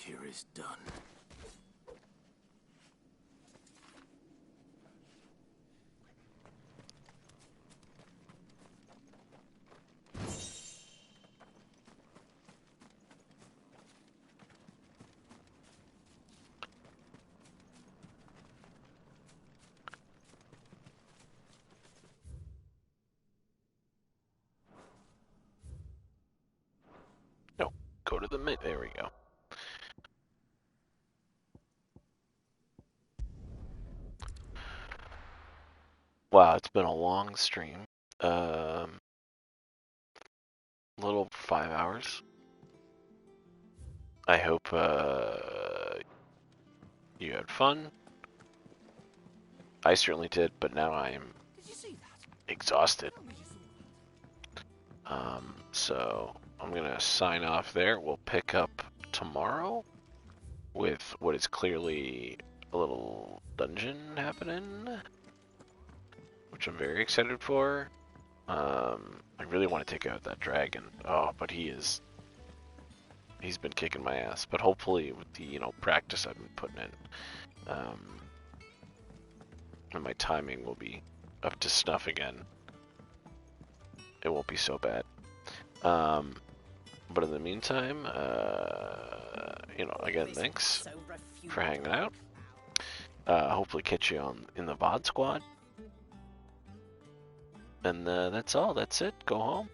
here is done. No, go to the mid. There we go. Wow, it's been a long stream. Little 5 hours. I hope you had fun. I certainly did, but now I am exhausted. So I'm gonna sign off there. We'll pick up tomorrow with what is clearly a little dungeon happening, which I'm very excited for. I really want to take out that dragon. Oh, but he's been kicking my ass. But hopefully with the, practice I've been putting in, and my timing will be up to snuff again. It won't be so bad. But in the meantime, again, thanks for hanging out. Hopefully catch you in the VOD squad. And that's all. That's it. Go home.